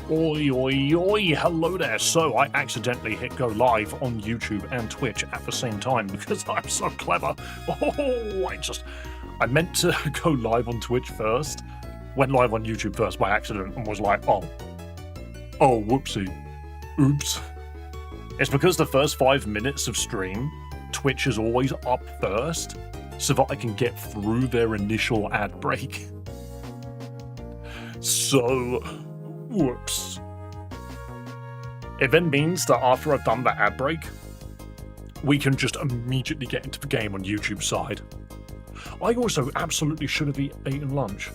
Oi, oi, oi, hello there. So I accidentally hit go live on YouTube and Twitch at the same time because I'm so clever. Oh, I meant to go live on Twitch first, went live on YouTube first by accident and was like, oh, whoopsie, oops. It's because the first 5 minutes of stream, Twitch is always up first so that I can get through their initial ad break. So, whoops. It then means that after I've done the ad break, we can just immediately get into the game on YouTube's side. I also absolutely should have eaten lunch.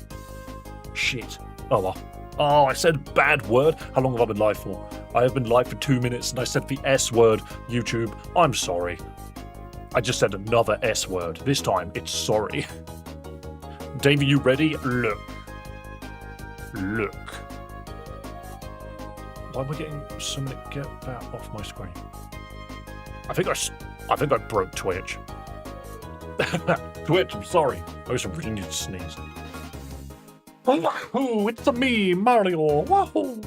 Shit. Oh well. Oh, I said bad word. How long have I been live for? I have been live for 2 minutes and I said the S word, YouTube. I'm sorry. I just said another S word. This time, it's sorry. Dave, are you ready? Look. Why am I getting something? Get that off my screen. I think I broke Twitch. Twitch, I'm sorry. I was really need to sneeze. Wahoo! It's me, Mario. Wahoo!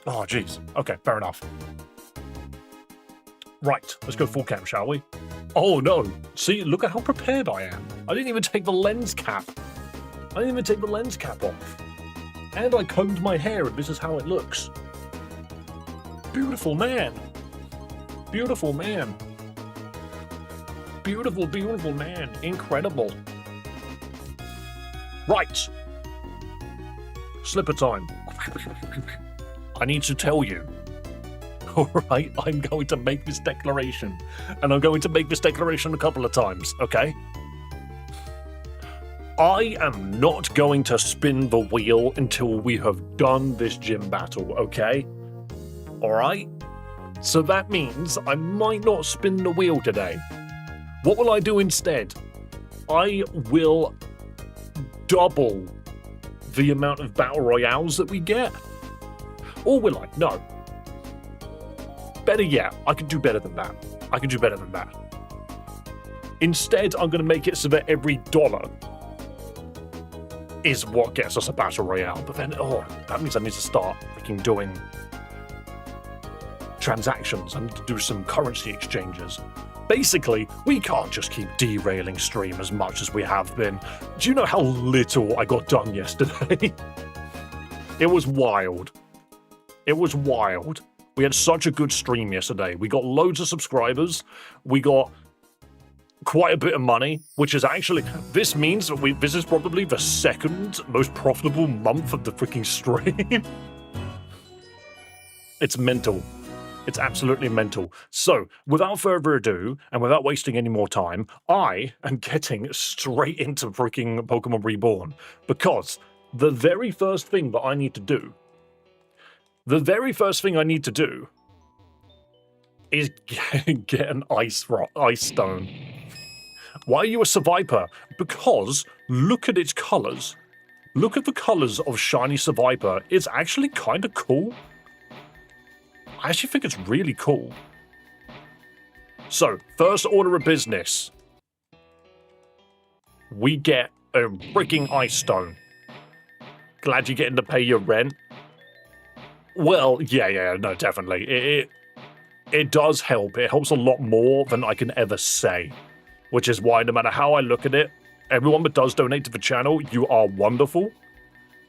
Oh, jeez. Okay, fair enough. Right, let's go full cam, shall we? Oh no! See, look at how prepared I am. I didn't even take the lens cap. Off. And I combed my hair, and this is how it looks. Beautiful man. Beautiful man. Beautiful, beautiful man. Incredible. Right. Slipper time. I need to tell you. Alright, I'm going to make this declaration. And I'm going to make this declaration a couple of times, okay? I am not going to spin the wheel until we have done this gym battle, okay? Alright? So that means I might not spin the wheel today. What will I do instead? I will double the amount of battle royales that we get. Or will I? No. Better yet, I can do better than that. Instead, I'm going to make it so that every dollar is what gets us a battle royale. But then, that means I need to start freaking doing transactions. I need to do some currency exchanges. Basically, we can't just keep derailing stream as much as we have been. Do you know how little I got done yesterday? It was wild. We had such a good stream yesterday. We got loads of subscribers. We got quite a bit of money, which is actually, this means that this is probably the second most profitable month of the freaking stream. It's mental. It's absolutely mental. So, without further ado, and without wasting any more time, I am getting straight into freaking Pokémon Reborn, because the very first thing that I need to do is get an ice stone. Why are you a Seviper? Because look at its colors. Look at the colors of shiny Seviper. It's actually kind of cool. I actually think it's really cool. So, first order of business. We get a freaking ice stone. Glad you're getting to pay your rent. Well, yeah, no, definitely. It does help. It helps a lot more than I can ever say. Which is why, no matter how I look at it, everyone that does donate to the channel, you are wonderful.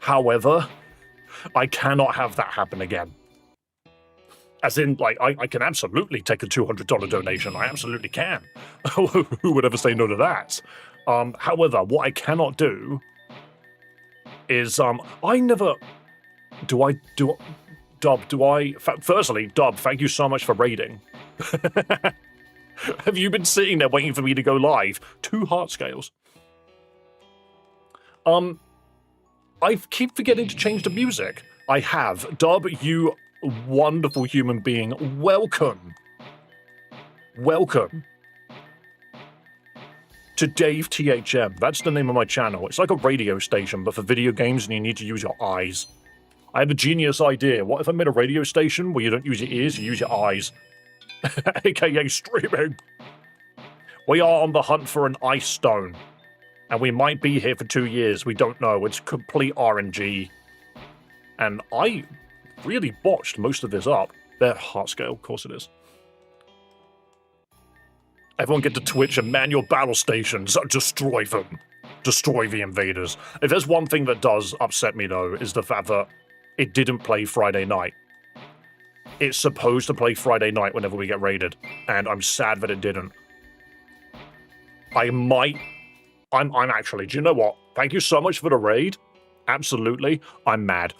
However, I cannot have that happen again. As in, like, I can absolutely take a $200 donation. I absolutely can. Who would ever say no to that? However, what I cannot do is, firstly, Dub, thank you so much for raiding. Have you been sitting there waiting for me to go live? 2 heart scales. I keep forgetting to change the music. I have. Dub, you wonderful human being. Welcome to Dave THM. That's the name of my channel. It's like a radio station, but for video games, and you need to use your eyes. I have a genius idea. What if I made a radio station where you don't use your ears, you use your eyes? AKA streaming. We are on the hunt for an ice stone. And we might be here for 2 years. We don't know. It's complete RNG. And I really botched most of this up. They're heart scale, of course it is. Everyone get to Twitch and man your battle stations. Destroy them. Destroy the invaders. If there's one thing that does upset me, though, is the fact that it didn't play Friday night. It's supposed to play Friday night whenever we get raided, and I'm sad that it didn't. I'm actually, do you know what? Thank you so much for the raid. Absolutely. I'm mad.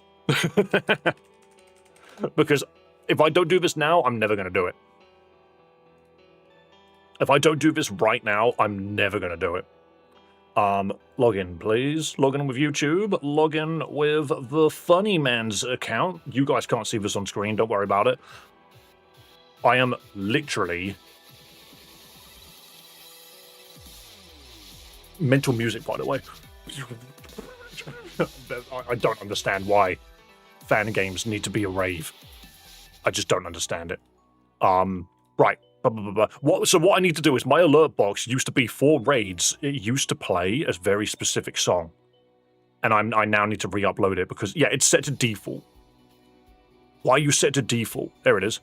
Because if I don't do this now, I'm never going to do it. If I don't do this right now, I'm never going to do it. Log in, please. Log in with YouTube. Log in with the Funny Man's account. You guys can't see this on screen. Don't worry about it. I am literally... Mental music, by the way. I don't understand why fan games need to be a rave. I just don't understand it. Right. So what I need to do is my alert box used to be for raids. It used to play a very specific song. And I now need to re-upload it because, yeah, it's set to default. Why are you set to default? There it is.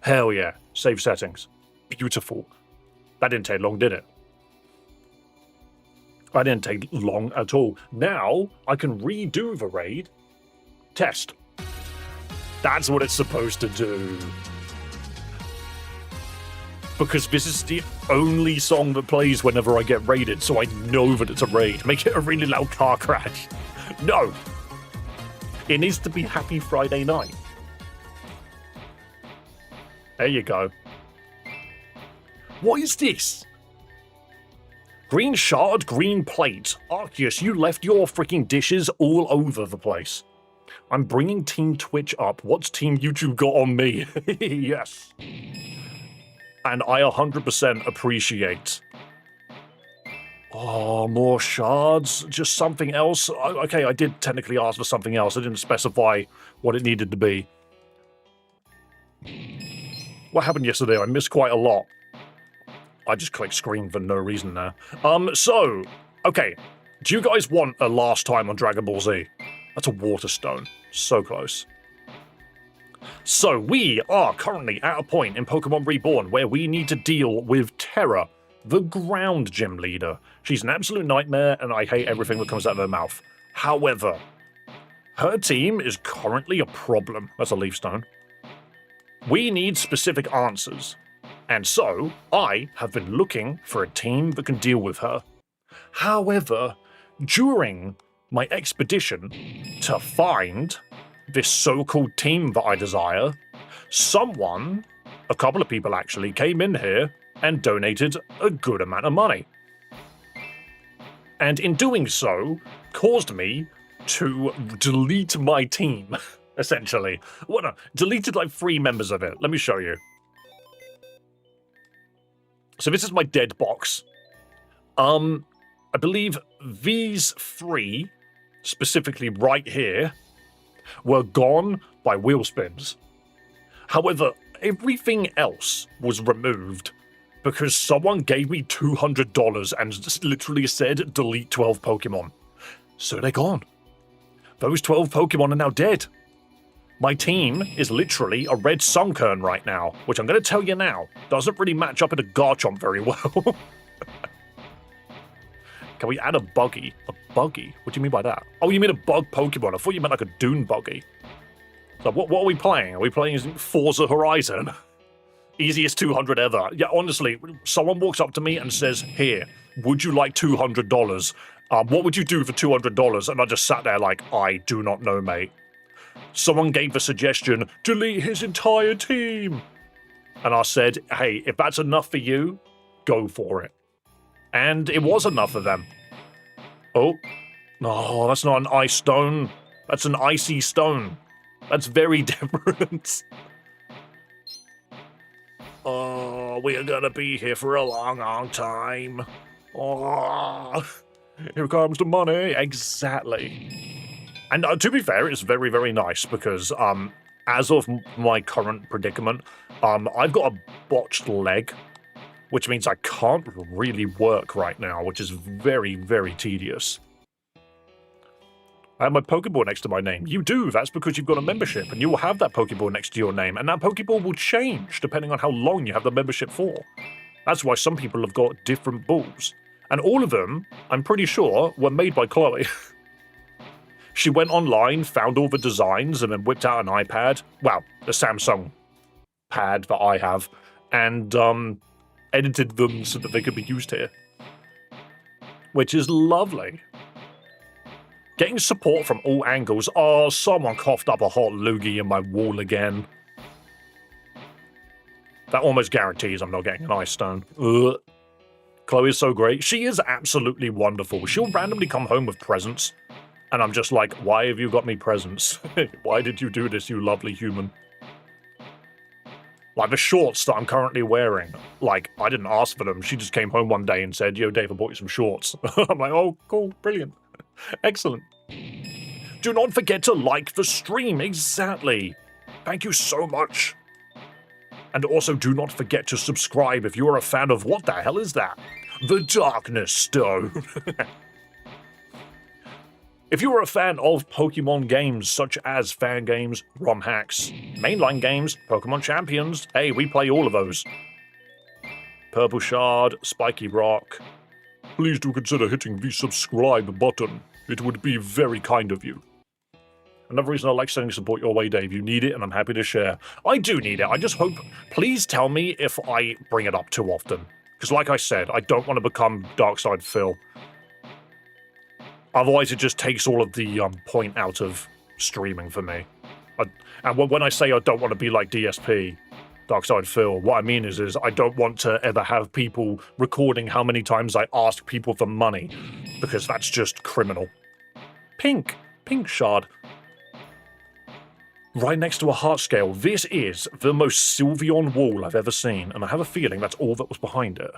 Hell yeah. Save settings. Beautiful. That didn't take long, did it? That didn't take long at all. Now, I can redo the raid. Test. That's what it's supposed to do. Because this is the only song that plays whenever I get raided, so I know that it's a raid. Make it a really loud car crash. No! It needs to be Happy Friday Night. There you go. What is this? Green shard, green plate. Arceus, you left your freaking dishes all over the place. I'm bringing Team Twitch up. What's Team YouTube got on me? Yes. And I 100% appreciate. Oh, more shards? Just something else? Okay, I did technically ask for something else. I didn't specify what it needed to be. What happened yesterday? I missed quite a lot. I just clicked screen for no reason there. So, okay. Do you guys want a last time on Dragon Ball Z? That's a water stone. So close. So, we are currently at a point in Pokémon Reborn where we need to deal with Terra, the ground gym leader. She's an absolute nightmare, and I hate everything that comes out of her mouth. However, her team is currently a problem. That's a leaf stone. We need specific answers. And so, I have been looking for a team that can deal with her. However, during my expedition to find this so-called team that I desire, a couple of people actually, came in here and donated a good amount of money. And in doing so, caused me to delete my team, essentially. Well, no, deleted like 3 members of it. Let me show you. So this is my dead box. I believe these 3, specifically right here, were gone by wheel spins. However, everything else was removed because someone gave me $200 and just literally said delete 12 Pokemon. So they're gone. Those 12 Pokemon are now dead. My team is literally a red Sunkern right now, which I'm going to tell you now, doesn't really match up in a Garchomp very well. Can we add a buggy? A buggy? What do you mean by that? Oh, you mean a bug Pokemon? I thought you meant like a Dune buggy. So what are we playing? Are we playing Forza Horizon? Easiest 200 ever. Yeah, honestly, someone walks up to me and says, here, would you like $200? What would you do for $200? And I just sat there like, I do not know, mate. Someone gave the suggestion, delete his entire team. And I said, hey, if that's enough for you, go for it. And it was enough for them. Oh, no, that's not an ice stone. That's an icy stone. That's very different. Oh, we are gonna be here for a long, long time. Oh, here comes the money. Exactly. And to be fair, it's very, very nice because as of my current predicament, I've got a botched leg, which means I can't really work right now, which is very, very tedious. I have my Pokeball next to my name. You do. That's because you've got a membership, and you will have that Pokeball next to your name, and that Pokeball will change depending on how long you have the membership for. That's why some people have got different balls. And all of them, I'm pretty sure, were made by Chloe. She went online, found all the designs, and then whipped out an iPad. Well, a Samsung pad that I have, and edited them so that they could be used here. Which is lovely. Getting support from all angles. Oh, someone coughed up a hot loogie in my wall again. That almost guarantees I'm not getting an ice stone. Ugh. Chloe is so great. She is absolutely wonderful. She'll randomly come home with presents. And I'm just like, why have you got me presents? Why did you do this, you lovely human? Like the shorts that I'm currently wearing. Like, I didn't ask for them. She just came home one day and said, yo, Dave, I bought you some shorts. I'm like, oh, cool, brilliant. Excellent. Do not forget to like the stream. Exactly. Thank you so much. And also do not forget to subscribe if you are a fan of what the hell is that? The Darkness Stone. If you are a fan of Pokemon games such as fangames, romhacks, mainline games, Pokemon Champions, hey, we play all of those. Purple Shard, Spiky Rock. Please do consider hitting the subscribe button. It would be very kind of you. Another reason I like sending support your way, Dave. You need it, and I'm happy to share. I do need it. I just hope... Please tell me if I bring it up too often. Because like I said, I don't want to become Darkside Phil. Otherwise, it just takes all of the point out of streaming for me. And when I say I don't want to be like DSP, Darkside Phil, what I mean is I don't want to ever have people recording how many times I ask people for money. Because that's just criminal. Pink shard. Right next to a heart scale. This is the most Sylveon wall I've ever seen, and I have a feeling that's all that was behind it.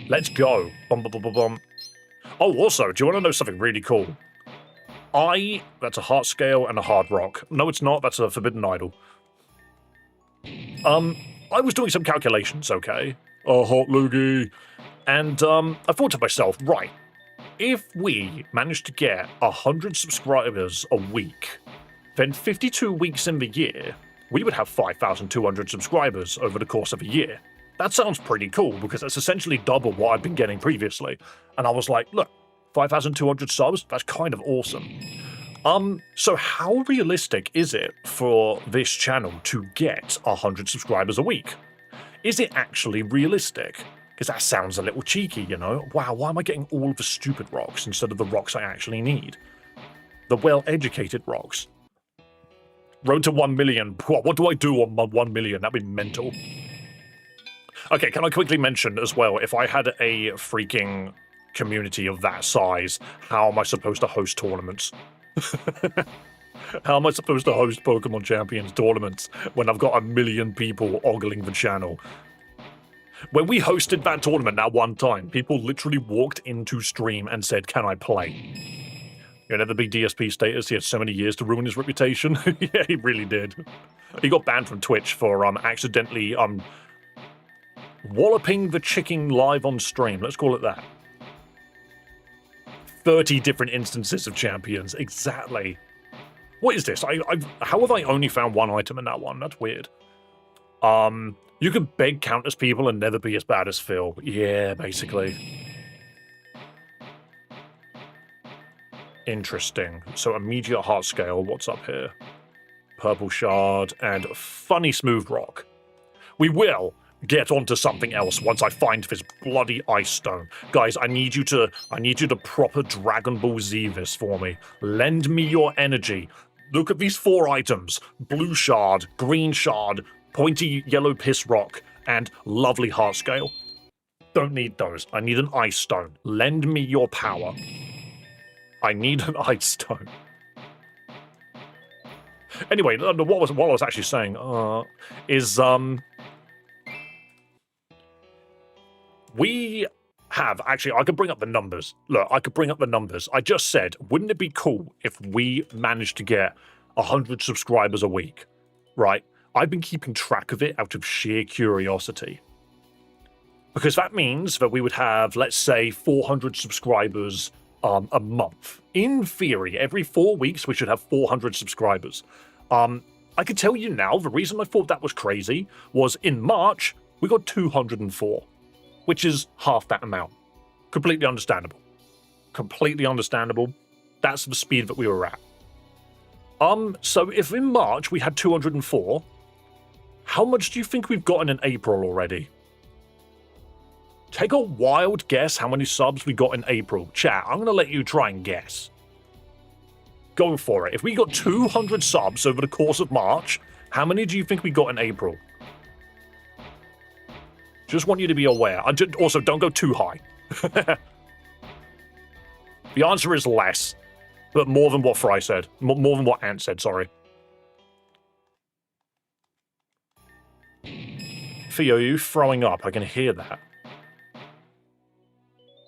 Let's go. Bum, bum, bum, bum, bum. Oh, also, do you want to know something really cool? That's a heart scale and a hard rock. No, it's not. That's a forbidden idol. I was doing some calculations, okay? A hot loogie. And, I thought to myself, right, if we managed to get 100 subscribers a week, then 52 weeks in the year, we would have 5,200 subscribers over the course of a year. That sounds pretty cool, because that's essentially double what I've been getting previously. And I was like, look, 5,200 subs? That's kind of awesome. So how realistic is it for this channel to get 100 subscribers a week? Is it actually realistic? Because that sounds a little cheeky, you know? Wow, why am I getting all of the stupid rocks instead of the rocks I actually need? The well-educated rocks. Road to 1 million. What do I do on my 1 million? That'd be mental. Okay, can I quickly mention as well, if I had a freaking community of that size, how am I supposed to host tournaments? How am I supposed to host Pokemon Champions tournaments when I've got 1 million people ogling the channel? When we hosted that tournament that one time, people literally walked into stream and said, can I play? You know, the big DSP status, he had so many years to ruin his reputation. Yeah, he really did. He got banned from Twitch for accidentally walloping the chicken live on stream. Let's call it that. 30 different instances of champions. Exactly. What is this? How have I only found one item in that one? That's weird. You can beg countless people and never be as bad as Phil. Yeah, basically. Interesting. So immediate heart scale. What's up here? Purple shard and funny smooth rock. We will get onto something else once I find this bloody ice stone. Guys, I need you to proper Dragon Ball Z this for me. Lend me your energy. Look at these 4 items. Blue shard, green shard, pointy yellow piss rock, and lovely heart scale. Don't need those. I need an ice stone. Lend me your power. I need an ice stone. Anyway, what I was actually saying is we have actually. I could bring up the numbers. Look, I could bring up the numbers. I just said, wouldn't it be cool if we managed to get 100 subscribers a week? Right? I've been keeping track of it out of sheer curiosity. Because that means that we would have, let's say, 400 subscribers a month. In theory, every 4 weeks, we should have 400 subscribers. I can tell you now, the reason I thought that was crazy was in March, we got 204, which is half that amount. Completely understandable. Completely understandable. That's the speed that we were at. So if in March we had 204, how much do you think we've gotten in April already? Take a wild guess how many subs we got in April. Chat, I'm going to let you try and guess. Go for it. If we got 200 subs over the course of March, how many do you think we got in April? Just want you to be aware. Also, don't go too high. The answer is less, but more than what Fry said. More than what Ant said, sorry. Theo, are you throwing up? I can hear that.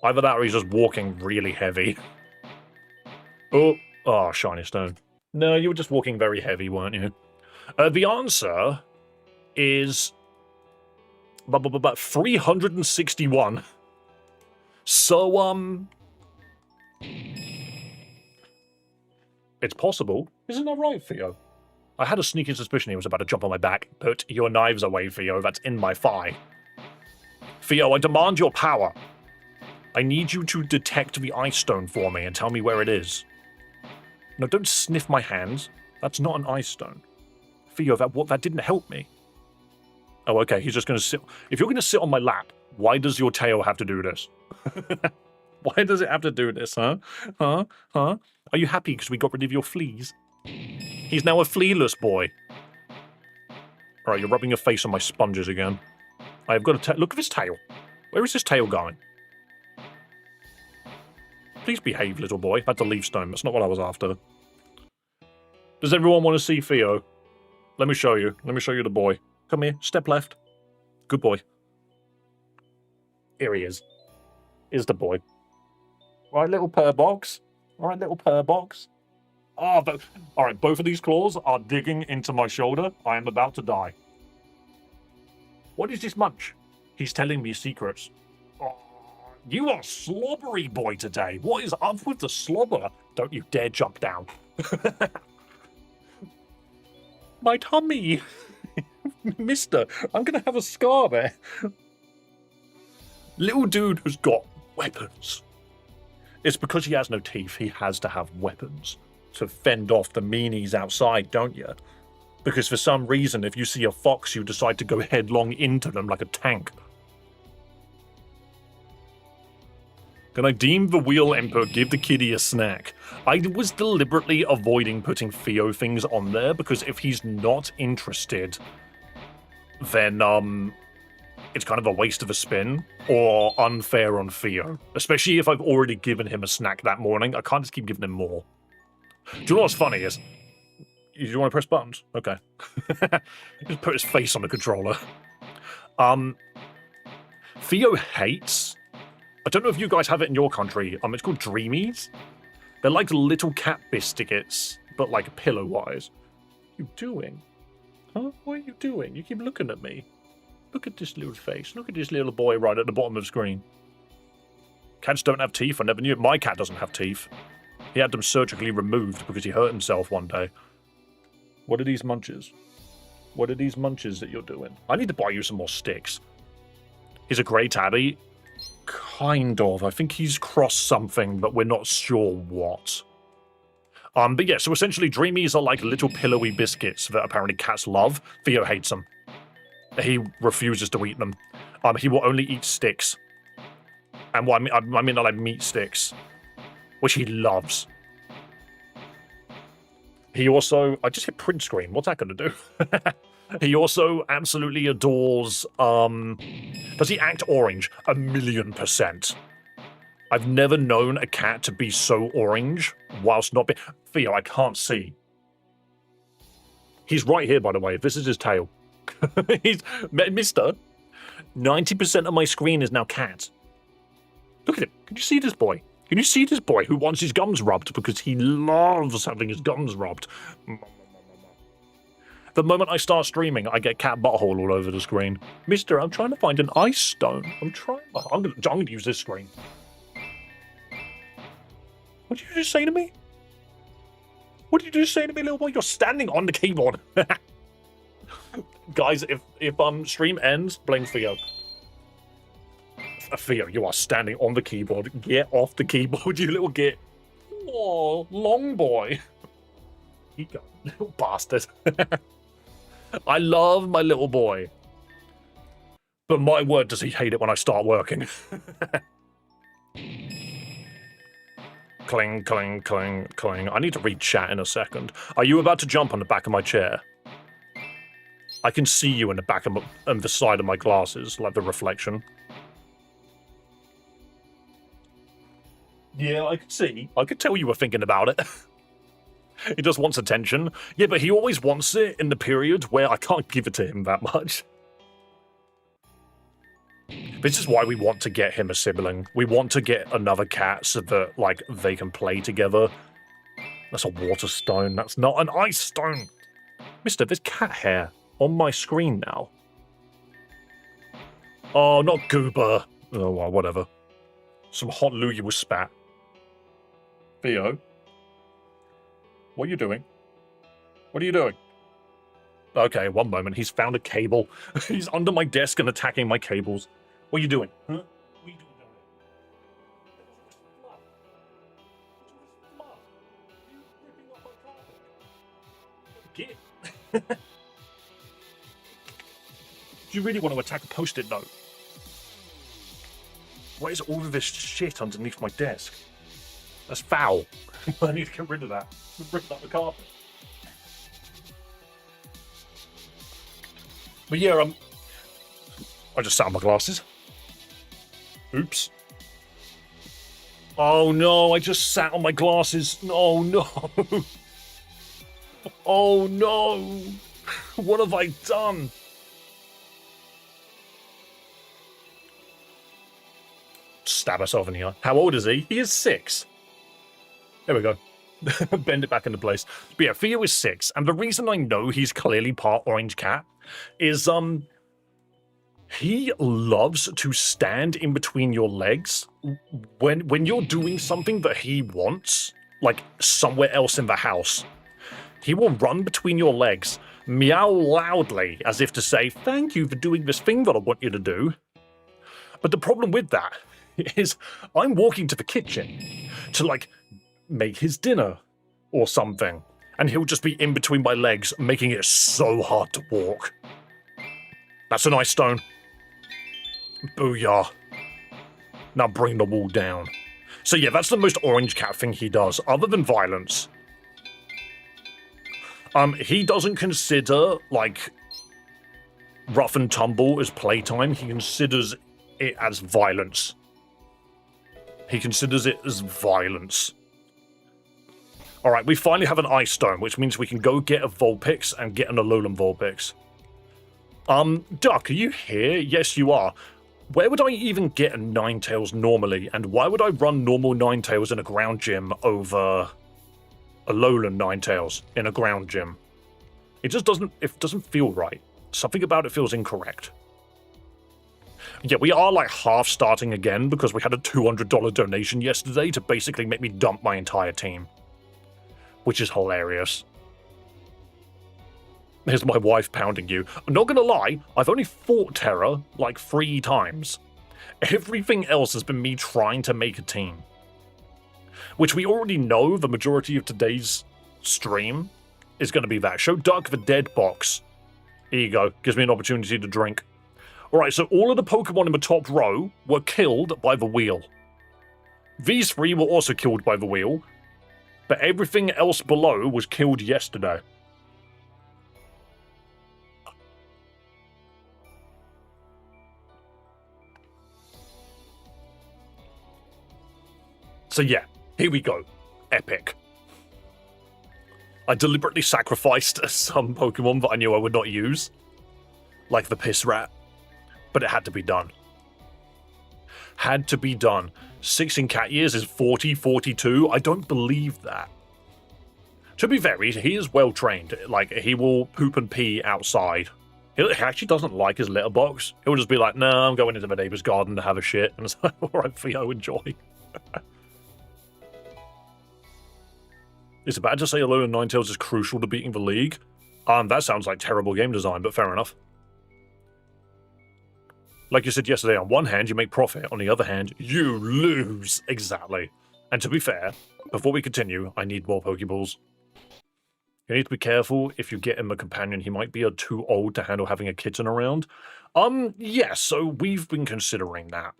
Either that or he's just walking really heavy. Oh, shiny stone. No, you were just walking very heavy, weren't you? The answer is 361. So, it's possible. Isn't that right, Theo? I had a sneaking suspicion he was about to jump on my back. Put your knives away, Theo. That's in my thigh. Theo, I demand your power. I need you to detect the ice stone for me and tell me where it is. No, don't sniff my hands. That's not an ice stone. Theo, that didn't help me. Oh, okay, he's just going to sit... If you're going to sit on my lap, why does your tail have to do this? Why does it have to do this, huh? Huh? Are you happy because we got rid of your fleas? He's now a flealess boy. Alright, you're rubbing your face on my sponges again. I've got to... Look at his tail. Where is his tail going? Please behave, little boy. That's a leaf stone. That's not what I was after. Does everyone want to see Theo? Let me show you. Let me show you the boy. Come here. Step left. Good boy. Here he is. Here's the boy. All right, little purr box. All right, little purr box. Oh, all right, both of these claws are digging into my shoulder. I am about to die. What is this munch? He's telling me secrets. Oh, you are slobbery boy today. What is up with the slobber? Don't you dare jump down. My tummy. Mister, I'm going to have a scar there. Little dude has got weapons. It's because he has no teeth. He has to have weapons to fend off the meanies outside, don't you? Because for some reason, if you see a fox, you decide to go headlong into them like a tank. Can I deem the wheel input, give the kitty a snack? I was deliberately avoiding putting Theo things on there because if he's not interested, then it's kind of a waste of a spin or unfair on Theo. Especially if I've already given him a snack that morning. I can't just keep giving him more. Do you know what's funny is... You want to press buttons? Okay. Just put his face on the controller. Theo hates... I don't know if you guys have it in your country. It's called Dreamies. They're like little cat biscuits, but like pillow-wise. What are you doing? Huh? What are you doing? You keep looking at me. Look at this little face. Look at this little boy right at the bottom of the screen. Cats don't have teeth. I never knew it. My cat doesn't have teeth. He had them surgically removed because he hurt himself one day. What are these munches? What are these munches that you're doing? I need to buy you some more sticks. He's a grey tabby. Kind of. I think he's crossed something, but we're not sure what. But yeah, so essentially Dreamies are like little pillowy biscuits that apparently cats love. Theo hates them. He refuses to eat them. He will only eat sticks. And what I mean like meat sticks, which he loves. He also... I just hit print screen. What's that going to do? He also absolutely adores... Does he act orange? 1,000,000%. I've never known a cat to be so orange whilst not being... Theo, I can't see. He's right here, by the way. This is his tail. He's... Mister, 90% of my screen is now cat. Look at him. Can you see this boy? Can you see this boy who wants his gums rubbed because he loves having his gums rubbed? The moment I start streaming, I get cat butthole all over the screen. Mister, I'm trying to find an ice stone. I'm gonna use this screen. What did you just say to me? What did you just say to me, little boy? You're standing on the keyboard. Guys, if stream ends, blame Theo. Theo, you are standing on the keyboard. Get off the keyboard, you little git. Oh, long boy. You go, little bastard. I love my little boy. But my word, does he hate it when I start working. Cling, cling, cling, cling. I need to read chat in a second. Are you about to jump on the back of my chair? I can see you in the back of the side of my glasses, like the reflection. Yeah, I could see. I could tell you were thinking about it. He just wants attention. Yeah, but he always wants it in the period where I can't give it to him that much. This is why we want to get him a sibling. We want to get another cat so that, like, they can play together. That's a water stone. That's not an ice stone. Mister, there's cat hair on my screen now. Oh, not goober. Oh, well, whatever. Some hot loogie was spat. Theo? What are you doing? What are you doing? Okay, one moment. He's found a cable. He's under my desk and attacking my cables. What are you doing? Huh? What are you doing down there? Get. Do you really want to attack a post-it note? What is all of this shit underneath my desk? That's foul. I need to get rid of that. Rip up the carpet. But yeah, I just sat on my glasses. Oops. Oh no, I just sat on my glasses. Oh no. Oh no. What have I done? Stab herself in the eye. How old is he? He is 6. There we go. Bend it back into place. But yeah, Theo is 6, and the reason I know he's clearly part orange cat is he loves to stand in between your legs when you're doing something that he wants, like somewhere else in the house. He will run between your legs, meow loudly as if to say, "Thank you for doing this thing that I want you to do." But the problem with that is I'm walking to the kitchen to, like, make his dinner or something, and he'll just be in between my legs, making it so hard to walk. That's an ice stone. Booyah. Now bring the wall down. So yeah, that's the most orange cat thing he does, other than violence. He doesn't consider, like, rough and tumble as playtime. He considers it as violence. He considers it as violence. Alright, we finally have an ice stone, which means we can go get a Vulpix and get an Alolan Vulpix. Duck, are you here? Yes, you are. Where would I even get a Ninetales normally, and why would I run normal Ninetales in a ground gym over Alolan Ninetales in a ground gym? It just doesn't feel right. Something about it feels incorrect. Yeah, we are like half starting again because we had a $200 donation yesterday to basically make me dump my entire team. Which is hilarious. There's my wife pounding you. I'm not gonna lie, I've only fought Terra like 3 times. Everything else has been me trying to make a team. Which we already know the majority of today's stream is going to be that. Show Duck the dead box. Here you go. Gives me an opportunity to drink. Alright, so all of the Pokemon in the top row were killed by the wheel. These 3 were also killed by the wheel. But everything else below was killed yesterday. So yeah, here we go. Epic. I deliberately sacrificed some Pokemon that I knew I would not use. Like the Piss Rat. But it had to be done. Had to be done. 6 in cat years is 40, 42. I don't believe that. To be fair, he is well trained. Like, he will poop and pee outside. He actually doesn't like his litter box. He'll just be like, "No, I'm going into my neighbor's garden to have a shit." And it's like, "Alright, Theo, enjoy." It's bad to say Alola Ninetales is crucial to beating the league. That sounds like terrible game design, but fair enough. Like you said yesterday, on one hand, you make profit. On the other hand, you lose. Exactly. And to be fair, before we continue, I need more Pokeballs. You need to be careful if you get him a companion. He might be too old to handle having a kitten around. Yeah, so we've been considering that.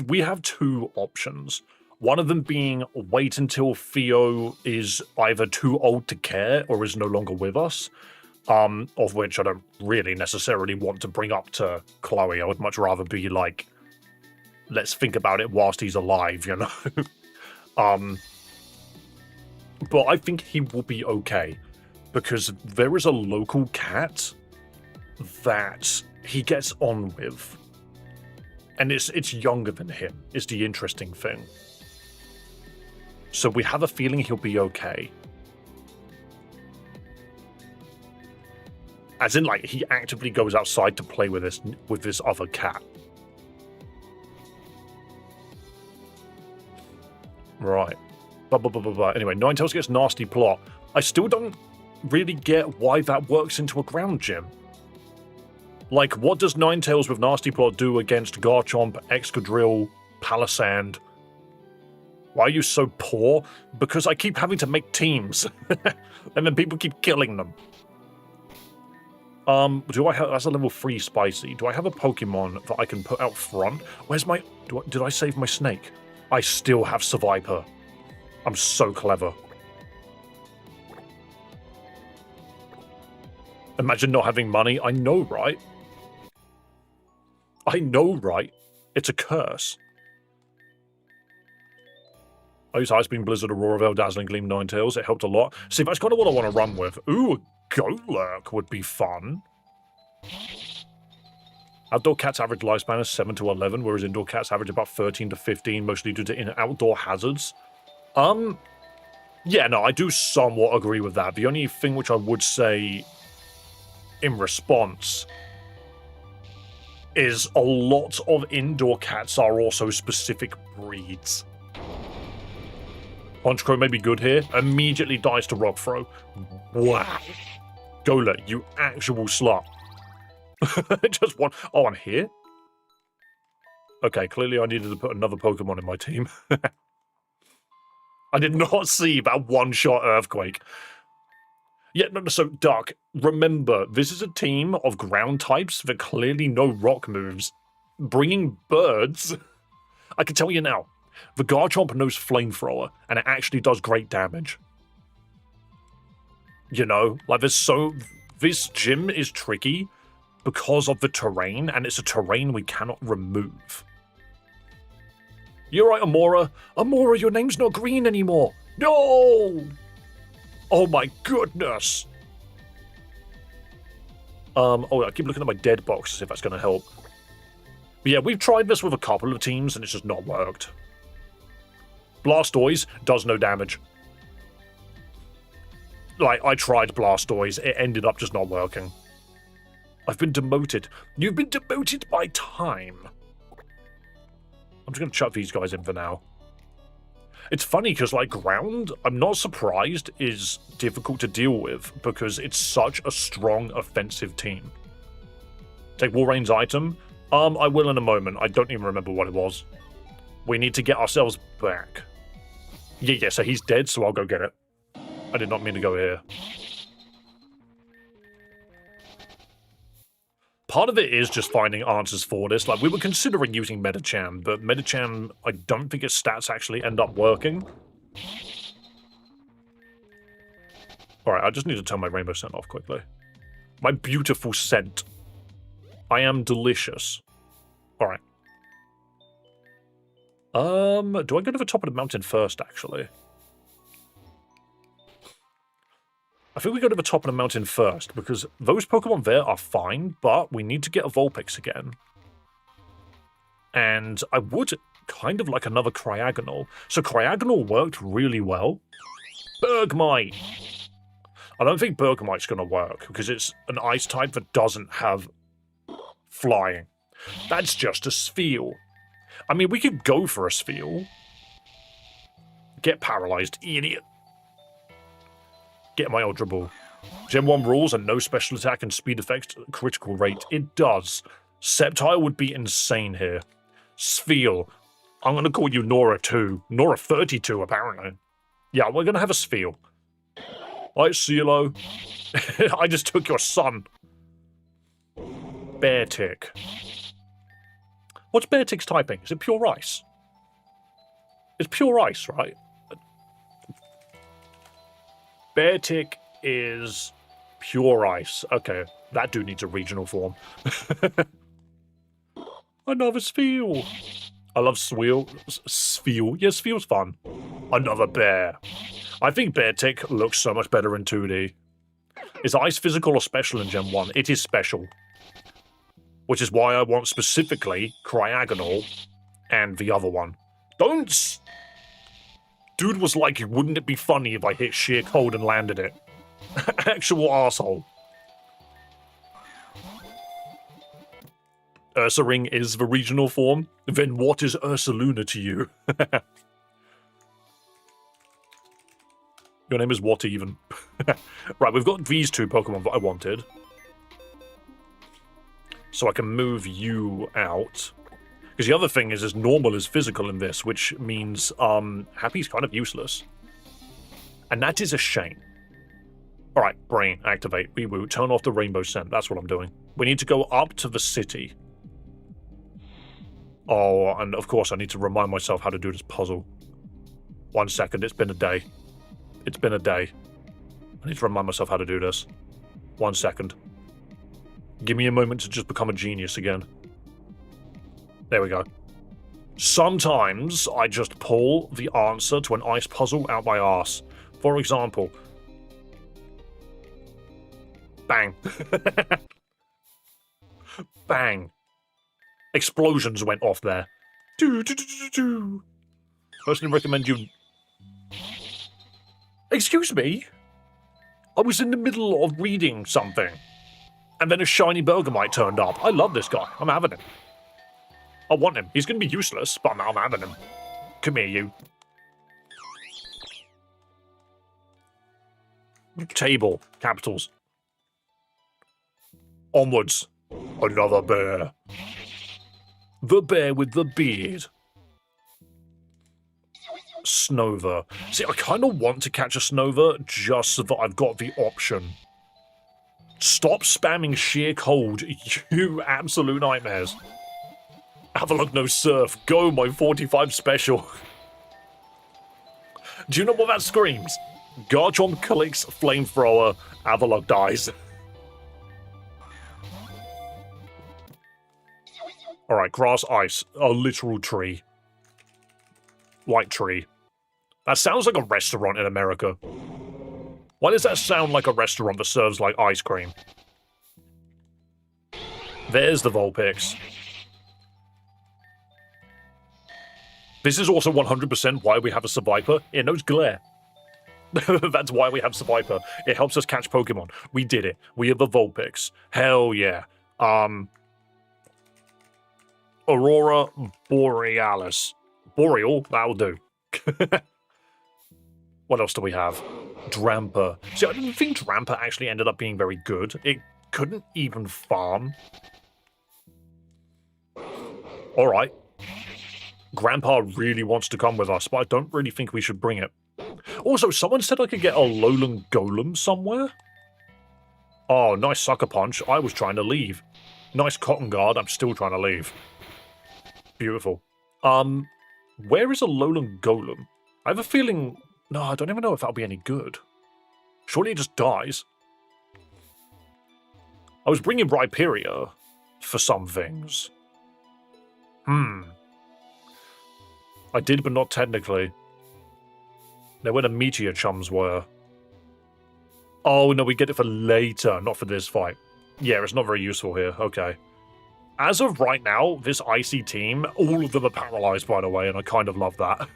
We have two options. One of them being wait until Theo is either too old to care or is no longer with us. Of which I don't really necessarily want to bring up to Chloe. I would much rather be like, let's think about it whilst he's alive, you know? But I think he will be okay, because there is a local cat that he gets on with. And it's younger than him, is the interesting thing. So we have a feeling he'll be okay. As in, like, he actively goes outside to play with this other cat. Right. Anyway, Ninetales gets Nasty Plot. I still don't really get why that works into a ground gym. Like, what does Ninetales with Nasty Plot do against Garchomp, Excadrill, Palisand? Why are you so poor? Because I keep having to make teams. And then people keep killing them. Do I have... That's a level 3 Spicy. Do I have a Pokemon that I can put out front? Where's my... Did I save my snake? I still have Survivor. I'm so clever. Imagine not having money. I know, right? I know, right? It's a curse. I use Ice Beam, Blizzard, Aurora Veil, Dazzling Gleam, Ninetales. It helped a lot. See, that's kind of what I want to run with. Ooh, a Golurk would be fun. Outdoor cats' average lifespan is 7 to 11, whereas indoor cats average about 13 to 15, mostly due to outdoor hazards. Yeah, no, I do somewhat agree with that. The only thing which I would say in response is a lot of indoor cats are also specific breeds. Honchkrow may be good here. Immediately dies to Rock Throw. Wow. Golurk, you actual slut. Just one. Oh, I'm here? Okay, clearly I needed to put another Pokemon in my team. I did not see that one-shot Earthquake. Yeah, no, so, Duck, remember, this is a team of ground types that clearly know rock moves. Bringing birds... I can tell you now, the Garchomp knows Flamethrower, and it actually does great damage. You know, like, this gym is tricky because of the terrain, and it's a terrain we cannot remove. You're right, Amora. Amora, your name's not green anymore. No! Oh my goodness. Oh, I keep looking at my dead box to see if that's going to help. But yeah, we've tried this with a couple of teams, and it's just not worked. Blastoise does no damage. Like, I tried Blastoise. It ended up just not working. I've been demoted. You've been demoted by time. I'm just going to chuck these guys in for now. It's funny because, like, ground, I'm not surprised, is difficult to deal with because it's such a strong offensive team. Take Walreign's item. I will in a moment. I don't even remember what it was. We need to get ourselves back. Yeah, so he's dead, so I'll go get it. I did not mean to go here. Part of it is just finding answers for this. Like, we were considering using Medicham, but Medicham, I don't think its stats actually end up working. Alright, I just need to turn my rainbow scent off quickly. My beautiful scent. I am delicious. Alright. Do I go to the top of the mountain first, actually? I think we go to the top of the mountain first, because those Pokemon there are fine, but we need to get a Vulpix again. And I would kind of like another Cryogonal. So Cryogonal worked really well. Bergmite! I don't think Bergmite's going to work, because it's an ice type that doesn't have flying. That's just a Spheal. I mean, we could go for a Spheal. Get paralyzed, idiot. Get my Ultra Ball. Gen 1 rules and no special attack and speed effect critical rate. It does. Sceptile would be insane here. Spheal. I'm going to call you Nora 2. Nora 32, apparently. Yeah, we're going to have a Spheal. Alright, CeeLo. I just took your son. Beartic. What's Beartic's typing? Is it pure ice? It's pure ice, right? Beartic is pure ice. Okay, that dude needs a regional form. Another Spheal. I love Spheal. Yeah, Spheal's fun. Another bear. I think Beartic looks so much better in 2D. Is ice physical or special in Gen 1? It is special. Which is why I want specifically Cryogonal and the other one. Don't... Dude was like, wouldn't it be funny if I hit Sheer Cold and landed it? Actual arsehole. Ursaring is the regional form. Then what is Ursaluna to you? Your name is what even? Right, we've got these two Pokemon that I wanted. So I can move you out. Because the other thing is normal is physical in this, which means Happy's kind of useless. And that is a shame. Alright, brain, activate. Wee-woo, turn off the rainbow scent. That's what I'm doing. We need to go up to the city. Oh, and of course I need to remind myself how to do this puzzle. 1 second, it's been a day. It's been a day. I need to remind myself how to do this. 1 second. Give me a moment to just become a genius again. There we go. Sometimes I just pull the answer to an ice puzzle out my arse. For example... Bang. Bang. Explosions went off there. Personally recommend you... Excuse me? I was in the middle of reading something. And then a shiny Bergamite turned up. I love this guy. I'm having him. I want him. He's going to be useless, but I'm having him. Come here, you. Table. Capitals. Onwards. Another bear. The bear with the beard. Snover. See, I kind of want to catch a Snover just so that I've got the option. Stop spamming Sheer Cold, you absolute nightmares. Have a look, no surf. Go, my 45 special. Do you know what that screams? Garchomp clicks flamethrower, Avalok dies. Alright, grass, ice. A literal tree. White tree. That sounds like a restaurant in America. Why does that sound like a restaurant that serves, like, ice cream? There's the Vulpix. This is also 100% why we have a Seviper. It knows glare. That's why we have Seviper. It helps us catch Pokemon. We did it. We have a Vulpix. Hell yeah. Aurora Borealis. Boreal? That'll do. What else do we have? Drampa. See, I didn't think Drampa actually ended up being very good. It couldn't even farm. Alright. Grandpa really wants to come with us, but I don't really think we should bring it. Also, someone said I could get a Alolan Golem somewhere? Oh, nice Sucker Punch. I was trying to leave. Nice Cotton Guard. I'm still trying to leave. Beautiful. Where is a Alolan Golem? I have a feeling... No, I don't even know if that'll be any good. Surely it just dies. I was bringing Rhyperior for some things. I did, but not technically. They're where the Meteor Chums were. Oh, no, we get it for later, not for this fight. Yeah, it's not very useful here. Okay. As of right now, this Icy team, all of them are paralyzed, by the way, and I kind of love that.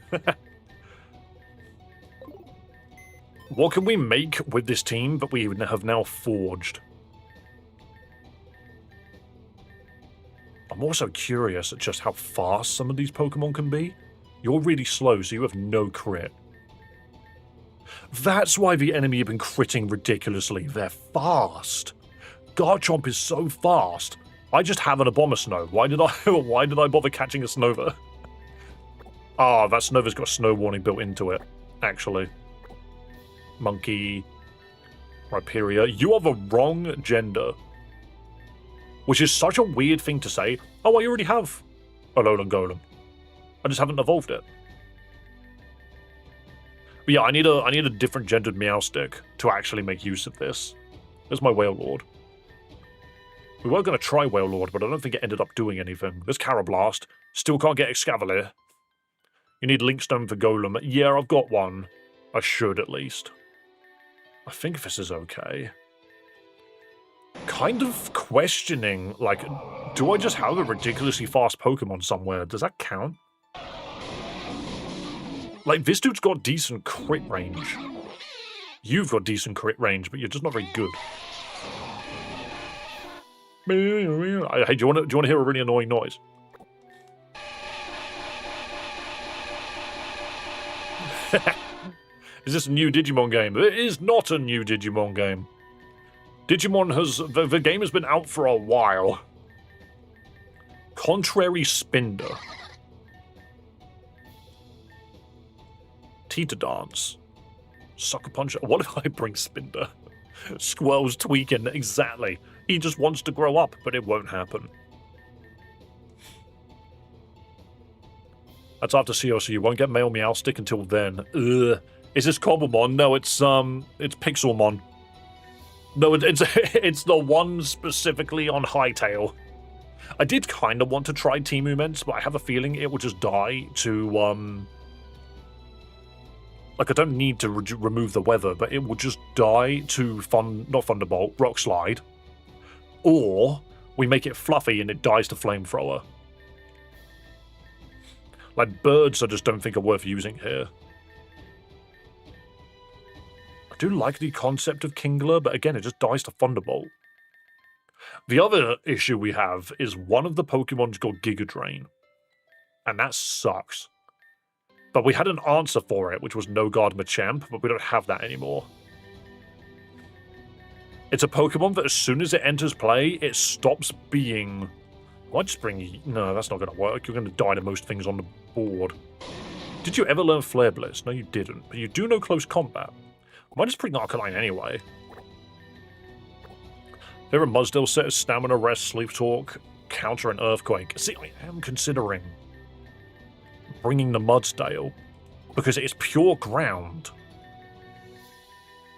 What can we make with this team that we have now forged? I'm also curious at just how fast some of these Pokemon can be. You're really slow, so you have no crit. That's why the enemy have been critting ridiculously. They're fast. Garchomp is so fast. I just have an Abomasnow. Why did I bother catching a Snover? Ah, that Snover's got a snow warning built into it, actually. Monkey. Rhyperior. You are the wrong gender. Which is such a weird thing to say. Oh, I already have Alolan Golem. I just haven't evolved it. But yeah, I need a different gendered Meowstic to actually make use of this. There's my Wailord. We were going to try Wailord, but I don't think it ended up doing anything. There's Carablast. Still can't get Excavalier. You need Linkstone for Golem. Yeah, I've got one. I should, at least. I think this is okay. Kind of questioning, like, do I just have a ridiculously fast Pokemon somewhere? Does that count? Like, this dude's got decent crit range. You've got decent crit range, but you're just not very good. Hey, do you want to hear a really annoying noise? Is this a new Digimon game? It is not a new Digimon game. Digimon has... The game has been out for a while. Contrary Spinder. Teeter Dance. Sucker Punch. What if I bring Spinder? Squirrel's tweaking. Exactly. He just wants to grow up, but it won't happen. That's after CO, so you won't get male Meowstic until then. Ugh. Is this Cobblemon? No, it's Pixelmon. No, it's the one specifically on Hytale. I did kind of want to try Team Immense, but I have a feeling it will just die to, like, I don't need to remove the weather, but it will just die to not Thunderbolt, Rock Slide. Or we make it fluffy and it dies to Flamethrower. Like, birds I just don't think are worth using here. I do like the concept of Kingler, but again, it just dies to Thunderbolt. The other issue we have is one of the Pokemon's got Giga Drain. And that sucks. But we had an answer for it, which was No Guard Machamp, but we don't have that anymore. It's a Pokemon that as soon as it enters play, it stops being... I might just bring you... No, that's not going to work. You're going to die to most things on the board. Did you ever learn Flare Blitz? No, you didn't. But you do know Close Combat. I might just bring Arcanine anyway. There are Mudsdale set as Stamina, Rest, Sleep Talk, Counter, and Earthquake. See, I am considering bringing the Mudsdale because it is pure ground.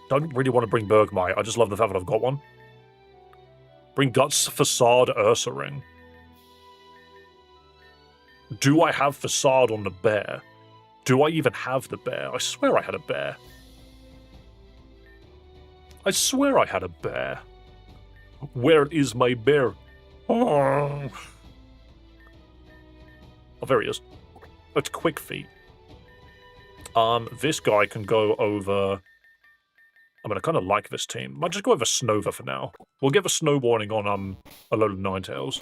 Don't really want to bring Bergmite. I just love the fact that I've got one. Bring Guts, Facade, Ursaring. Do I have Facade on the bear? Do I even have the bear? I swear I had a bear. I swear I had a bear. Where is my bear? Oh, there he is. It's Quick Feet. This guy can go over... I mean, I kind of like this team. Might just go over Snover for now. We'll give a snow warning on Alolan Ninetales.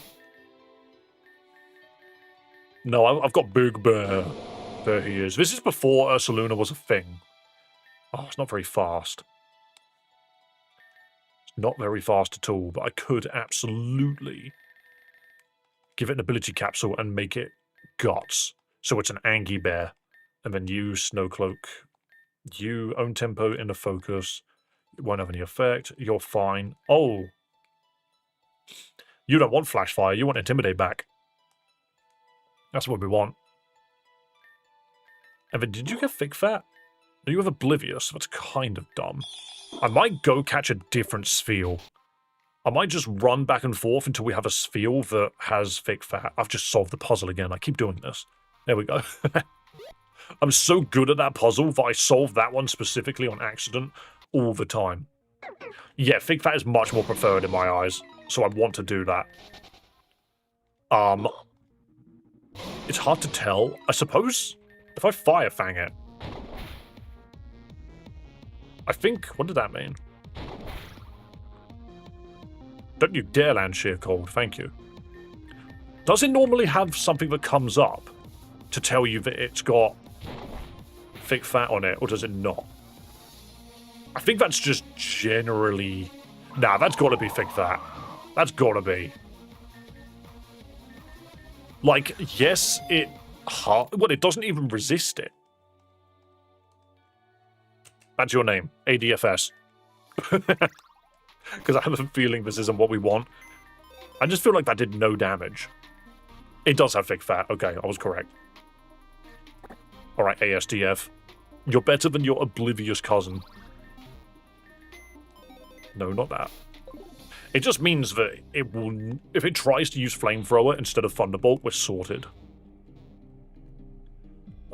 No, I've got Big Bear. There he is. This is before Ursaluna was a thing. Oh, it's not very fast. It's not very fast at all, but I could absolutely give it an ability capsule and make it Guts. So it's an Angie Bear. And then you, Snowcloak. You, Own Tempo, Inner Focus. It won't have any effect. You're fine. Oh. You don't want Flash Fire. You want Intimidate back. That's what we want. And then, did you get Thick Fat? No, you have Oblivious. That's kind of dumb. I might go catch a different Spheal. I might just run back and forth until we have a Spheal that has Thick Fat. I've just solved the puzzle again. I keep doing this. There we go. I'm so good at that puzzle that I solve that one specifically on accident all the time. Yeah, Thick Fat is much more preferred in my eyes, so I want to do that. It's hard to tell. I suppose if I Fire Fang it. I think... What did that mean? Don't you dare land Sheer Cold, thank you. Does it normally have something that comes up to tell you that it's got Thick Fat on it, or does it not? I think that's just generally... Nah, that's gotta be Think That. That's gotta be. Like, yes, it... Well, it doesn't even resist it. That's your name. ADFS. Because I have a feeling this isn't what we want. I just feel like that did no damage. It does have Think Fat. Okay, I was correct. Alright, ASDF. You're better than your oblivious cousin. No, not that. It just means that it will... If it tries to use Flamethrower instead of Thunderbolt, we're sorted.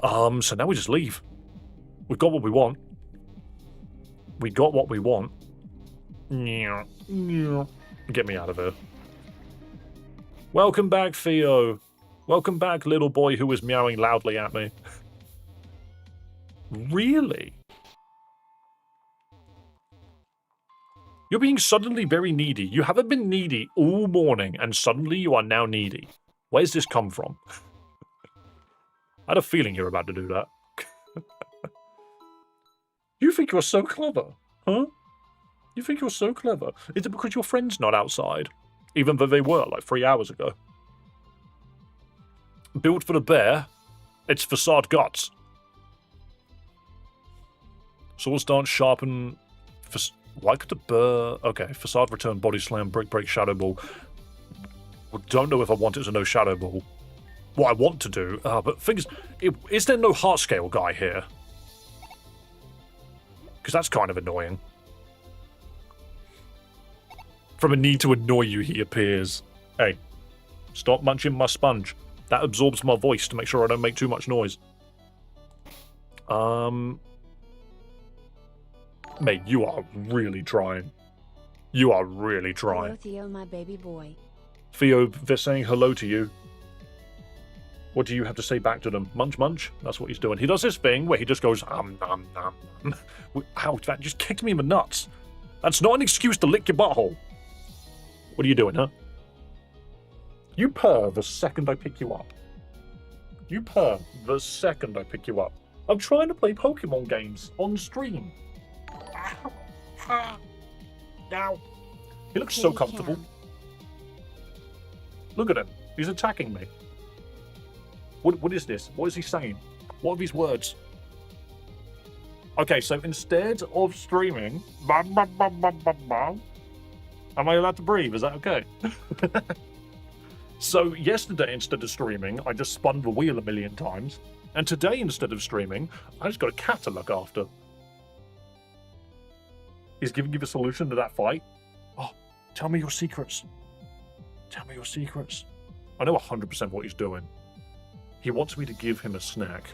So now we just leave. We've got what we want. We got what we want. Get me out of here. Welcome back, Theo. Welcome back, little boy who was meowing loudly at me. Really? You're being suddenly very needy. You haven't been needy all morning, and suddenly you are now needy. Where's this come from? I had a feeling you're about to do that. You think you're so clever, huh? You think you're so clever? Is it because your friend's not outside? Even though they were, like 3 hours ago. Built for the bear. It's facade guts. Swords dance sharpen... Why could the burr... Okay, facade return, body slam, brick break, shadow ball. Don't know if I want it to know shadow ball. What I want to do, but thing is there no heart scale guy here? Because that's kind of annoying. From a need to annoy you, he appears. Hey, stop munching my sponge. That absorbs my voice to make sure I don't make too much noise. Mate, you are really trying. You are really trying. Hello, Theo, my baby boy. Theo, they're saying hello to you. What do you have to say back to them? Munch, munch? That's what he's doing. He does this thing where he just goes, nom, nom. Ouch, that just kicked me in the nuts. That's not an excuse to lick your butthole. What are you doing, huh? You purr the second I pick you up. You purr the second I pick you up. I'm trying to play Pokemon games on stream. Now. He looks so comfortable. Look at him. He's attacking me. What is this? What is he saying? What are these words? Okay, so instead of streaming... Am I allowed to breathe? Is that okay? So yesterday, instead of streaming, I just spun the wheel a million times. And today, instead of streaming, I just got a cat to look after. He's giving you the solution to that fight. Oh, tell me your secrets. Tell me your secrets. I know 100% what he's doing. He wants me to give him a snack.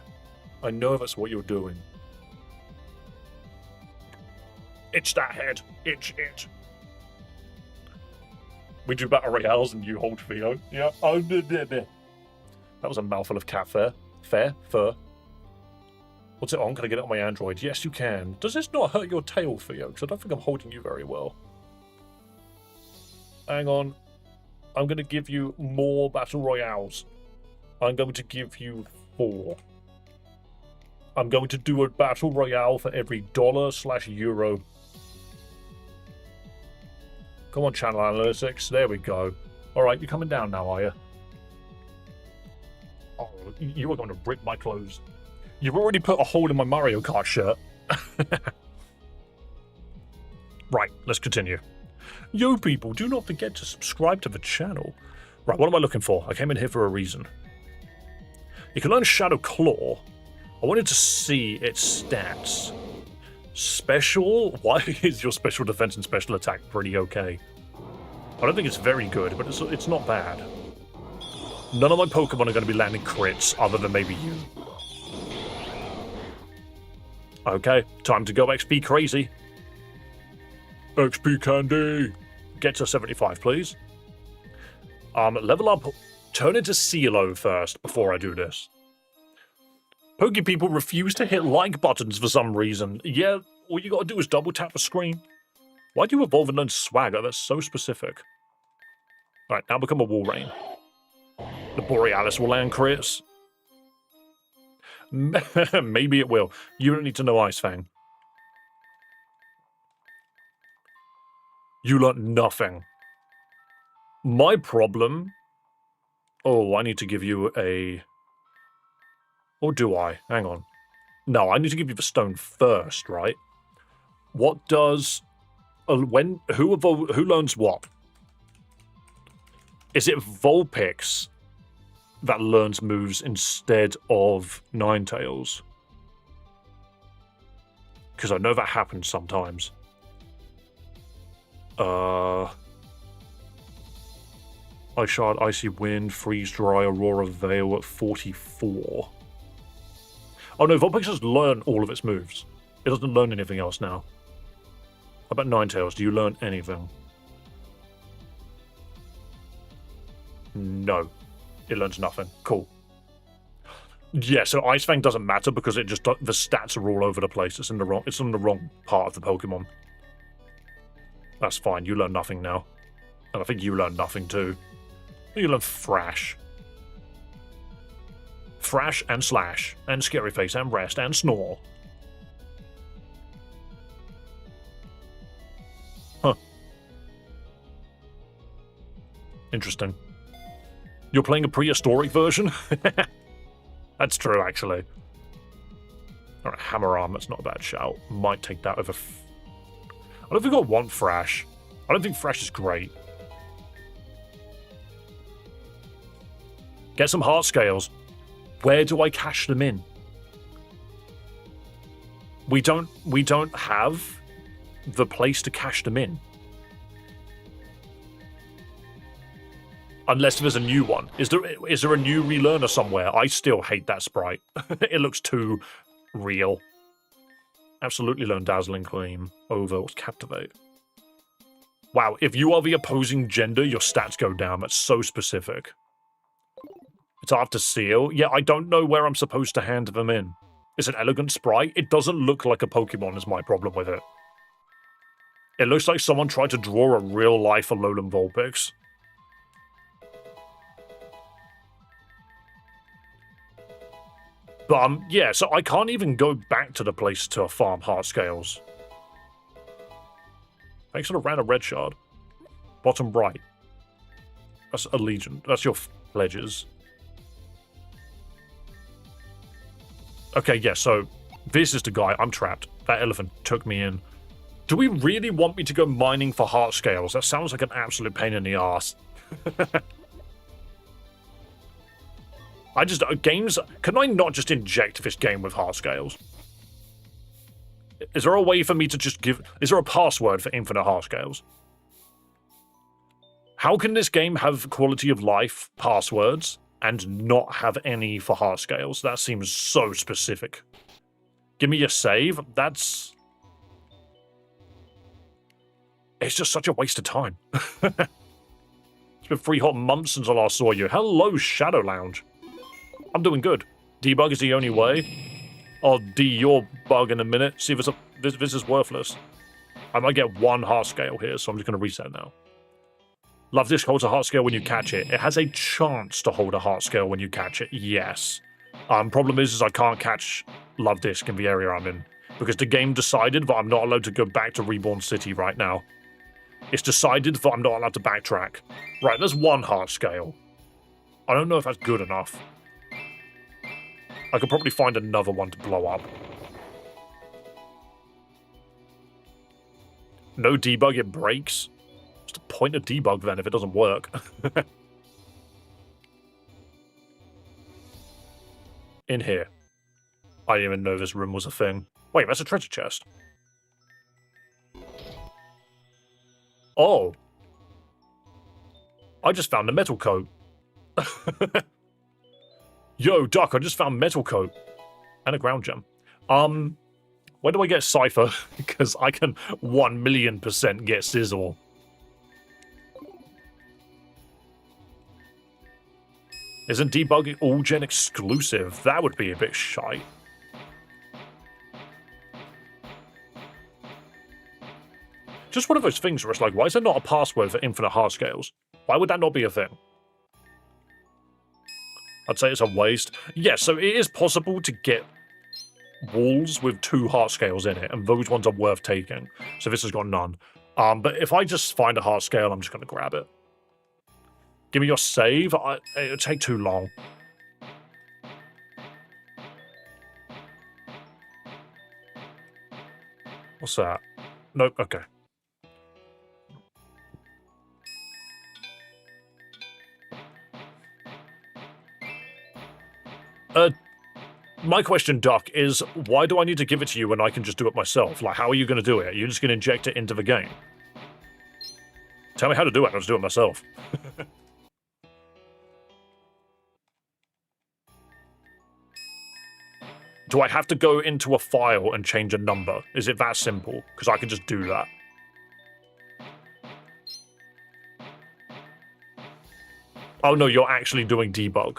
I know that's what you're doing. Itch that head. Itch it. We do battle royales and you hold Theo. Yeah. Oh, that was a mouthful of cat fur. Fur. What's it on? Can I get it on my Android? Yes, you can. Does this not hurt your tail, Theo? Because I don't think I'm holding you very well. Hang on. I'm going to give you more battle royales. I'm going to give you 4. I'm going to do a battle royale for every $/euro. Come on, channel analytics. There we go. Alright, you're coming down now, are you? Oh, you are going to rip my clothes. You've already put a hole in my Mario Kart shirt. Right, let's continue. Yo, people, do not forget to subscribe to the channel. Right, what am I looking for? I came in here for a reason. You can learn Shadow Claw. I wanted to see its stats. Special? Why is your special defense and special attack pretty okay? I don't think it's very good, but it's not bad. None of my Pokemon are going to be landing crits, other than maybe you. Okay, time to go XP crazy. XP candy! Get to 75, please. Level up... Turn into CeeLo first, before I do this. Poke people refuse to hit like buttons for some reason. Yeah, all you gotta do is double tap the screen. Why'd you evolve and learn Swagger? That's so specific. Alright, now become a Walrein. The Borealis will land crits. Maybe it will. You don't need to know Ice Fang. You learnt nothing. My problem... Oh, I need to give you a... Or do I? Hang on. No, I need to give you the stone first, right? What does... Who learns what? Is it Vulpix that learns moves instead of Ninetales? Because I know that happens sometimes. Ice Shard, Icy Wind, Freeze Dry, Aurora Veil at 44. Oh no, Vulpix has learned all of its moves. It doesn't learn anything else now. How about Ninetales? Do you learn anything? No. It learns nothing. Cool. Yeah, so Ice Fang doesn't matter because it just the stats are all over the place. It's in the wrong part of the Pokemon. That's fine. You learn nothing now. And I think you learn nothing too. You learn Thrash. Thrash and Slash and Scary Face and Rest and Snore. Huh. Interesting. You're playing a prehistoric version? That's true, actually. Alright, Hammer Arm, that's not a bad shout. Might take that over... I don't think I want Thrash. I don't think Thrash is great. Get some heart scales. Where do I cash them in? We don't have the place to cash them in. Unless there's a new one. Is there a new relearner somewhere? I still hate that sprite. It looks too real. Absolutely learn Dazzling Gleam over what's Captivate. Wow, if you are the opposing gender, your stats go down. That's so specific. It's after Seal. Yeah, I don't know where I'm supposed to hand them in. It's an elegant sprite. It doesn't look like a Pokemon is my problem with it. It looks like someone tried to draw a real-life Alolan Vulpix. But, yeah, so I can't even go back to the place to farm heart scales. Thanks for the random red shard. Bottom right. That's Allegiant. That's your pledges. Okay, yeah, so this is the guy. I'm trapped. That elephant took me in. Do we really want me to go mining for heart scales? That sounds like an absolute pain in the ass. Games... Can I not just inject this game with heart scales? Is there a way for me to just give... Is there a password for infinite heart scales? How can this game have quality of life passwords and not have any for heart scales? That seems so specific. Give me a save? That's... It's just such a waste of time. It's been 3 hot months since I last saw you. Hello, Shadow Lounge. I'm doing good. Debug is the only way. I'll your bug in a minute. See if this is worthless. I might get 1 heart scale here, so I'm just going to reset now. Love Disc holds a heart scale when you catch it. It has a chance to hold a heart scale when you catch it. Yes. Problem is I can't catch Love Disc in the area I'm in. Because the game decided that I'm not allowed to go back to Reborn City right now. It's decided that I'm not allowed to backtrack. Right, there's 1 heart scale. I don't know if that's good enough. I could probably find another one to blow up. No debug, it breaks. What's the point of debug then if it doesn't work? In here. I didn't even know this room was a thing. Wait, that's a treasure chest. Oh. I just found a metal coat. Yo, Duck, I just found metal coat. And a ground gem. Where do I get Cypher? Because I can 1,000,000% get Sizzle. Isn't debugging all gen exclusive? That would be a bit shite. Just one of those things where it's like, why is there not a password for infinite heart scales? Why would that not be a thing? I'd say it's a waste. Yeah, so it is possible to get walls with 2 heart scales in it, and those ones are worth taking. So this has got none. But if I just find a heart scale, I'm just going to grab it. Give me your save. It'll take too long. What's that? Nope, okay. My question, Duck, is why do I need to give it to you when I can just do it myself? Like, how are you going to do it? You're just going to inject it into the game? Tell me how to do it, I'll just do it myself. Do I have to go into a file and change a number? Is it that simple? Because I can just do that. Oh no, you're actually doing debug.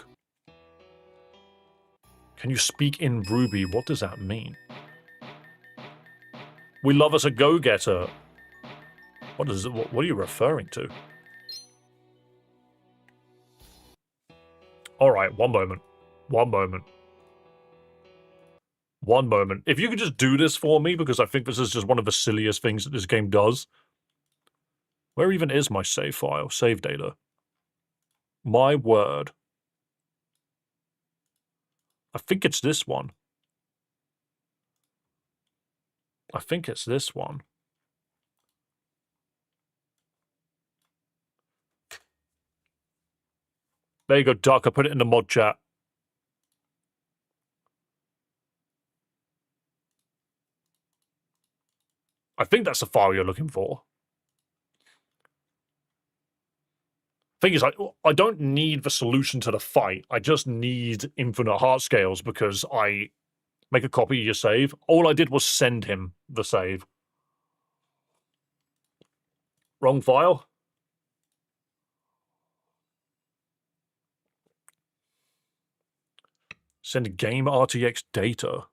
Can you speak in Ruby? What does that mean? We love us a go-getter. What are you referring to? Alright, one moment. One moment. One moment. If you could just do this for me, because I think this is just one of the silliest things that this game does. Where even is my save file? Save data. My word. I think it's this one. I think it's this one. There you go, Duck. I put it in the mod chat. I think that's the file you're looking for. Thing is, I don't need the solution to the fight. I just need infinite heart scales because I make a copy of your save. All I did was send him the save. Wrong file? Send game RTX data.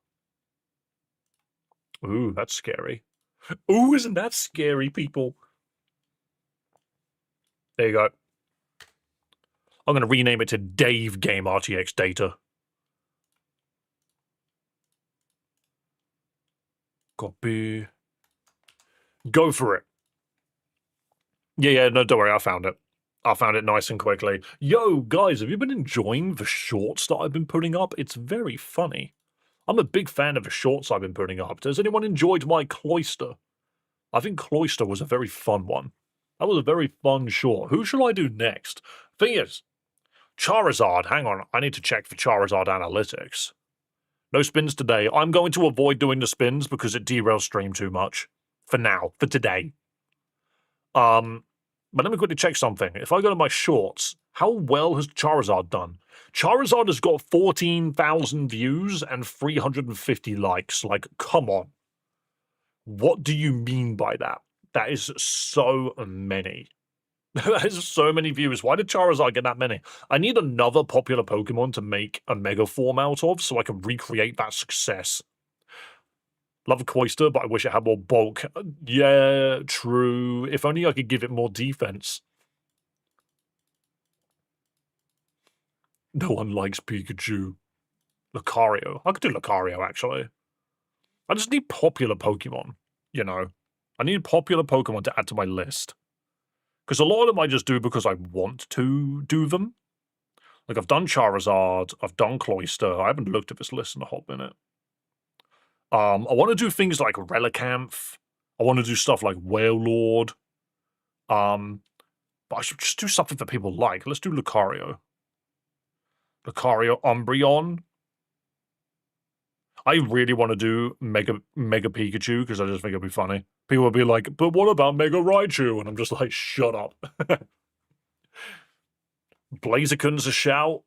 Ooh, that's scary. Ooh, isn't that scary, people? There you go. I'm going to rename it to Dave Game RTX Data. Copy. Go for it. Yeah, no, don't worry, I found it. I found it nice and quickly. Yo, guys, have you been enjoying the shorts that I've been putting up? It's very funny. I'm a big fan of the shorts I've been putting up. Has anyone enjoyed my Cloister? I think Cloister was a very fun one. That was a very fun short. Who shall I do next? Thing is, Charizard, hang on, I need to check for Charizard analytics. No spins today. I'm going to avoid doing the spins because it derails stream too much. For now, for today. But let me quickly check something. If I go to my shorts, how well has Charizard done? Charizard has got 14,000 views and 350 likes. Like, come on. What do you mean by that? That is so many. That is so many views. Why did Charizard get that many? I need another popular Pokemon to make a Mega Form out of so I can recreate that success. Love Cloister, but I wish it had more bulk. Yeah, true. If only I could give it more defense. No one likes Pikachu. Lucario. I could do Lucario, actually. I just need popular Pokemon, you know. I need popular Pokemon to add to my list. Because a lot of them I just do because I want to do them. Like, I've done Charizard, I've done Cloister. I haven't looked at this list in a hot minute. I want to do things like Relicanth. I want to do stuff like Wailord. But I should just do something that people like. Let's do Lucario. Lucario Umbreon. I really want to do Mega Pikachu because I just think it'd be funny. People will be like, but what about Mega Raichu? And I'm just like, shut up. Blaziken's a shout.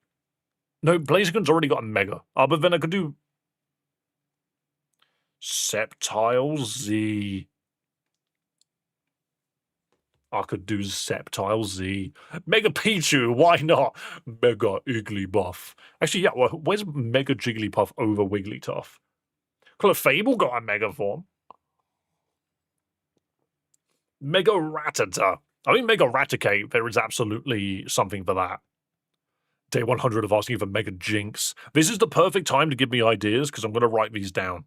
No, Blaziken's already got a Mega. But then I could do Sceptile Z. I could do Sceptile Z. Mega Pichu, why not? Mega Igglybuff. Actually, yeah, well, where's Mega Jigglypuff over Wigglytuff? Clefable got a Mega form. Mega Rattata. I mean, Mega Raticate, there is absolutely something for that. Day 100 of asking for Mega Jinx. This is the perfect time to give me ideas, because I'm going to write these down.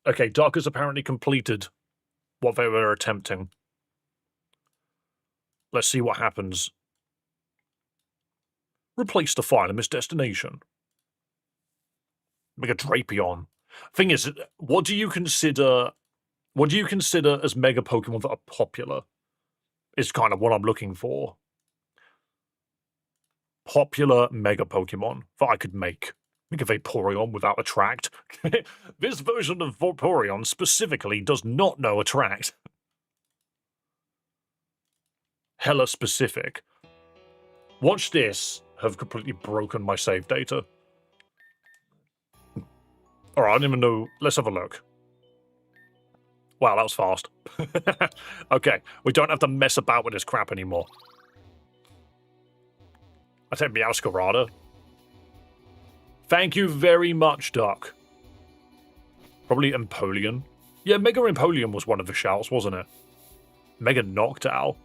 Okay, Duck has apparently completed what they were attempting. Let's see what happens. Replace the file in this destination. Mega Drapion. Thing is, what do you consider as Mega Pokemon that are popular? Is kind of what I'm looking for. Popular Mega Pokemon that I could make. Make a Vaporeon without Attract. This version of Vaporeon specifically does not know Attract. Hella specific. Watch this have completely broken my save data. Alright, I don't even know. Let's have a look. Wow, that was fast. Okay, we don't have to mess about with this crap anymore. I take Meowscarada. Thank you very much, Duck. Probably Empoleon. Yeah, Mega Empoleon was one of the shouts, wasn't it? Mega Noctowl.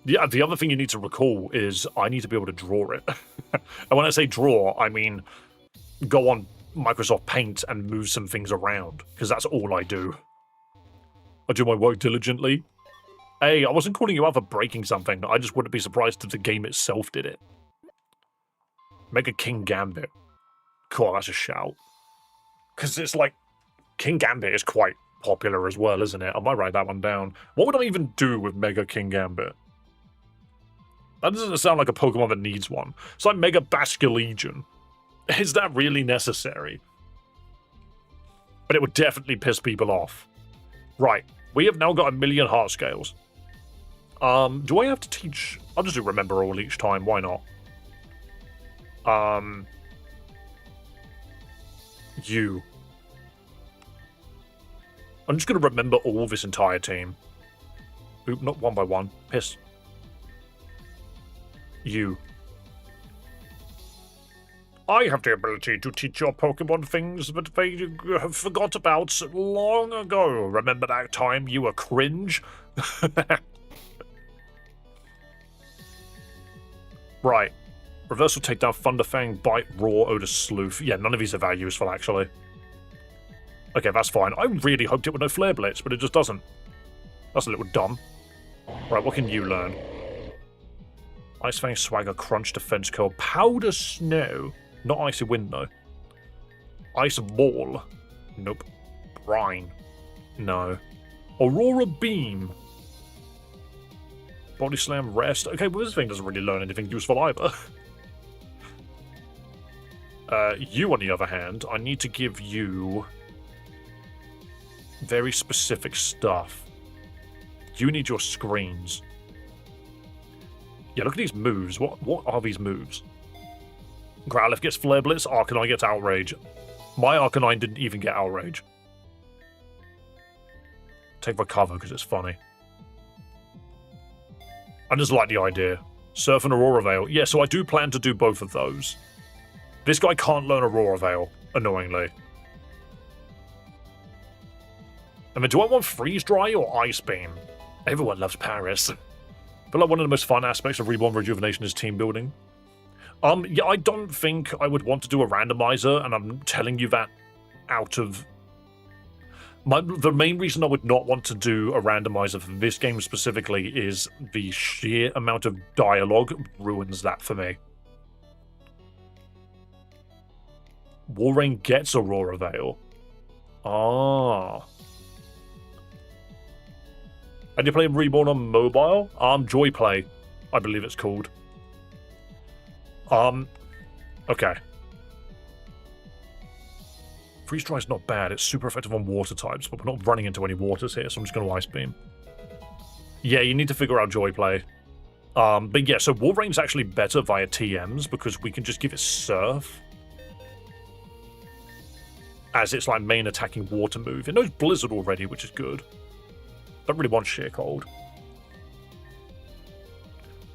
Yeah, the other thing you need to recall is I need to be able to draw it. And when I say draw, I mean go on Microsoft Paint and move some things around, because that's all I do. I do my work diligently. Hey, I wasn't calling you out for breaking something. I just wouldn't be surprised if the game itself did it. Mega King Gambit. Cool, that's a shout. Because it's like, King Gambit is quite popular as well, isn't it? I might write that one down. What would I even do with Mega King Gambit? That doesn't sound like a Pokemon that needs one. It's like Mega Basculegion. Is that really necessary? But it would definitely piss people off. Right, we have now got 1 million heart scales. Do I have to teach? I'll just do remember all each time, why not? You. I'm just gonna remember all this entire team. Oop, not one by one. Piss. You. I have the ability to teach your Pokemon things that they have forgot about long ago. Remember that time you were cringe? Right. Reversal Takedown, Thunderfang, Bite, Roar, Odor, Sleuth. Yeah, none of these are that useful, actually. Okay, that's fine. I really hoped it would know Flare Blitz, but it just doesn't. That's a little dumb. Right, what can you learn? Ice Fang, Swagger, Crunch, Defense Curl, Powder Snow. Not Icy Wind, though. Ice Ball. Nope. Brine. No. Aurora Beam. Body Slam, Rest. Okay, well, this thing doesn't really learn anything useful either. You, on the other hand, I need to give you very specific stuff. You need your screens. Yeah, look at these moves. What are these moves? Growlithe gets Flare Blitz, Arcanine gets Outrage. My Arcanine didn't even get Outrage. Take Recover because it's funny. I just like the idea. Surf and Aurora Veil. Yeah, so I do plan to do both of those. This guy can't learn Aurora Veil, annoyingly. I mean, do I want Freeze Dry or Ice Beam? Everyone loves Paris. I feel like one of the most fun aspects of Reborn Rejuvenation is team building. Yeah, I don't think I would want to do a randomizer, and I'm telling you that out of... the main reason I would not want to do a randomizer for this game specifically is the sheer amount of dialogue ruins that for me. Walrein gets Aurora Veil. Ah. And you play Reborn on mobile? Joy Play, I believe it's called. Okay. Freeze Dry is not bad. It's super effective on water types, but we're not running into any waters here, so I'm just going to Ice Beam. Yeah, you need to figure out Joy Play. But yeah, so Walrein's actually better via TMs because we can just give it Surf. As its like main attacking water move. It knows Blizzard already, which is good. Don't really want Sheer Cold.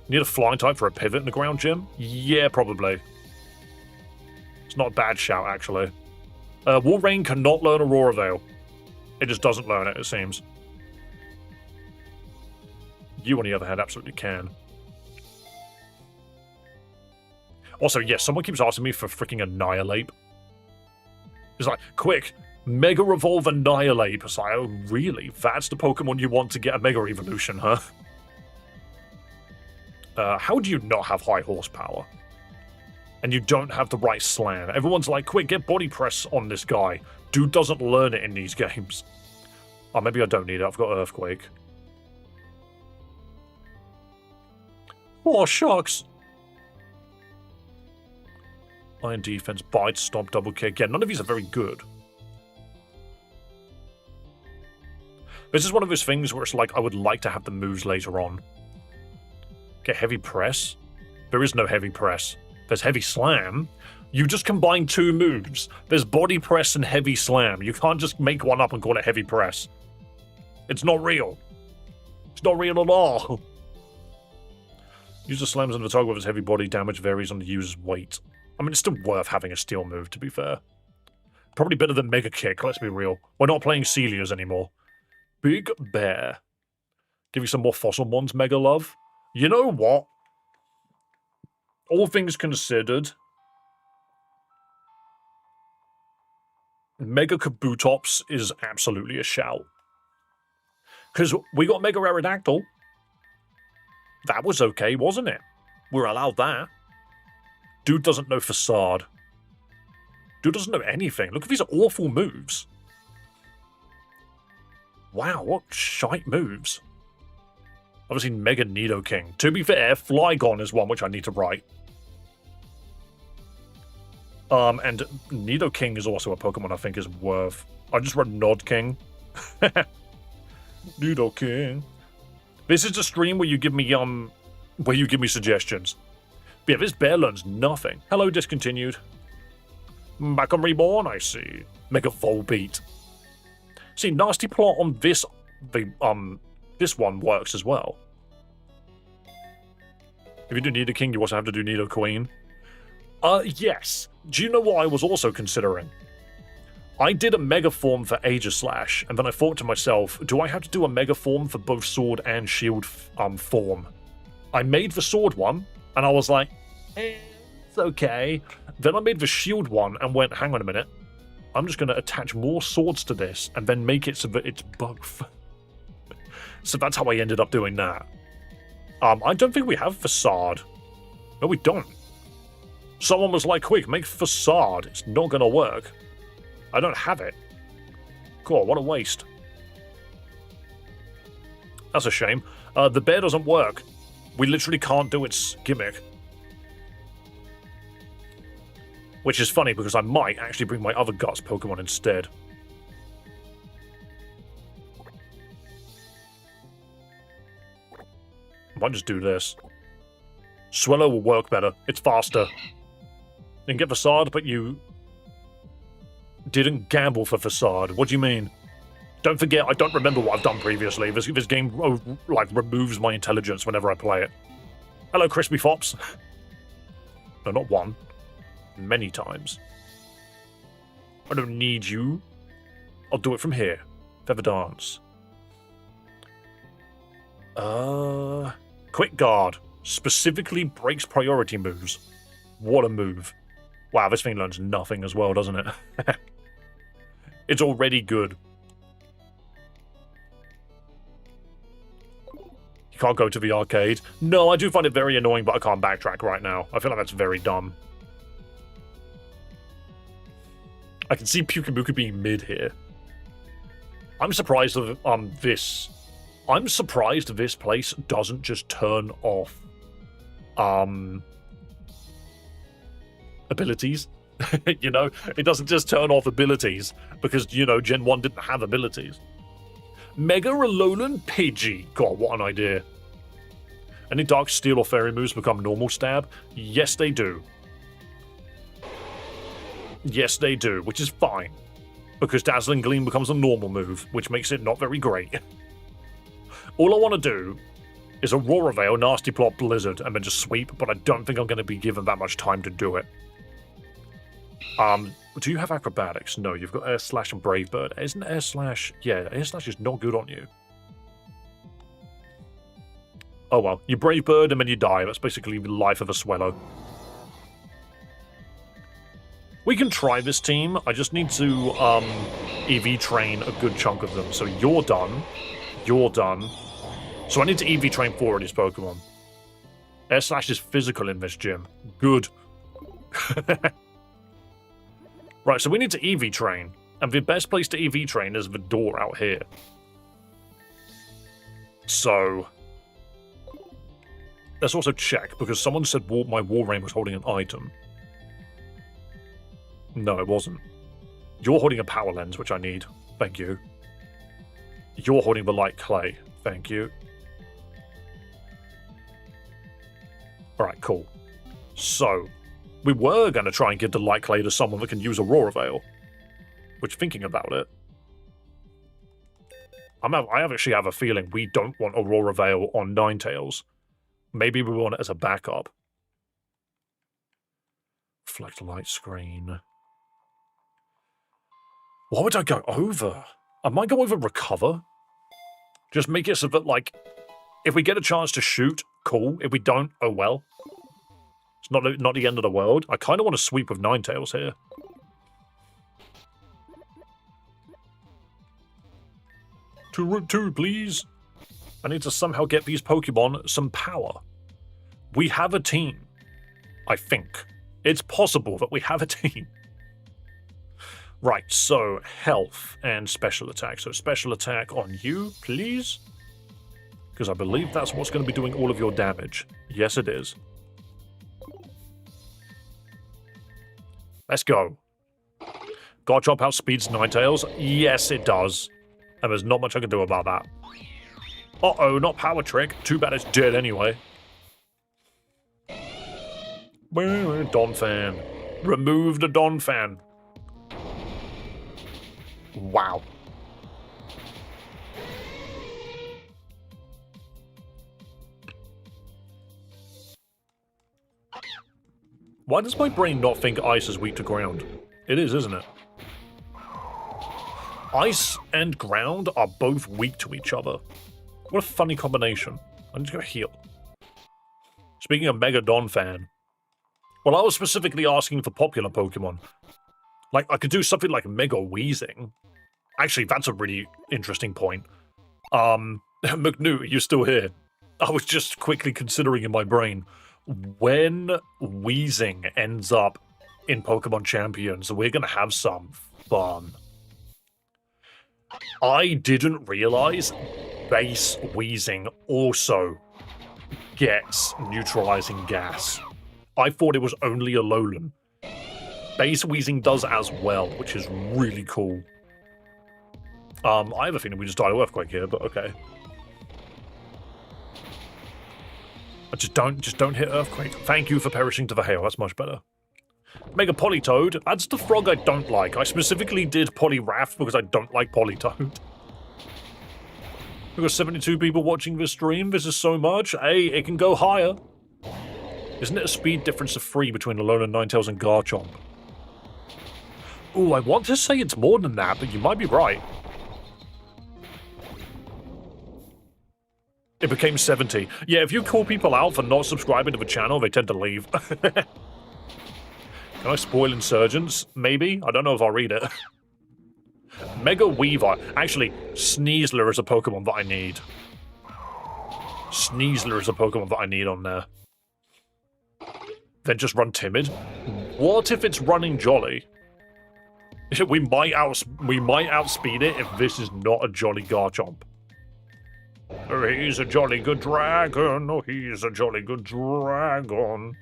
Need a flying type for a pivot in the ground gym? Yeah, probably. It's not a bad shout, actually. Walrein cannot learn Aurora Veil. It just doesn't learn it, it seems. You, on the other hand, absolutely can. Also, yes, someone keeps asking me for freaking Annihilate. It's like, quick, Mega Revolve Annihilate. Oh, really? That's the Pokemon you want to get a Mega Evolution, huh? How do you not have high horsepower? And you don't have the right slam. Everyone's like, quick, get body press on this guy. Dude doesn't learn it in these games. Oh, maybe I don't need it. I've got Earthquake. Oh, shucks. Iron defense, bite, stomp, double kick. Yeah, none of these are very good. This is one of those things where it's like, I would like to have the moves later on. Get heavy press? There is no heavy press. There's heavy slam. You just combine two moves. There's body press and heavy slam. You can't just make one up and call it heavy press. It's not real. It's not real at all. User slams on the target with his heavy body damage varies on the user's weight. I mean, it's still worth having a steel move, to be fair. Probably better than Mega Kick, let's be real. We're not playing Celia's anymore. Big Bear. Give you some more fossil ones, Mega Love. You know what? All things considered, Mega Kabutops is absolutely a shout. Because we got Mega Aerodactyl. That was okay, wasn't it? We're allowed that. Dude doesn't know Facade. Dude doesn't know anything. Look at these awful moves. Wow, what shite moves. Obviously, Mega Nidoking. To be fair, Flygon is one which I need to write. And Nidoking is also a Pokemon I think is worth. I just wrote Nodking. Nidoking. This is the stream where you give me suggestions. But yeah, this bear learns nothing. Hello, discontinued. Back on Reborn, I see. Mega Volbeat. See, nasty plot on this this one works as well. If you do Nidoking, you also have to do Nidoqueen. Yes. Do you know what I was also considering? I did a Mega Form for Aegislash, and then I thought to myself, do I have to do a Mega Form for both Sword and Shield form? I made the Sword one, and I was like, it's okay. Then I made the Shield one and went, hang on a minute. I'm just going to attach more swords to this and then make it so that it's both. So that's how I ended up doing that. I don't think we have Facade. No, we don't. Someone was like, quick, make Facade. It's not going to work. I don't have it. Cool, what a waste. That's a shame. The bear doesn't work. We literally can't do its gimmick. Which is funny because I might actually bring my other Guts Pokemon instead. I might just do this. Swallow will work better. It's faster. You can get Facade, but you didn't gamble for Facade. What do you mean? Don't forget, I don't remember what I've done previously. This game removes my intelligence whenever I play it. Hello, Crispy Fops. No, not one. Many times. I don't need you. I'll do it from here. Feather Dance. Quick Guard. Specifically breaks priority moves. What a move. Wow, this thing learns nothing as well, doesn't it? It's already good. You can't go to the arcade. No, I do find it very annoying, but I can't backtrack right now. I feel like that's very dumb. I can see Pukamuka being mid here. I'm surprised of this. I'm surprised this place doesn't just turn off abilities. You know, it doesn't just turn off abilities because, you know, Gen 1 didn't have abilities. Mega Alolan Pidgey. God, what an idea. Any Dark Steel or Fairy moves become normal stab? Yes, they do. Yes, they do, which is fine. Because Dazzling Gleam becomes a normal move, which makes it not very great. All I want to do is Aurora Veil, Nasty Plot, Blizzard, and then just sweep, but I don't think I'm going to be given that much time to do it. Do you have Acrobatics? No, you've got Air Slash and Brave Bird. Isn't Air Slash... Yeah, Air Slash is not good on you. Oh well, you Brave Bird and then you die. That's basically the life of a Swallow. We can try this team. I just need to, EV train a good chunk of them. So you're done. You're done. So I need to EV train 4 of these Pokemon. Air Slash is physical in this gym. Good. Right, so we need to EV train. And the best place to EV train is the door out here. So let's also check, because someone said my Walrein was holding an item. No, it wasn't. You're holding a power lens, which I need. Thank you. You're holding the light clay. Thank you. Alright, cool. So, we were going to try and give the light clay to someone that can use Aurora Veil. Which, thinking about it, I actually have a feeling we don't want Aurora Veil on Ninetales. Maybe we want it as a backup. Reflect light screen. What would I go over? I might go over Recover. Just make it so that, like, if we get a chance to shoot, cool. If we don't, oh well. It's not the end of the world. I kind of want to sweep with Ninetales here. To Route 2, please. I need to somehow get these Pokemon some power. We have a team. I think. It's possible that we have a team. Right, so health and special attack. So special attack on you, please. Because I believe that's what's going to be doing all of your damage. Yes, it is. Let's go. Garchomp outspeeds Ninetales. Yes, it does. And there's not much I can do about that. Uh-oh, not Power Trick. Too bad it's dead anyway. Donphan. Remove the Donphan. Wow. Why does my brain not think ice is weak to ground? It is, isn't it? Ice and ground are both weak to each other. What a funny combination. I need to go heal. Speaking of Mega Donphan, well, I was specifically asking for popular Pokemon. Like, I could do something like Mega Weezing. Actually, that's a really interesting point. McNew, are you still here? I was just quickly considering in my brain, when Weezing ends up in Pokemon Champions, we're going to have some fun. I didn't realize base Weezing also gets neutralizing gas. I thought it was only Alolan. Base Weezing does as well, which is really cool. I have a feeling we just died of Earthquake here, but okay. Just don't hit Earthquake. Thank you for perishing to the hail. That's much better. Mega Politoed. That's the frog I don't like. I specifically did Poliwrath because I don't like Politoed. We've got 72 people watching this stream. This is so much. Hey, it can go higher. Isn't it a speed difference of 3 between Alolan, Ninetales, and Garchomp? Ooh, I want to say it's more than that, but you might be right. It became 70. Yeah, if you call people out for not subscribing to the channel, they tend to leave. Can I spoil Insurgents? Maybe? I don't know if I'll read it. Mega Weaver. Actually, Sneasler is a Pokemon that I need. Sneasler is a Pokemon that I need on there. Then just run Timid? What if it's running Jolly? We might outspeed it if this is not a Jolly Garchomp. Oh, he's a jolly good dragon. Oh, he's a jolly good dragon.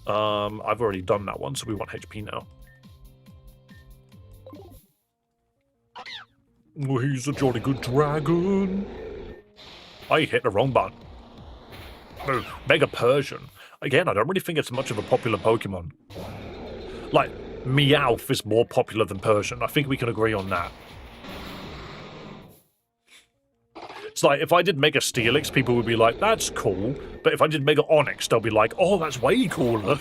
I've already done that one, so we want HP now. Oh, he's a jolly good dragon. I hit the wrong button. Oh, Mega Persian. Again, I don't really think it's much of a popular Pokemon. Like, Meowth is more popular than Persian. I think we can agree on that. It's like, if I did Mega Steelix, people would be like, that's cool. But if I did Mega Onix, they'll be like, oh, that's way cooler.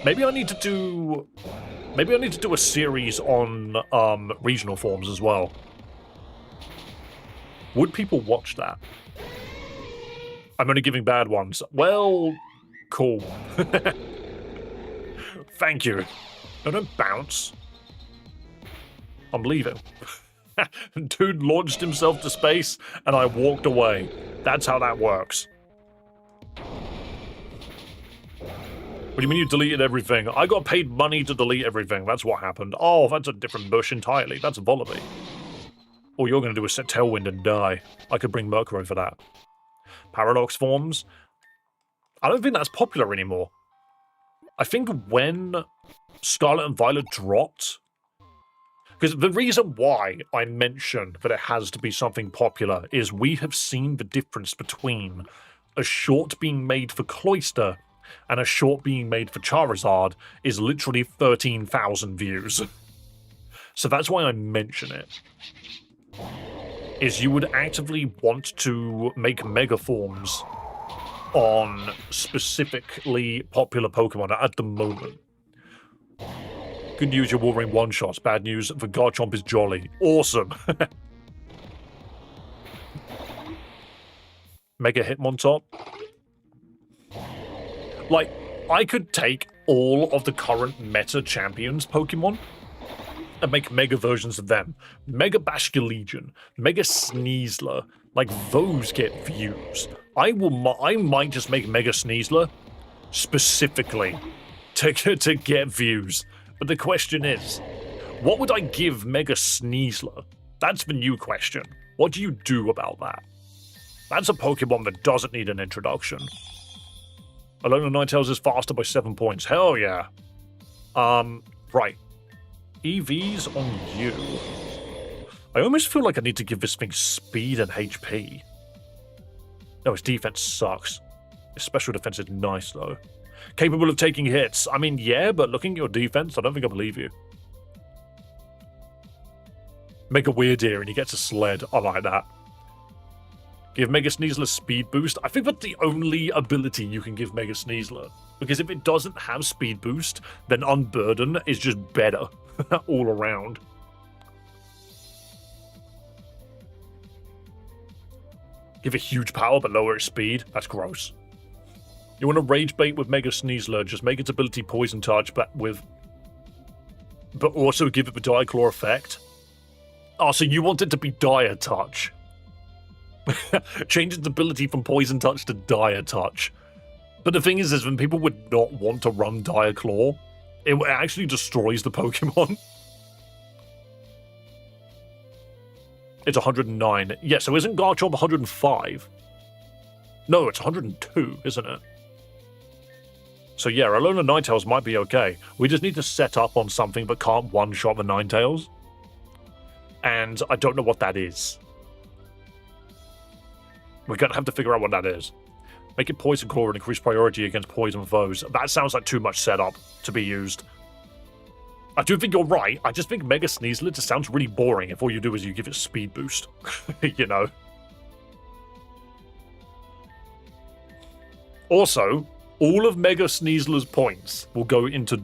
Maybe I need to do a series on regional forms as well. Would people watch that? I'm only giving bad ones. Well, cool. Thank you. No, don't bounce. I'm leaving. Dude launched himself to space, and I walked away. That's how that works. What do you mean you deleted everything? I got paid money to delete everything. That's what happened. Oh, that's a different bush entirely. That's a Volibee. All you're going to do is set Tailwind and die. I could bring Murkrow for that. Paradox forms. I don't think that's popular anymore. I think when Scarlet and Violet dropped, because the reason why I mention that it has to be something popular is we have seen the difference between a short being made for Cloyster and a short being made for Charizard is literally 13,000 views. So that's why I mention it. Is you would actively want to make Mega Forms on specifically popular Pokemon at the moment. Good news, you're Wolverine one-shots. Bad news, the Garchomp is jolly. Awesome. Mega Hitmontop. Like, I could take all of the current meta champions Pokemon and make mega versions of them. Mega Basculegion, Mega Sneasler, like those get views. I might just make Mega Sneasler specifically to get views. But the question is, what would I give Mega Sneasler? That's the new question. What do you do about that? That's a Pokemon that doesn't need an introduction. Alolan Ninetales is faster by 7 points. Hell yeah. Right. EVs on you. I almost feel like I need to give this thing speed and HP. No, its defense sucks. Its special defense is nice, though. Capable of taking hits. I mean, yeah, but looking at your defense, I don't think I believe you. Make a weird ear and he gets a sled. I like that. Give Mega Sneasler speed boost. I think that's the only ability you can give Mega Sneasler. Because if it doesn't have speed boost, then Unburden is just better all around. Give it huge power but lower its speed. That's gross. You want to Rage Bait with Mega Sneasler, just make its ability Poison Touch, but also give it the Dire Claw effect? Oh, so you want it to be Dire Touch. Change its ability from Poison Touch to Dire Touch. But the thing is when people would not want to run Dire Claw, it actually destroys the Pokemon. It's 109. Yeah, so isn't Garchomp 105? No, it's 102, isn't it? So yeah, Alolan Ninetales might be okay. We just need to set up on something but can't one-shot the Ninetales. And I don't know what that is. We're going to have to figure out what that is. Make it Poison Claw and increase priority against poison foes. That sounds like too much setup to be used. I do think you're right. I just think Mega Sneasler just sounds really boring if all you do is you give it speed boost. You know? Also, all of Mega Sneasler's points will go into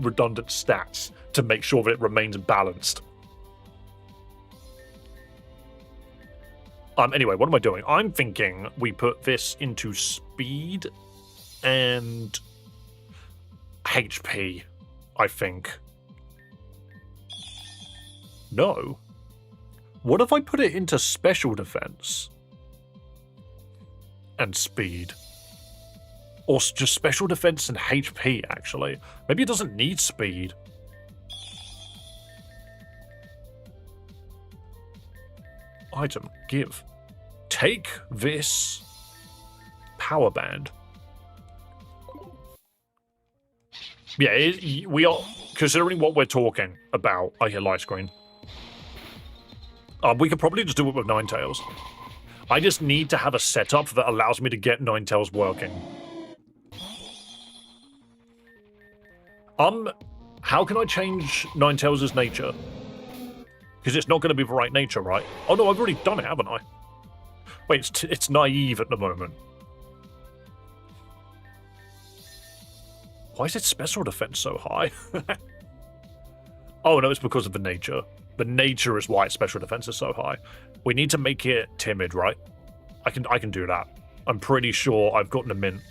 redundant stats to make sure that it remains balanced. Anyway, what am I doing? I'm thinking we put this into speed and HP, I think. No. What if I put it into special defense and speed? Or just special defense and HP, actually. Maybe it doesn't need speed. Item, give. Take this power band. Yeah, we are, considering what we're talking about. I hear light screen. We could probably just do it with Ninetales. I just need to have a setup that allows me to get Ninetales working. How can I change Ninetales' nature? Because it's not going to be the right nature, right? Oh no, I've already done it, haven't I? Wait, it's naive at the moment. Why is its special defense so high? Oh no, it's because of the nature. The nature is why its special defense is so high. We need to make it timid, right? I can do that. I'm pretty sure I've gotten a mint.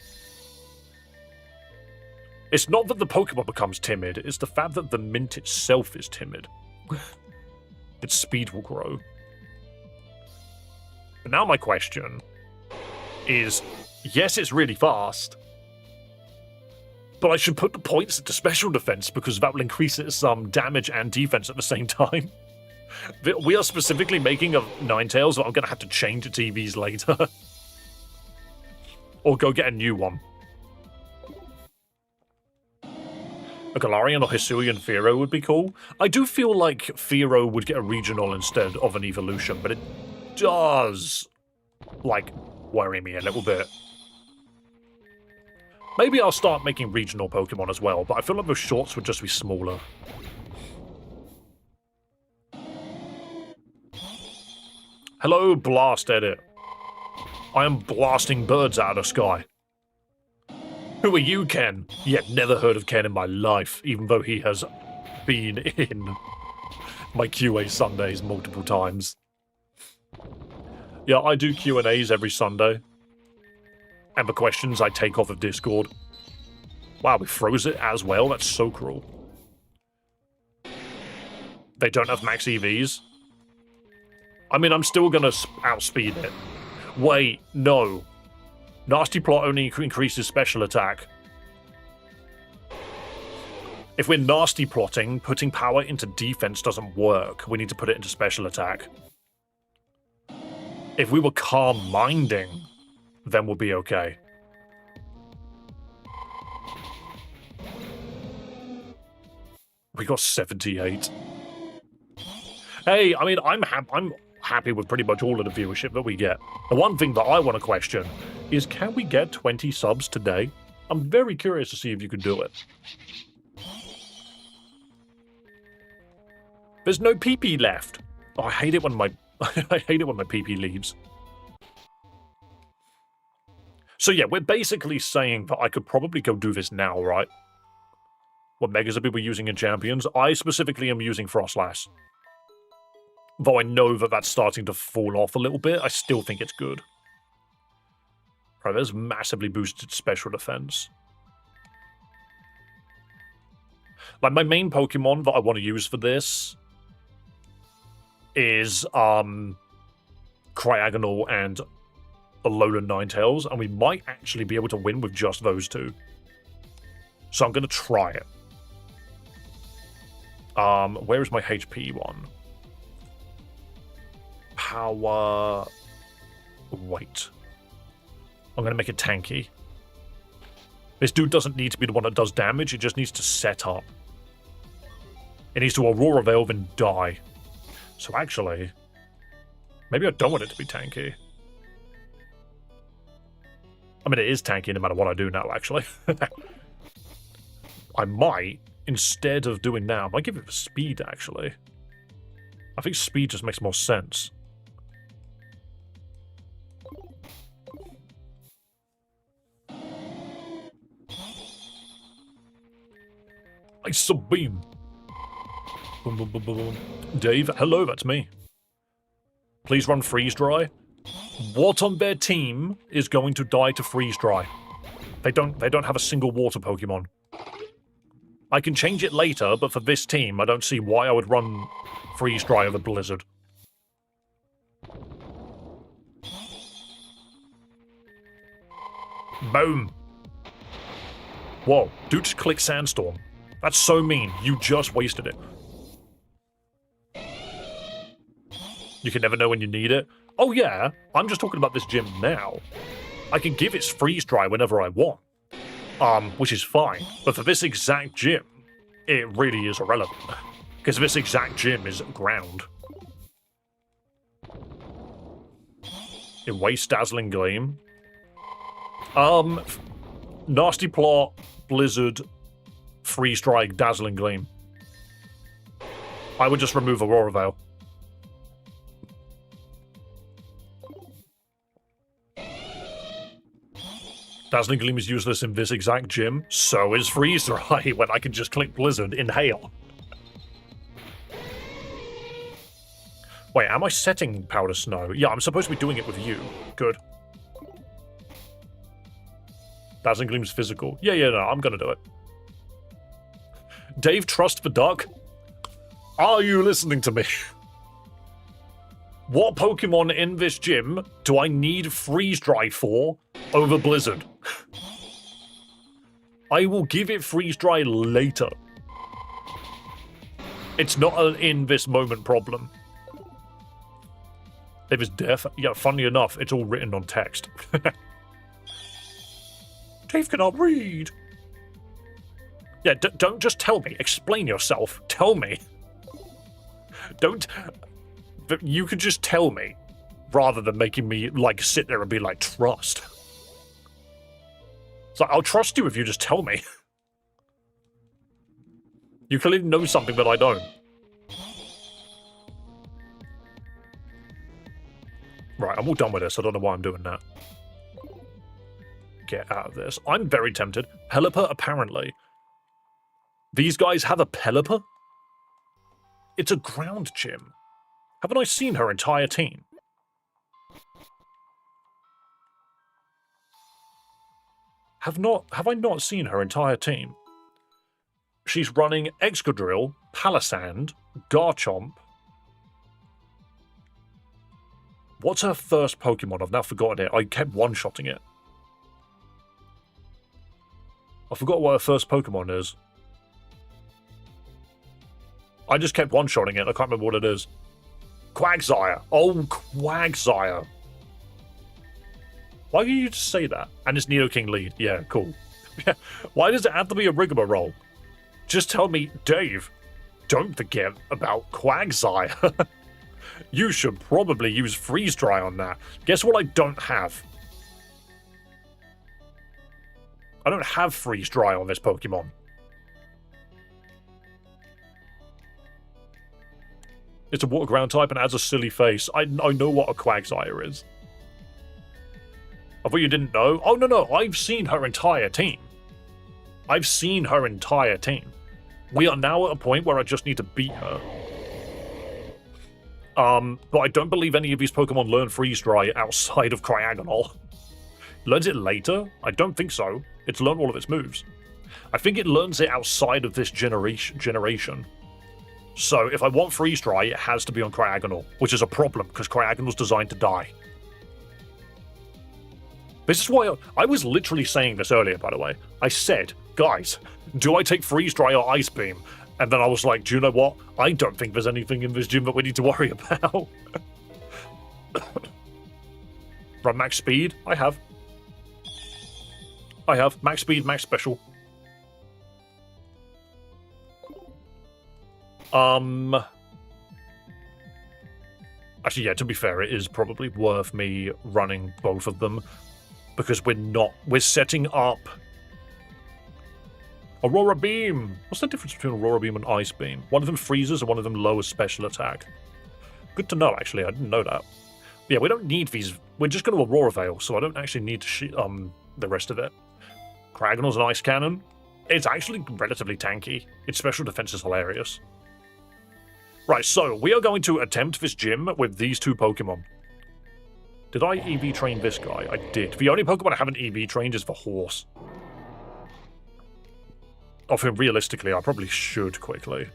It's not that the Pokemon becomes timid, it's the fact that the mint itself is timid. its speed will grow. But now my question is, yes, it's really fast, but I should put the points into special defense because that will increase its damage and defense at the same time. We are specifically making a Ninetales that I'm going to have to change its EVs later. Or go get a new one. A Galarian or Hisuian Fearow would be cool. I do feel like Fearow would get a regional instead of an evolution, but it does, like, worry me a little bit. Maybe I'll start making regional Pokemon as well, but I feel like those shorts would just be smaller. Hello, Blast Edit. I am blasting birds out of the sky. Who are you, Ken? Yet never heard of Ken in my life, even though he has been in my QA Sundays multiple times. Yeah, I do Q&As every Sunday. And the questions I take off of Discord. Wow, we froze it as well? That's so cruel. They don't have max EVs? I mean, I'm still gonna outspeed it. Wait, no. Nasty Plot only increases special attack. If we're nasty plotting, putting power into defense doesn't work. We need to put it into special attack. If we were calm minding, then we'll be okay. We got 78. Hey, I mean, I'm happy with pretty much all of the viewership that we get. The one thing that I want to question is, can we get 20 subs today? I'm very curious to see if you can do it. There's no PP left. Oh, I hate it when my I hate it when my PP leaves. So yeah, we're basically saying that I could probably go do this now, right? What megas are people using in Champions? I specifically am using Frostlass. Though I know that that's starting to fall off a little bit, I still think it's good. Right, there's massively boosted special defense. Like, my main Pokemon that I want to use for this is Cryogonal and Alolan Ninetales, and we might actually be able to win with just those two. So I'm going to try it. Where is my HP one? Power... Wait. I'm going to make it tanky. This dude doesn't need to be the one that does damage, it just needs to set up. It needs to Aurora Veil and die. So actually, maybe I don't want it to be tanky. I mean, it is tanky no matter what I do now, actually. I might, instead of doing now, I might give it speed, actually. I think speed just makes more sense. Ice Beam. Boom, boom, boom, boom, boom. Dave, hello, that's me. Please run Freeze Dry. What on their team is going to die to Freeze Dry? They don't have a single water Pokemon. I can change it later, but for this team, I don't see why I would run Freeze Dry over Blizzard. Boom. Whoa, dude just clicked Sandstorm. That's so mean. You just wasted it. You can never know when you need it. Oh yeah, I'm just talking about this gym now. I can give it Freeze Dry whenever I want. Which is fine. But for this exact gym, it really is irrelevant. Because this exact gym is ground. It wastes Dazzling Gleam. Nasty Plot, Blizzard, Freeze Dry, Dazzling Gleam. I would just remove Aurora Veil. Dazzling Gleam is useless in this exact gym, so is Freeze Dry when I can just click Blizzard, Inhale. Wait, am I setting Powder Snow? Yeah, I'm supposed to be doing it with you. Good. Dazzling Gleam's physical. Yeah, no, I'm gonna do it. Dave, trust the duck? Are you listening to me? What Pokemon in this gym do I need Freeze Dry for over Blizzard? I will give it Freeze Dry later. It's not an in this moment problem. If it's deaf, yeah, funny enough, it's all written on text. Dave cannot read. Yeah, don't just tell me. Explain yourself. Tell me. Don't... You could just tell me, rather than making me, like, sit there and be like, trust. It's like, I'll trust you if you just tell me. You clearly know something that I don't. Right, I'm all done with this. I don't know why I'm doing that. Get out of this. I'm very tempted. Pelipper, apparently. These guys have a Pelipper? It's a ground gym. Haven't I seen her entire team? Have I not seen her entire team? She's running Excadrill, Palisand, Garchomp. What's her first Pokemon? I've now forgotten it. I kept one-shotting it. I forgot what her first Pokemon is. I just kept one-shotting it. I can't remember what it is. Quagsire. Oh, Quagsire. Why can you just say that? And it's Nidoking lead. Yeah, cool. Why does it have to be a rigmarole? Just tell me, Dave, don't forget about Quagsire. You should probably use Freeze Dry on that. Guess what I don't have? I don't have Freeze Dry on this Pokemon. It's a water ground type and has a silly face. I know what a Quagsire is. I thought you didn't know. Oh, no, I've seen her entire team. I've seen her entire team. We are now at a point where I just need to beat her. But I don't believe any of these Pokemon learn Freeze Dry outside of Cryogonal. Learns it later? I don't think so. It's learned all of its moves. I think it learns it outside of this generation. So if I want Freeze Dry, it has to be on Cryogonal, which is a problem because Cryogonal's designed to die. This is why I was literally saying this earlier, by the way. I said, guys, do I take Freeze Dry or Ice Beam? And then I was like, do you know what? I don't think there's anything in this gym that we need to worry about. Run max speed? I have. Max speed, max special. Actually, yeah, to be fair, it is probably worth me running both of them. Because we're setting up Aurora Beam. What's the difference between Aurora Beam and Ice Beam? One of them freezes and one of them lowers special attack. Good to know, actually. I didn't know that. But yeah, we don't need these. We're just going to Aurora Veil, so I don't actually need to the rest of it. Cryogonal's an Ice Cannon. It's actually relatively tanky. Its special defense is hilarious. Right, so we are going to attempt this gym with these two Pokemon. Did I EV train this guy? I did. The only Pokemon I haven't EV trained is the horse. Of him, realistically, I probably should quickly.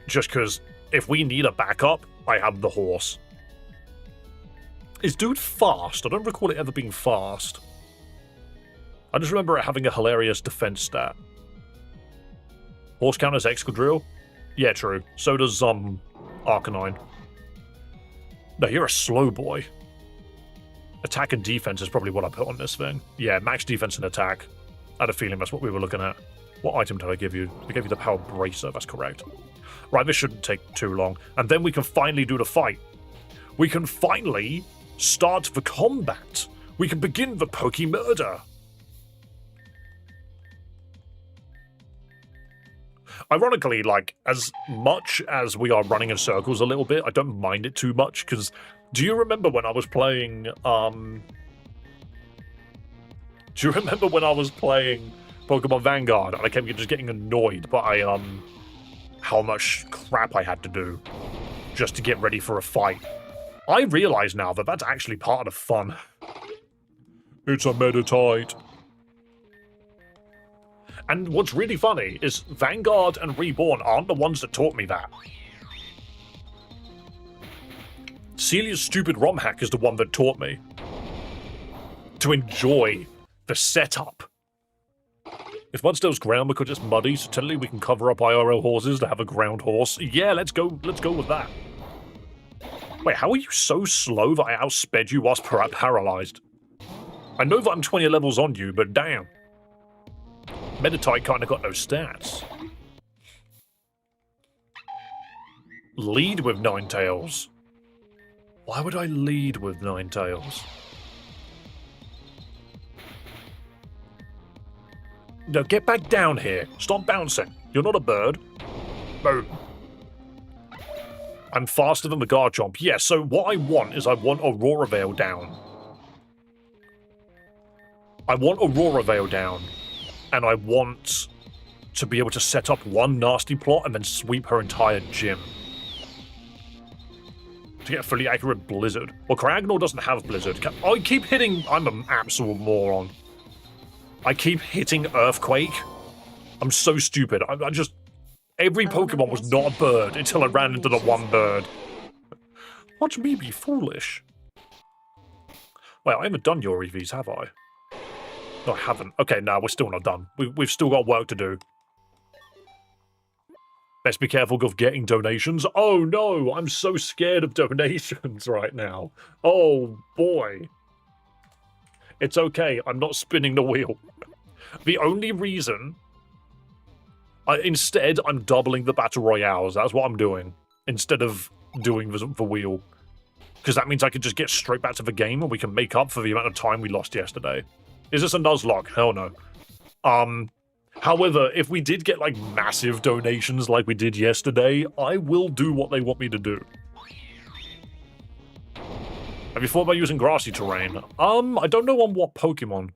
Just because if we need a backup, I have the horse. Is dude fast? I don't recall it ever being fast. I just remember it having a hilarious defense stat. Horse counters Excadrill? Yeah, true. So does, Arcanine. No, you're a slow boy. Attack and defense is probably what I put on this thing. Yeah, max defense and attack. I had a feeling that's what we were looking at. What item did I give you? I gave you the Power Bracer, that's correct. Right, this shouldn't take too long. And then we can finally do the fight. We can finally start the combat. We can begin the Poke-murder. Ironically, like, as much as we are running in circles a little bit, I don't mind it too much, because do you remember when I was playing, Pokemon Vanguard, and I kept just getting annoyed by, how much crap I had to do just to get ready for a fight? I realize now that that's actually part of the fun. It's a meditate. And what's really funny is Vanguard and Reborn aren't the ones that taught me that. Celia's stupid romhack is the one that taught me to enjoy the setup. If Mudsdale's ground because it's muddy, so technically we can cover up IRL horses to have a ground horse. Yeah, let's go with that. Wait, how are you so slow that I outsped you whilst paralyzed? I know that I'm 20 levels on you, but damn. Meditite kinda got no stats. Lead with Ninetales. Why would I lead with Ninetales? No, get back down here. Stop bouncing. You're not a bird. Boom. I'm faster than the Garchomp. Yeah, so what I want is I want Aurora Veil down. I want Aurora Veil down. And I want to be able to set up one nasty plot and then sweep her entire gym. To get a fully accurate Blizzard. Well, Cragnor doesn't have Blizzard. I keep hitting... I'm an absolute moron. I keep hitting Earthquake. I'm so stupid. I just... Every Pokemon was not a bird until I ran into the one bird. Watch me be foolish. Wait, I haven't done your EVs, have I? No, I haven't. Okay, no, we're still not done. We've still got work to do. Best be careful of getting donations. Oh no, I'm so scared of donations right now. Oh boy. It's okay, I'm not spinning the wheel. The only reason... Instead, I'm doubling the Battle Royales. That's what I'm doing. Instead of doing the wheel. Because that means I can just get straight back to the game and we can make up for the amount of time we lost yesterday. Is this a Nuzlocke? Hell no. However, if we did get, like, massive donations like we did yesterday, I will do what they want me to do. Have you thought about using grassy terrain? I don't know on what Pokemon.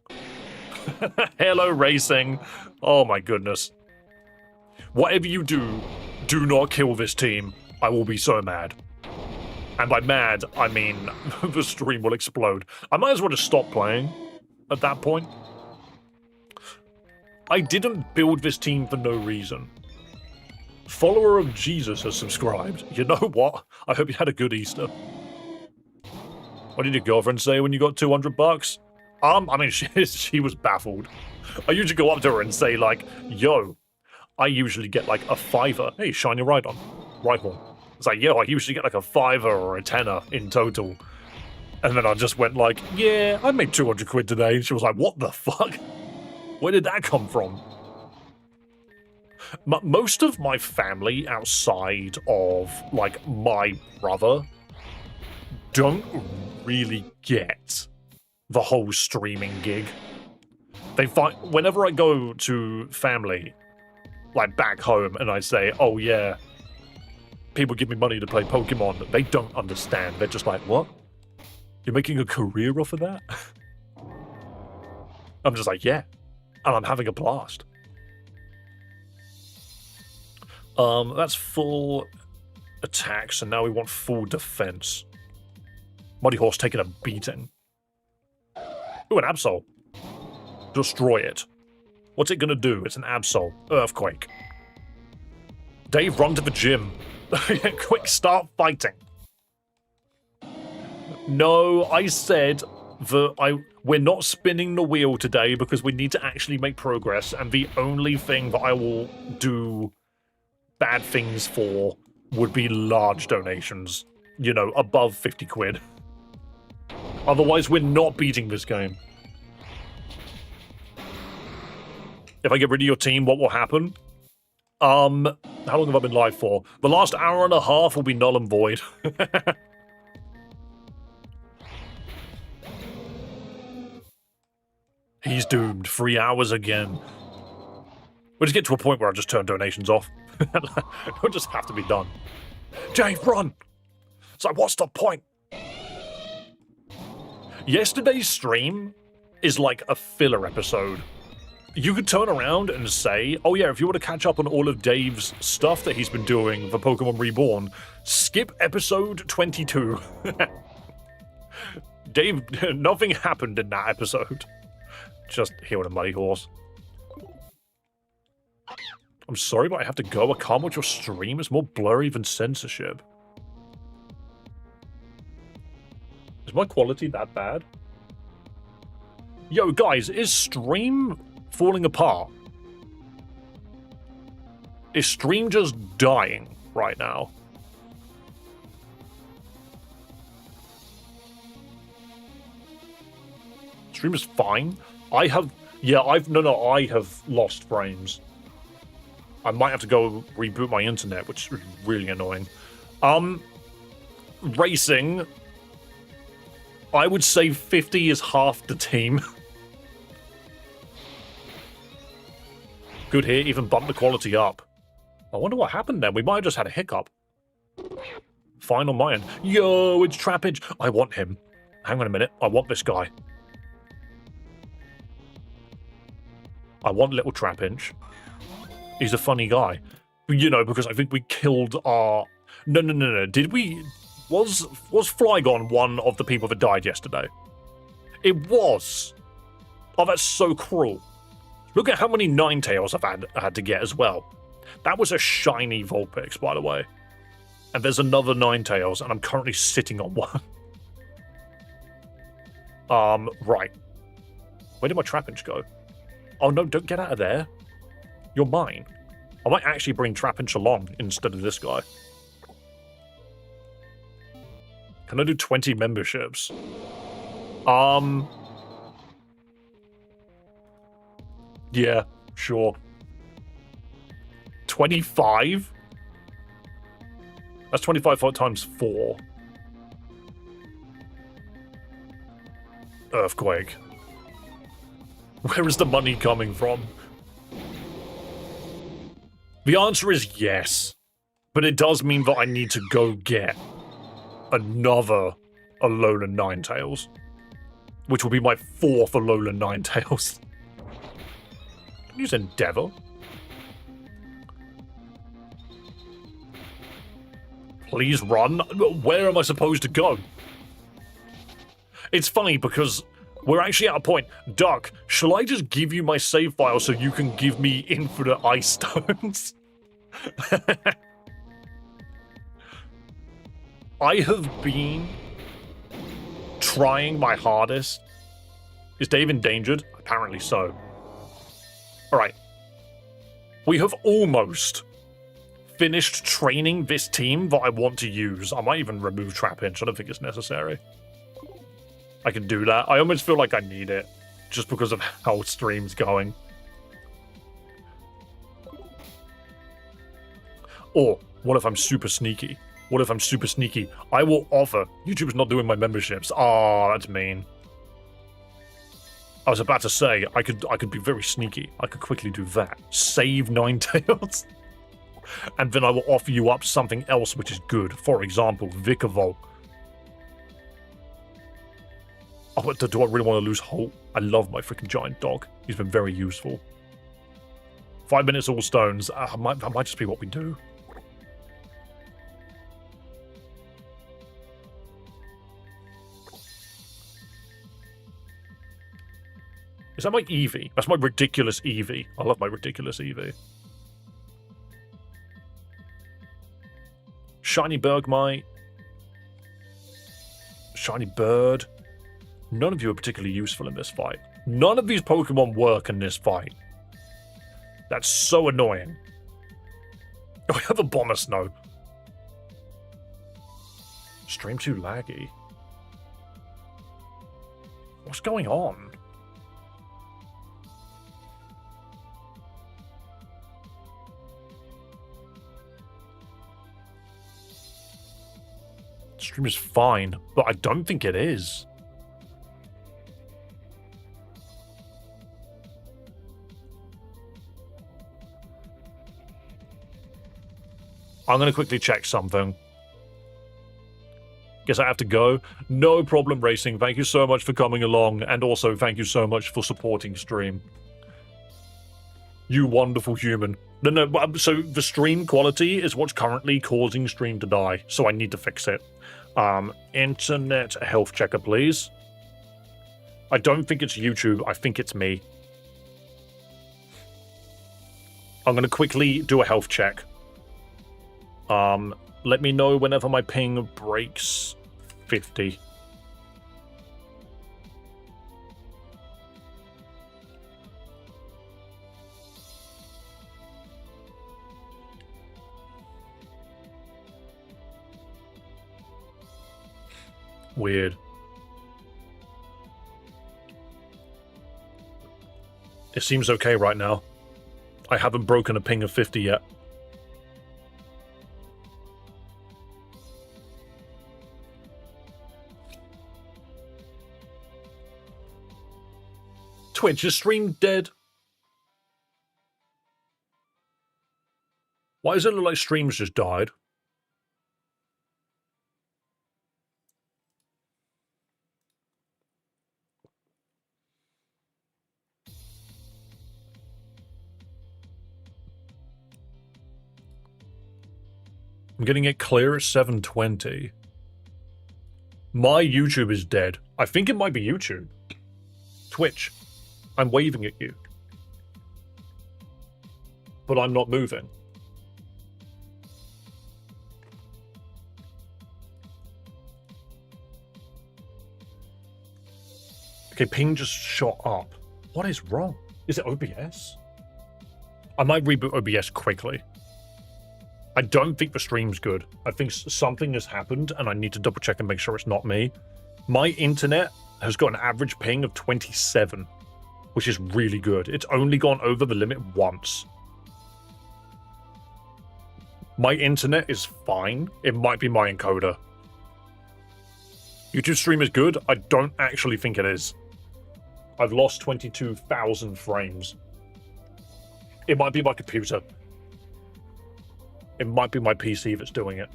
Hello, racing. Oh my goodness. Whatever you do, do not kill this team. I will be so mad. And by mad, I mean the stream will explode. I might as well just stop playing at that point. I didn't build this team for no reason. Follower of Jesus has subscribed. You know what? I hope you had a good Easter. What did your girlfriend say when you got $200? I mean, she was baffled. I usually go up to her and say, like, yo, I usually get, like, a $5. Hey, shine your right one. It's like, yo, I usually get, like, a $5 or a $10 in total. And then I just went, like, yeah, I made 200 quid today. And she was like, what the fuck? Where did that come from? Most of my family outside of, like, my brother don't really get the whole streaming gig. They find whenever I go to family, like back home, and I say, oh yeah, people give me money to play Pokemon, they don't understand. They're just like, what? You're making a career off of that? I'm just like, yeah. And I'm having a blast. That's full attack, so now we want full defense. Muddy Horse taking a beating. Ooh, an Absol. Destroy it. What's it gonna do? It's an Absol. Earthquake. Dave, run to the gym. Quick, start fighting. No, I said that we're not spinning the wheel today because we need to actually make progress, and the only thing that I will do bad things for would be large donations. You know, above 50 quid. Otherwise, we're not beating this game. If I get rid of your team, what will happen? How long have I been live for? The last hour and a half will be null and void. He's doomed. 3 hours again. We'll just get to a point where I just turn donations off. It'll just have to be done. Dave, run! It's like, what's the point? Yesterday's stream is like a filler episode. You could turn around and say, oh yeah, if you want to catch up on all of Dave's stuff that he's been doing for Pokemon Reborn, skip episode 22. Dave, nothing happened in that episode. Just hearing a Muddy Horse. I'm sorry, but I have to go. I can't watch your stream. It's more blurry than censorship. Is my quality that bad? Yo, guys, is stream falling apart? Is stream just dying right now? Stream is fine. I have lost frames. I might have to go reboot my internet, which is really annoying. Racing, I would say 50 is half the team. Good here, even bump the quality up. I wonder what happened there. We might have just had a hiccup. Fine on my end. Yo, it's Trappage. I want him. Hang on a minute. I want this guy. I want little Trapinch. He's a funny guy. You know, because I think we killed our... No. Did we... Was Flygon one of the people that died yesterday? It was. Oh, that's so cruel. Look at how many Ninetales I've had to get as well. That was a shiny Vulpix, by the way. And there's another Ninetales, and I'm currently sitting on one. Right. Where did my Trapinch go? Oh, no, don't get out of there. You're mine. I might actually bring Trapinch along instead of this guy. Can I do 20 memberships? Yeah, sure. 25? That's 25 times 4. Earthquake. Where is the money coming from? The answer is yes. But it does mean that I need to go get another Alolan Ninetales. Which will be my 4th Alolan Ninetales. Use Endeavor. Please run. Where am I supposed to go? It's funny because we're actually at a point. Duck, shall I just give you my save file so you can give me infinite ice stones? I have been trying my hardest. Is Dave endangered? Apparently so. Alright. We have almost finished training this team that I want to use. I might even remove Trapinch. I don't think it's necessary. I can do that. I almost feel like I need it. Just because of how stream's going. Or, what if I'm super sneaky? What if I'm super sneaky? I will offer... YouTube's not doing my memberships. Ah, that's mean. I was about to say, I could be very sneaky. I could quickly do that. Save Ninetales. And then I will offer you up something else which is good. For example, Vikavolt. Oh, do I really want to lose Holt? I love my freaking giant dog. He's been very useful. 5 minutes all stones. That might just be what we do. Is that my Eevee? That's my ridiculous Eevee. I love my ridiculous Eevee. Shiny Bergmite. Shiny Bird. None of you are particularly useful in this fight. None of these Pokemon work in this fight. That's so annoying. Oh, I have a Bomber Snow. Stream too laggy. What's going on? Stream is fine, but I don't think it is. I'm going to quickly check something. Guess I have to go. No problem, Racing. Thank you so much for coming along, and also thank you so much for supporting stream. You wonderful human. No, so the stream quality is what's currently causing stream to die, so I need to fix it. Internet health checker, please. I don't think it's YouTube. I think it's me. I'm going to quickly do a health check. Let me know whenever my ping breaks 50. Weird. It seems okay right now. I haven't broken a ping of 50 yet. Twitch, is stream dead? Why does it look like streams just died? I'm getting it clear at 720. My YouTube is dead. I think it might be YouTube. Twitch, I'm waving at you. But I'm not moving. Okay, ping just shot up. What is wrong? Is it OBS? I might reboot OBS quickly. I don't think the stream's good. I think something has happened and I need to double check and make sure it's not me. My internet has got an average ping of 27, which is really good. It's only gone over the limit once. My internet is fine. It might be my encoder. YouTube stream is good. I don't actually think it is. I've lost 22,000 frames. It might be my computer. It might be my PC that's doing it.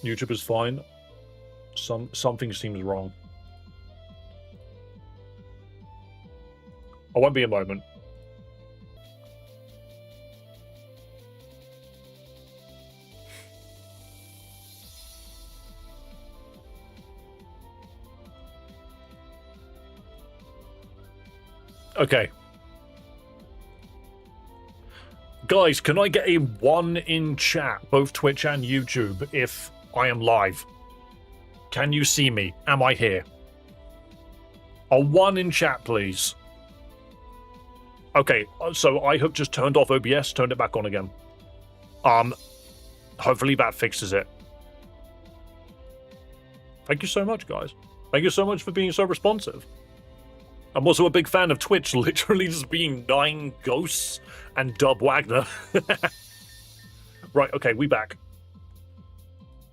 YouTube is fine. Something seems wrong. I won't be a moment. Okay. Guys, can I get a 1 in chat, both Twitch and YouTube, if I am live? Can you see me? Am I here? A 1 in chat, please. Okay, so I have just turned off OBS, turned it back on again. Hopefully that fixes it. Thank you so much, guys. Thank you so much for being so responsive. I'm also a big fan of Twitch literally just being 9 ghosts and Dub Wagner. Right, okay, we back.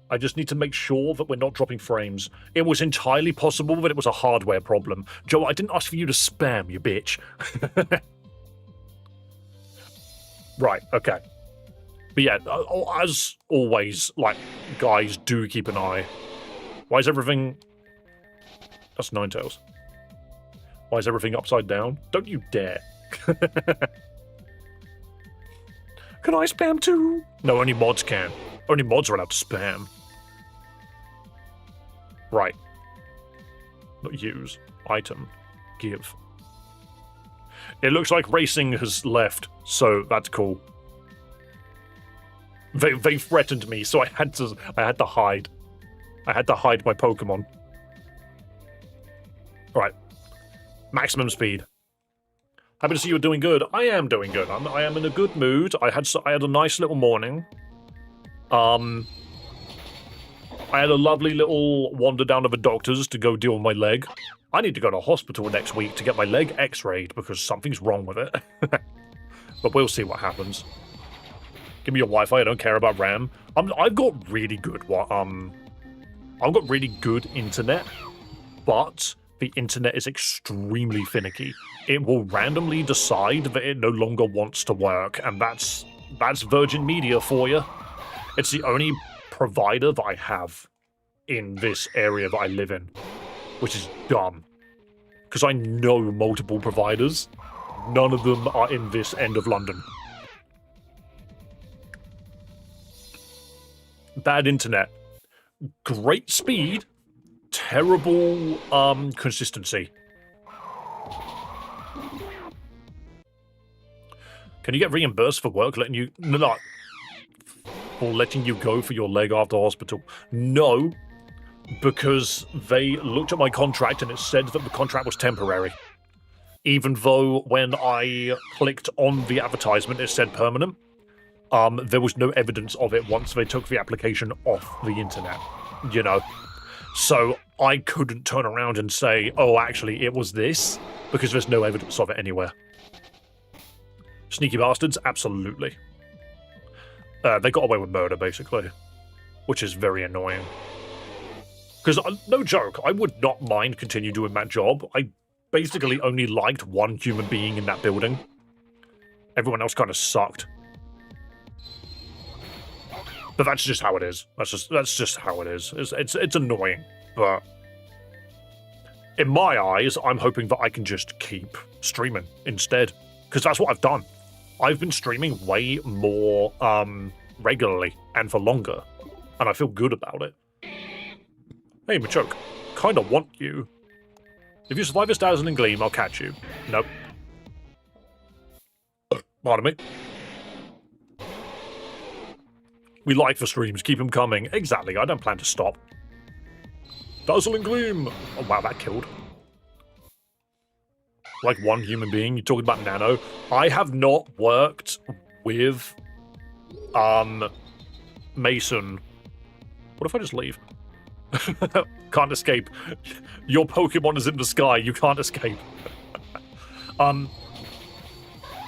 I just need to make sure that we're not dropping frames. It was entirely possible that it was a hardware problem. Joe, I didn't ask for you to spam, you bitch. Right, okay. But yeah, as always, like, guys, do keep an eye. Why is everything... That's Ninetales. Why is everything upside down? Don't you dare. Can I spam too? No, only mods can. Only mods are allowed to spam. Right. Not use. Item. Give. It looks like racing has left, so that's cool. They threatened me, so I had to hide. I had to hide my Pokémon. Right. Maximum speed. Happy to see you're doing good. I am doing good. I am in a good mood. I had a nice little morning. I had a lovely little wander down to the doctor's to go deal with my leg. I need to go to hospital next week to get my leg x-rayed because something's wrong with it. But we'll see what happens. Give me your Wi-Fi. I don't care about RAM. I've got really good internet, but the internet is extremely finicky. It will randomly decide that it no longer wants to work, and that's Virgin Media for you. It's the only provider that I have in this area that I live in, which is dumb. Because I know multiple providers. None of them are in this end of London. Bad internet. Great speed. Terrible consistency. Can you get reimbursed for work letting you... No. For letting you go for your leg after hospital? No. Because they looked at my contract and it said that the contract was temporary. Even though when I clicked on the advertisement it said permanent. There was no evidence of it once they took the application off the internet. you know. So I couldn't turn around and say, oh, actually, it was this, because there's no evidence of it anywhere. Sneaky bastards, absolutely. They got away with murder, basically, which is very annoying. Because, no joke, I would not mind continue doing that job. I basically only liked one human being in that building. Everyone else kind of sucked. But that's just how it is. That's just how it is. It's annoying, but in my eyes, I'm hoping that I can just keep streaming instead, because that's what I've done. I've been streaming way more regularly and for longer, and I feel good about it. Hey, Machoke, kinda want you. If you survive this dazzling gleam, I'll catch you. Nope. Pardon me. We like the streams, keep them coming. Exactly, I don't plan to stop. Dazzling gleam! Oh wow, that killed. Like one human being, you're talking about Nano. I have not worked with, Mason. What if I just leave? Can't escape. Your Pokemon is in the sky, you can't escape. But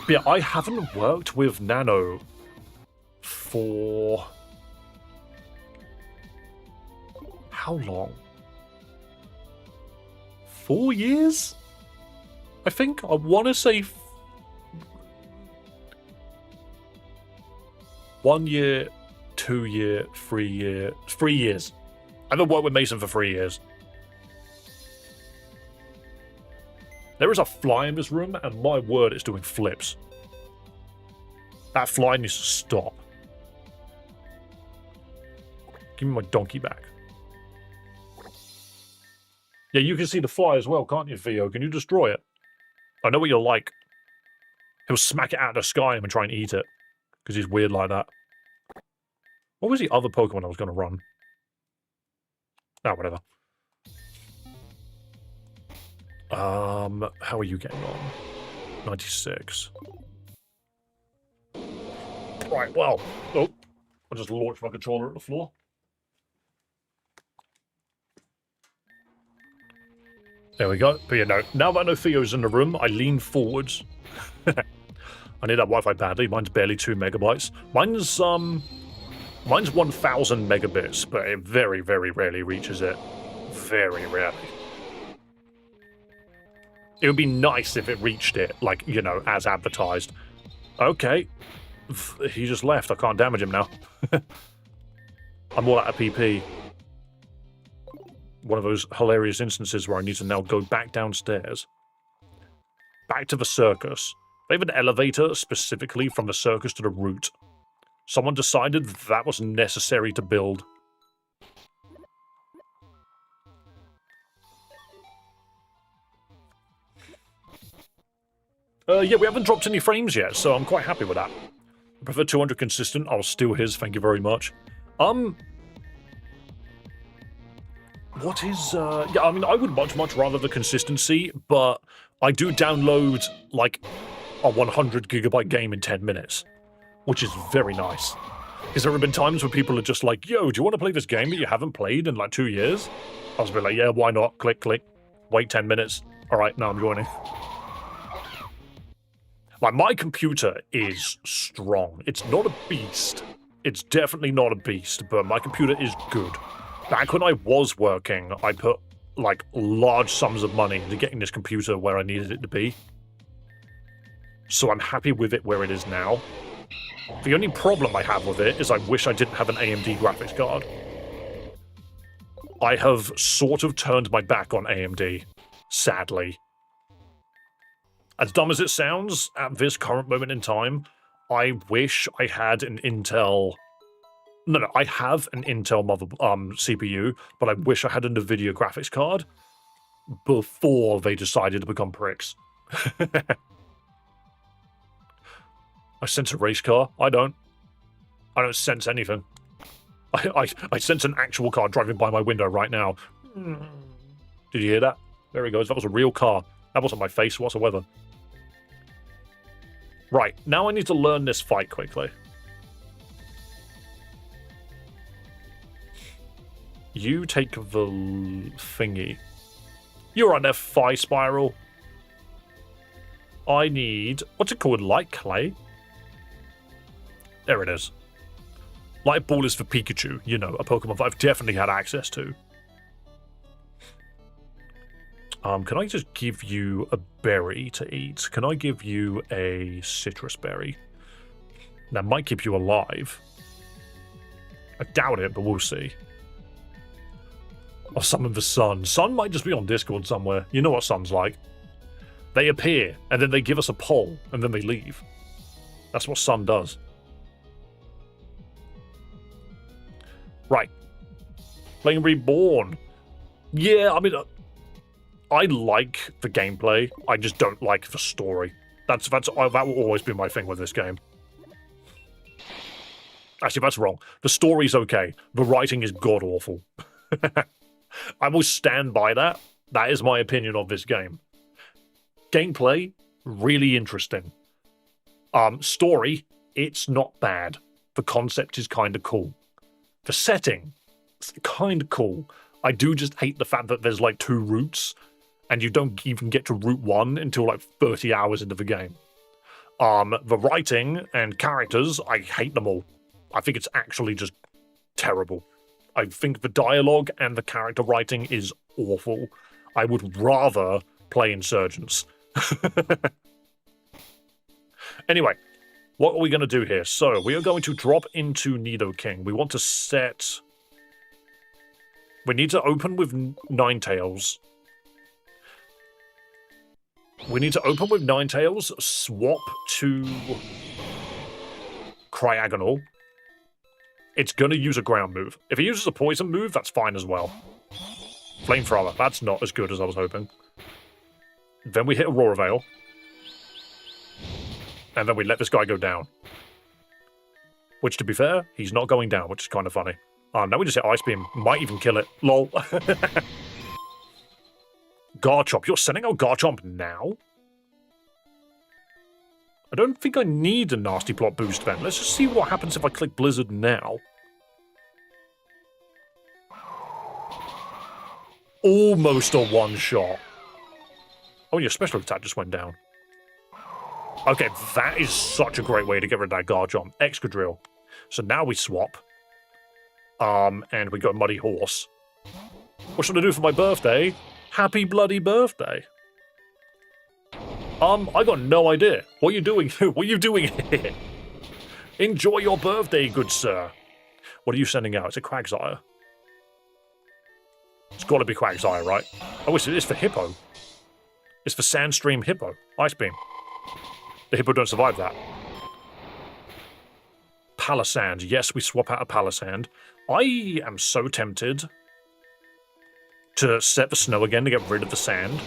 yeah, I haven't worked with Nano for how long? 4 years? I think. I want to say 1 year, 2 year, 3 year, 3 years. I haven't worked with Mason for 3 years. There is a fly in this room, and my word, it's doing flips. That fly needs to stop. Give me my donkey back. Yeah, you can see the fly as well, can't you, Theo? Can you destroy it? I know what you're like. He'll smack it out of the sky and try and eat it, because he's weird like that. What was the other Pokemon I was going to run? Oh, whatever. How are you getting on? 96. Right, well. Oh, I just launched my controller at the floor. There we go. But you know, now that I know Theo's in the room, I lean forwards. I need that Wi-Fi badly. Mine's barely 2 megabytes. Mine's 1,000 megabits, but it very, very rarely reaches it. Very rarely. It would be nice if it reached it, like, you know, as advertised. Okay. He just left. I can't damage him now. I'm all out of PP. One of those hilarious instances where I need to now go back downstairs. Back to the circus. They have an elevator specifically from the circus to the route. Someone decided that was necessary to build. Yeah, we haven't dropped any frames yet, so I'm quite happy with that. I prefer 200 consistent. I'll steal his, thank you very much. What is, yeah, I mean, I would much rather the consistency, but I do download, like, a 100 gigabyte game in 10 minutes, which is very nice. Because there have been times where people are just like, yo, do you want to play this game that you haven't played in, like, 2 years? I was a bit like, yeah, why not? Click, click. Wait 10 minutes. All right, now I'm joining. Like, my computer is strong. It's not a beast. It's definitely not a beast, but my computer is good. Back when I was working, I put, like, large sums of money into getting this computer where I needed it to be. So I'm happy with it where it is now. The only problem I have with it is I wish I didn't have an AMD graphics card. I have sort of turned my back on AMD, sadly. As dumb as it sounds, at this current moment in time, I wish I had an Intel... No, I have an Intel CPU, but I wish I had a NVIDIA graphics card before they decided to become pricks. I sense a race car. I don't sense anything. I sense an actual car driving by my window right now. Did you hear that? There he goes. That was a real car. That wasn't my face whatsoever. Right, now I need to learn this fight quickly. you take the thingy. You're on there, Phi Spiral. I need... What's it called? Light Clay? There it is. Light Ball is for Pikachu. You know, a Pokemon that I've definitely had access to. Can I just give you a berry to eat? Can I give you a citrus berry? That might keep you alive. I doubt it, but we'll see. I'll summon the sun. Sun might just be on Discord somewhere. You know what Sun's like. They appear, and then they give us a poll, and then they leave. That's what Sun does. Right. Playing Reborn. Yeah, I mean... I like the gameplay. I just don't like the story. That will always be my thing with this game. Actually, that's wrong. The story's okay. The writing is god-awful. I will stand by that. That is my opinion of this game. Gameplay, really interesting. Story, it's not bad. The concept is kind of cool. The setting, it's kind of cool. I do just hate the fact that there's like 2 routes, and you don't even get to Route 1 until like 30 hours into the game. The writing and characters, I hate them all. I think it's actually just terrible. I think the dialogue and the character writing is awful. I would rather play Insurgents. Anyway, what are we going to do here? So, we are going to drop into Nidoking. We want to set... We need to open with Ninetales. We need to open with Ninetales, swap to Cryogonal. It's going to use a ground move. If it uses a poison move, that's fine as well. Flamethrower, that's not as good as I was hoping. Then we hit Aurora Veil. And then we let this guy go down. Which, to be fair, he's not going down, which is kind of funny. Now we just hit Ice Beam. Might even kill it. Lol. Garchomp. You're sending out Garchomp now? I don't think I need a Nasty Plot boost then. Let's just see what happens if I click Blizzard now. Almost a one-shot. Oh, your special attack just went down. Okay, that is such a great way to get rid of that Garchomp. Excadrill. So now we swap. And we got Muddy Horse. What should I do for my birthday? Happy bloody birthday. I got no idea. What are you doing? What are you doing here? Enjoy your birthday, good sir. What are you sending out? It's a Quagsire. It's got to be Quagsire, right? Oh, it's for Hippo. It's for Sandstream Hippo. Ice Beam. The Hippo don't survive that. Palisand. Yes, we swap out a Palisand. I am so tempted to set the snow again to get rid of the sand.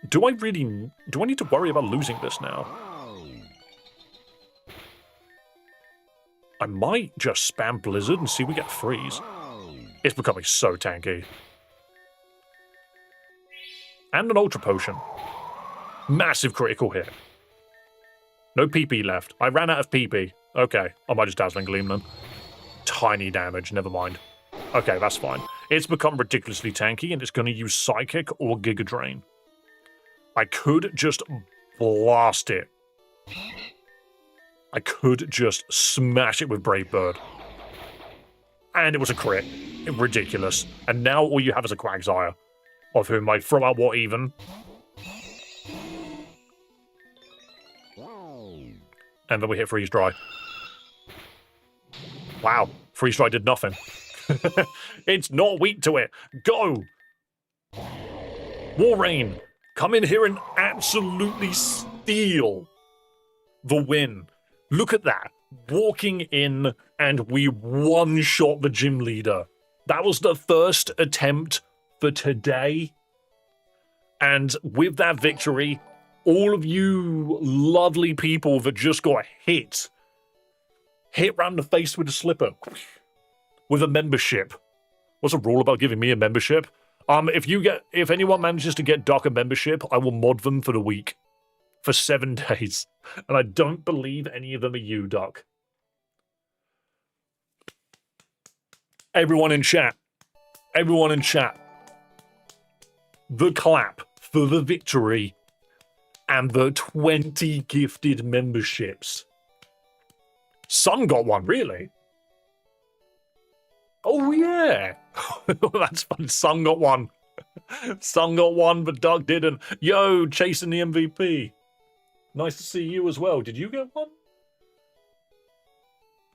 Do I need to worry about losing this now? I might just spam Blizzard and see if we get freeze. It's becoming so tanky. And an Ultra Potion. Massive critical hit. No PP left. I ran out of PP. Okay, I might just Dazzling Gleam then. Tiny damage, never mind. Okay, that's fine. It's become ridiculously tanky, and it's going to use Psychic or Giga Drain. I could just blast it. I could just smash it with Brave Bird. And it was a crit. Ridiculous. And now all you have is a Quagsire, of whom I throw out what even. And then we hit Freeze Dry. Wow, Freeze Dry did nothing. It's not weak to it. Go! Warrain, come in here and absolutely steal the win. Look at that. Walking in, and we one-shot the gym leader. That was the first attempt for today. And with that victory, all of you lovely people that just got hit round the face with a slipper, with a membership. What's the rule about giving me a membership? If anyone manages to get Duck a membership, I will mod them for the week. For 7 days. And I don't believe any of them are you, Duck. Everyone in chat. Everyone in chat. The clap for the victory and the 20 gifted memberships. Sun got one, really? Oh, yeah. That's fun. Sun got one. Sun got one, but Doug didn't. Yo, chasing the MVP. Nice to see you as well. Did you get one?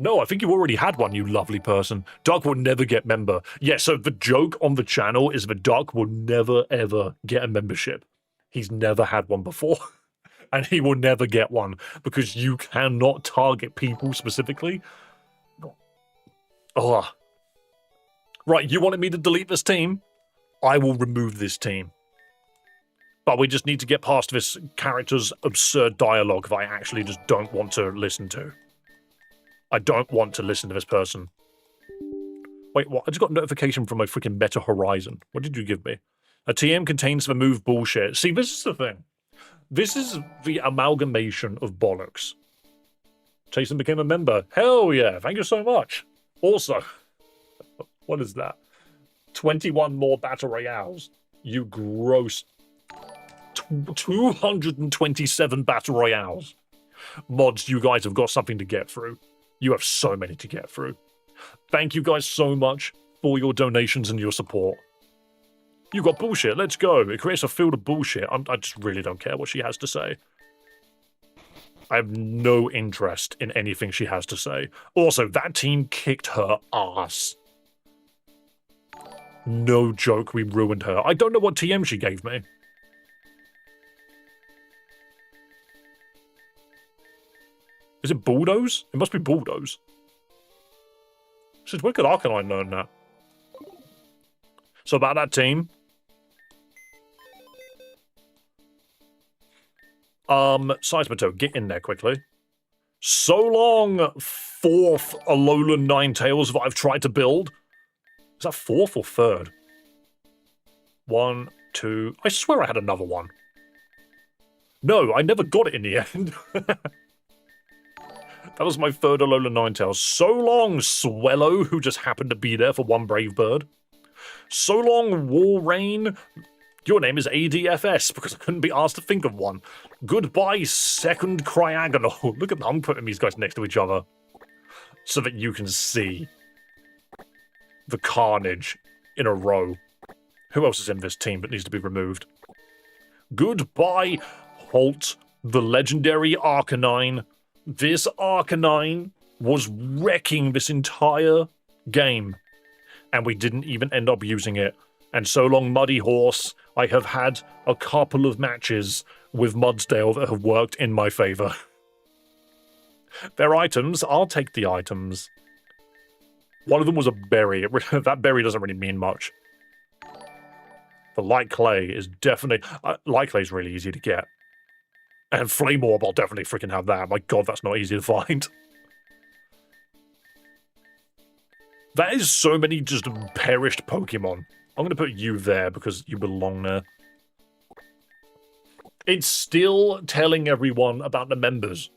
No, I think you already had one, you lovely person. Doug will never get member. Yeah, so the joke on the channel is that Doug will never, ever get a membership. He's never had one before. And he will never get one because you cannot target people specifically. Oh. Right, you wanted me to delete this team? I will remove this team. But we just need to get past this character's absurd dialogue that I actually just don't want to listen to. I don't want to listen to this person. Wait, what? I just got a notification from my freaking Meta Horizon. What did you give me? A TM contains the move bullshit. See, this is the thing. This is the amalgamation of bollocks. Jason became a member. Hell yeah, thank you so much. Also, what is that? 21 more Battle Royales. You gross. 227 Battle Royales. Mods, you guys have got something to get through. You have so many to get through. Thank you guys so much for your donations and your support. You got bullshit, let's go. It creates a field of bullshit. I just really don't care what she has to say. I have no interest in anything she has to say. Also, that team kicked her ass. No joke, we ruined her. I don't know what TM she gave me. Is it Bulldoze? It must be Bulldoze. Since when could Arcanine learn that? So about that team. Seismitoad, get in there quickly. So long, 4th Alolan Ninetales that I've tried to build. Is that 4th or 3rd? 1, 2... I swear I had another one. No, I never got it in the end. That was my 3rd Alolan Ninetales. So long, Swellow, who just happened to be there for one brave bird. So long, Walrein. Your name is ADFS, because I couldn't be asked to think of one. Goodbye, 2nd Cryogonal. Look at them, I'm putting these guys next to each other. So that you can see the carnage in a row. Who else is in this team that needs to be removed? Goodbye, Holt, the legendary Arcanine. This Arcanine was wrecking this entire game. And we didn't even end up using it. And so long, Muddy Horse, I have had a couple of matches with Mudsdale that have worked in my favor. They're items, I'll take the items. One of them was a berry. That berry doesn't really mean much. The Light Clay is definitely... Light Clay is really easy to get. And Flame Orb, I'll definitely freaking have that. My god, that's not easy to find. That is so many just perished Pokemon. I'm going to put you there because you belong there. It's still telling everyone about the members.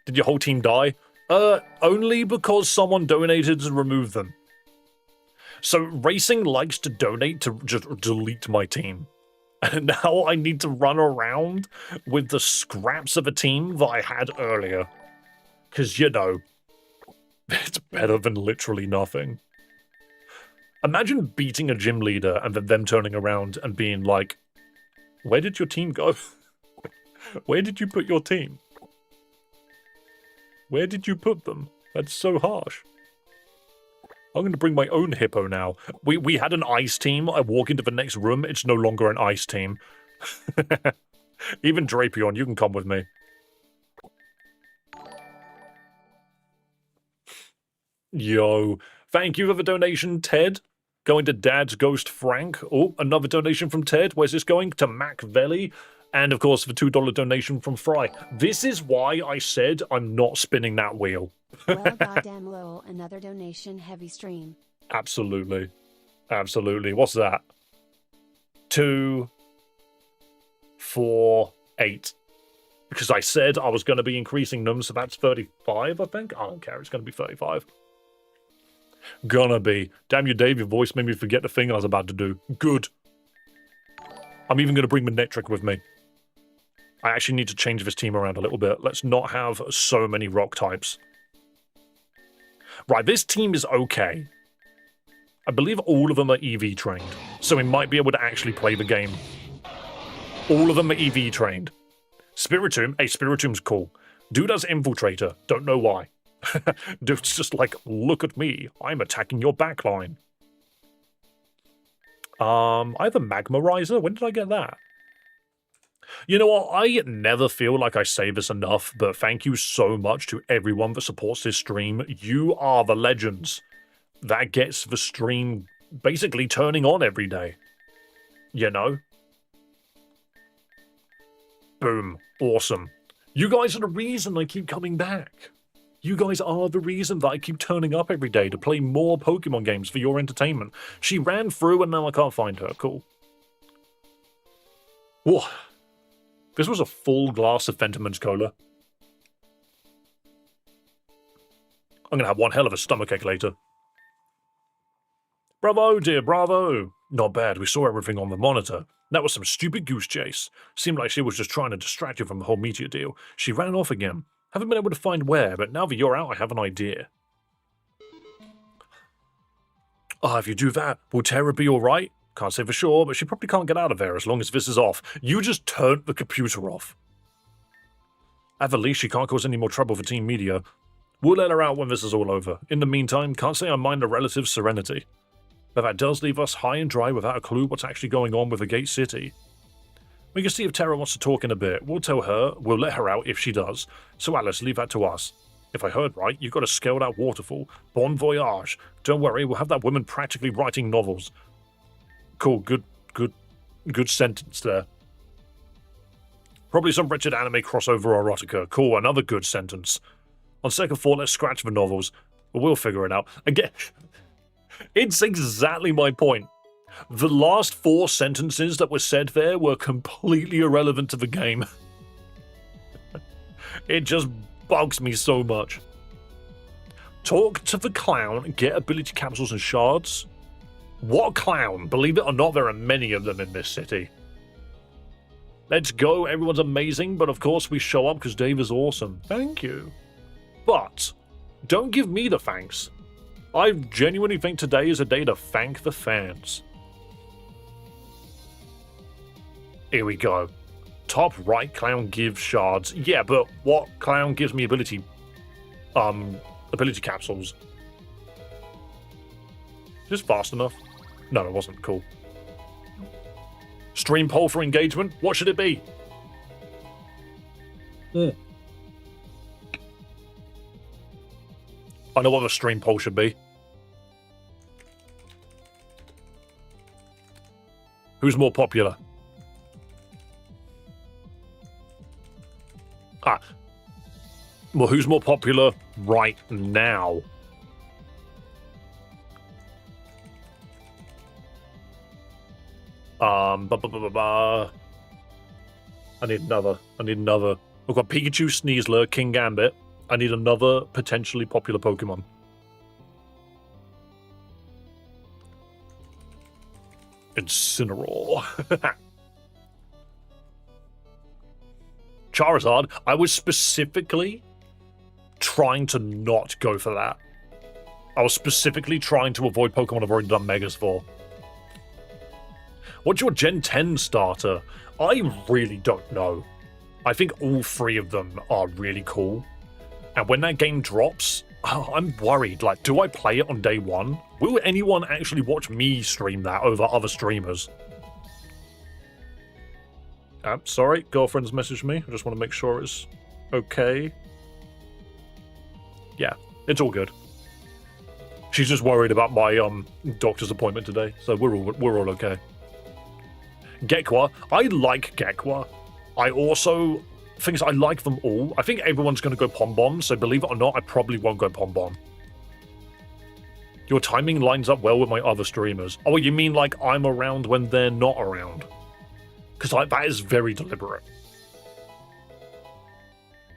Did your whole team die? Only because someone donated to remove them. So Racing likes to donate to just delete my team. And now I need to run around with the scraps of a team that I had earlier. Because, you know, it's better than literally nothing. Imagine beating a gym leader and then them turning around and being like, where did your team go? Where did you put your team? Where did you put them? That's so harsh. I'm going to bring my own hippo now. We had an ice team. I walk into the next room. It's no longer an ice team. Even Drapion, you can come with me. Yo. Thank you for the donation, Ted. Going to Dad's Ghost Frank. Oh, another donation from Ted. Where's this going? To Mac Velli. And, of course, the $2 donation from Fry. This is why I said I'm not spinning that wheel. Well, goddamn lol, another donation heavy stream. Absolutely. Absolutely. What's that? 2, 4, 8. Because I said I was going to be increasing them, so that's 35, I think. I don't care. It's going to be 35. Gonna be. Damn you, Dave, your voice made me forget the thing I was about to do. Good. I'm even gonna bring Manectric with me. I actually need to change this team around a little bit. Let's not have so many rock types. Right, this team is okay. I believe all of them are EV trained, so we might be able to actually play the game. All of them are EV trained. Spiritomb, hey, Spiritomb's cool. Dude has Infiltrator, don't know why. Dude's just like, look at me, I'm attacking your backline. I have a Magmarizer, when did I get that? You know what, I never feel like I say this enough, but thank you so much to everyone that supports this stream. You are the legends that gets the stream basically turning on every day. You know? Boom. Awesome. You guys are the reason I keep coming back. You guys are the reason that I keep turning up every day to play more Pokemon games for your entertainment. She ran through and now I can't find her. Cool. Whoa. This was a full glass of Fentimans Cola. I'm going to have one hell of a stomachache later. Bravo, dear, bravo. Not bad, we saw everything on the monitor. That was some stupid goose chase. Seemed like she was just trying to distract you from the whole meteor deal. She ran off again. Haven't been able to find where, but now that you're out, I have an idea. If you do that, will Terra be alright? Can't say for sure, but she probably can't get out of there as long as this is off. You just turned the computer off. At the least, she can't cause any more trouble for Team Media. We'll let her out when this is all over. In the meantime, can't say I mind a relative's serenity. But that does leave us high and dry without a clue what's actually going on with the Gate City. We can see if Terra wants to talk in a bit. We'll tell her, we'll let her out if she does. So Alice, leave that to us. If I heard right, you've got a scaled-out waterfall. Bon voyage. Don't worry, we'll have that woman practically writing novels. Cool, good sentence there. Probably some wretched anime crossover erotica. Cool, another good sentence. On second thought, let's scratch the novels. But we'll figure it out. Again, it's exactly my point. The last 4 sentences that were said there were completely irrelevant to the game. It just bugs me so much. Talk to the clown, get ability capsules and shards. What clown? Believe it or not, there are many of them in this city. Let's go, everyone's amazing, but of course we show up because Dave is awesome. Thank you. But, don't give me the thanks. I genuinely think today is a day to thank the fans. Here we go. Top right clown gives shards. Yeah, but what clown gives me ability capsules? Just fast enough? No, it wasn't. Cool. Stream poll for engagement? What should it be? I know what the stream poll should be. Who's more popular? Well, who's more popular right now? I need another. I've got Pikachu, Sneasler, King Gambit. I need another potentially popular Pokemon. Incineroar. Charizard. I was specifically trying to not go for that. I was specifically trying to avoid Pokemon I've already done Megas for. What's your Gen 10 starter? I really don't know. I think all 3 of them are really cool. And when that game drops, I'm worried. Like, do I play it on day 1? Will anyone actually watch me stream that over other streamers? Sorry, girlfriend's messaged me. I just want to make sure it's okay. Yeah, it's all good. She's just worried about my doctor's appointment today, so we're all okay. Gekwa. I like Gekwa. I also think I like them all. I think everyone's going to go Pom-Bomb, so believe it or not, I probably won't go Pom-Bomb. Your timing lines up well with my other streamers. Oh, you mean like I'm around when they're not around? Because that is very deliberate.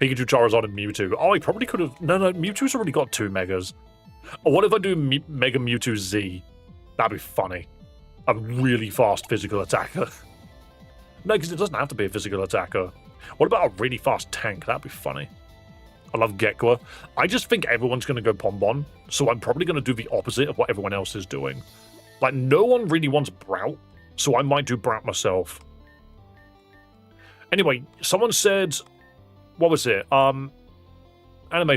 Pikachu, Charizard, and Mewtwo. Oh, I probably could have... No, Mewtwo's already got 2 Megas. Or what if I do Mega Mewtwo Z? That'd be funny. A really fast physical attacker. No, because it doesn't have to be a physical attacker. What about a really fast tank? That'd be funny. I love Gekwa. I just think everyone's going to go Bonbon, so I'm probably going to do the opposite of what everyone else is doing. Like, no one really wants Brout, so I might do Brout myself. Anyway, someone said... What was it? Anime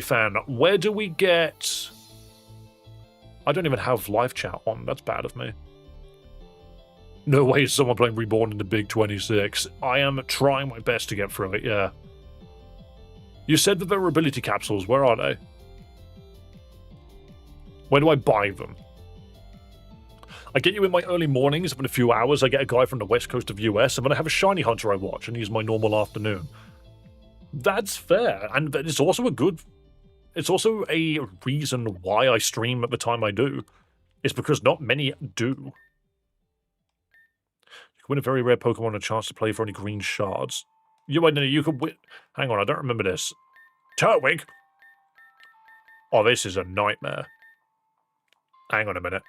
fan, where do we get... I don't even have live chat on. That's bad of me. No way is someone playing Reborn in the Big 26. I am trying my best to get through it, yeah. You said that there were ability capsules. Where are they? Where do I buy them? I get you in my early mornings. In a few hours, I get a guy from the west coast of US, and then I have a shiny hunter I watch, and he's my normal afternoon. That's fair, and it's also a good... It's also a reason why I stream at the time I do. It's because not many do. You can win a very rare Pokemon a chance to play for only green shards. You could win... Hang on, I don't remember this. Turtwig? Oh, this is a nightmare. Hang on a minute.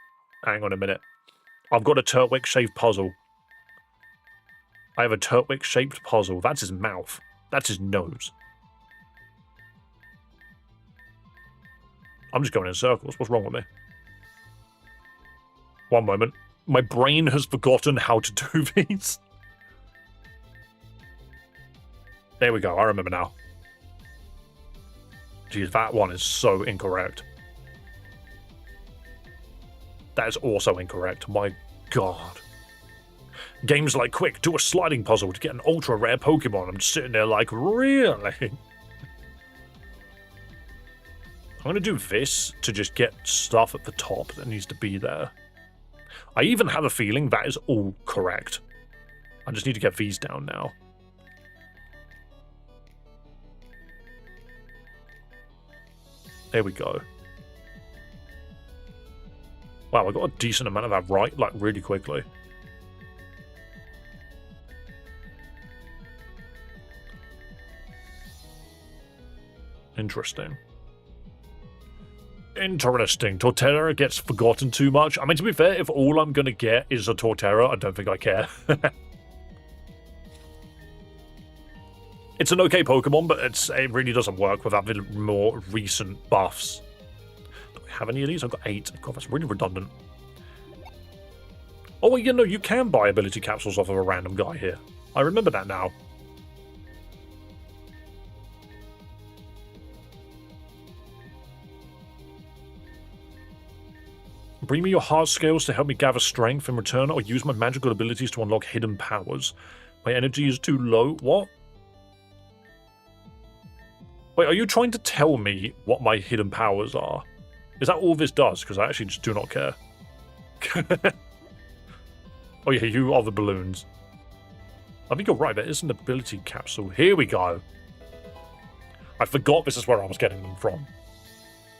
Hang on a minute. I've got a Turtwig-shaped puzzle. I have a Turtwig-shaped puzzle. That's his mouth. That's his nose. I'm just going in circles. What's wrong with me? One moment. My brain has forgotten how to do these. There we go. I remember now. Geez, that one is so incorrect. That is also incorrect. My God. Games like Quick, do a sliding puzzle to get an ultra rare Pokemon. I'm just sitting there like, really? I'm going to do this to just get stuff at the top that needs to be there. I even have a feeling that is all correct. I just need to get these down now. There we go. Wow, I got a decent amount of that right, like, really quickly. Interesting. Interesting. Torterra gets forgotten too much. I mean, to be fair, if all I'm going to get is a Torterra, I don't think I care. It's an okay Pokemon, but it really doesn't work without the more recent buffs. Do I have any of these? I've got 8. God, that's really redundant. Oh, well, you know, you can buy ability capsules off of a random guy here. I remember that now. Bring me your heart scales to help me gather strength in return, or use my magical abilities to unlock hidden powers. My energy is too low. What? Wait, are you trying to tell me what my hidden powers are? Is that all this does? Because I actually just do not care. Oh yeah, you are the balloons. I think you're right, there is an ability capsule. Here we go. I forgot this is where I was getting them from.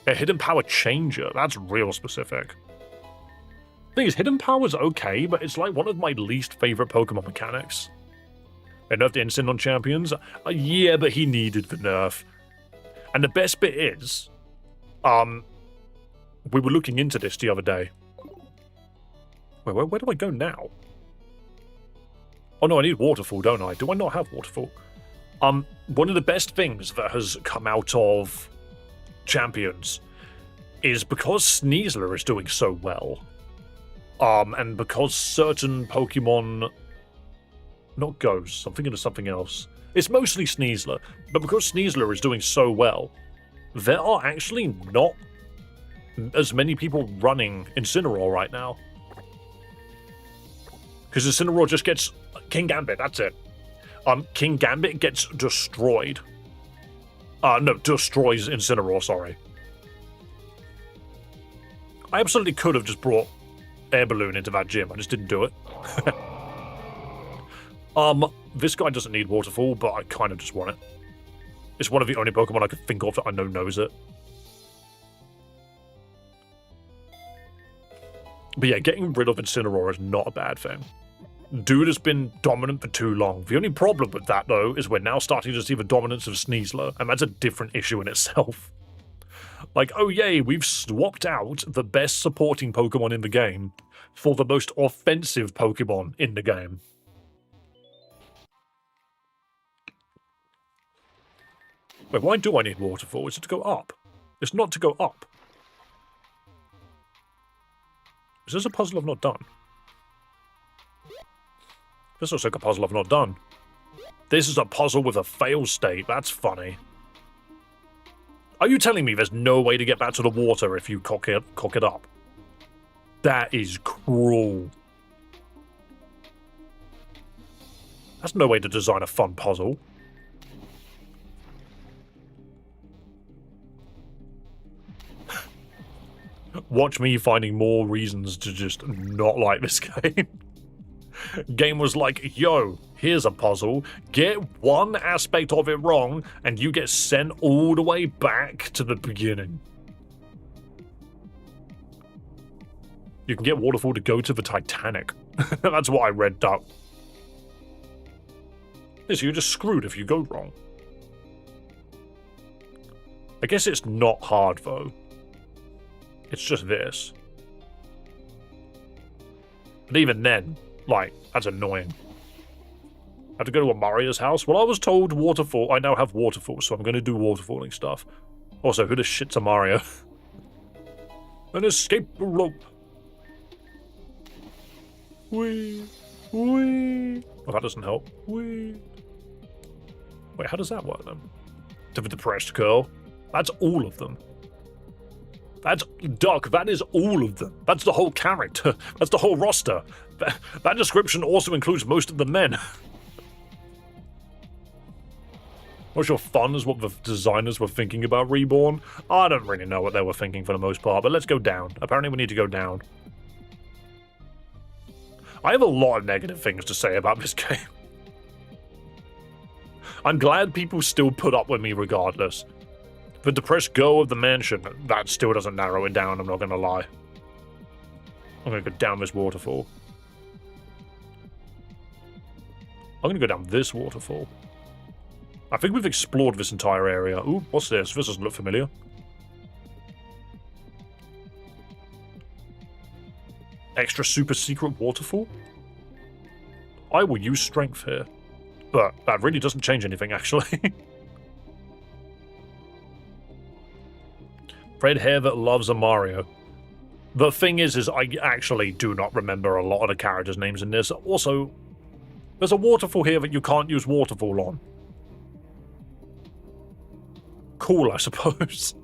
A hidden power changer. That's real specific. Thing is, hidden power's okay, but it's like one of my least favorite Pokemon mechanics. They nerfed Instant on champions. Yeah, but he needed the nerf. And the best bit is, we were looking into this the other day. Wait, where do I go now? Oh no, I need Waterfall, don't I? Do I not have Waterfall? One of the best things that has come out of champions is because Sneasler is doing so well. And because certain Pokemon... Not Ghosts, I'm thinking of something else. It's mostly Sneasler, but because Sneasler is doing so well, there are actually not as many people running Incineroar right now. Because Incineroar just gets... King Gambit, that's it. King Gambit gets destroyed. No, destroys Incineroar, sorry. I absolutely could have just brought Air Balloon into that gym, I just didn't do it. This guy doesn't need Waterfall, but I kind of just want it. It's one of the only Pokemon I could think of that I know knows it. But yeah, getting rid of Incineroar is not a bad thing. Dude has been dominant for too long. The only problem with that, though, is we're now starting to see the dominance of Sneasler, and that's a different issue in itself. Like, oh yay, we've swapped out the best supporting Pokemon in the game for the most offensive Pokemon in the game. Wait, why do I need Waterfall? Is it to go up? It's not to go up. Is this a puzzle I've not done? This looks like a puzzle I've not done. This is a puzzle with a fail state. That's funny. Are you telling me there's no way to get back to the water if you cock it up? That is cruel. That's no way to design a fun puzzle. Watch me finding more reasons to just not like this game. Game was like, yo, here's a puzzle. Get one aspect of it wrong, and you get sent all the way back to the beginning. You can get Waterfall to go to the Titanic. That's what I read up. Yeah, so you're just screwed if you go wrong. I guess it's not hard, though. It's just this. But even then, like, that's annoying. I have to go to Amaria's house? Well, I was told Waterfall. I now have Waterfall, so I'm going to do Waterfalling stuff. Also, who the shit's Amaria? An escape rope. Whee! Whee! Oh, that doesn't help. Whee! Wait, how does that work, then? To the depressed girl? That's all of them. That's Duck, that is all of them. That's the whole character. That's the whole roster. That description also includes most of the men. Not sure fun is what the designers were thinking about Reborn. I don't really know what they were thinking for the most part, but let's go down. Apparently we need to go down. I have a lot of negative things to say about this game. I'm glad people still put up with me regardless. The depressed girl of the mansion, that still doesn't narrow it down, I'm not going to lie. I'm going to go down this waterfall. I'm going to go down this waterfall. I think we've explored this entire area. Ooh, what's this? This doesn't look familiar. Extra super secret waterfall? I will use strength here. But that really doesn't change anything, actually. Red hair that loves a Mario. The thing is I actually do not remember a lot of the characters' names in this. Also, there's a waterfall here that you can't use waterfall on. Cool, I suppose.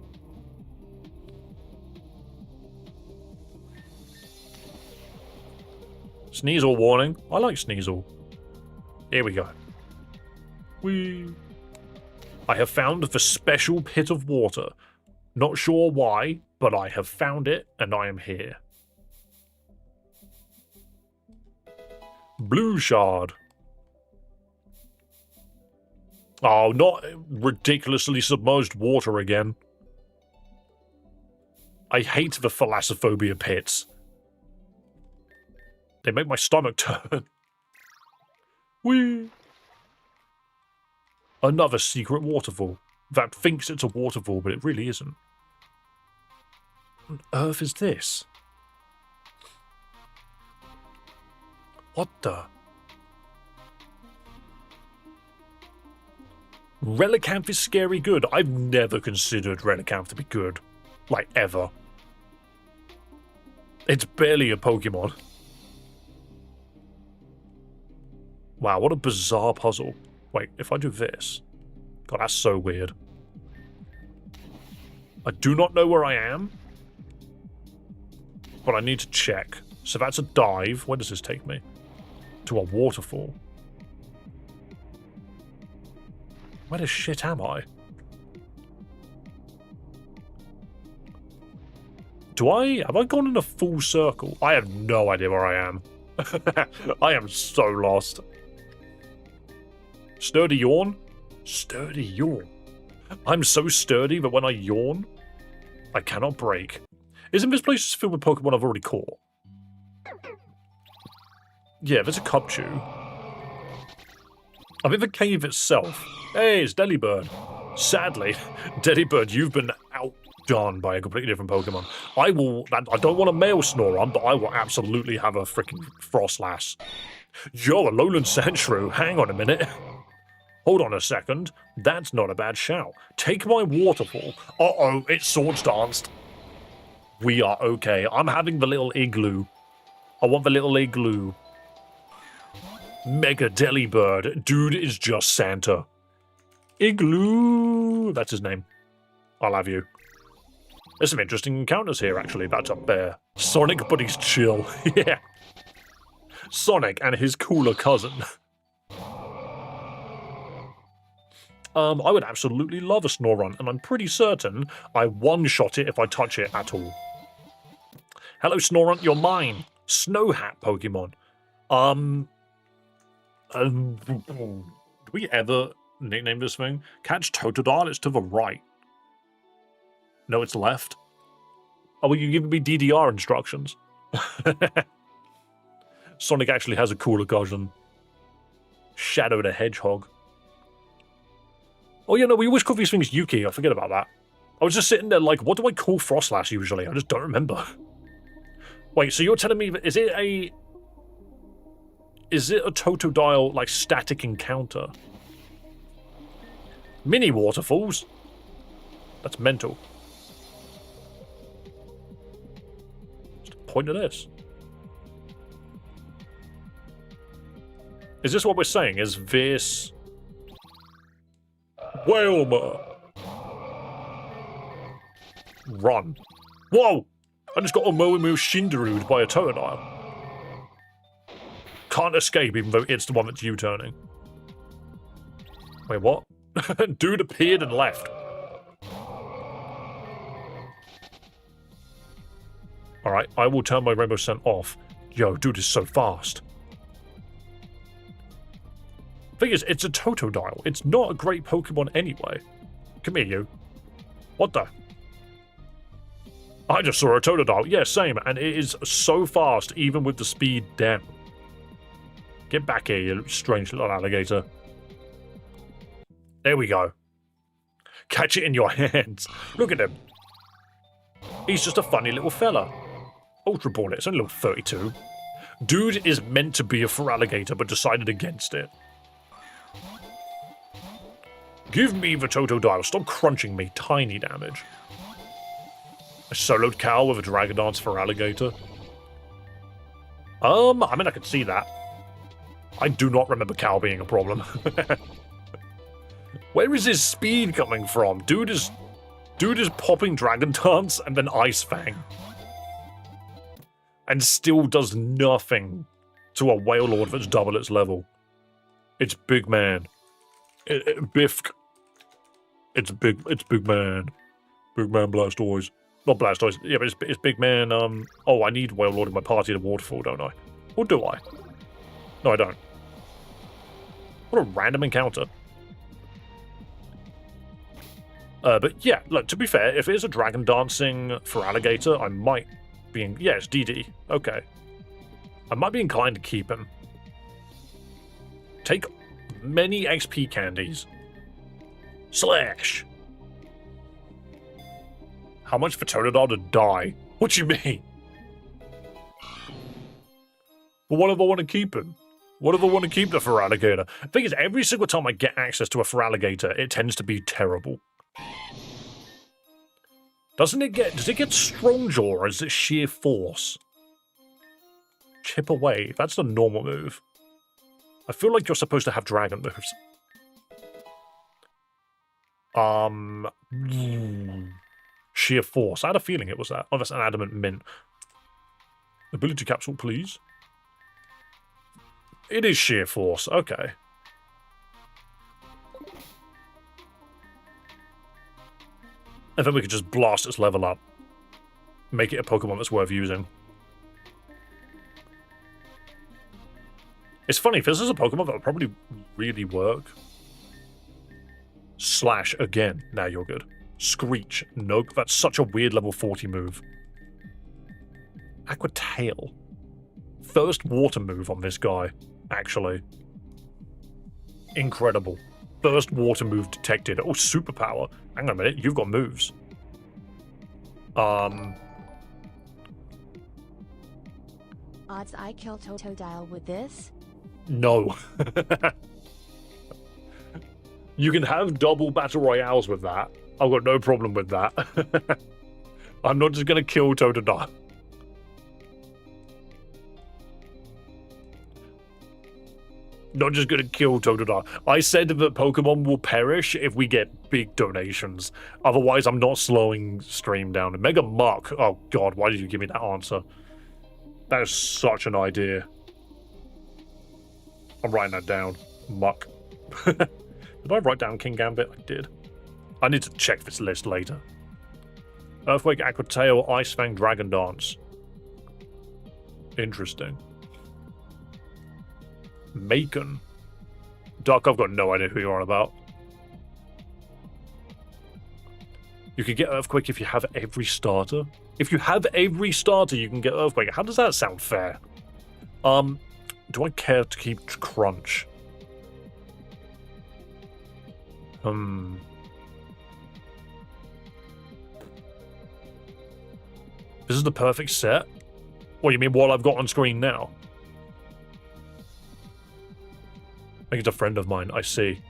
Sneasel warning. I like Sneasel. Here we go. Whee! I have found the special pit of water. Not sure why, but I have found it, and I am here. Blue shard. Oh, not ridiculously submerged water again. I hate the thalassophobia pits. They make my stomach turn. Whee! Another secret waterfall. That thinks it's a waterfall, but it really isn't. What on earth is this? What the? Relicanth is scary good. I've never considered Relicanth to be good. Like, ever. It's barely a Pokemon. Wow, what a bizarre puzzle. Wait, if I do this... God, that's so weird. I do not know where I am, but I need to check. So that's a dive. Where does this take me? To a waterfall. Where the shit am I? Have I gone in a full circle? I have no idea where I am. I am so lost. Sturdy yawn? Sturdy yawn. I'm so sturdy that when I yawn, I cannot break. Isn't this place just filled with Pokemon I've already caught? Yeah, there's a Cubchoo. I'm in the cave itself. Hey, it's Delibird. Sadly, Delibird, you've been done by a completely different Pokemon. I don't want a male Snorunt, but I will absolutely have a freaking Frostlass. Yo, a Lowland Sandshrew. Hang on a minute. Hold on a second. That's not a bad shout. Take my waterfall. Uh-oh, it's Swords Danced. We are okay. I'm having the little igloo. I want the little igloo. Mega Delibird. Dude is just Santa. Igloo. That's his name. I'll have you. There's some interesting encounters here, actually. That's a bear. Sonic, but he's chill. Yeah. Sonic and his cooler cousin. I would absolutely love a Snorunt, and I'm pretty certain I one-shot it if I touch it at all. Hello, Snorunt, you're mine. Snow Hat Pokemon. Do we ever nickname this thing? Catch Totodile, it's to the right. No, it's left. Oh, well, you're giving me DDR instructions. Sonic actually has a cooler cousin. Shadow the Hedgehog. Oh, yeah, no, we always call these things Yuki. I forget about that. I was just sitting there like, what do I call Frostlass usually? I just don't remember. Wait, so you're telling me that is it a Totodile, like, static encounter? Mini waterfalls? That's mental. What's the point of this? Is this what we're saying? Is this... Whalmer? Run. Whoa! I just got a Moemu Shinderu'd by a Totodile. Can't escape even though it's the one that's U-turning. Wait, what? Dude appeared and left. Alright, I will turn my Rainbow Scent off. Yo, dude is so fast. Thing is, it's a Totodile. It's not a great Pokemon anyway. Come here, you. What the? I just saw a Totodile. Yeah, same. And it is so fast, even with the speed down. Get back here, you strange little alligator. There we go. Catch it in your hands. Look at him. He's just a funny little fella. Ultra Ball it. It's only level 32. Dude is meant to be a Feraligatr, but decided against it. Give me the Totodile. Stop crunching me. Tiny damage. A soloed cow with a Dragon Dance Feraligatr. I mean, I could see that. I do not remember cow being a problem. Where is his speed coming from? Dude is popping Dragon Dance and then Ice Fang. And still does nothing to a Wailord that's double its level. It's big man. Bifk. It's big man. Big man Blastoise. Not Blastoise. Yeah, but it's big man. Oh, I need Wailord in my party to Waterfall, don't I? Or do I? No, I don't. What a random encounter. But yeah, look, to be fair, if it is a Dragon Dancing Feraligatr, I might be... Yeah, it's DD. Okay. I might be inclined to keep him. Take many XP candies. Slash! How much for Totodile to die? What you mean? But what if I want to keep him? What if I want to keep the Feraligatr? The thing is, every single time I get access to a Feraligatr, it tends to be terrible. Does it get Strongjaw, or is it sheer force? Chip away. That's the normal move. I feel like you're supposed to have dragon moves. Sheer force. I had a feeling it was that. Oh, that's an adamant mint. Ability capsule, please. It is sheer force. Okay. And then we could just blast its level up. Make it a Pokemon that's worth using. It's funny, if this is a Pokemon that would probably really work. Slash again. Now you're good. Screech. Nope, that's such a weird level 40 move. Aqua Tail. First water move on this guy, actually. Incredible. First water move detected. Oh, superpower. Hang on a minute, you've got moves. Odds I kill Totodile with this? No. You can have double battle royales with that. I've got no problem with that. I'm not just gonna kill Totodile. Not just gonna kill Totodile. I said that Pokemon will perish if we get big donations. Otherwise, I'm not slowing stream down. Mega Muck. Oh god, why did you give me that answer? That is such an idea. I'm writing that down. Muck. Did I write down King Gambit? I did. I need to check this list later. Earthquake, Aqua Tail, Ice Fang, Dragon Dance. Interesting. Macon. Duck, I've got no idea who you're on about. You can get Earthquake if you have every starter. If you have every starter, you can get Earthquake. How does that sound fair? Do I care to keep Crunch? This is the perfect set? What, you mean what I've got on screen now? I think it's a friend of mine, I see.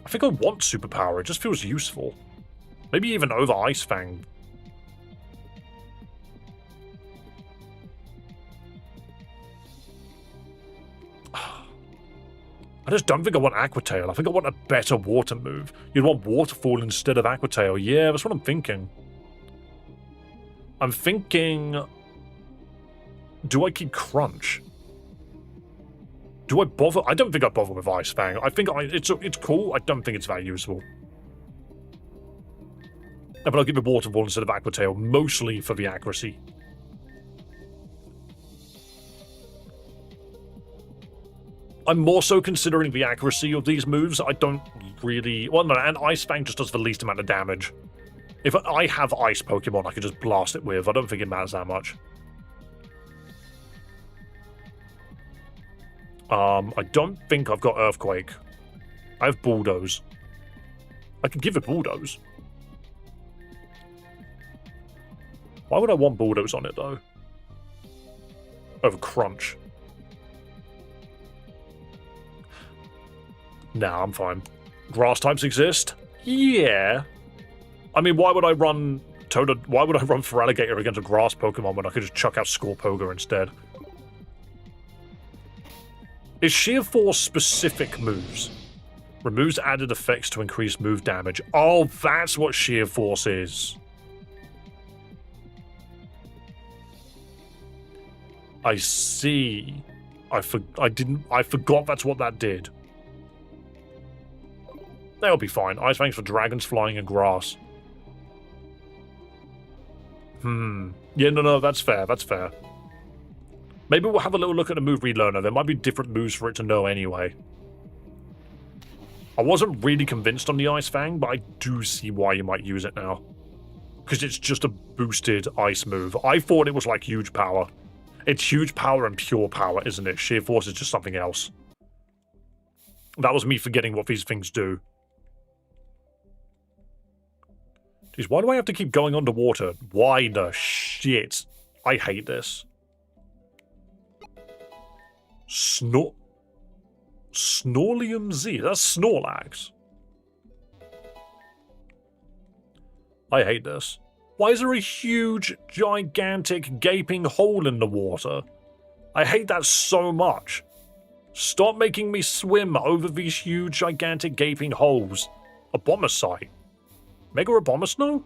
I think I want Superpower, it just feels useful. Maybe even over Ice Fang. I just don't think I want Aqua Tail. I think I want a better water move. You'd want Waterfall instead of Aqua Tail. Yeah, that's what I'm thinking. I'm thinking... Do I keep Crunch? Do I bother? I don't think I bother with Ice Fang. I think it's cool. I don't think it's that useful. But I'll give it Waterfall instead of Aqua Tail, mostly for the accuracy. I'm more so considering the accuracy of these moves. I don't really... Well, no, and Ice Fang just does the least amount of damage. If I have Ice Pokemon, I can just blast it with. I don't think it matters that much. I don't think I've got Earthquake. I have Bulldoze. I can give it Bulldoze. Why would I want Bulldoze on it, though? Over Crunch. Nah, I'm fine. Grass types exist? Yeah. I mean, why would I run Why would I run Feraligatr against a grass Pokemon when I could just chuck out Scorpoga instead? Is Sheer Force specific moves? Removes added effects to increase move damage. Oh, that's what Sheer Force is. I see. I forgot that's what that did. That'll be fine. Ice Fangs for dragons, flying, and grass. Yeah, no, that's fair. That's fair. Maybe we'll have a little look at the move relearner. There might be different moves for it to know anyway. I wasn't really convinced on the Ice Fang, but I do see why you might use it now. Because it's just a boosted ice move. I thought it was like huge power. It's huge power and pure power, isn't it? Sheer Force is just something else. That was me forgetting what these things do. Jeez, why do I have to keep going underwater? Why the shit? I hate this. Snorlium Z. That's Snorlax. I hate this. Why is there a huge, gigantic, gaping hole in the water? I hate that so much. Stop making me swim over these huge, gigantic, gaping holes. Abomasite. Mega Abomasnow?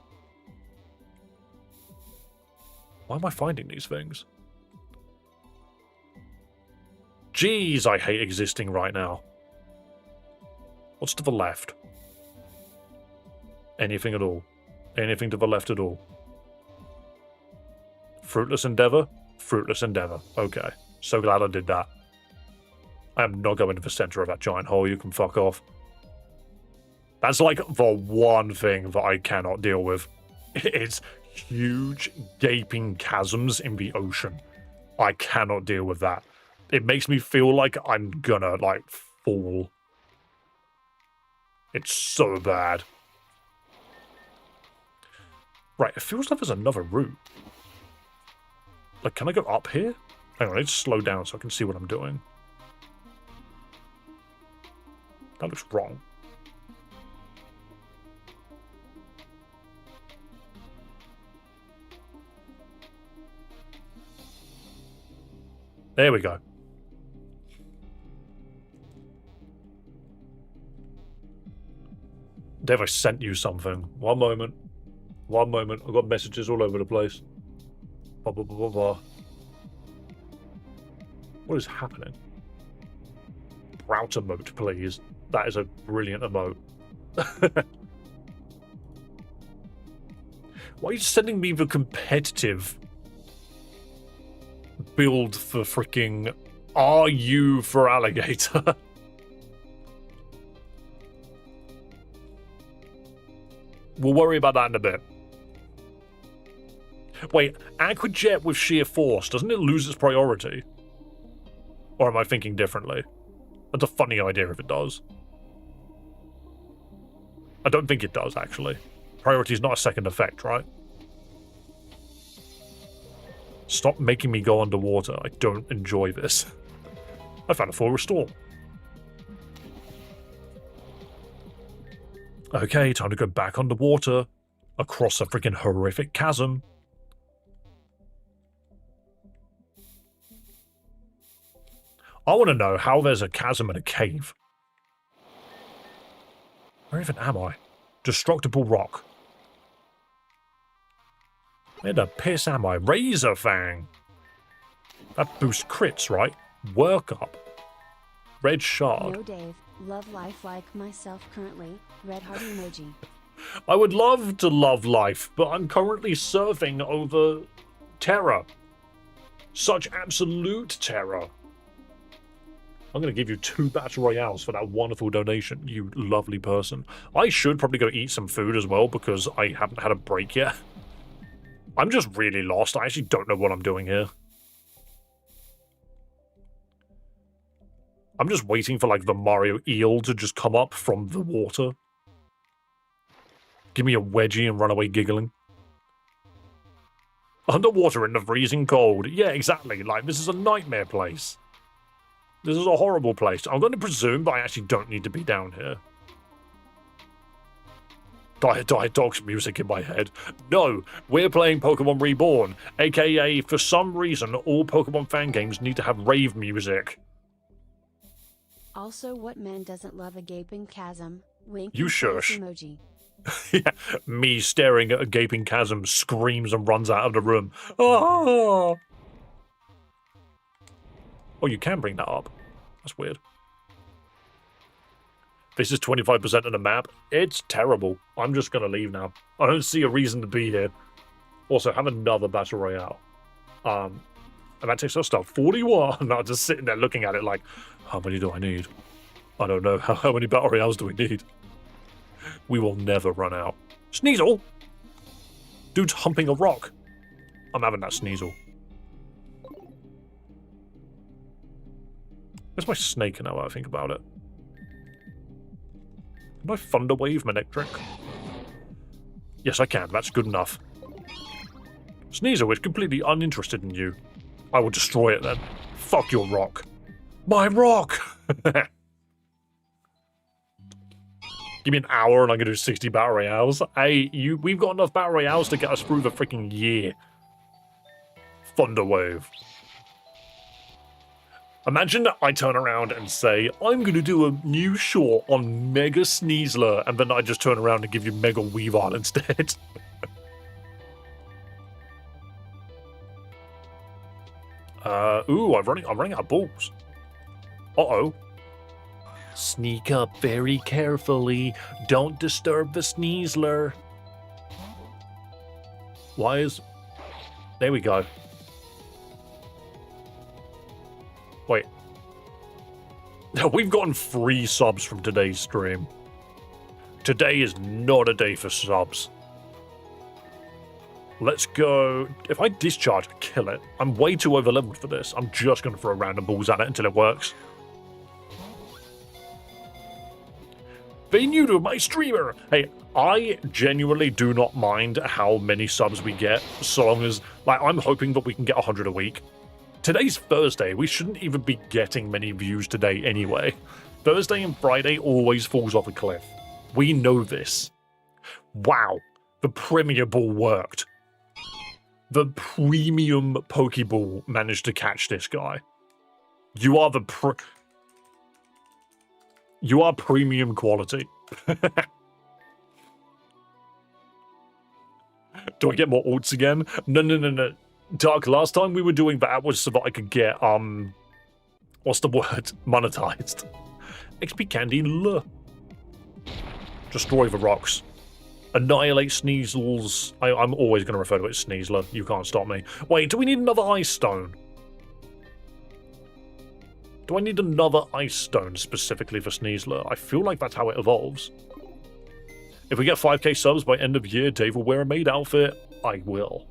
Why am I finding these things? Jeez, I hate existing right now. What's to the left? Anything at all. Anything to the left at all. Fruitless Endeavor? Fruitless Endeavor. Okay. So glad I did that. I am not going to the center of that giant hole. You can fuck off. That's like the one thing that I cannot deal with. It's huge, gaping chasms in the ocean. I cannot deal with that. It makes me feel like I'm gonna, like, fall. It's so bad. Right, it feels like there's another route. Like, can I go up here? Hang on, I need to slow down so I can see what I'm doing. That looks wrong. There we go. Dave, I sent you something. One moment. One moment. I've got messages all over the place. Blah, blah, blah, blah, blah. What is happening? Route emote, please. That is a brilliant emote. Why are you sending me the competitive build for freaking Are You for Alligator? We'll worry about that in a bit. Wait, Aquajet with sheer force, doesn't it lose its priority? Or am I thinking differently? That's a funny idea if it does. I don't think it does, actually. Priority is not a second effect, right? Stop making me go underwater. I don't enjoy this. I found a full restore. Okay, time to go back underwater. Across a freaking horrific chasm. I want to know how there's a chasm and a cave. Where even am I? Destructible rock. Where the piss am I? Razor Fang. That boosts crits, right? Work up. Red shard. Yo, Dave. Love life like myself currently. Red heart emoji. I would love to love life, but I'm currently surfing over terror. Such absolute terror. I'm going to give you 2 battle royales for that wonderful donation, you lovely person. I should probably go eat some food as well because I haven't had a break yet. I'm just really lost. I actually don't know what I'm doing here. I'm just waiting for, like, the Mario eel to just come up from the water. Give me a wedgie and run away giggling. Underwater in the freezing cold. Yeah, exactly. Like, this is a nightmare place. This is a horrible place. I'm going to presume, but I actually don't need to be down here. Die Dogs music in my head. No, we're playing Pokemon Reborn, aka, for some reason, all Pokemon fan games need to have rave music. Also, what man doesn't love a gaping chasm? Wink. You shush. Emoji. Yeah, me staring at a gaping chasm, screams and runs out of the room. Ah! Oh, you can bring that up. That's weird. This is 25% of the map. It's terrible. I'm just going to leave now. I don't see a reason to be here. Also, have another battle royale. And that takes our stuff. 41. I'm just sitting there looking at it like, how many do I need? I don't know. How many battle royales do we need? We will never run out. Sneasel? Dude's humping a rock. I'm having that Sneasel. Where's my snake now that I think about it? Can I Thunder Wave my neck drink? Yes, I can. That's good enough. Sneasel is completely uninterested in you. I will destroy it then. Fuck your rock. My rock! Give me an hour and I'm going to do 60 battle royales. Hey, we've got enough battle royales to get us through the freaking year. Thunder Wave. Imagine I turn around and say, I'm going to do a new short on Mega Sneasler, and then I just turn around and give you Mega Weavile instead. Ooh, I'm running out of balls. Uh-oh. Sneak up very carefully. Don't disturb the Sneasler. Why is... There we go. Wait. We've gotten 3 subs from today's stream. Today is not a day for subs. Let's go... If I discharge, I kill it. I'm way too overleveled for this. I'm just going to throw random balls at it until it works. Very new to my streamer. Hey, I genuinely do not mind how many subs we get, so long as, like, I'm hoping that we can get 100 a week. Today's Thursday. We shouldn't even be getting many views today anyway. Thursday and Friday always falls off a cliff. We know this. Wow, the Premier Ball worked. The premium Pokeball managed to catch this guy. You are You are premium quality. Do I get more ults again? No. Dark, last time we were doing that was so that I could get, what's the word? Monetized. XP Candy, Destroy the rocks. Annihilate Sneasels. I'm always going to refer to it as Sneasler. You can't stop me. Wait, do we need another Ice Stone? Do I need another Ice Stone specifically for Sneasler? I feel like that's how it evolves. If we get 5k subs by end of year, Dave will wear a maid outfit. I will.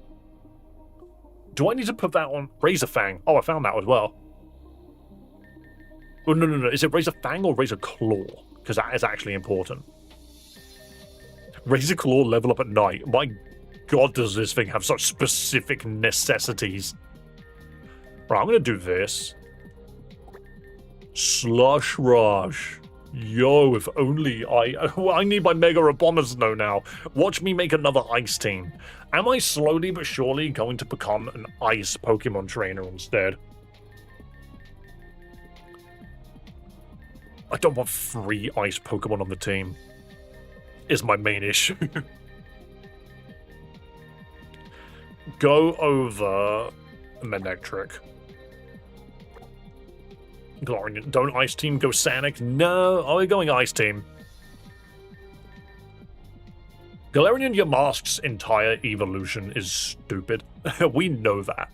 Do I need to put that on Razor Fang? Oh, I found that as well. Oh, no. Is it Razor Fang or Razor Claw? Because that is actually important. Razor Claw level up at night. My god, does this thing have such specific necessities. Right, I'm going to do this. Slush Rush. Yo, if only I need my Mega Abomasnow now. Watch me make another Ice team. Am I slowly but surely going to become an Ice Pokemon trainer instead? I don't want 3 Ice Pokemon on the team. Is my main issue. Go over Manectric. Glorian, don't Ice Team go Sanic? No, are we going Ice Team? Galarian Yamask's entire evolution is stupid. We know that.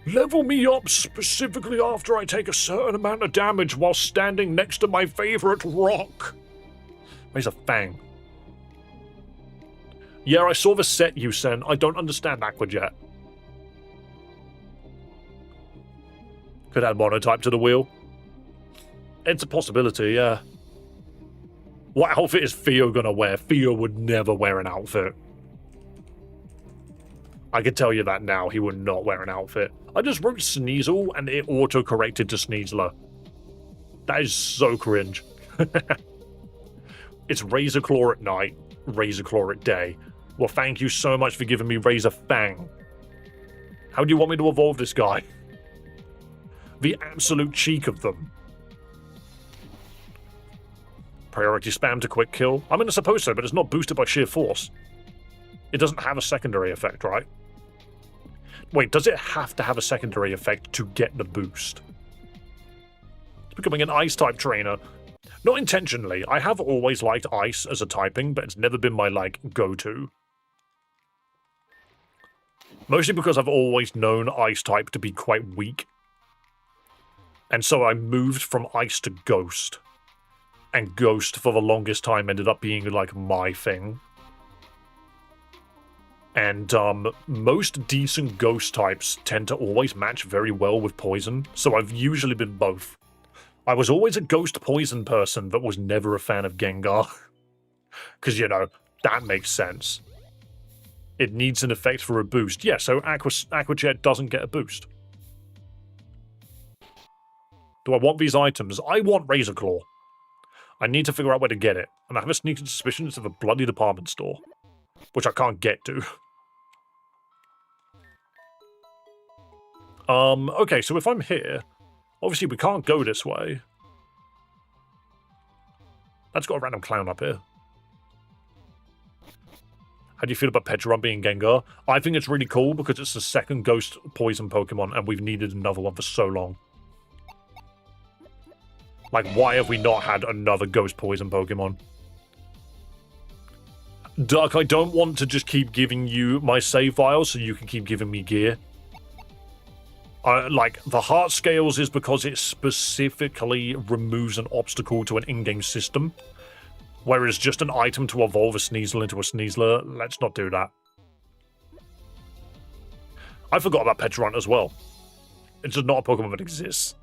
Level me up specifically after I take a certain amount of damage while standing next to my favorite rock. Razor Fang. Yeah, I saw the set you sent. I don't understand Aquajet. Could add monotype to the wheel. It's a possibility, yeah. What outfit is Theo gonna wear? Theo would never wear an outfit. I can tell you that now, he would not wear an outfit. I just wrote Sneasel and it auto-corrected to Sneasler. That is so cringe. It's Razor Claw at night, Razor Claw at day. Well, thank you so much for giving me Razor Fang. How do you want me to evolve this guy? The absolute cheek of them. Priority spam to quick kill. I mean, I suppose so, but it's not boosted by sheer force. It doesn't have a secondary effect, right? Wait, does it have to have a secondary effect to get the boost? It's becoming an Ice-type trainer. Not intentionally. I have always liked Ice as a typing, but it's never been my, like, go-to. Mostly because I've always known Ice-type to be quite weak. And so I moved from Ice to Ghost. And Ghost, for the longest time, ended up being, like, my thing. And, most decent Ghost types tend to always match very well with Poison, so I've usually been both. I was always a Ghost Poison person, but was never a fan of Gengar. Because, you know, that makes sense. It needs an effect for a boost. Yeah, so Aquajet doesn't get a boost. Do I want these items? I want Razor Claw. I need to figure out where to get it, and I have a sneaking suspicion it's at the bloody department store, which I can't get to. Okay, so if I'm here, obviously we can't go this way. That's got a random clown up here. How do you feel about Petron being Gengar? I think it's really cool because it's the second Ghost Poison Pokemon, and we've needed another one for so long. Like, why have we not had another Ghost Poison Pokemon? Duck, I don't want to just keep giving you my save files so you can keep giving me gear. Like, the Heart Scales is because it specifically removes an obstacle to an in-game system. Whereas just an item to evolve a Sneasel into a Sneasler, let's not do that. I forgot about Petron as well. It's just not a Pokemon that exists.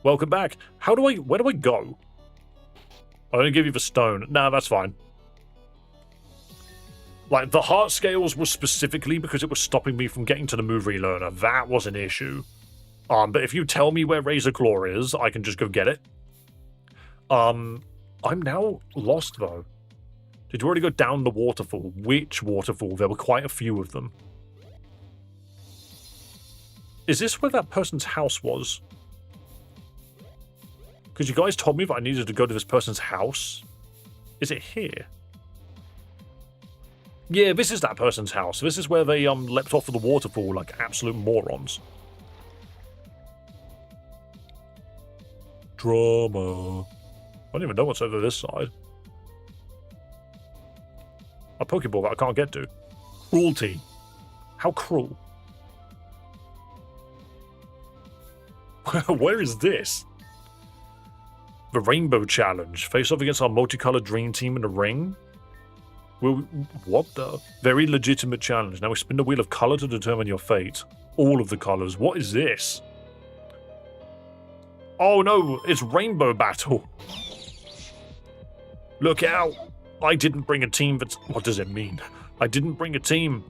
Welcome back. Where do I go? I'm gonna give you the stone. Nah, that's fine. Like, the heart scales was specifically because it was stopping me from getting to the move relearner. That was an issue. But if you tell me where Razor Claw is, I can just go get it. I'm now lost, though. Did you already go down the waterfall? Which waterfall? There were quite a few of them. Is this where that person's house was? Because you guys told me that I needed to go to this person's house. Is it here? Yeah, this is that person's house. This is where they leapt off of the waterfall like absolute morons. Drama. I don't even know what's over this side. A Pokeball that I can't get to. Cruelty. How cruel. Where is this? The Rainbow Challenge. Face off against our multicolored dream team in the ring. Well, what the? Very legitimate challenge. Now we spin the wheel of color to determine your fate. All of the colors. What is this? Oh no, it's Rainbow Battle. Look out. I didn't bring a team that's... What does it mean? I didn't bring a team.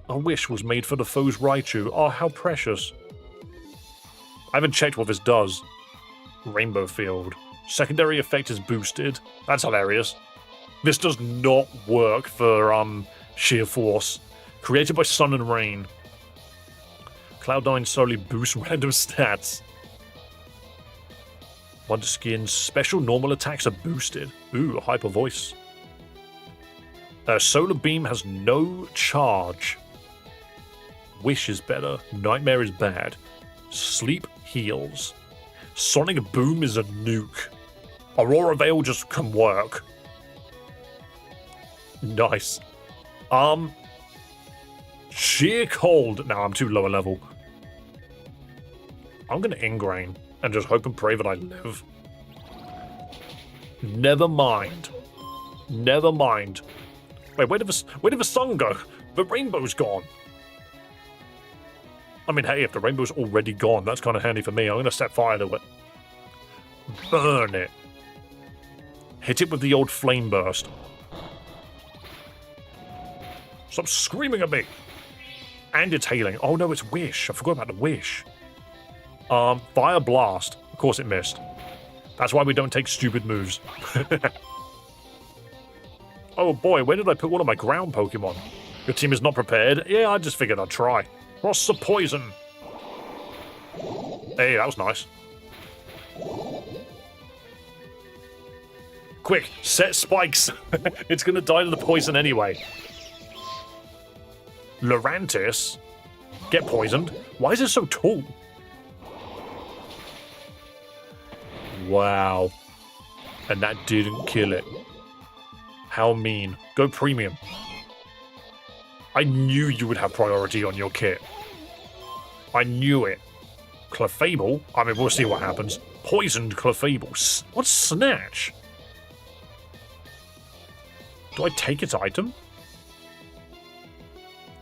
A wish was made for the foe's Raichu. Oh, how precious. I haven't checked what this does. Rainbow Field. Secondary effect is boosted. That's hilarious. This does not work for Sheer Force. Created by Sun and Rain. Cloud9 solely boosts random stats. Wonder Skin's special normal attacks are boosted. Ooh, a hyper voice. Solar Beam has no charge. Wish is better. Nightmare is bad. Sleep heals. Sonic Boom is a nuke. Aurora Veil just can work. Nice. Sheer Cold. No, I'm too low a level. I'm gonna Ingrain and just hope and pray that I live. Never mind. Never mind. Wait, where did the sun go? The rainbow's gone. I mean, hey, if the rainbow's already gone, that's kind of handy for me. I'm going to set fire to it. Burn it. Hit it with the old flame burst. Stop screaming at me. And it's hailing. Oh no, it's Wish. I forgot about the Wish. Fire Blast. Of course it missed. That's why we don't take stupid moves. Oh boy, where did I put one of my ground Pokemon? Your team is not prepared? Yeah, I just figured I'd try. Cross the poison. Hey, that was nice. Quick, set spikes. It's gonna die to the poison anyway. Lurantis? Get poisoned? Why is it so tall? Wow. And that didn't kill it. How mean. Go premium. I knew you would have priority on your kit. I knew it. Clefable? I mean, we'll see what happens. Poisoned Clefable. What's Snatch? Do I take its item?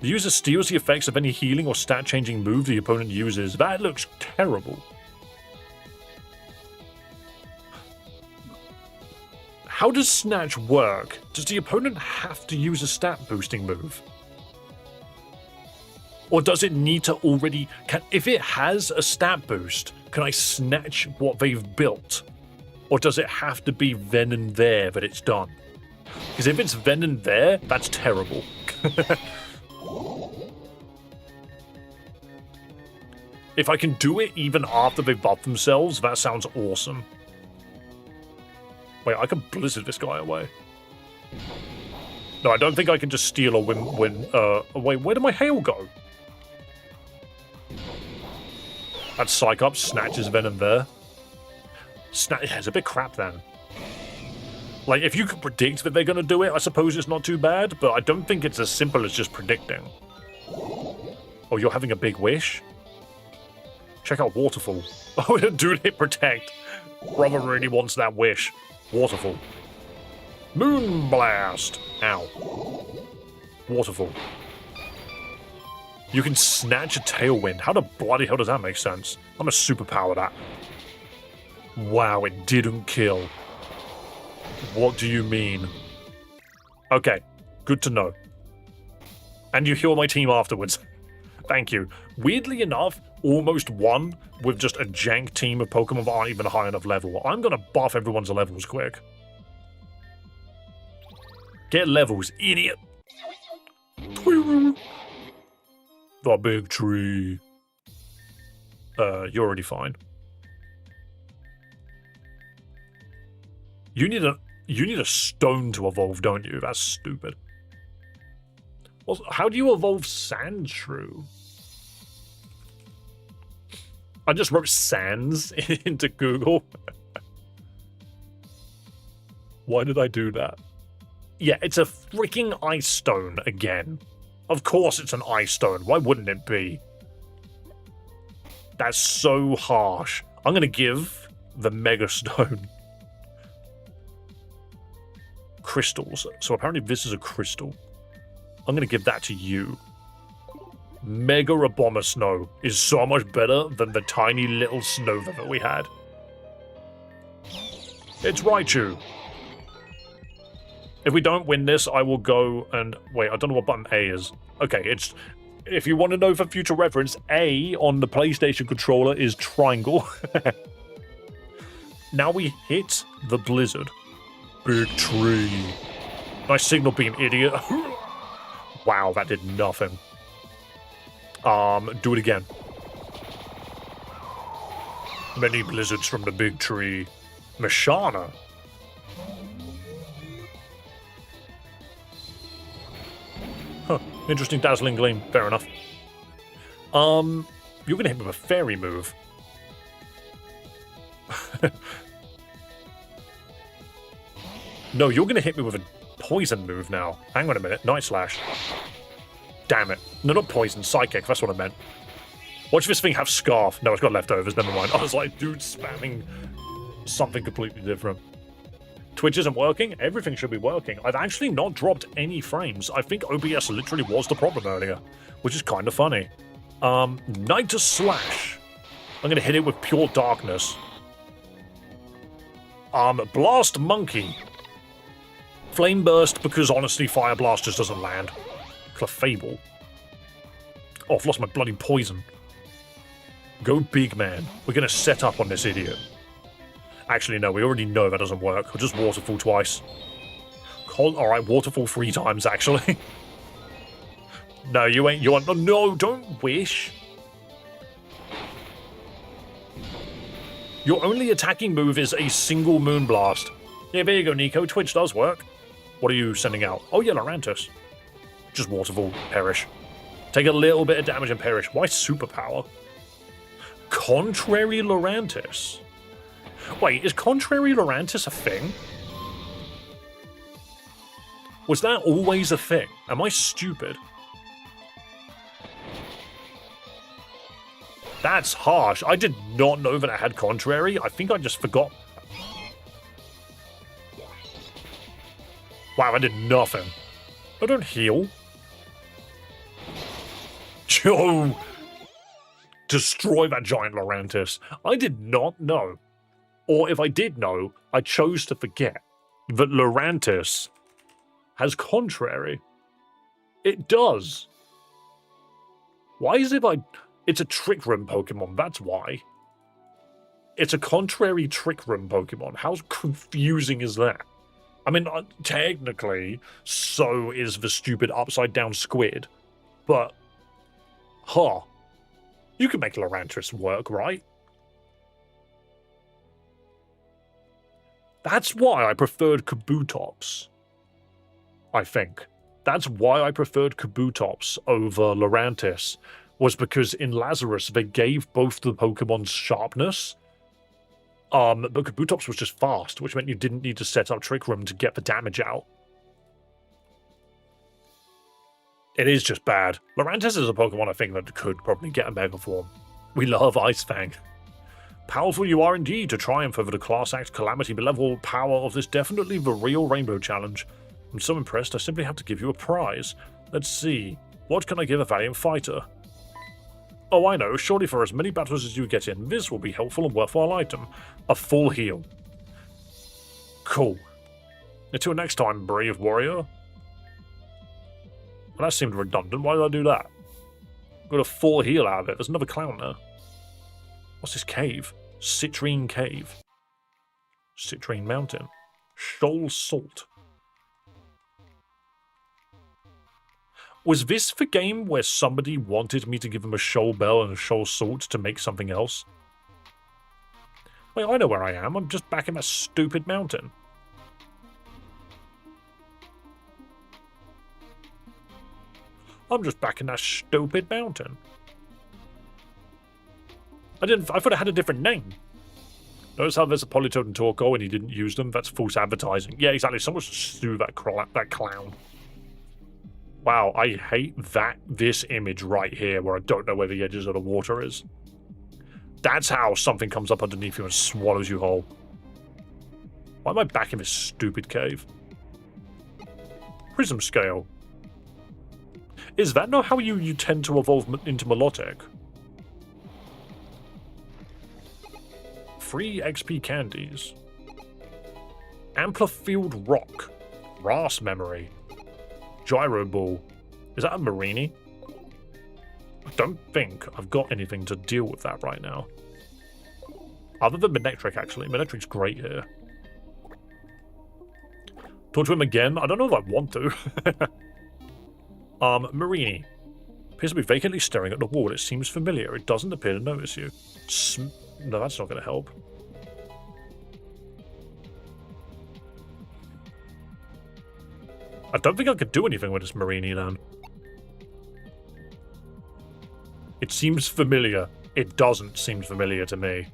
The user steals the effects of any healing or stat-changing move the opponent uses. That looks terrible. How does Snatch work? Does the opponent have to use a stat-boosting move? Or does it need to already... if it has a stat boost, can I snatch what they've built? Or does it have to be then and there that it's done? Because if it's then and there, that's terrible. If I can do it even after they've buffed themselves, that sounds awesome. Wait, I can blizzard this guy away. No, I don't think I can just steal or win. Wait, where did my hail go? That Psych Up snatches Venom there. It's a bit crap then. Like, if you can predict that they're going to do it, I suppose it's not too bad, but I don't think it's as simple as just predicting. Oh, you're having a big wish? Check out Waterfall. Oh, dude, hit Protect. Brother really wants that wish. Waterfall. Moon Blast. Ow. Waterfall. You can snatch a Tailwind. How the bloody hell does that make sense? I'm a superpower that. Wow, it didn't kill. What do you mean? Okay, good to know. And you heal my team afterwards. Thank you. Weirdly enough, almost won with just a jank team of Pokemon that aren't even a high enough level. I'm gonna buff everyone's levels quick. Get levels, idiot. The big tree. You're already fine. You need a stone to evolve, don't you? That's stupid. Also, how do you evolve Sandshrew? I just wrote Sands into Google. Why did I do that? Yeah, it's a freaking ice stone again. Of course it's an ice stone. Why wouldn't it be? That's so harsh. I'm going to give the Mega Stone crystals. So apparently this is a crystal. I'm going to give that to you. Mega Abomasnow is so much better than the tiny little Snover that we had. It's Raichu. If we don't win this, I will go and... Wait, I don't know what button A is. Okay, it's... If you want to know for future reference, A on the PlayStation controller is triangle. Now we hit the blizzard. Big tree. Nice signal beam, idiot. Wow, that did nothing. Do it again. Many blizzards from the big tree. Mashana. Huh. Interesting dazzling gleam. Fair enough. You're gonna hit me with a fairy move. No, you're gonna hit me with a poison move now. Hang on a minute. Night Slash. Damn it. No, not poison. Psychic. That's what I meant. Watch this thing have Scarf. No, it's got leftovers. Never mind. I was like, dude, spamming something completely different. Twitch isn't working. Everything should be working. I've actually not dropped any frames. I think OBS literally was the problem earlier, which is kind of funny. Night Slash. I'm going to hit it with Pure Darkness. Blast Monkey. Flame Burst, because honestly, Fire Blast just doesn't land. Clefable. Oh, I've lost my bloody poison. Go big, man. We're going to set up on this idiot. Actually, no, we already know that doesn't work. We'll just Waterfall twice. Alright, Waterfall 3 times, actually. No, you ain't. You aren't. No, don't wish. Your only attacking move is a single Moonblast. Yeah, there you go, Nico. Twitch does work. What are you sending out? Oh, yeah, Lurantis. Just Waterfall. Perish. Take a little bit of damage and perish. Why superpower? Contrary Lurantis. Wait, is Contrary Lurantis a thing? Was that always a thing? Am I stupid? That's harsh. I did not know that I had Contrary. I think I just forgot. Wow, I did nothing. I don't heal. Joe! Destroy that giant Lurantis. I did not know. Or if I did know, I chose to forget that Lurantis has Contrary. It does. Why is it like... It's a Trick Room Pokemon, that's why. It's a Contrary Trick Room Pokemon. How confusing is that? I mean, technically, so is the stupid Upside Down Squid. But, huh. You can make Lurantis work, right? That's why I preferred Kabutops. I think. That's why I preferred Kabutops over Lurantis. Was because in Lazarus, they gave both the Pokemon's sharpness. But Kabutops was just fast, which meant you didn't need to set up Trick Room to get the damage out. It is just bad. Lurantis is a Pokemon I think that could probably get a Mega Form. We love Ice Fang. Powerful you are indeed to triumph over the Class Act Calamity level power of this definitely the real Rainbow Challenge. I'm so impressed I simply have to give you a prize. Let's see. What can I give a valiant fighter? Oh, I know. Surely for as many battles as you get in, this will be helpful and worthwhile item. A full heal. Cool. Until next time, brave warrior. Well, that seemed redundant. Why did I do that? Got a full heal out of it. There's another clown there. What's this cave? Citrine Cave. Citrine Mountain. Shoal Salt. Was this the game where somebody wanted me to give him a shoal bell and a shoal salt to make something else? Wait, I know where I am. I'm just back in that stupid mountain. I'm just back in that stupid mountain. I thought it had a different name. Notice how there's a Politoed and Torko and he didn't use them? That's false advertising. Yeah, exactly. Someone should sue that clown. Wow, I hate this image right here where I don't know where the edges of the water is. That's how something comes up underneath you and swallows you whole. Why am I back in this stupid cave? Prism scale. Is that not how you tend to evolve into Melodic? Free XP candies. Amplified rock. Grass memory. Gyro ball. Is that a Marini? I don't think I've got anything to deal with that right now. Other than Manectric, actually. Manectric's great here. Talk to him again? I don't know if I want to. Marini. Appears to be vacantly staring at the wall. It seems familiar. It doesn't appear to notice you. No, that's not going to help. I don't think I could do anything with this Marini then. It seems familiar. It doesn't seem familiar to me.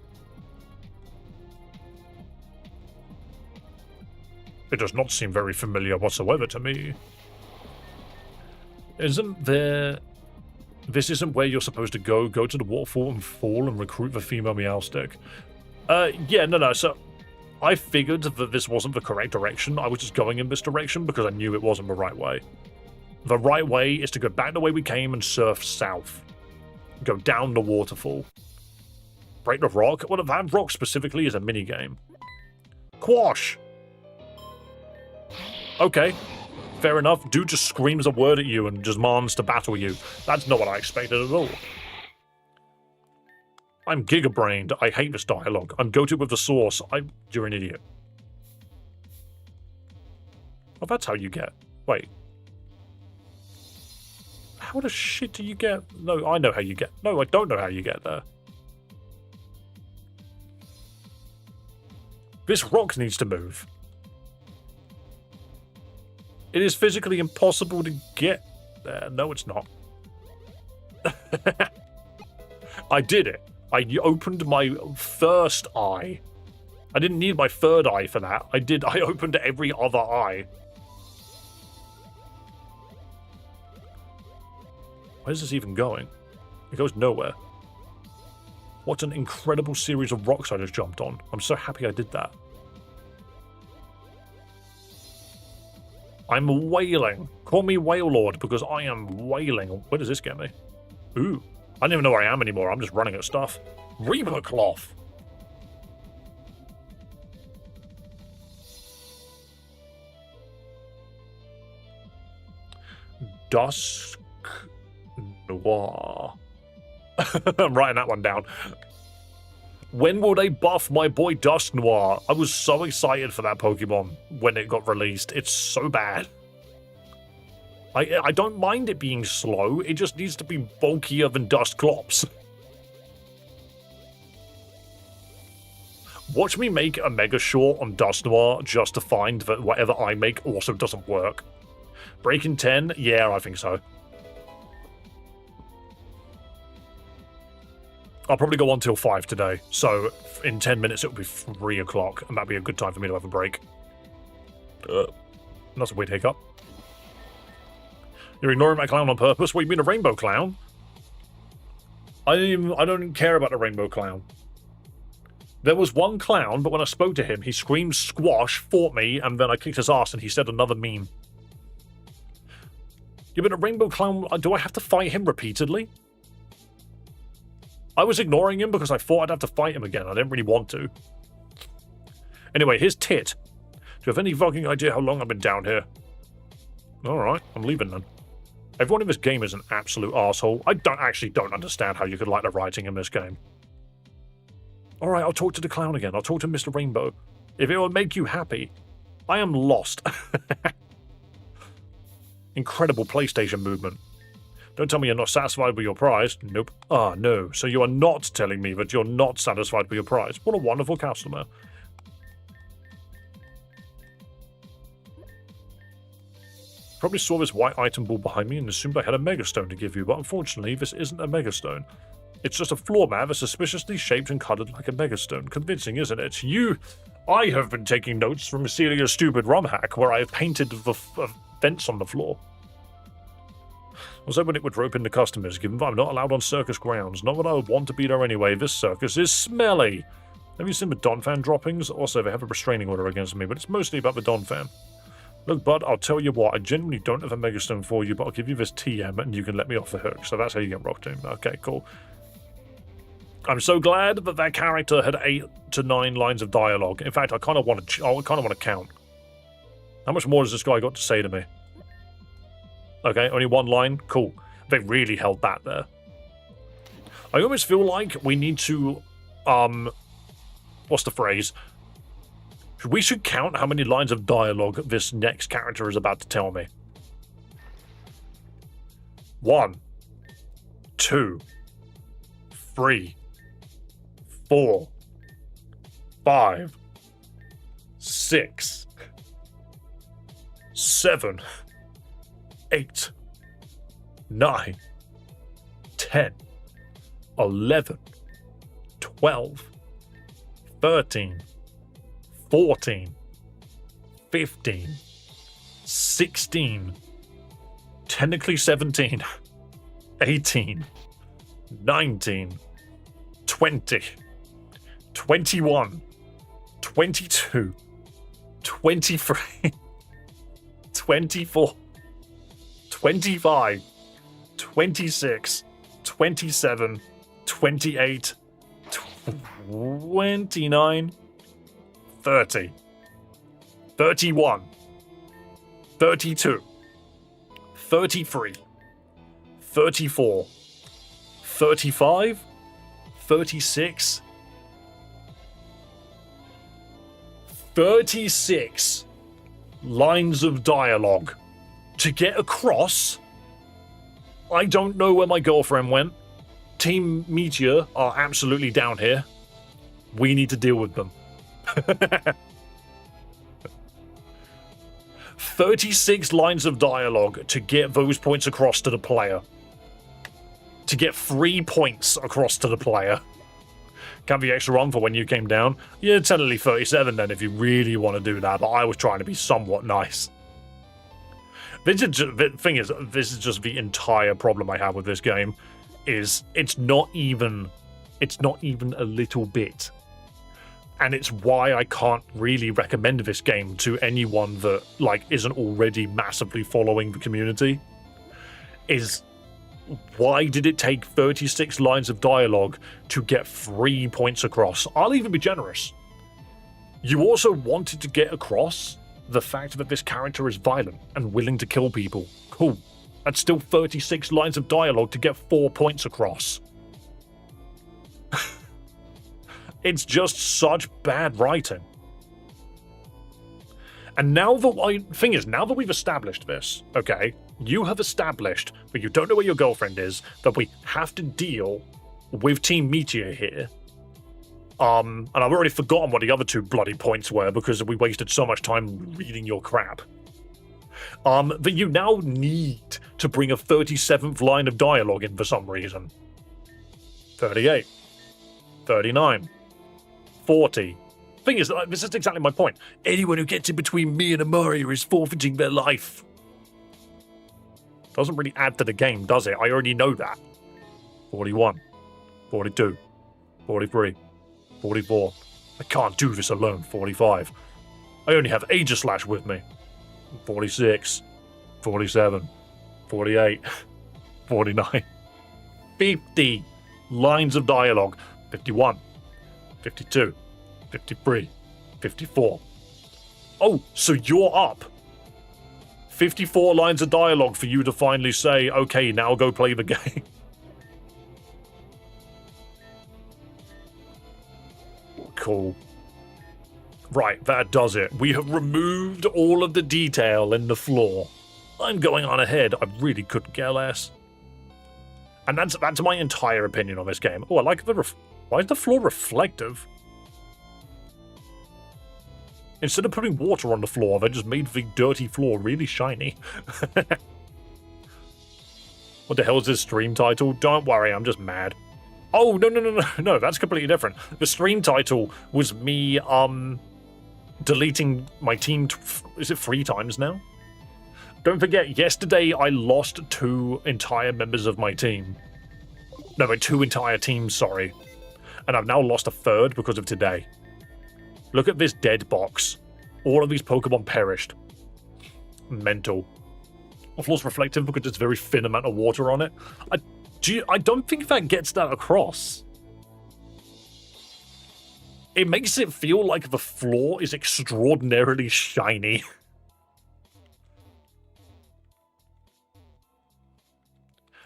It does not seem very familiar whatsoever to me. Isn't there... This isn't where you're supposed to go. Go to the waterfall and fall and recruit the female Meowstic. Yeah, no. So, I figured that this wasn't the correct direction. I was just going in this direction because I knew it wasn't the right way. The right way is to go back the way we came and surf south. Go down the waterfall. Break the rock? Well, that rock specifically is a minigame. Quash! Okay. Fair enough. Dude just screams a word at you and demands to battle you. That's not what I expected at all. I'm giga-brained. I hate this dialogue. I'm goated with the sauce. You're an idiot. Oh, that's how you get... Wait. How the shit do you get... No, I know how you get... No, I don't know how you get there. This rock needs to move. It is physically impossible to get there. No, it's not. I did it. I opened my first eye. I didn't need my third eye for that. I opened every other eye. Where's this even going? It goes nowhere. What an incredible series of rocks I just jumped on. I'm so happy I did that. I'm wailing. Call me Whale Lord because I am wailing. Where does this get me? Ooh. I don't even know where I am anymore. I'm just running at stuff. Reaper Cloth. Dusk Noir. I'm writing that one down. When will they buff my boy Dusk Noir? I was so excited for that Pokemon when it got released. It's so bad. I don't mind it being slow. It just needs to be bulkier than Dusclops. Watch me make a Mega Short on Dusk Noir just to find that whatever I make also doesn't work. Breaking 10? Yeah, I think so. I'll probably go on till 5 today, so in 10 minutes it'll be 3 o'clock, and that'd be a good time for me to have a break. That's a weird hiccup. You're ignoring my clown on purpose? What, you mean a rainbow clown? I don't care about the rainbow clown. There was one clown, but when I spoke to him, he screamed squash, fought me, and then I kicked his ass and he said another meme. Yeah, but a rainbow clown, do I have to fight him repeatedly? I was ignoring him because I thought I'd have to fight him again. I didn't really want to. Anyway, here's Tit. Do you have any fucking idea how long I've been down here? Alright, I'm leaving then. Everyone in this game is an absolute arsehole. I don't understand how you could like the writing in this game. Alright, I'll talk to the clown again. I'll talk to Mr. Rainbow. If it will make you happy. I am lost. Incredible PlayStation movement. Don't tell me you're not satisfied with your prize. Nope. Ah, no. So you are not telling me that you're not satisfied with your prize. What a wonderful customer. Probably saw this white item ball behind me and assumed I had a megastone to give you, but unfortunately this isn't a megastone. It's just a floor mat that's suspiciously shaped and colored like a megastone. Convincing, isn't it? I have been taking notes from Celia's stupid romhack, where I have painted the vents on the floor. I was hoping it would rope in the customers, given that I'm not allowed on circus grounds. Not that I would want to be there anyway. This circus is smelly. Have you seen the Don fan droppings? Also, they have a restraining order against me, but it's mostly about the Don fan. Look, bud, I'll tell you what, I genuinely don't have a megastone for you, but I'll give you this TM and you can let me off the hook. So that's how you get Rock Tomb. Okay, cool. I'm so glad that that character had 8 to 9 lines of dialogue. In fact, I kind of want to count. How much more has this guy got to say to me? Okay, only 1 line? Cool. They really held that there. I almost feel like we need to, what's the phrase? We should count how many lines of dialogue this next character is about to tell me. 1, 2, 3, 4, 5, 6, 7, 8, 9, 10, 11, 12, 13, 14, 15, 16, technically 17, 18, 19, 20, 21, 22, 23, 24, 25, 26, 27, 28, 29, 30, 31, 32, 33, 34, 35, 36, 36 lines of dialogue to get across. I don't know where my girlfriend went. Team Meteor are absolutely down here. We need to deal with them. 36 lines of dialogue to get those points across to the player. To get 3 points across to the player. Can be extra on for when you came down. Yeah, technically 37 then if you really want to do that, but I was trying to be somewhat nice. The thing is, this is just the entire problem I have with this game, is it's not even a little bit. And it's why I can't really recommend this game to anyone that, like, isn't already massively following the community. Is why did it take 36 lines of dialogue to get 3 points across? I'll even be generous. You also wanted to get across the fact that this character is violent and willing to kill people. Cool. That's still 36 lines of dialogue to get 4 points across. It's just such bad writing. And now that we've established this, okay, you have established that you don't know where your girlfriend is, that we have to deal with Team Meteor here. And I've already forgotten what the other 2 bloody points were because we wasted so much time reading your crap. That you now need to bring a 37th line of dialogue in for some reason. 38. 39. 40. Thing is, this is exactly my point. Anyone who gets in between me and Amaria is forfeiting their life. Doesn't really add to the game, does it? I already know that. 41. 42. 43. 44. I can't do this alone. 45. I only have Aegislash with me. 46. 47. 48. 49. 50. lines of dialogue. 51, 52, 53, 54. Oh, so you're up. 54 lines of dialogue for you to finally say, okay, now go play the game. Cool. Right, that does it. We have removed all of the detail in the floor. I'm going on ahead. I really couldn't care less. And that's my entire opinion on this game. Oh, I like the... Why is the floor reflective? Instead of putting water on the floor, they just made the dirty floor really shiny. What the hell is this stream title? Don't worry, I'm just mad. Oh, no, that's completely different. The stream title was me, deleting my team, is it 3 times now? Don't forget, yesterday I lost 2 entire members of my team. No, 2 entire teams, sorry. And I've now lost a 3rd because of today. Look at this dead box. All of these Pokemon perished. Mental. The floor's reflective because it's a very thin amount of water on it. I don't think that gets that across. It makes it feel like the floor is extraordinarily shiny.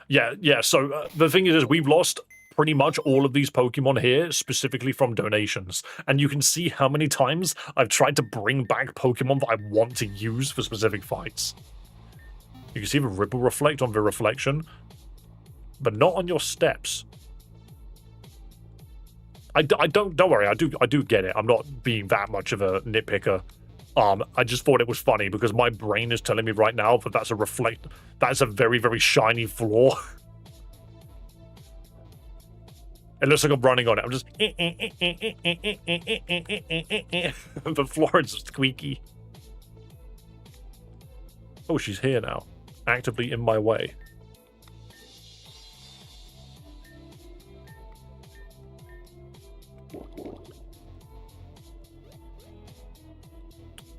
Yeah, so the thing is we've lost pretty much all of these Pokemon here, specifically from donations. And you can see how many times I've tried to bring back Pokemon that I want to use for specific fights. You can see the ripple reflect on the reflection, but not on your steps. Don't worry, I do get it. I'm not being that much of a nitpicker. I just thought it was funny because my brain is telling me right now that that's a very, very shiny floor. It looks like I'm running on it. I'm just... The floor is squeaky. Oh, she's here now. Actively in my way.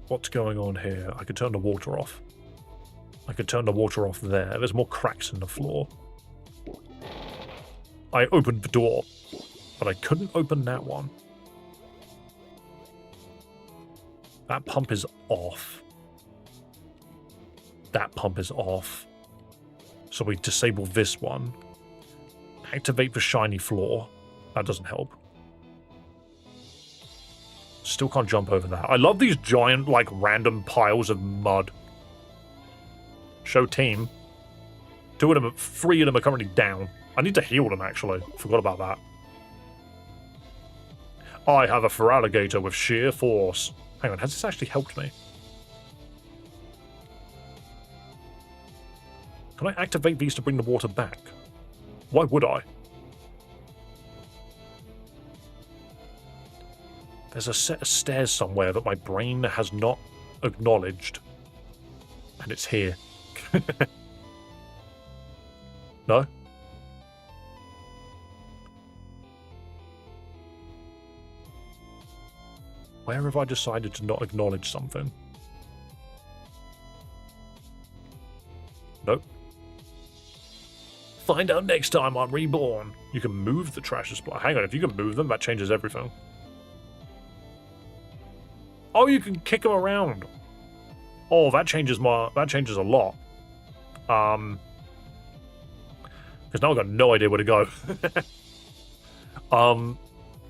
What's going on here? I could turn the water off. I could turn the water off there. There's more cracks in the floor. I opened the door, but I couldn't open that one. That pump is off. That pump is off. So we disable this one. Activate the shiny floor. That doesn't help. Still can't jump over that. I love these giant, like, random piles of mud. Show team. 2 of them, 3 of them are currently down. I need to heal them, actually. Forgot about that. I have a Feraligatr with sheer force. Hang on, has this actually helped me? Can I activate these to bring the water back? Why would I? There's a set of stairs somewhere that my brain has not acknowledged. And it's here. No? Where have I decided to not acknowledge something? Nope. Find out next time on Reborn. You can move the trash display. Hang on, if you can move them, that changes everything. Oh, you can kick them around. Oh, that changes a lot. Because now I've got no idea where to go.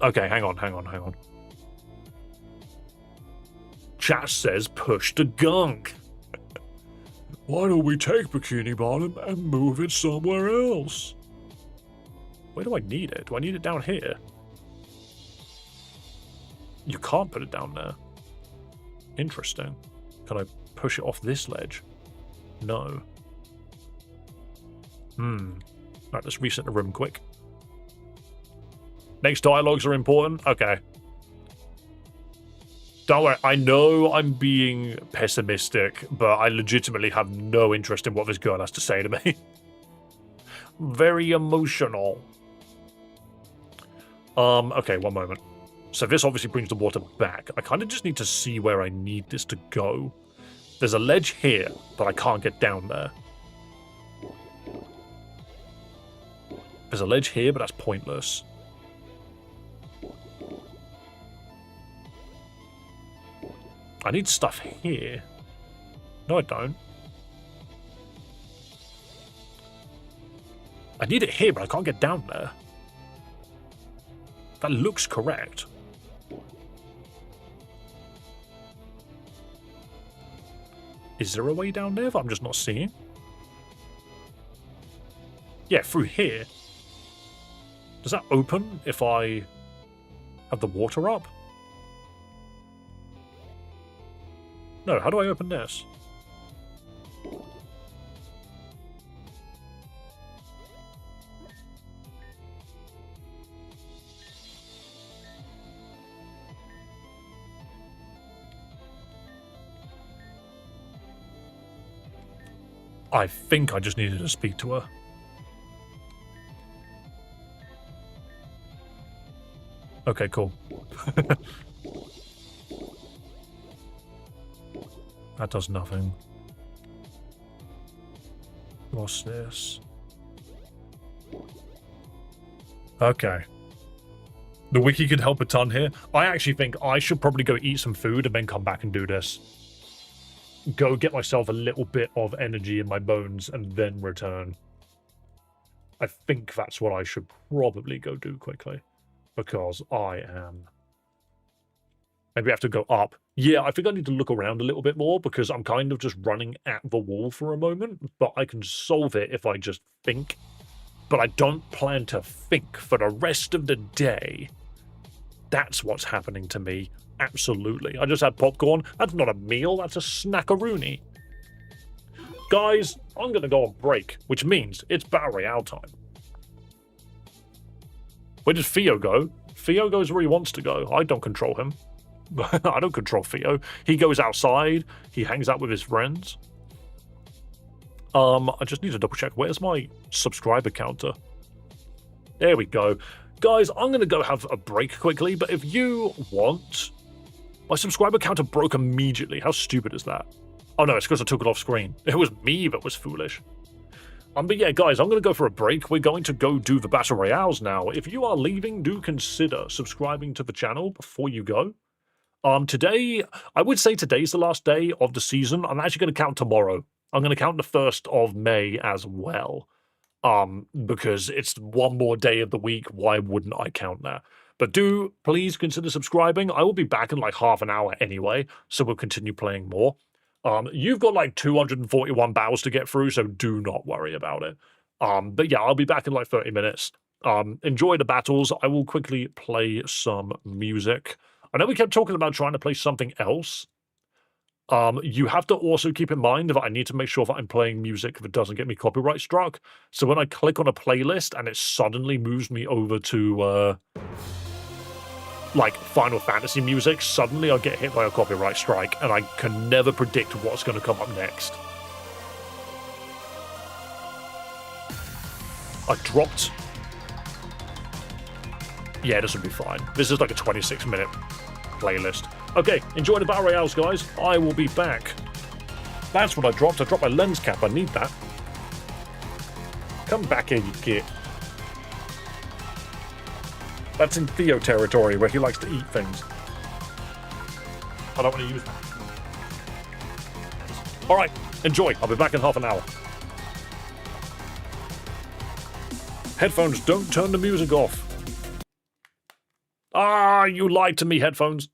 Okay, hang on. Chat says push the gunk. Why don't we take Bikini Bottom and move it somewhere else? Where do I need it? Do I need it down here? You can't put it down there. Interesting. Can I push it off this ledge? No. Right, let's reset the room quick. Next dialogues are important? Okay. Don't worry, I know I'm being pessimistic, but I legitimately have no interest in what this girl has to say to me. Very emotional. Okay, one moment. So this obviously brings the water back. I kind of just need to see where I need this to go. There's a ledge here, but I can't get down there. There's a ledge here, but that's pointless. I need stuff here. No, I don't. I need it here, but I can't get down there. That looks correct. Is there a way down there that I'm just not seeing? Yeah, through here. Does that open if I have the water up? No, how do I open this? I think I just needed to speak to her. Okay, cool. That does nothing. What's this? Okay. The wiki could help a ton here. I actually think I should probably go eat some food and then come back and do this. Go get myself a little bit of energy in my bones and then return. I think that's what I should probably go do quickly. Because I am... Maybe I have to go up. Yeah, I think I need to look around a little bit more because I'm kind of just running at the wall for a moment. But I can solve it if I just think. But I don't plan to think for the rest of the day. That's what's happening to me. Absolutely. I just had popcorn. That's not a meal, that's a snackaroony. Guys, I'm going to go on break, which means it's Battle Royale time. Where does Theo go? Theo goes where he wants to go. I don't control him. I don't control Theo. He goes outside. He hangs out with his friends. I just need to double check. Where's my subscriber counter? There we go. Guys, I'm going to go have a break quickly, but if you want... My subscriber counter broke immediately. How stupid is that? Oh no, it's because I took it off screen. It was me that was foolish. But yeah, guys, I'm going to go for a break. We're going to go do the Battle Royales now. If you are leaving, do consider subscribing to the channel before you go. Today, I would say today's the last day of the season. I'm actually going to count tomorrow. I'm going to count the 1st of May as well. Because it's one more day of the week. Why wouldn't I count that? But do please consider subscribing. I will be back in like half an hour anyway, so we'll continue playing more. You've got like 241 battles to get through, so do not worry about it. But yeah, I'll be back in like 30 minutes. Enjoy the battles. I will quickly play some music. I know we kept talking about trying to play something else. You have to also keep in mind that I need to make sure that I'm playing music that doesn't get me copyright struck. So when I click on a playlist and it suddenly moves me over to... like Final Fantasy music, suddenly I'll get hit by a copyright strike, and I can never predict what's going to come up next. I dropped... Yeah, this will be fine. This is like a 26-minute playlist. Okay, enjoy the Battle Royales, guys. I will be back. That's what I dropped. I dropped my lens cap. I need that. Come back here, you git. That's in Theo territory, where he likes to eat things. I don't want to use that. Alright, enjoy. I'll be back in half an hour. Headphones, don't turn the music off. Ah, you lied to me, headphones.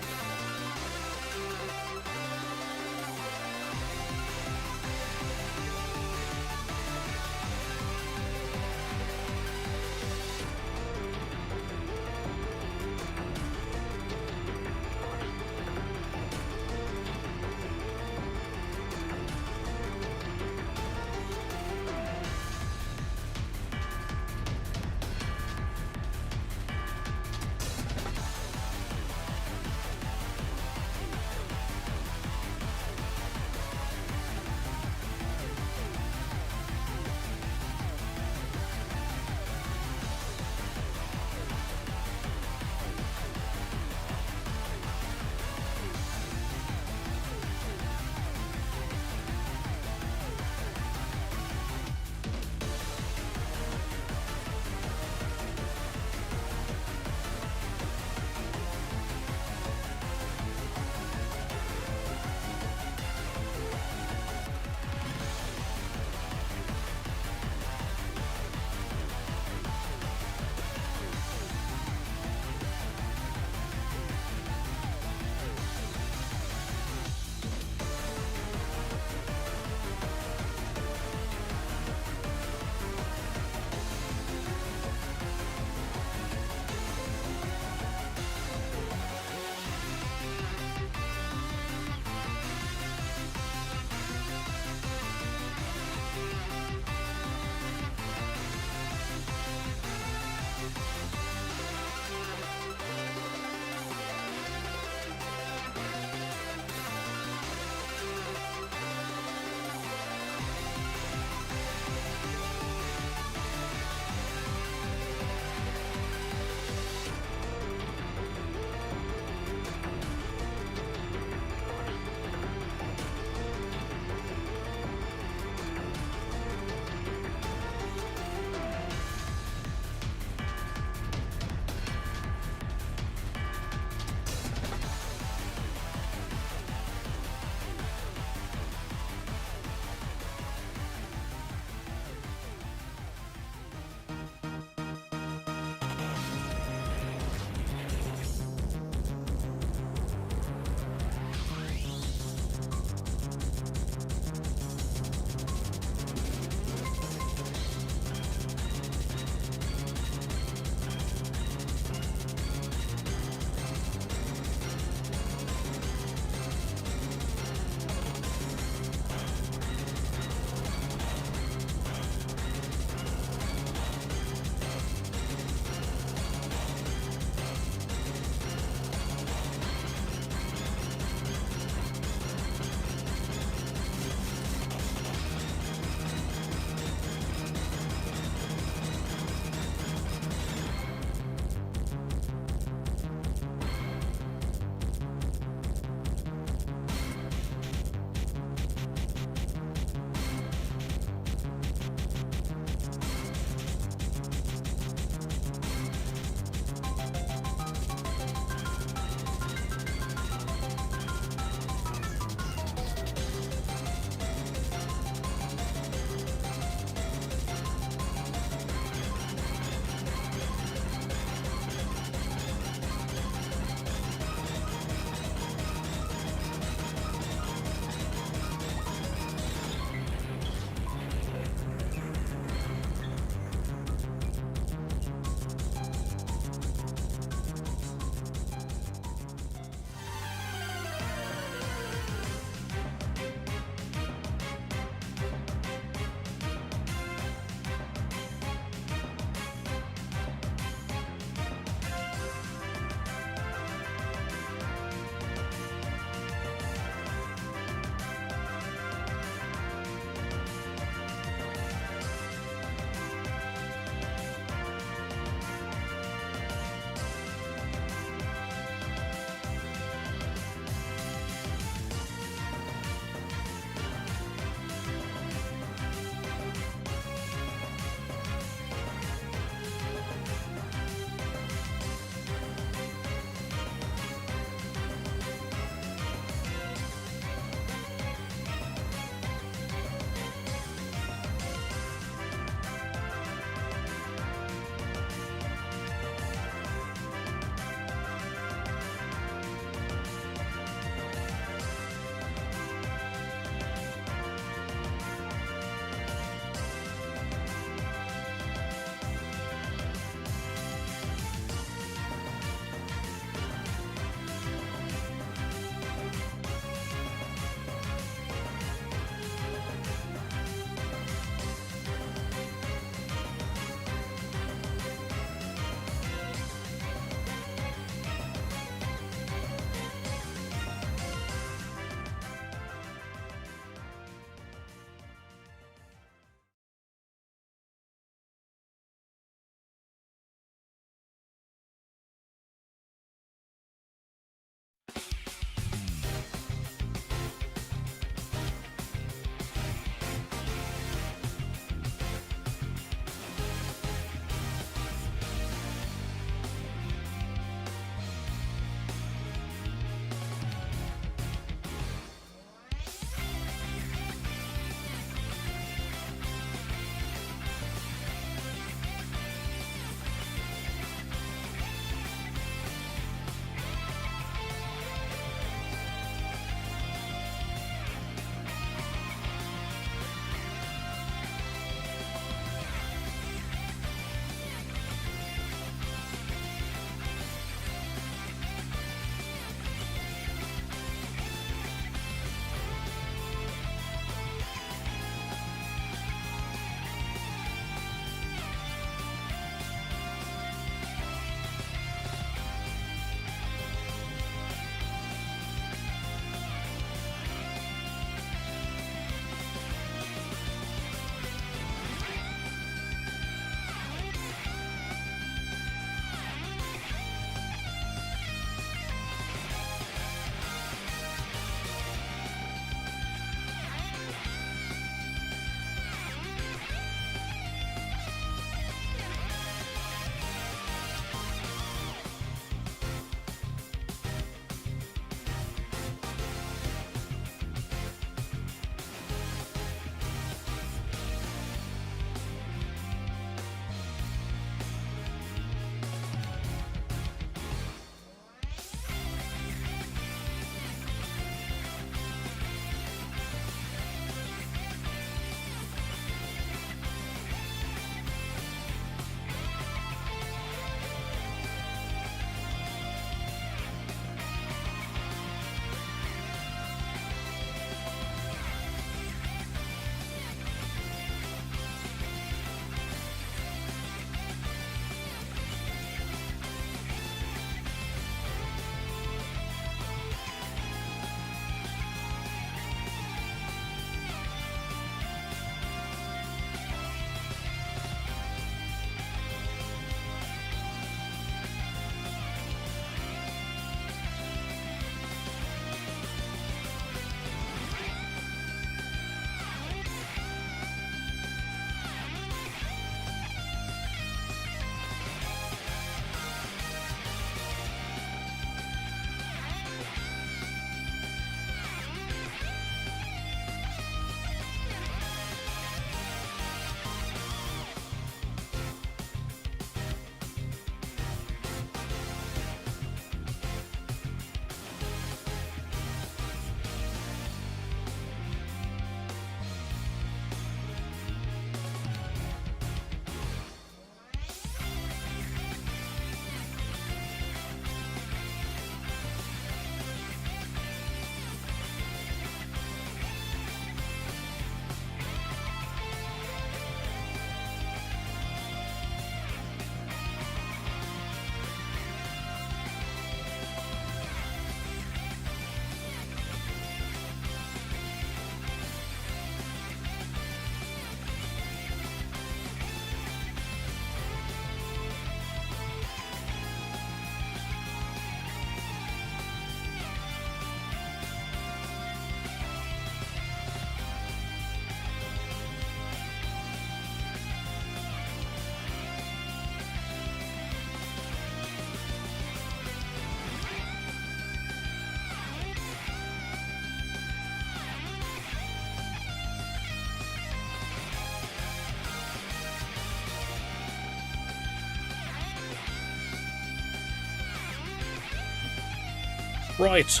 Right.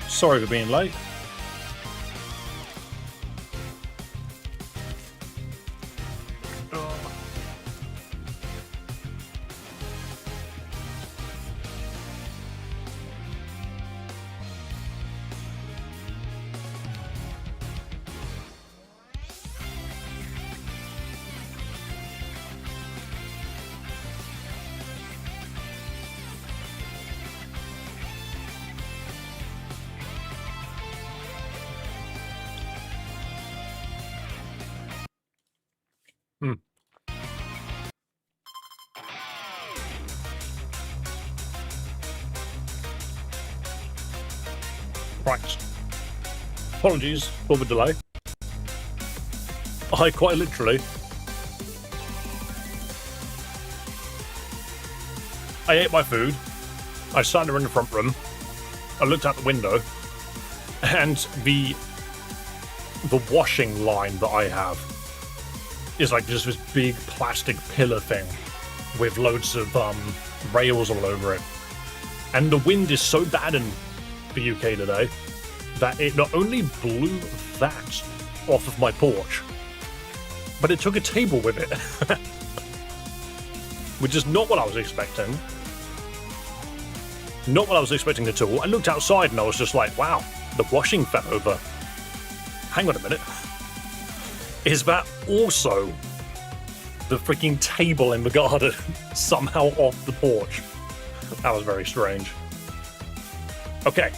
Sorry for being late. Right. Apologies for the delay. I quite literally... I ate my food. I sat there in the front room. I looked out the window. And the washing line that I have is like just this big plastic pillar thing with loads of rails all over it. And the wind is so bad in the UK today that it not only blew that off of my porch, but it took a table with it. Which is not what I was expecting. Not what I was expecting at all. I looked outside and I was just like, wow, the washing fell over. Hang on a minute. Is that also the freaking table in the garden somehow off the porch? That was very strange. Okay.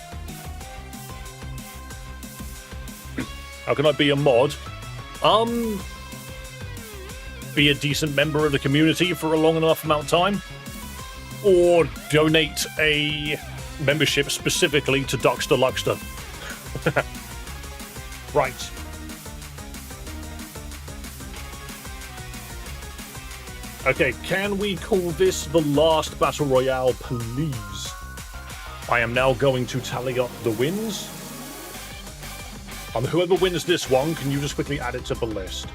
How can I be a mod? Be a decent member of the community for a long enough amount of time? Or donate a membership specifically to Duxter Luxter? Right. Okay, can we call this the last Battle Royale, please? I am now going to tally up the wins. Whoever wins this one, can you just quickly add it to the list?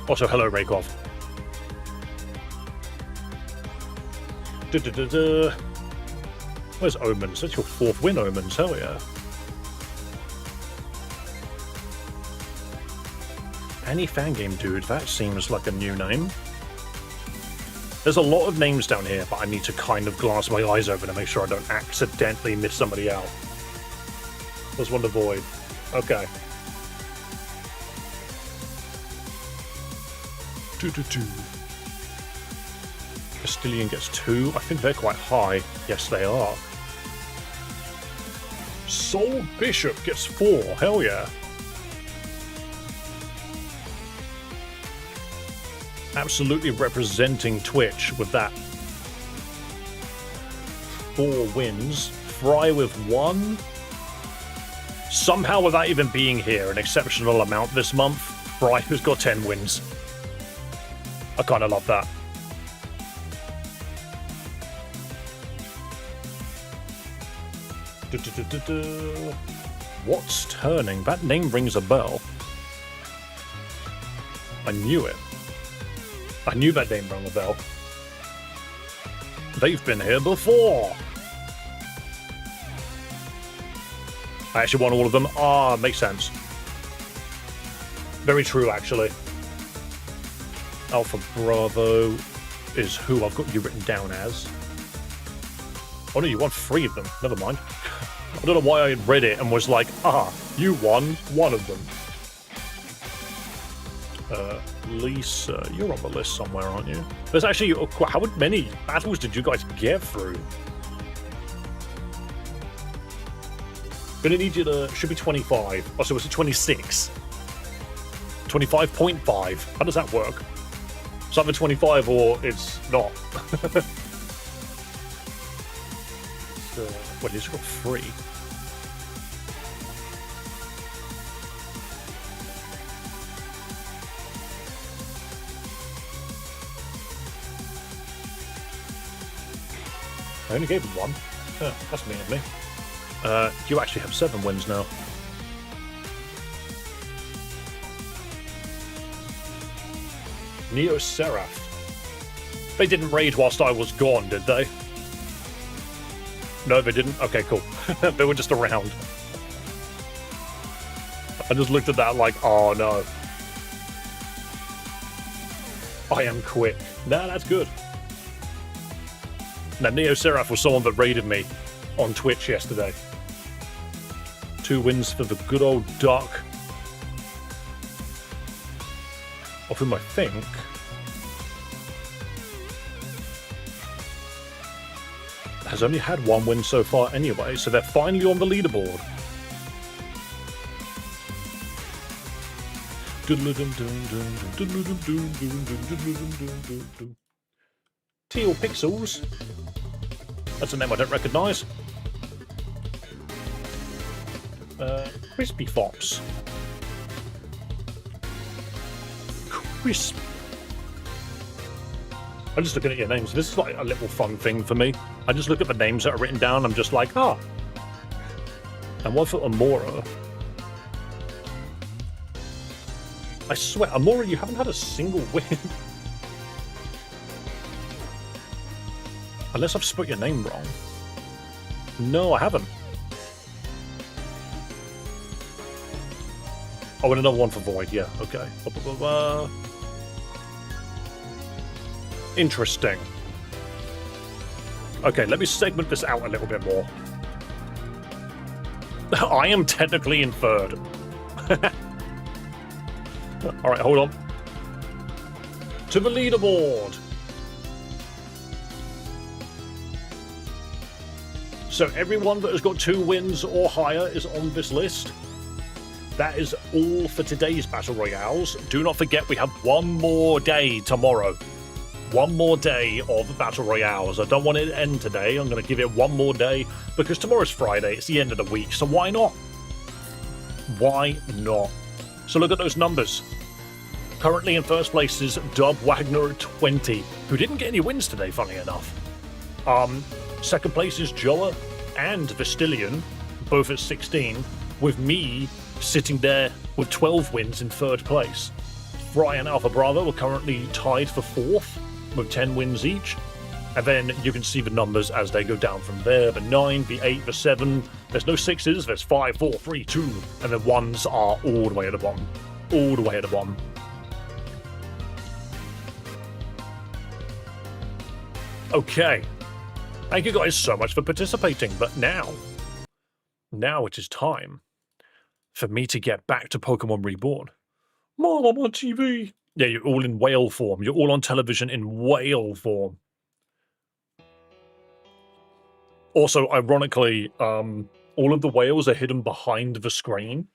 Also, hello, Raykov. Where's Omens? That's your 4th win, Omens. Hell yeah. Any Fangame dude, that seems like a new name. There's a lot of names down here, but I need to kind of glance my eyes over to make sure I don't accidentally miss somebody out. There's one to avoid. Okay. 2. Castilian gets 2. I think they're quite high. Yes, they are. Soul Bishop gets 4. Hell yeah. Absolutely representing Twitch with that. 4 wins. Fry with 1. Somehow, without even being here, an exceptional amount this month, Fry has got 10 wins. I kind of love that. What's turning? That name rings a bell. I knew it. I knew that name rang a bell. They've been here before. I actually won all of them. Ah, makes sense. Very true, actually. Alpha Bravo is who I've got you written down as. Oh no, you won 3 of them. Never mind. I don't know why I read it and was like, you won 1 of them. Lisa, you're on the list somewhere, aren't you? There's actually, how many battles did you guys get through? Gonna need you to, should be 25. Oh, so it's a 26. 25.5. How does that work? It's either 25 or it's not. Well, he's got 3. I only gave him 1. Oh, that's mean of me. You actually have 7 wins now. Neo Seraph. They didn't raid whilst I was gone, did they? No, they didn't? Okay, cool. They were just around. I just looked at that like, oh no. I am quick. Nah, that's good. Now, Neo Seraph was someone that raided me on Twitch yesterday. 2 wins for the good old duck. Of whom I think... has only had 1 win so far anyway, so they're finally on the leaderboard. Teal Pixels. That's a name I don't recognise. Crispy Fops. Crisp. I'm just looking at your names. This is like a little fun thing for me. I just look at the names that are written down. I'm just like, ah. And one for Amora. I swear, Amora, you haven't had a single win. Unless I've spelled your name wrong. No, I haven't. Oh, and another one for Void. Yeah, okay. Interesting. Okay, let me segment this out a little bit more. I am technically in 3rd. Alright, hold on. To the leaderboard. So everyone that has got 2 wins or higher is on this list. That is all for today's Battle Royales. Do not forget we have 1 more day tomorrow. 1 more day of Battle Royales. I don't want it to end today. I'm going to give it 1 more day because tomorrow's Friday. It's the end of the week, so why not? Why not? So look at those numbers. Currently in 1st place is Dub Wagner at 20, who didn't get any wins today, funny enough. 2nd place is Joa and Vestillion, both at 16, with me sitting there with 12 wins in 3rd place. Fry and Alpha Bravo are currently tied for 4th, with 10 wins each. And then you can see the numbers as they go down from there. The 9, the 8, the 7. There's no 6s, there's 5, 4, 3, 2. And the 1s are all the way at the bottom. All the way at the bottom. Okay. Thank you guys so much for participating. But now it is time for me to get back to Pokemon Reborn. Mom, I'm on TV. Yeah, you're all in whale form. You're all on television in whale form. Also, ironically, all of the whales are hidden behind the screen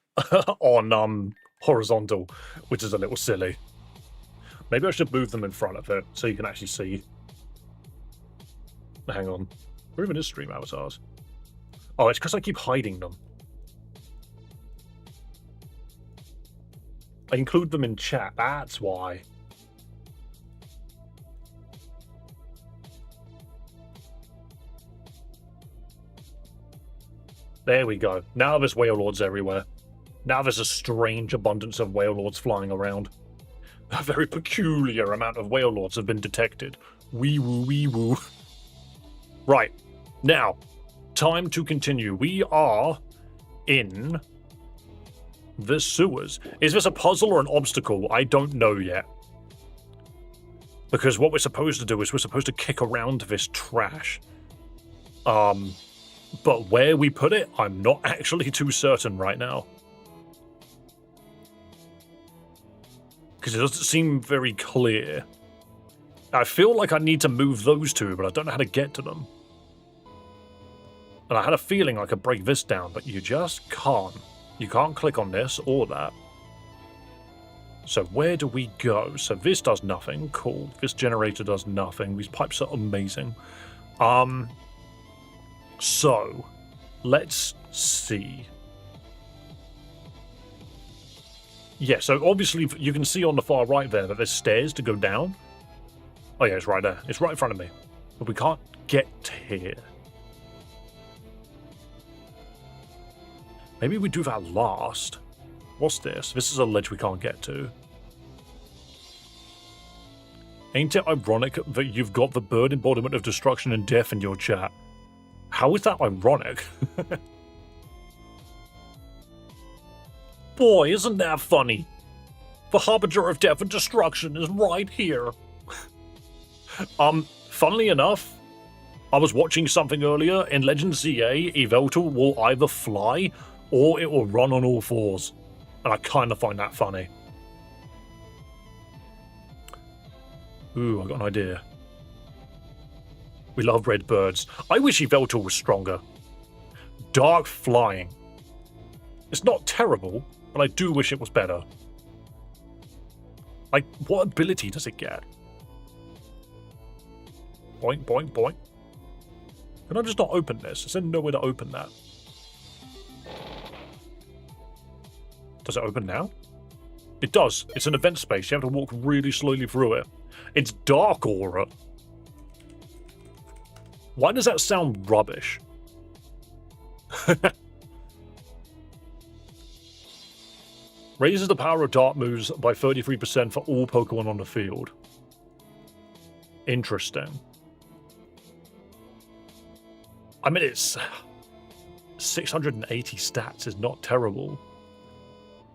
on horizontal, which is a little silly. Maybe I should move them in front of it so you can actually see. Hang on. Where even is stream avatars? Oh, it's because I keep hiding them. I include them in chat, that's why. There we go. Now there's whale lords everywhere. Now there's a strange abundance of whale lords flying around. A very peculiar amount of whale lords have been detected. Wee woo, wee woo. Right. Now, time to continue. We are in the sewers. Is this a puzzle or an obstacle? I don't know yet. Because what we're supposed to do is we're supposed to kick around this trash. But where we put it, I'm not actually too certain right now. Because it doesn't seem very clear. I feel like I need to move those 2, but I don't know how to get to them. And I had a feeling I could break this down, but you just can't. You can't click on this or that. So where do we go? So this does nothing. Cool. This generator does nothing. These pipes are amazing. So let's see. Yeah, so obviously you can see on the far right there that there's stairs to go down. Oh yeah, it's right there. It's right in front of me. But we can't get here. Maybe we do that last. What's this? This is a ledge we can't get to. Ain't it ironic that you've got the bird embodiment of destruction and death in your chat? How is that ironic? Boy, isn't that funny? The harbinger of death and destruction is right here. Funnily enough, I was watching something earlier. In Legend ZA, Yveltal will either fly or it will run on all fours. And I kind of find that funny. Ooh, I got an idea. We love red birds. I wish Yveltal was stronger. Dark flying. It's not terrible, but I do wish it was better. Like, what ability does it get? Boink, boink, boink. Can I just not open this? Is there no way to open that? Does it open now? It does. It's an event space. You have to walk really slowly through it. It's Dark Aura. Why does that sound rubbish? Raises the power of dark moves by 33% for all Pokemon on the field. Interesting. I mean, it's 680 stats is not terrible.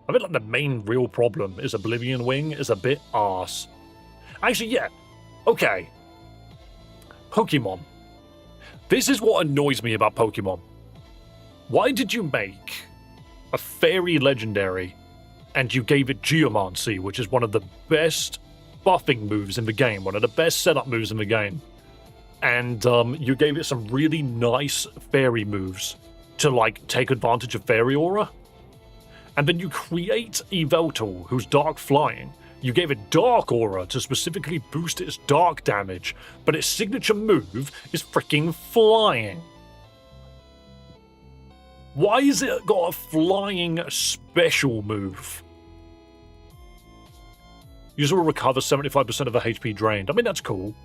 I mean, like, the main real problem is Oblivion Wing is a bit arse. Actually, yeah. Okay. Pokemon. This is what annoys me about Pokemon. Why did you make a fairy legendary and you gave it Geomancy, which is one of the best buffing moves in the game, one of the best setup moves in the game, and you gave it some really nice fairy moves to, like, take advantage of Fairy Aura? And then you create Yveltal, who's dark flying. You gave it Dark Aura to specifically boost its dark damage, but its signature move is freaking flying. Why has it got a flying special move? User will recover 75% of the HP drained. I mean, that's cool.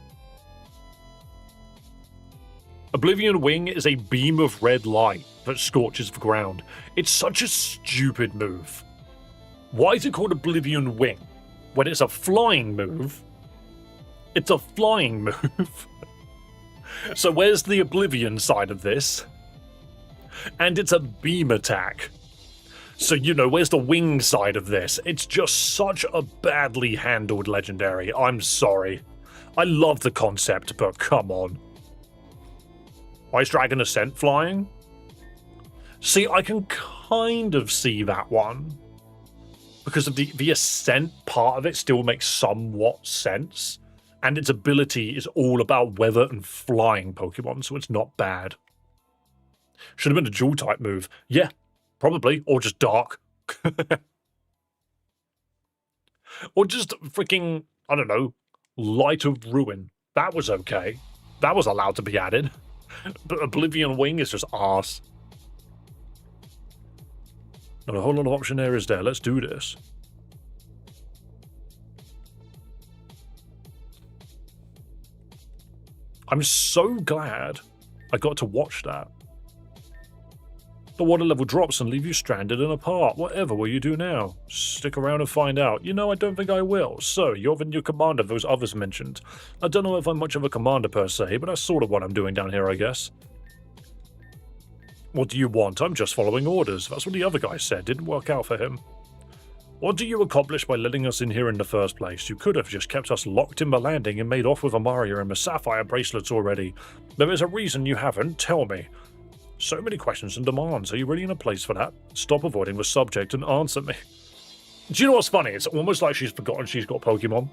Oblivion Wing is a beam of red light that scorches the ground. It's such a stupid move. Why is it called Oblivion Wing? When it's a flying move, it's a flying move. So where's the Oblivion side of this? And it's a beam attack. So, you know, where's the wing side of this? It's just such a badly handled legendary. I'm sorry. I love the concept, but come on. Ice Dragon Ascent flying? See, I can kind of see that one. Because of the Ascent part of it still makes somewhat sense. And its ability is all about weather and flying Pokemon, so it's not bad. Should have been a dual type move. Yeah, probably. Or just dark. Or just freaking, I don't know, Light of Ruin. That was okay. That was allowed to be added. But Oblivion Wing is just arse. Not a whole lot of option areas there. Let's do this. I'm so glad I got to watch that. The water level drops and leave you stranded and apart. Whatever will you do now? Stick around and find out. You know, I don't think I will. So, you're the new commander those others mentioned. I don't know if I'm much of a commander per se, but that's sort of what I'm doing down here, I guess. What do you want? I'm just following orders. That's what the other guy said. Didn't work out for him. What do you accomplish by letting us in here in the first place? You could have just kept us locked in the landing and made off with Amaria and the sapphire bracelets already. There is a reason you haven't. Tell me. So many questions and demands. Are you really in a place for that? Stop avoiding the subject and answer me. Do you know what's funny? It's almost like she's forgotten she's got Pokemon.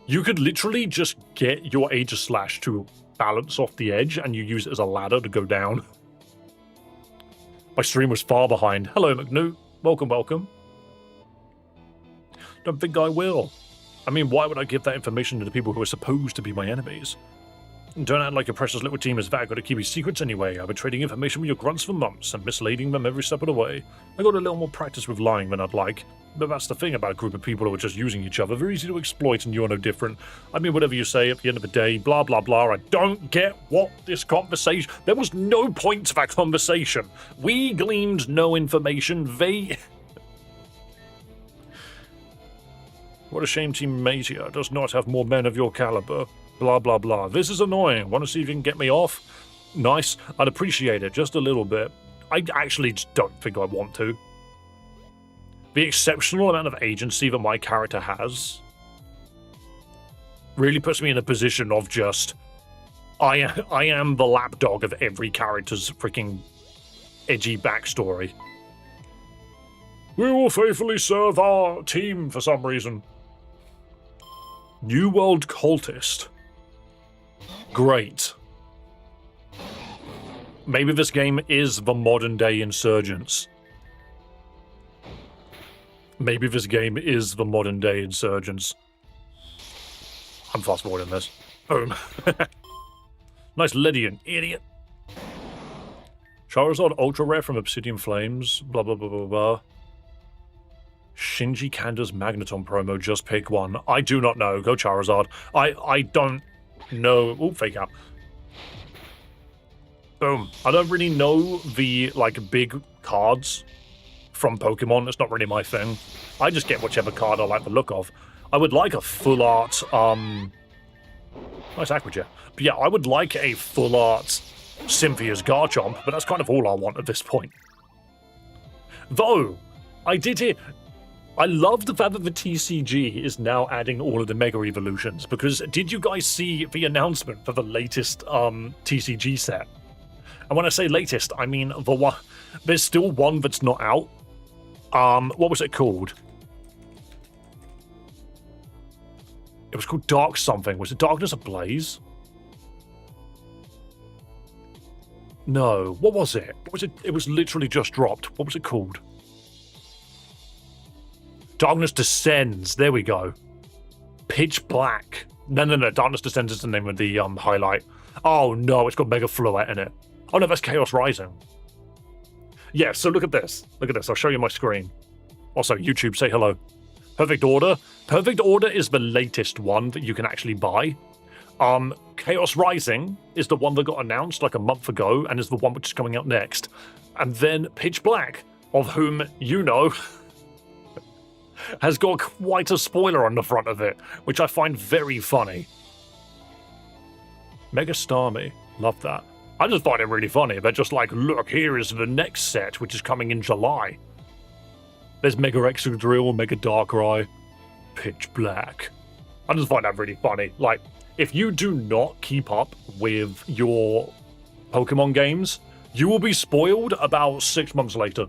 You could literally just get your Aegislash to balance off the edge and you use it as a ladder to go down. My stream was far behind. Hello, McNew. Welcome, welcome. Don't think I will. I mean, why would I give that information to the people who are supposed to be my enemies? Don't act like your precious little team is that good at keeping secrets anyway. I've been trading information with your grunts for months and misleading them every step of the way. I got a little more practice with lying than I'd like. But that's the thing about a group of people who are just using each other. Very easy to exploit and you're no different. I mean, whatever you say at the end of the day, blah, blah, blah. I don't get what this conversation... There was no point to that conversation. We gleaned no information. They... What a shame Team Matia does not have more men of your caliber. Blah, blah, blah. This is annoying. Want to see if you can get me off? nice. I'd appreciate it just a little bit. I actually just don't think I want to. The exceptional amount of agency that my character has really puts me in a position of just... I am the lapdog of every character's freaking edgy backstory. We will faithfully serve our team for some reason. New World Cultist. Great. Maybe this game is the modern day Insurgents. Maybe this game is the modern day Insurgents. I'm fast forwarding this. Boom. Nice Lydian, idiot. Charizard Ultra Rare from Obsidian Flames. Blah, blah, blah, blah, blah. Shinji Kanda's Magneton promo, just pick one. I do not know. Go Charizard. I don't know. Ooh, fake out. Boom. I don't really know the, like, big cards from Pokemon. It's not really my thing. I just get whichever card I like the look of. I would like a full art, nice Aquajet. But yeah, I would like a full art Cynthia's Garchomp, but that's kind of all I want at this point. Though, I did hear... I love the fact that the TCG is now adding all of the Mega Evolutions, because did you guys see the announcement for the latest TCG set? And when I say latest, I mean the one... There's still one that's not out. What was it called? It was called Dark something. Was it Darkness Ablaze? No. What was it? What was it? It was literally just dropped. What was it called? Darkness Descends. There we go. Pitch Black. No. Darkness Descends is the name of the highlight. Oh no, it's got Mega Fluette in it. Oh no, that's Chaos Rising. Yeah, so look at this. Look at this. I'll show you my screen. Also, YouTube, say hello. Perfect Order. Perfect Order is the latest one that you can actually buy. Chaos Rising is the one that got announced like a month ago and is the one which is coming out next. And then Pitch Black, of whom you know, has got quite a spoiler on the front of it, which I find very funny. Mega Starmie. Love that. I just find it really funny. They're just like, look, here is the next set, which is coming in July. There's Mega Excadrill, Mega Darkrai, Pitch Black. I just find that really funny. Like, if you do not keep up with your Pokemon games, you will be spoiled about 6 months later.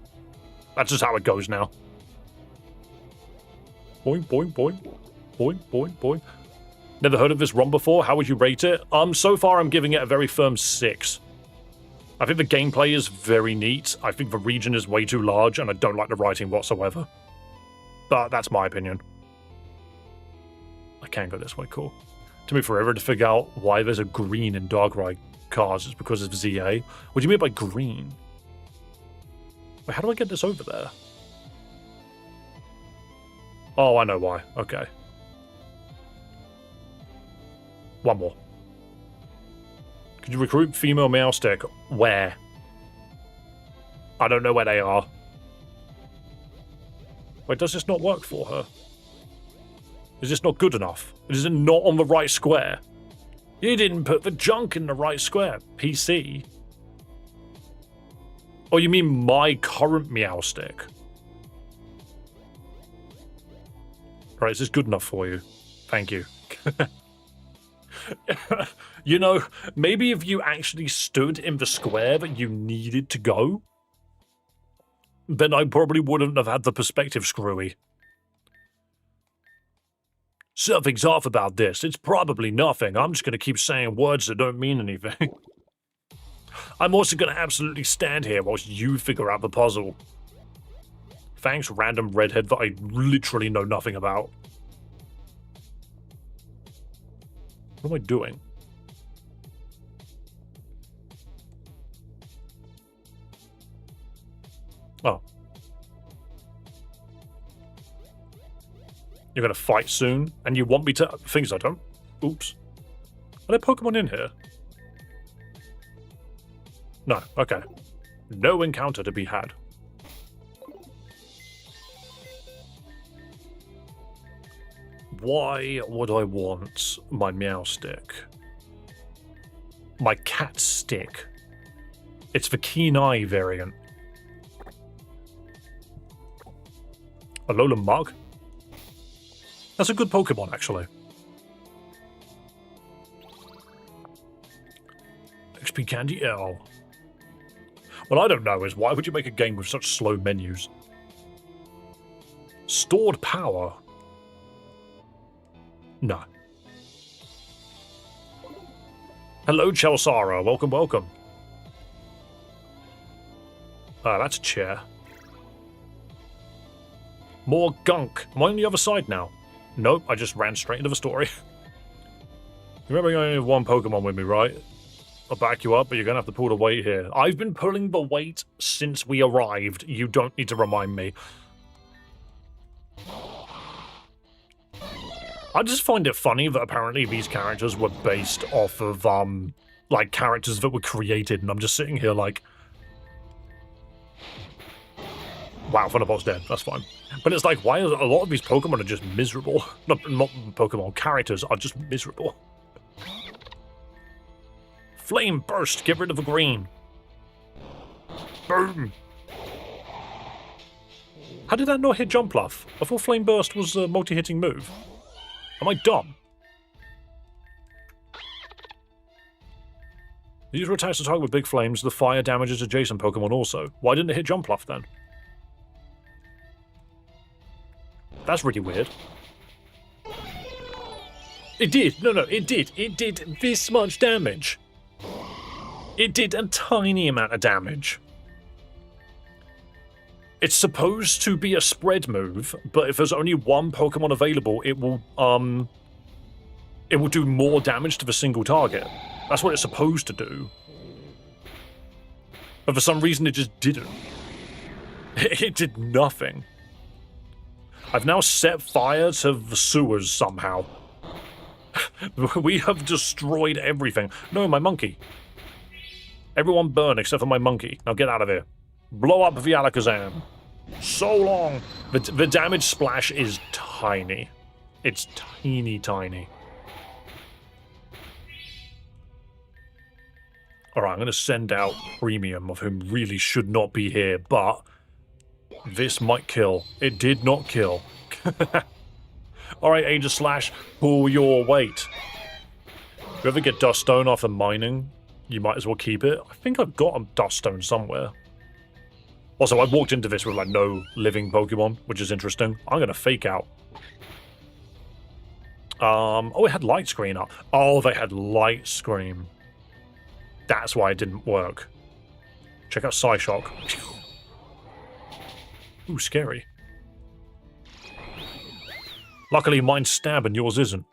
That's just how it goes now. Boing, boing, boing. Boing, boing, boing. Never heard of this ROM before. How would you rate it? So far I'm giving it a very firm 6. I think the gameplay is very neat. I think the region is way too large, and I don't like the writing whatsoever. But that's my opinion. I can go this way, cool. It took me forever to figure out why there's a green in Darkrai cars. It's because of ZA. What do you mean by green? Wait, how do I get this over there? Oh, I know why. Okay. One more. Could you recruit female Meowstic? Where? I don't know where they are. Wait, does this not work for her? Is this not good enough? Is it not on the right square? You didn't put the junk in the right square, PC. Oh, you mean my current Meowstic? Right, is this good enough for you? Thank you. You know, maybe if you actually stood in the square that you needed to go, then I probably wouldn't have had the perspective screwy. Something's off about this. It's probably nothing. I'm just going to keep saying words that don't mean anything. I'm also going to absolutely stand here whilst you figure out the puzzle. Thanks, random redhead that I literally know nothing about. What am I doing? Oh. You're gonna fight soon, and you want me to... Things I don't... Oops. Are there Pokemon in here? No, okay. No encounter to be had. Why would I want my Meowstic? My cat stick. It's the Keen-Eye variant. Alolan Mug? That's a good Pokemon, actually. XP Candy L. What I don't know is why would you make a game with such slow menus? Stored power? No. Hello, Chelsara. Welcome, welcome. That's a chair. More gunk. Am I on the other side now? Nope, I just ran straight into the story. You remember you only have one Pokemon with me, right? I'll back you up, but you're going to have to pull the weight here. I've been pulling the weight since we arrived. You don't need to remind me. I just find it funny that apparently these characters were based off of, like, characters that were created, and I'm just sitting here like... Wow, Thunderbolt's dead. That's fine. But it's like, why are a lot of these Pokemon are just miserable? Not Pokemon, characters are just miserable. Flame Burst, get rid of the green. Boom. How did that not hit Jumpluff? I thought Flame Burst was a multi-hitting move. Am I dumb? These are attacks to target with big flames. The fire damages adjacent Pokemon also. Why didn't it hit Jumpluff then? That's really weird. It did. No, it did. It did this much damage. It did a tiny amount of damage. It's supposed to be a spread move, but if there's only one Pokemon available, it will do more damage to the single target. That's what it's supposed to do. But for some reason, it just didn't. It did nothing. I've now set fire to the sewers somehow. We have destroyed everything. No, my monkey. Everyone burn except for my monkey. Now get out of here. Blow up the Alakazam. So long. The damage splash is tiny. It's teeny tiny. Alright, I'm going to send out Premium, of whom really should not be here, but this might kill. It did not kill. Alright, Aegis Slash, pull your weight. If you ever get Dust Stone after mining, you might as well keep it. I think I've got a Dust Stone somewhere. Also, I walked into this with, like, no living Pokemon, which is interesting. I'm going to fake out. Oh, it had Light Screen up. Oh, they had Light Screen. That's why it didn't work. Check out Psyshock. Ooh, scary. Luckily, mine's stab and yours isn't.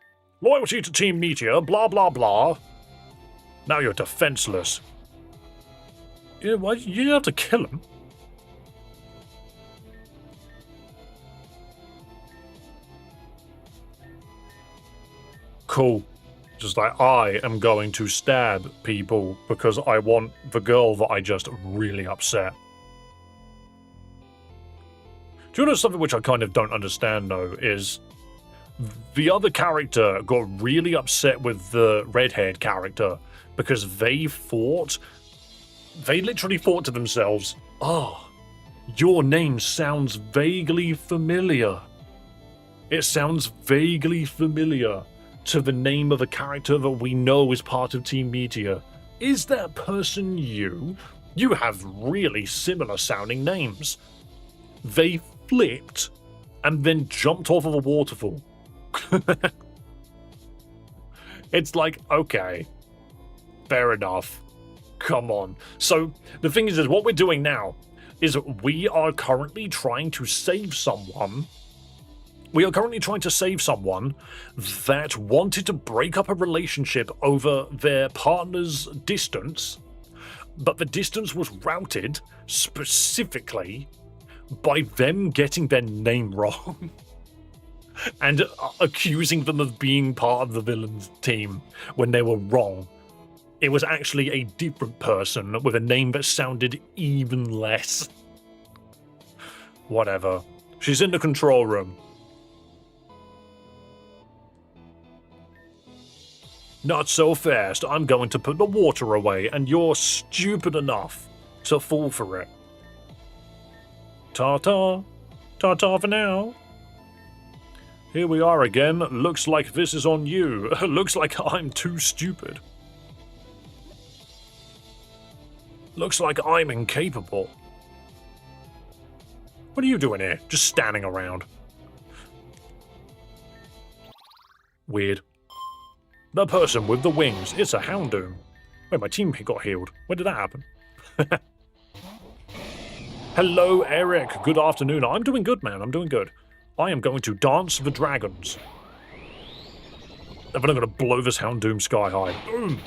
Loyalty to Team Meteor, blah, blah, blah. Now you're defenseless. Yeah, why? You didn't have to kill him. Cool. Just like, I am going to stab people because I want the girl that I just really upset. Do you know something which I kind of don't understand, though, is the other character got really upset with the red-haired character because they literally thought to themselves, oh, your name sounds vaguely familiar. It sounds vaguely familiar to the name of a character that we know is part of Team Meteor. Is that person you? You have really similar sounding names. They flipped and then jumped off of a waterfall. It's like, okay, fair enough. Come on. So the thing is what we're doing now is we are currently trying to save someone. We are currently trying to save someone that wanted to break up a relationship over their partner's distance, but the distance was routed specifically by them getting their name wrong and accusing them of being part of the villain's team when they were wrong. It was actually a different person with a name that sounded even less. Whatever. She's in the control room. Not so fast. I'm going to put the water away, and you're stupid enough to fall for it. Ta-ta. Ta-ta for now. Here we are again. Looks like this is on you. Looks like I'm too stupid. Looks like I'm incapable. What are you doing here? Just standing around. Weird. The person with the wings. It's a Houndoom. Wait, my teammate got healed. When did that happen? Hello, Eric. Good afternoon. I'm doing good, man. I'm doing good. I am going to dance the dragons. And then I'm going to blow this Houndoom sky high. Boom!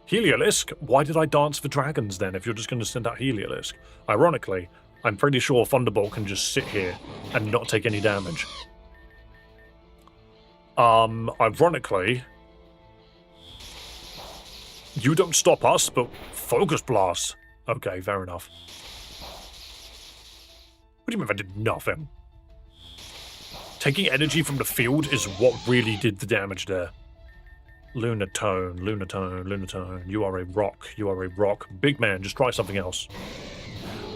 Heliolisk? Why did I dance the dragons then if you're just going to send out Heliolisk? Ironically, I'm pretty sure Thunderbolt can just sit here and not take any damage. Ironically, you don't stop us, but Focus Blast. Okay, fair enough. What do you mean if I did nothing? Taking energy from the field is what really did the damage there. Lunatone, Lunatone, Lunatone. You are a rock. You are a rock. Big man, just try something else.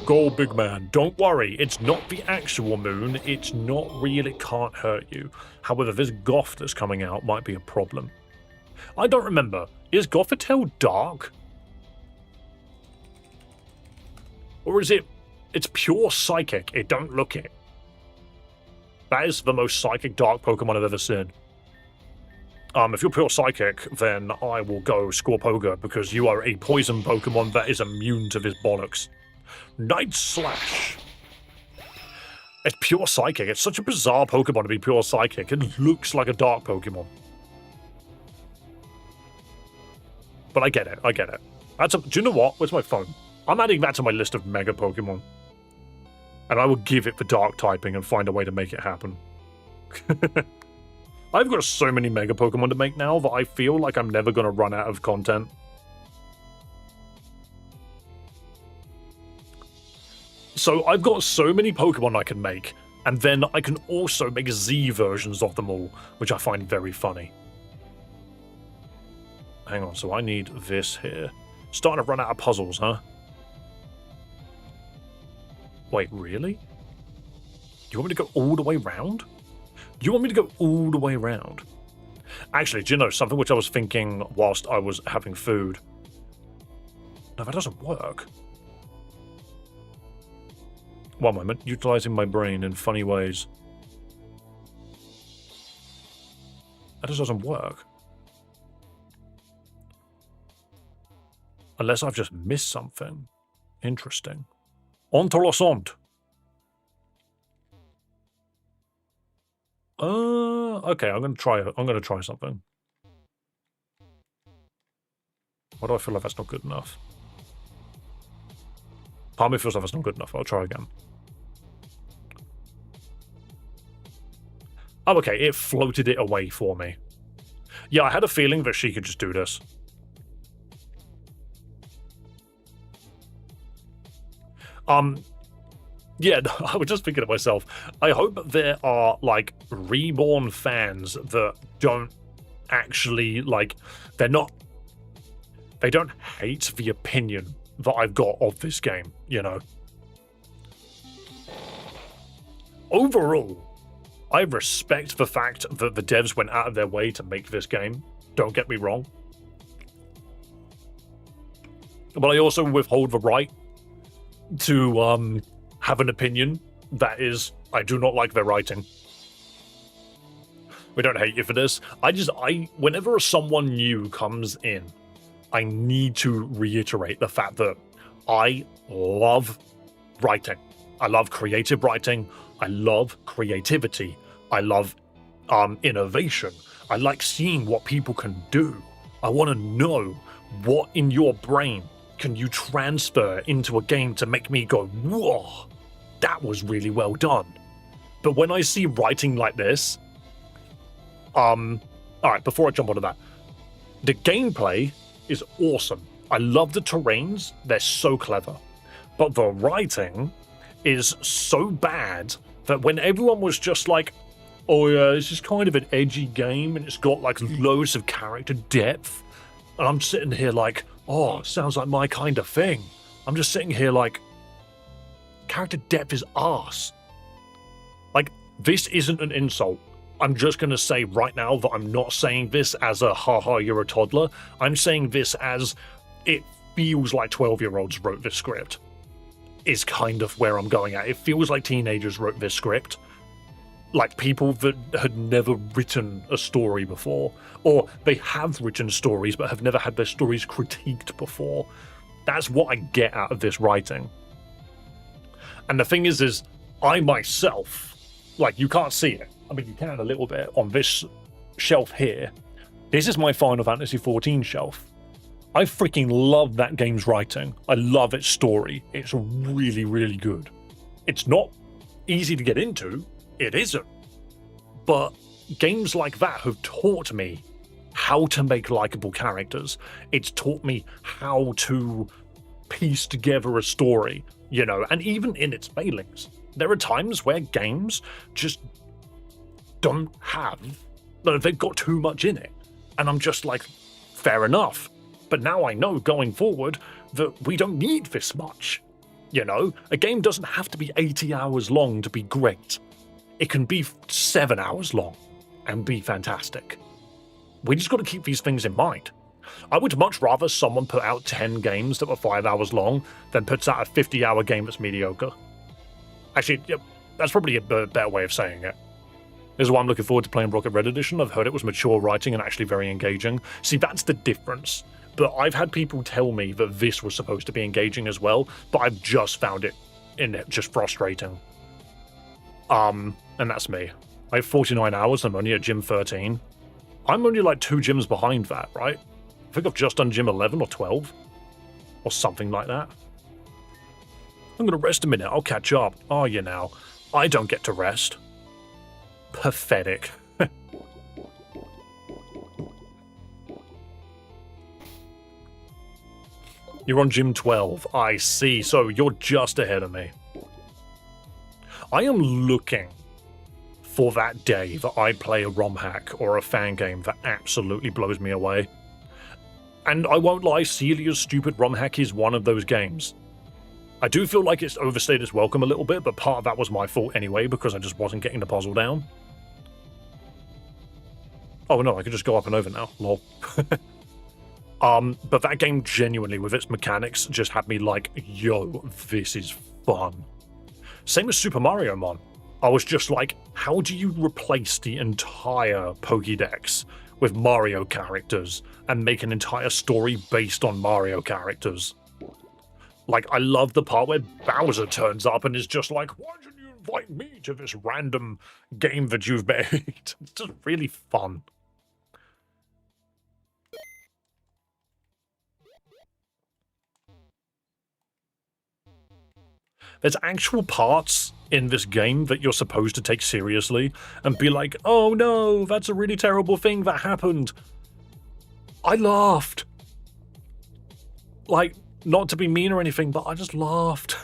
Go, big man. Don't worry. It's not the actual moon. It's not real. It can't hurt you. However, this Goth that's coming out might be a problem. I don't remember. Is Gothitelle dark? Or is it... It's pure psychic. It don't look it. That is the most psychic dark Pokemon I've ever seen. If you're pure psychic, then I will go Scorpoga, because you are a poison Pokemon that is immune to this bollocks. Night Slash. It's pure psychic. It's such a bizarre Pokemon to be pure psychic. It looks like a dark Pokemon. But I get it. I get it. Do you know what? Where's my phone? I'm adding that to my list of Mega Pokemon. And I will give it the dark typing and find a way to make it happen. I've got so many Mega Pokemon to make now that I feel like I'm never going to run out of content. So I've got so many Pokemon I can make, and then I can also make Z versions of them all, which I find very funny. Hang on, so I need this here. Starting to run out of puzzles, huh? Wait, really? Do you want me to go all the way round? Do you want me to go all the way around? Actually, do you know something which I was thinking whilst I was having food? No, that doesn't work. One moment, utilizing my brain in funny ways. That just doesn't work. Unless I've just missed something. Interesting. Interessant. Okay, I'm gonna try something. Why do I feel like that's not good enough? Part of me feels like that's not good enough. I'll try again. Oh, okay, it floated it away for me. Yeah, I had a feeling that she could just do this. Yeah, I was just thinking to myself, I hope there are, like, Reborn fans that don't actually, like, they don't hate the opinion that I've got of this game, you know? Overall, I respect the fact that the devs went out of their way to make this game, don't get me wrong. But I also withhold the right to, have an opinion that is, I do not like their writing. We don't hate you for this. Whenever someone new comes in, I need to reiterate the fact that I love writing. I love creative writing. I love creativity. I love innovation. I like seeing what people can do. I want to know what in your brain can you transfer into a game to make me go, whoa, that was really well done. But when I see writing like this, alright, before I jump onto that, the gameplay is awesome. I love the terrains, they're so clever. But the writing is so bad that when everyone was just like, oh yeah, this is kind of an edgy game and it's got like loads of character depth, and I'm sitting here like, oh, sounds like my kind of thing. I'm just sitting here like, character depth is arse. Like, this isn't an insult. I'm just going to say right now that I'm not saying this as a haha, you're a toddler. I'm saying this as it feels like 12-year-olds wrote this script, is kind of where I'm going at. It feels like teenagers wrote this script. Like people that had never written a story before, or they have written stories but have never had their stories critiqued before. That's what I get out of this writing. And the thing is I myself, like, you can't see it. I mean, you can a little bit on this shelf here. This is my Final Fantasy XIV shelf. I freaking love that game's writing. I love its story. It's really, really good. It's not easy to get into. It isn't. But games like that have taught me how to make likable characters. It's taught me how to piece together a story, you know, and even in its failings, there are times where games just don't have, they've got too much in it. And I'm just like, fair enough. But now I know going forward that we don't need this much. You know, a game doesn't have to be 80 hours long to be great. It can be 7 hours long and be fantastic. We just got to keep these things in mind. I would much rather someone put out 10 games that were 5 hours long than puts out a 50-hour game that's mediocre. Actually, that's probably a better way of saying it. This is why I'm looking forward to playing Rocket Red Edition. I've heard it was mature writing and actually very engaging. See, that's the difference. But I've had people tell me that this was supposed to be engaging as well, but I've just found it just frustrating. And that's me. I have 49 hours, I'm only at Gym 13. I'm only like 2 gyms behind that, right? I think I've just done Gym 11 or 12. Or something like that. I'm gonna rest a minute, I'll catch up. Are you now? I don't get to rest. Pathetic. You're on Gym 12. I see. So you're just ahead of me. I am looking for that day that I play a romhack or a fan game that absolutely blows me away. And I won't lie, Celia's stupid romhack is one of those games. I do feel like it's overstayed its welcome a little bit, but part of that was my fault anyway because I just wasn't getting the puzzle down. Oh no, I can just go up and over now. Lol. But that game genuinely, with its mechanics, just had me like, yo, this is fun. Same as Super Mario Mon. I was just like, how do you replace the entire Pokédex with Mario characters and make an entire story based on Mario characters? Like, I love the part where Bowser turns up and is just like, why did you invite me to this random game that you've made? It's just really fun. There's actual parts in this game that you're supposed to take seriously and be like, oh no, that's a really terrible thing that happened. I laughed. Like, not to be mean or anything, but I just laughed.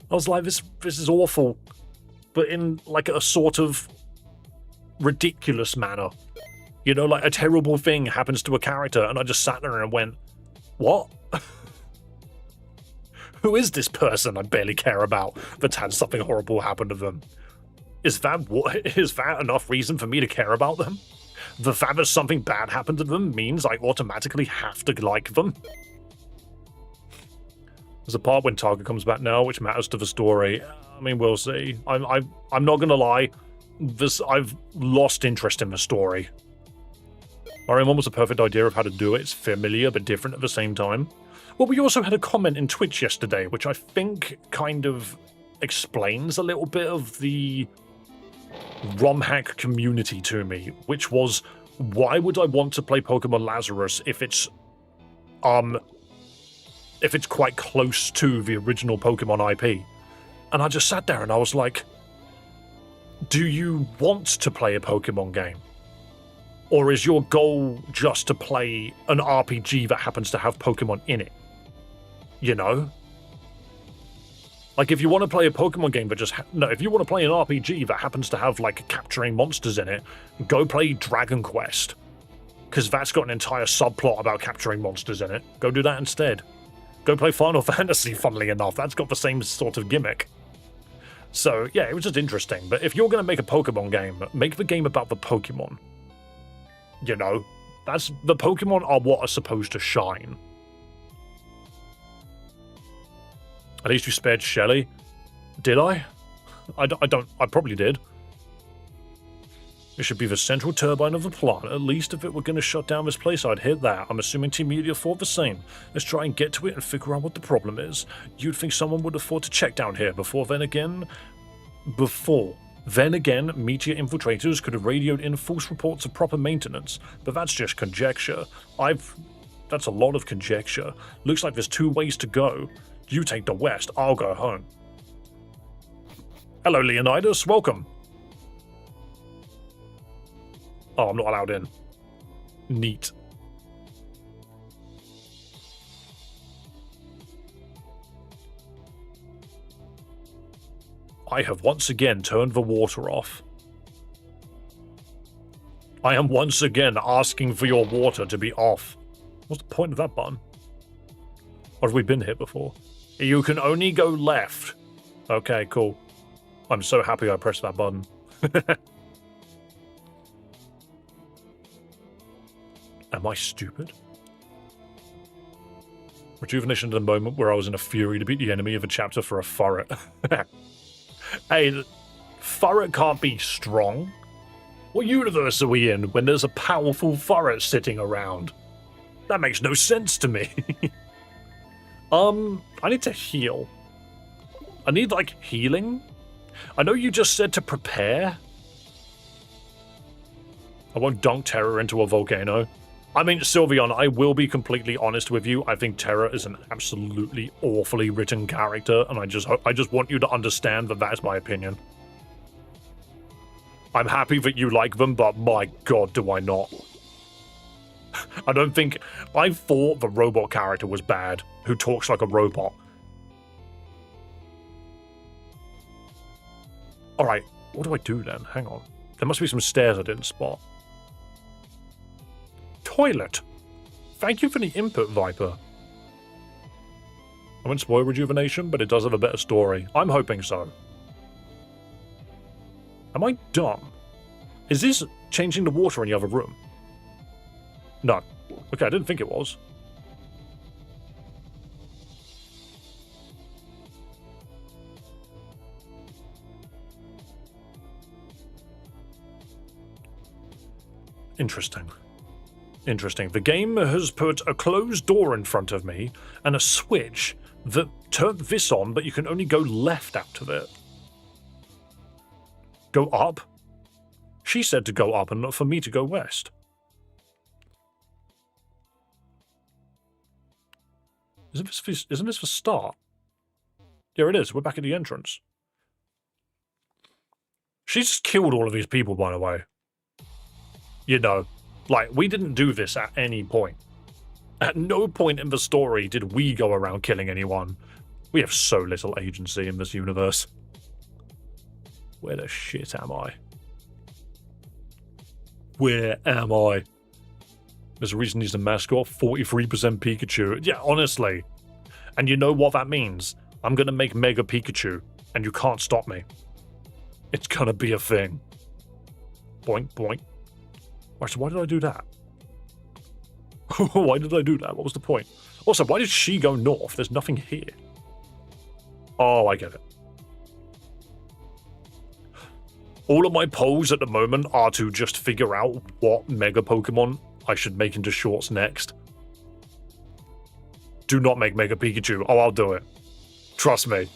I was like, this is awful. But in like a sort of ridiculous manner. You know, like a terrible thing happens to a character and I just sat there and went, what? Who is this person I barely care about that's had something horrible happen to them? Is that enough reason for me to care about them? The fact that something bad happened to them means I automatically have to like them? There's a part when Targa comes back now, which matters to the story. I mean, we'll see. I'm not gonna lie. I've lost interest in the story. Mario 1 was a perfect idea of how to do it. It's familiar but different at the same time. Well, we also had a comment in Twitch yesterday, which I think kind of explains a little bit of the romhack community to me, which was, why would I want to play Pokemon Lazarus if it's quite close to the original Pokemon IP? And I just sat there and I was like, do you want to play a Pokemon game? Or is your goal just to play an RPG that happens to have Pokemon in it? You know? Like, if you want to play a Pokemon game that just... if you want to play an RPG that happens to have, like, capturing monsters in it, go play Dragon Quest. because that's got an entire subplot about capturing monsters in it. Go do that instead. Go play Final Fantasy, funnily enough. That's got the same sort of gimmick. So, yeah, it was just interesting. But if you're going to make a Pokemon game, make the game about the Pokemon. You know, the Pokemon are what are supposed to shine. At least you spared Shelly. Did I? I probably did. It should be the central turbine of the plant. At least if it were going to shut down this place, I'd hit that. I'm assuming Team Media thought the same. Let's try and get to it and figure out what the problem is. You'd think someone would have thought to check down here before then again, Meteor infiltrators could have radioed in false reports of proper maintenance. But that's just conjecture. That's a lot of conjecture. Looks like there's 2 ways to go. You take the west, I'll go home. Hello, Leonidas, welcome. Oh, I'm not allowed in. Neat. I have once again turned the water off. I am once again asking for your water to be off. What's the point of that button? Or have we been here before? You can only go left. Okay, cool. I'm so happy I pressed that button. Am I stupid? Rejuvenation to the moment where I was in a fury to beat the enemy of a chapter for a Furret. Hey, Furret can't be strong. What universe are we in when there's a powerful Furret sitting around? That makes no sense to me. I need to heal. I need, like, healing? I know you just said to prepare. I won't dunk Terra into a volcano. I mean, Sylveon, I will be completely honest with you. I think Terra is an absolutely awfully written character, and I just want you to understand that that's my opinion. I'm happy that you like them, but my god, do I not. I don't think... I thought the robot character was bad, who talks like a robot. Alright, what do I do then? Hang on. There must be some stairs I didn't spot. Toilet. Thank you for the input, Viper. I won't spoil Rejuvenation, but it does have a better story. I'm hoping so. Am I dumb? Is this changing the water in the other room? No. Okay, I didn't think it was. Interesting. Interesting. The game has put a closed door in front of me and a switch that turned this on, but you can only go left out of it. Go up? She said to go up and not for me to go west. Isn't this the start? Here it is. We're back at the entrance. She's just killed all of these people, by the way. You know, like, we didn't do this at any point. At no point in the story did we go around killing anyone. We have so little agency in this universe. Where the shit am I? Where am I? There's a reason he's the mascot. 43% Pikachu. Yeah, honestly. And you know what that means? I'm gonna make Mega Pikachu, and you can't stop me. It's gonna be a thing. Boink, boink. Actually, why did I do that? Why did I do that? What was the point? Also, why did she go north? There's nothing here. Oh, I get it. All of my polls at the moment are to just figure out what Mega Pokemon I should make into shorts next. Do not make Mega Pikachu. Oh, I'll do it. Trust me.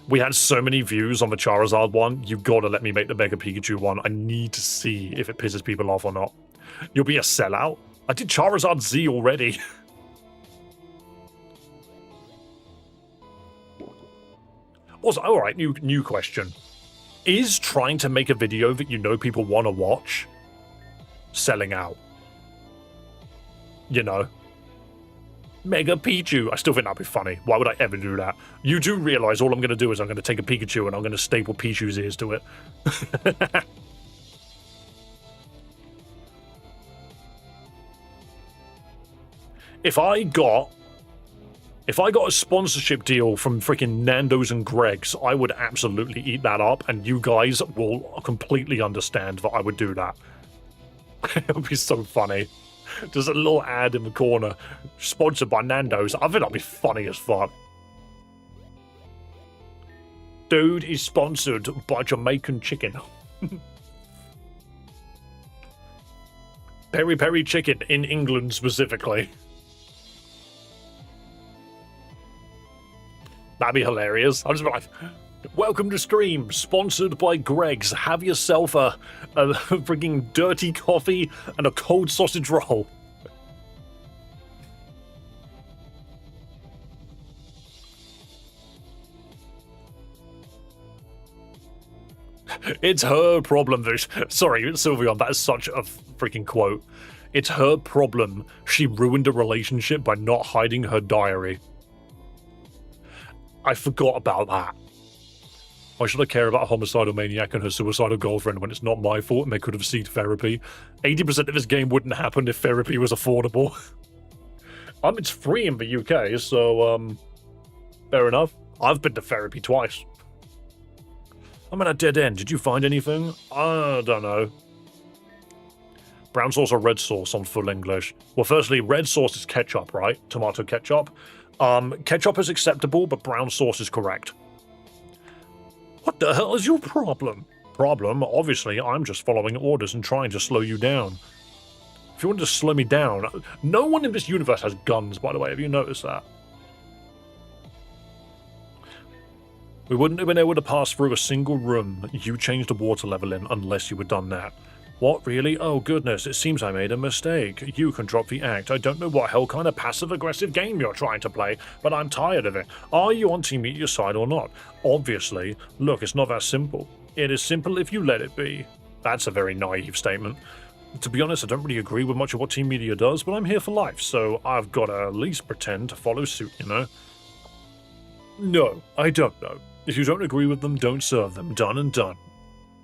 We had so many views on the Charizard one. You've got to let me make the Mega Pikachu one. I need to see if it pisses people off or not. You'll be a sellout. I did Charizard Z already. Also, alright, new question. Is trying to make a video that you know people want to watch selling out? You know? Mega Pichu. I still think that'd be funny. Why would I ever do that? You do realize all I'm going to do is I'm going to take a Pikachu and I'm going to staple Pichu's ears to it. If I got a sponsorship deal from freaking Nando's and Greg's, I would absolutely eat that up, and you guys will completely understand that I would do that. It would be so funny. Just a little ad in the corner, sponsored by Nando's. I think that'd be funny as fuck. Dude is sponsored by Jamaican chicken. Peri Peri chicken in England specifically. That'd be hilarious. I'll just be like, welcome to stream, sponsored by Greg's. Have yourself a freaking dirty coffee and a cold sausage roll. It's her problem. Sorry, Sylveon, that is such a freaking quote. It's her problem. She ruined a relationship by not hiding her diary. I forgot about that. Why should I care about a homicidal maniac and her suicidal girlfriend when it's not my fault and they could have sought therapy? 80% of this game wouldn't happen if therapy was affordable. It's free in the UK, so, fair enough. I've been to therapy twice. I'm at a dead end. Did you find anything? I don't know. Brown sauce or red sauce on full English? Well, firstly, red sauce is ketchup, right? Tomato ketchup. Ketchup is acceptable, but brown sauce is correct. What the hell is your problem? Problem? Obviously, I'm just following orders and trying to slow you down. If you wanted to slow me down... No one in this universe has guns, by the way. Have you noticed that? We wouldn't have been able to pass through a single room you changed the water level in unless you had done that. What, really? Oh goodness, it seems I made a mistake. You can drop the act. I don't know what hell kind of passive-aggressive game you're trying to play, but I'm tired of it. Are you on Team Media's side or not? Obviously. Look, it's not that simple. It is simple if you let it be. That's a very naive statement. To be honest, I don't really agree with much of what Team Media does, but I'm here for life, so I've got to at least pretend to follow suit, you know? No, I don't know. If you don't agree with them, don't serve them. Done and done.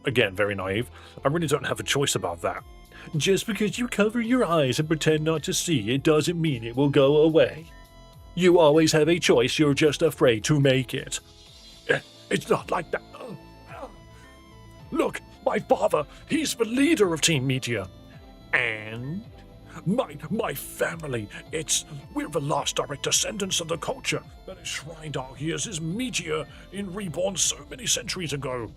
Again, very naive. I really don't have a choice about that. Just because you cover your eyes and pretend not to see, it doesn't mean it will go away. You always have a choice, you're just afraid to make it. It's not like that. Look, my father, he's the leader of Team Media. And my family, we're the last direct descendants of the culture that enshrined our years as media in Reborn so many centuries ago.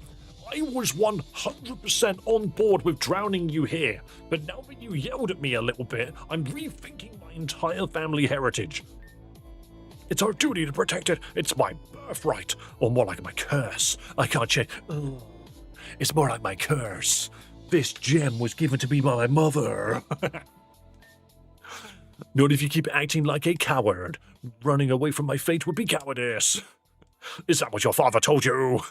I was 100% on board with drowning you here, but now that you yelled at me a little bit, I'm rethinking my entire family heritage. It's our duty to protect it. It's my birthright, or more like my curse. I can't change. It's more like my curse. This gem was given to me by my mother. Not if you keep acting like a coward. Running away from my fate would be cowardice. Is that what your father told you?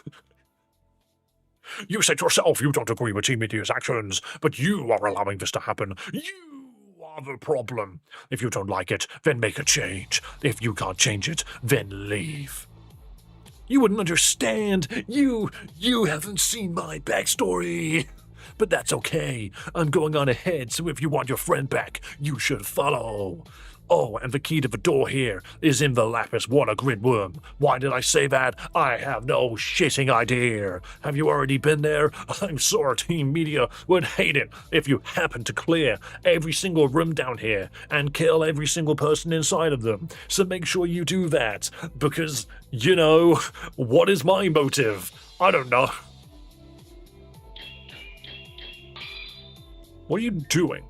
You said yourself you don't agree with Team Media's actions, but you are allowing this to happen. You are the problem. If you don't like it, then make a change. If you can't change it, then leave. You wouldn't understand. You haven't seen my backstory. But that's okay. I'm going on ahead, so if you want your friend back, you should follow. Oh, and the key to the door here is in the lapis water grid worm. Why did I say that? I have no shitting idea. Have you already been there? I'm sure Team Media would hate it if you happened to clear every single room down here and kill every single person inside of them. So make sure you do that, because, you know, what is my motive? I don't know. What are you doing?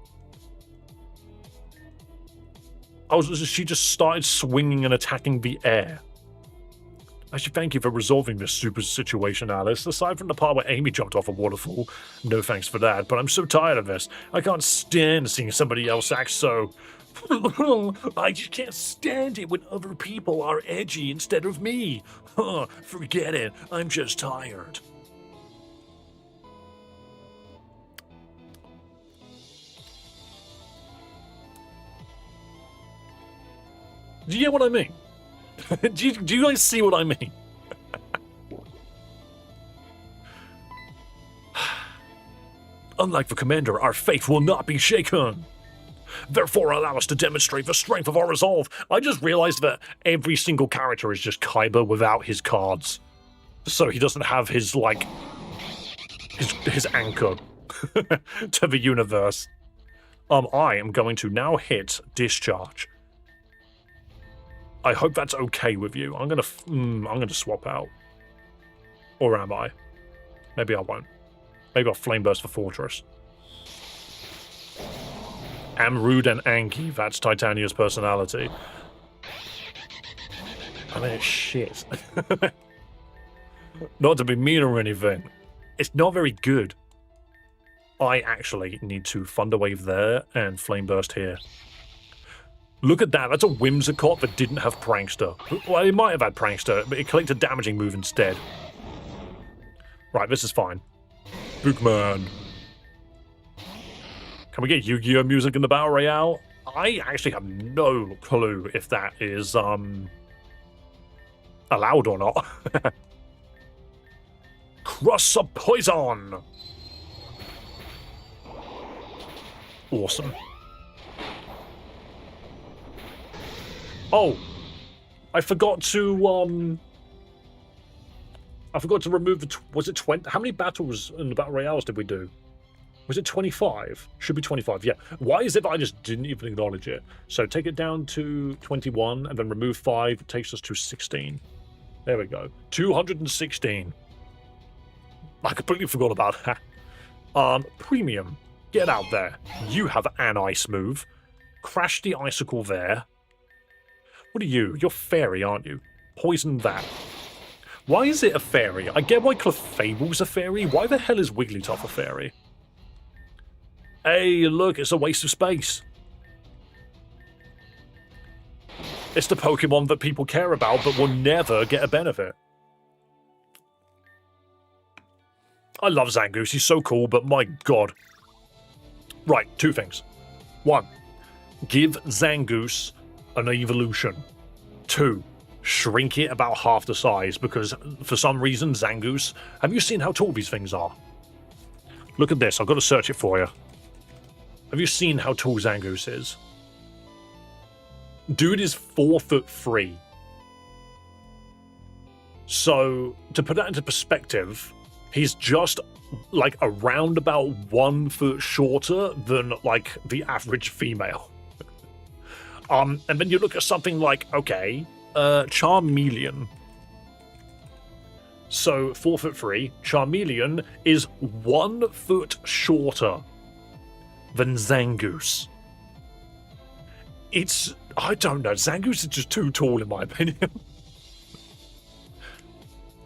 She just started swinging and attacking the air. I should thank you for resolving this super situation, Alice. Aside from the part where Amy jumped off a waterfall, no thanks for that, but I'm so tired of this. I can't stand seeing somebody else act so... I just can't stand it when other people are edgy instead of me. Forget it. I'm just tired. Do you get what I mean? do you guys see what I mean? Unlike the commander, our faith will not be shaken. Therefore, allow us to demonstrate the strength of our resolve. I just realized that every single character is just Kaiba without his cards. So he doesn't have his, like, his anchor to the universe. I am going to now hit discharge. I hope that's okay with you. I'm gonna swap out. Or am I? Maybe I won't. Maybe I'll flame burst for Fortress. Am rude and Anki, that's Titania's personality. I mean, it's shit. Not to be mean or anything. It's not very good. I actually need to Thunder Wave there and Flame Burst here. Look at that, that's a Whimsicott that didn't have Prankster. Well, it might have had Prankster, but it collected a damaging move instead. Right, this is fine. Bookman. Can we get Yu-Gi-Oh music in the Battle Royale? I actually have no clue if that is, allowed or not. Cross of Poison! Awesome. Oh! I forgot to remove the... Was it 20? How many battles in the Battle Royales did we do? Was it 25? Should be 25, yeah. Why is it that I just didn't even acknowledge it? So take it down to 21, and then remove 5. It takes us to 16. There we go. 216. I completely forgot about that. Premium. Get out there. You have an ice move. Crash the icicle there. What are you? You're fairy, aren't you? Poison that. Why is it a fairy? I get why Clefable's a fairy. Why the hell is Wigglytuff a fairy? Hey, look, it's a waste of space. It's the Pokemon that people care about but will never get a benefit. I love Zangoose, he's so cool, but my god. Right, 2 things. 1. Give Zangoose an evolution. 2. Shrink it about half the size, because for some reason, Zangoose... Have you seen how tall these things are? Look at this, I've got to search it for you. Have you seen how tall Zangoose is? Dude is 4'3". So, to put that into perspective, he's just, like, around about 1 foot shorter than, like, the average female. And then you look at something like, okay, Charmeleon. So, 4'3", Charmeleon is 1 foot shorter than Zangoose. It's... I don't know, Zangoose is just too tall in my opinion.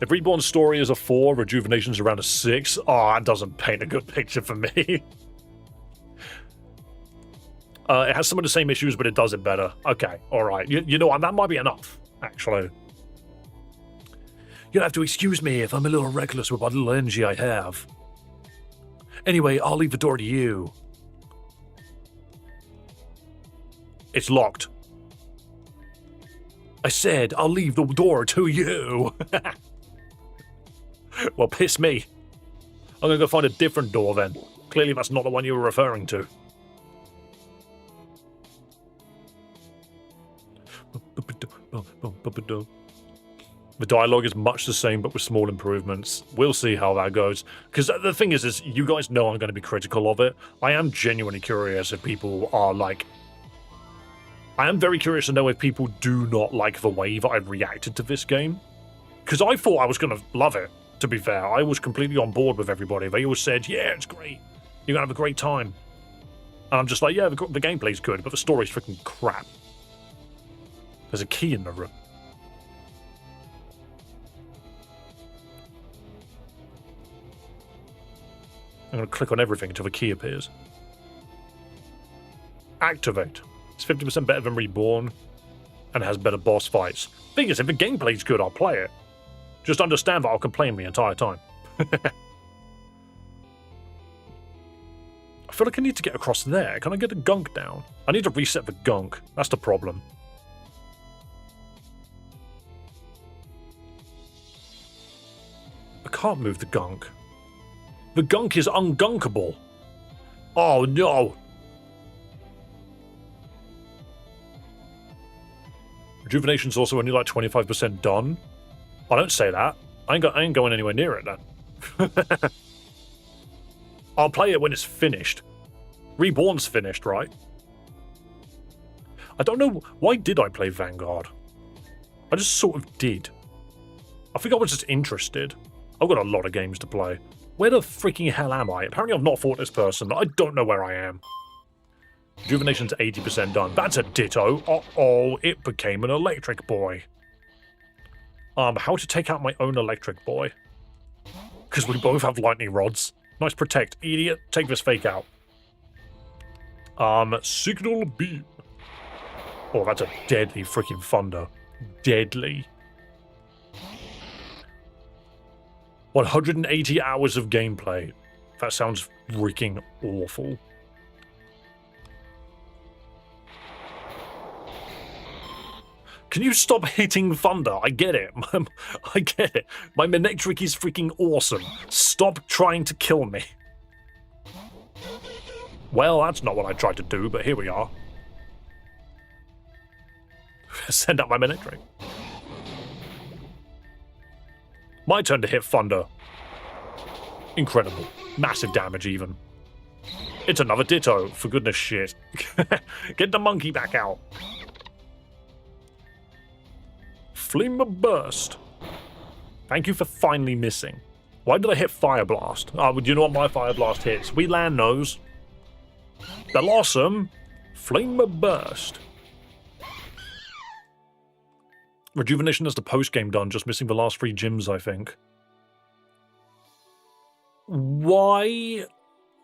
If Reborn's story is a 4, Rejuvenation's around a 6, oh, that doesn't paint a good picture for me. It has some of the same issues, but it does it better. Okay, alright. You know what, that might be enough, actually. You'll have to excuse me if I'm a little reckless with what little energy I have. Anyway, I'll leave the door to you. It's locked. I said, I'll leave the door to you. Well, piss me. I'm gonna go find a different door then. Clearly that's not the one you were referring to. The dialogue is much the same, but with small improvements. We'll see how that goes. Because the thing is you guys know I'm going to be critical of it. I am genuinely curious if people are like... I am very curious to know if people do not like the way that I've reacted to this game. Because I thought I was going to love it, to be fair. I was completely on board with everybody. They all said, yeah, it's great. You're going to have a great time. And I'm just like, yeah, the gameplay's good, but the story's freaking crap. There's a key in the room. I'm going to click on everything until the key appears. Activate. It's 50% better than Reborn and has better boss fights. Thing is, if the gameplay's good, I'll play it. Just understand that I'll complain the entire time. I feel like I need to get across there. Can I get the gunk down? I need to reset the gunk. That's the problem. I can't move the gunk. The gunk is ungunkable. Oh no. Rejuvenation's also only like 25% done. I don't say that. I ain't going anywhere near it then. I'll play it when it's finished. Reborn's finished, right? I don't know, why did I play Vanguard? I just sort of did. I think I was just interested. I've got a lot of games to play. Where the freaking hell am I? Apparently I've not fought this person. I don't know where I am. Rejuvenation's 80% done. That's a ditto. Uh-oh, it became an electric boy. How to take out my own electric boy? Because we both have lightning rods. Nice protect. Idiot, take this fake out. Signal beam. Oh, that's a deadly freaking thunder. Deadly. 180 hours of gameplay. That sounds freaking awful. Can you stop hitting thunder? I get it. I get it. My Manectric is freaking awesome. Stop trying to kill me. Well, that's not what I tried to do, but here we are. Send out my Manectric. My turn to hit thunder. Incredible. Massive damage, even. It's another ditto, for goodness shit. Get the monkey back out. Flame burst. Thank you for finally missing. Why did I hit Fire Blast? Oh, do you know what my Fire Blast hits? We land those. Blossom. Flame burst. Rejuvenation has the post-game done, just missing the last 3 gyms, I think. Why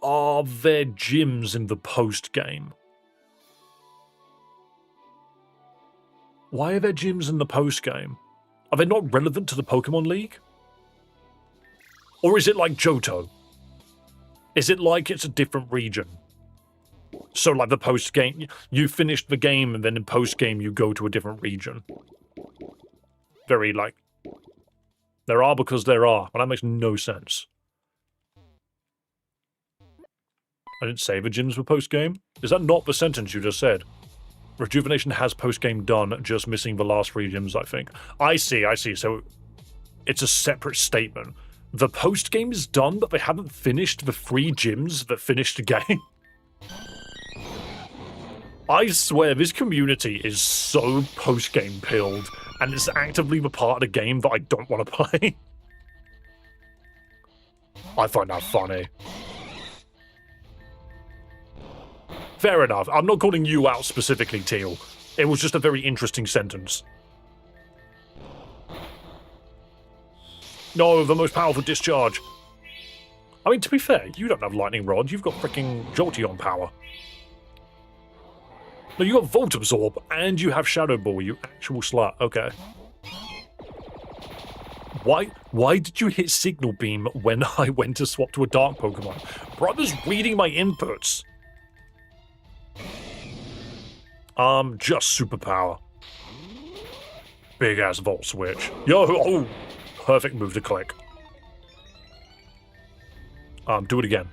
are there gyms in the post-game? Why are there gyms in the post-game? Are they not relevant to the Pokemon League? Or is it like Johto? Is it like it's a different region? So like the post-game, you finished the game and then in post-game you go to a different region. Very like, there are because there are, but that makes no sense. I didn't say the gyms were post-game? Is that not the sentence you just said? Rejuvenation has post-game done, just missing the last 3 gyms, I think. I see. So it's a separate statement. The post-game is done, but they haven't finished the 3 gyms that finished the game. I swear, this community is so post-game pilled, and it's actively the part of the game that I don't want to play. I find that funny. Fair enough. I'm not calling you out specifically, Teal. It was just a very interesting sentence. No, the most powerful discharge. I mean, to be fair, you don't have lightning rod. You've got freaking Jolteon power. No, you got Volt Absorb, and you have Shadow Ball, you actual slut. Okay. Why did you hit Signal Beam when I went to swap to a Dark Pokemon? Brother's reading my inputs. Just superpower. Big ass Volt Switch. Yo, oh, perfect move to click. Do it again.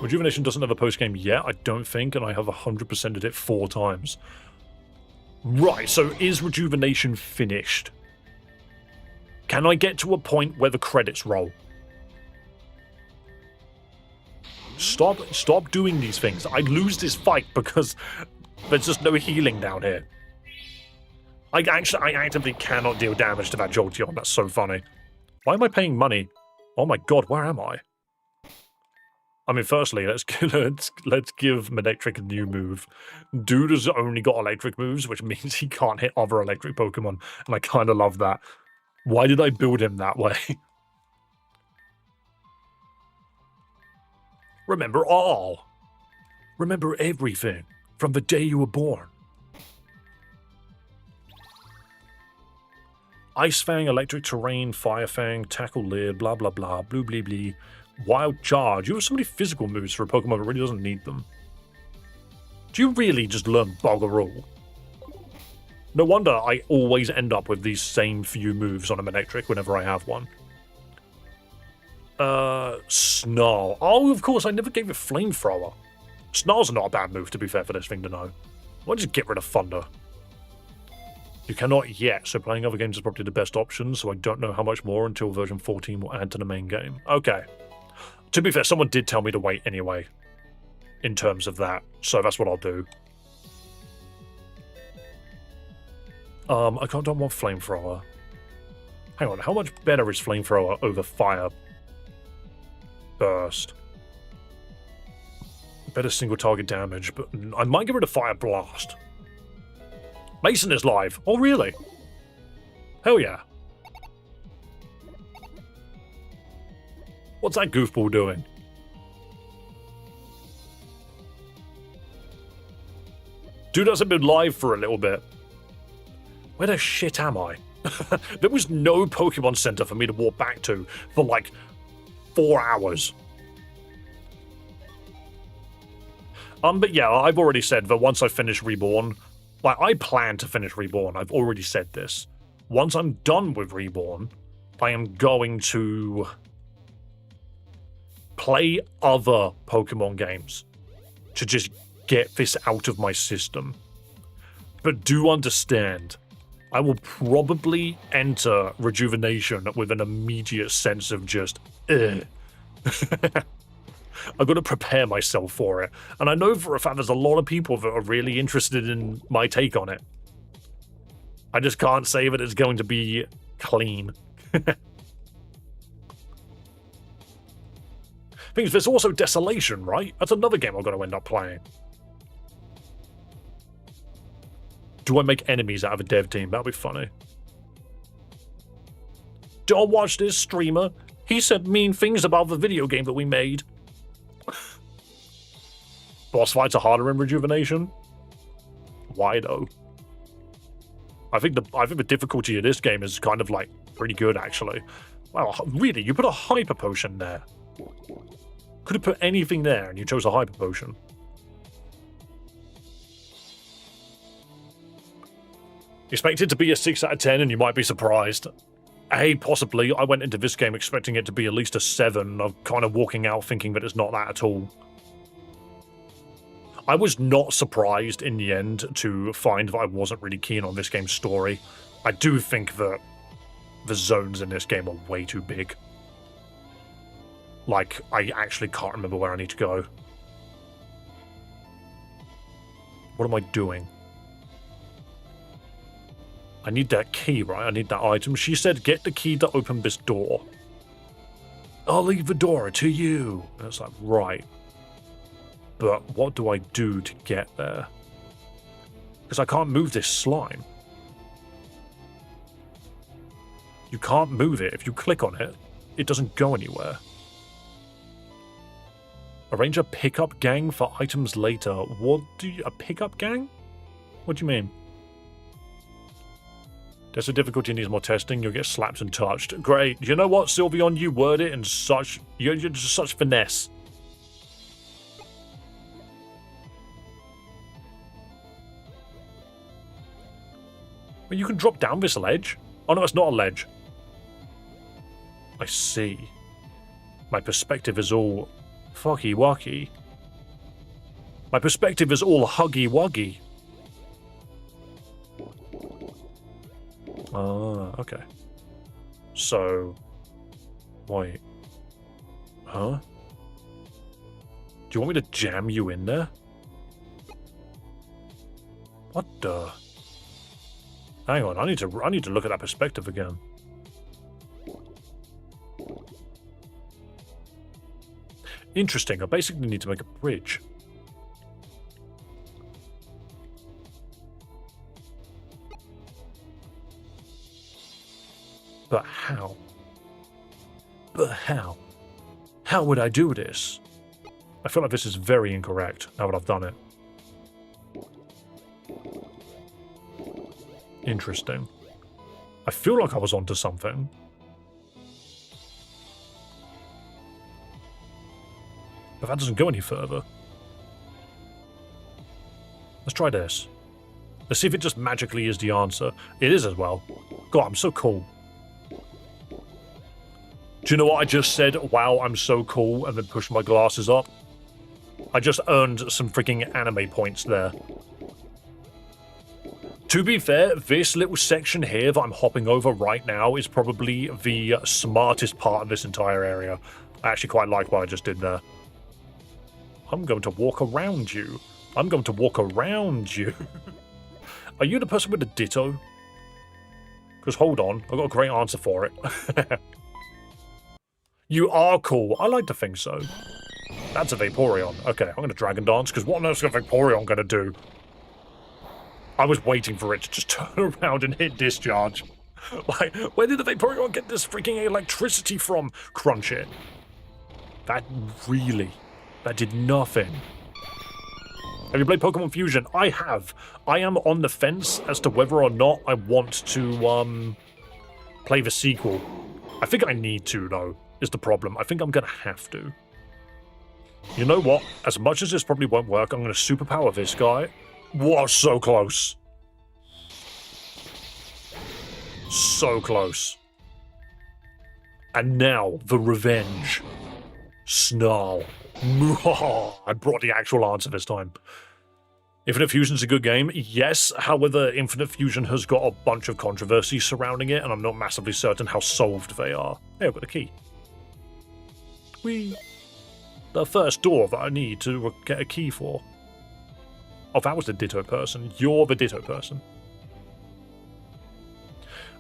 Rejuvenation doesn't have a post-game yet, I don't think, and I have 100%ed it 4 times. Right, so is Rejuvenation finished? Can I get to a point where the credits roll? Stop doing these things. I lose this fight because there's just no healing down here. I actively cannot deal damage to that Jolteon. That's so funny. Why am I paying money? Oh my god, where am I? I mean, firstly, let's give Manectric a new move. Dude has only got electric moves, which means he can't hit other electric Pokemon, and I kind of love that. Why did I build him that way? Remember all. Remember everything from the day you were born. Ice Fang, Electric Terrain, Fire Fang, Tackle Lid, blah blah blah, blue blee blee. Wild Charge. You have so many physical moves for a Pokemon that really doesn't need them. Do you really just learn Boggeroo? No wonder I always end up with these same few moves on a Manectric whenever I have one. Snarl. Oh, of course, I never gave it Flamethrower. Snarl's not a bad move, to be fair, for this thing to know. Why just get rid of Thunder? You cannot yet, so playing other games is probably the best option, so I don't know how much more until version 14 will add to the main game. Okay. To be fair, someone did tell me to wait anyway, in terms of that, so that's what I'll do. I don't want Flamethrower. Hang on, how much better is Flamethrower over Fire Burst? Better single target damage, but I might get rid of Fire Blast. Mason is live. Oh, really? Hell yeah. What's that goofball doing? Dude hasn't been live for a little bit. Where the shit am I? There was no Pokemon Center for me to walk back to for like 4 hours. But yeah, I've already said that once I finish Reborn, like, I plan to finish Reborn, I've already said this. Once I'm done with Reborn, I am going to play other Pokemon games to just get this out of my system. But do understand, I will probably enter Rejuvenation with an immediate sense of just, ugh. I've got to prepare myself for it. And I know for a fact there's a lot of people that are really interested in my take on it. I just can't say that it's going to be clean. Thing is, there's also Desolation, right? That's another game I'm going to end up playing. Do I make enemies out of a dev team? That'd be funny. Don't watch this streamer. He said mean things about the video game that we made. Boss fights are harder in Rejuvenation? Why though? I think the difficulty of this game is kind of like pretty good actually. Wow, really? You put a Hyper Potion there? Could have put anything there and you chose a Hyper Potion. Expect it to be a 6 out of 10 and you might be surprised. Hey, possibly. I went into this game expecting it to be at least a 7. I'm kind of walking out thinking that it's not that at all. I was not surprised in the end to find that I wasn't really keen on this game's story. I do think that the zones in this game are way too big. Like, I actually can't remember where I need to go. What am I doing? I need that key, right? I need that item. She said, get the key to open this door. I'll leave the door to you. And it's like, right. But what do I do to get there? Because I can't move this slime. You can't move it. If you click on it, it doesn't go anywhere. Arrange a pickup gang for items later. What do you... A pickup gang? What do you mean? There's a difficulty needs more testing. You'll get slapped and touched. Great. You know what, Sylveon? You word it in such... You're just such finesse. Well, you can drop down this ledge. Oh, no, it's not a ledge. I see. My perspective is all... Fucky-wucky. My perspective is all huggy-wuggy. Ah, okay. So... Wait. Huh? Do you want me to jam you in there? What the... Hang on, I need to look at that perspective again. Interesting, I basically need to make a bridge. But how? But how? How would I do this? I feel like this is very incorrect, now that I've done it. Interesting. I feel like I was onto something. But that doesn't go any further. Let's try this. Let's see if it just magically is the answer. It is as well. God, I'm so cool. Do you know what I just said? Wow, I'm so cool, and then pushed my glasses up. I just earned some freaking anime points there. To be fair, this little section here that I'm hopping over right now is probably the smartest part of this entire area. I actually quite like what I just did there. I'm going to walk around you. I'm going to walk around you. Are you the person with the ditto? Because hold on, I've got a great answer for it. You are cool. I like to think so. That's a Vaporeon. Okay, I'm going to Dragon Dance, because what on earth is a Vaporeon going to do? I was waiting for it to just turn around and hit Discharge. Like, where did the Vaporeon get this freaking electricity from? Crunch it. That did nothing. Have you played Pokemon Fusion? I have. I am on the fence as to whether or not I want to play the sequel. I think I need to, though, is the problem. I think I'm going to have to. You know what? As much as this probably won't work, I'm going to superpower this guy. Whoa, so close. So close. And now, the revenge. Snarl. I brought the actual answer this time. Infinite Fusion's a good game, yes. However, Infinite Fusion has got a bunch of controversy surrounding it, and I'm not massively certain how solved they are. Hey, I've got a key. Whee! The first door that I need to get a key for. Oh, that was the Ditto person. You're the Ditto person.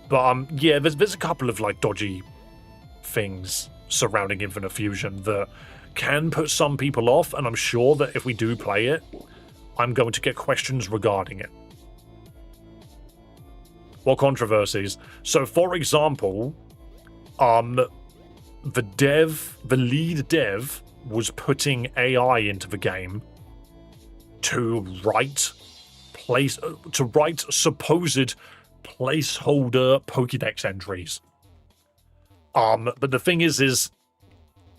But, yeah, there's a couple of, like, dodgy things surrounding Infinite Fusion that can put some people off, and I'm sure that if we do play it, I'm going to get questions regarding it. What controversies? So, for example, the lead dev was putting AI into the game to write supposed placeholder Pokédex entries. But the thing is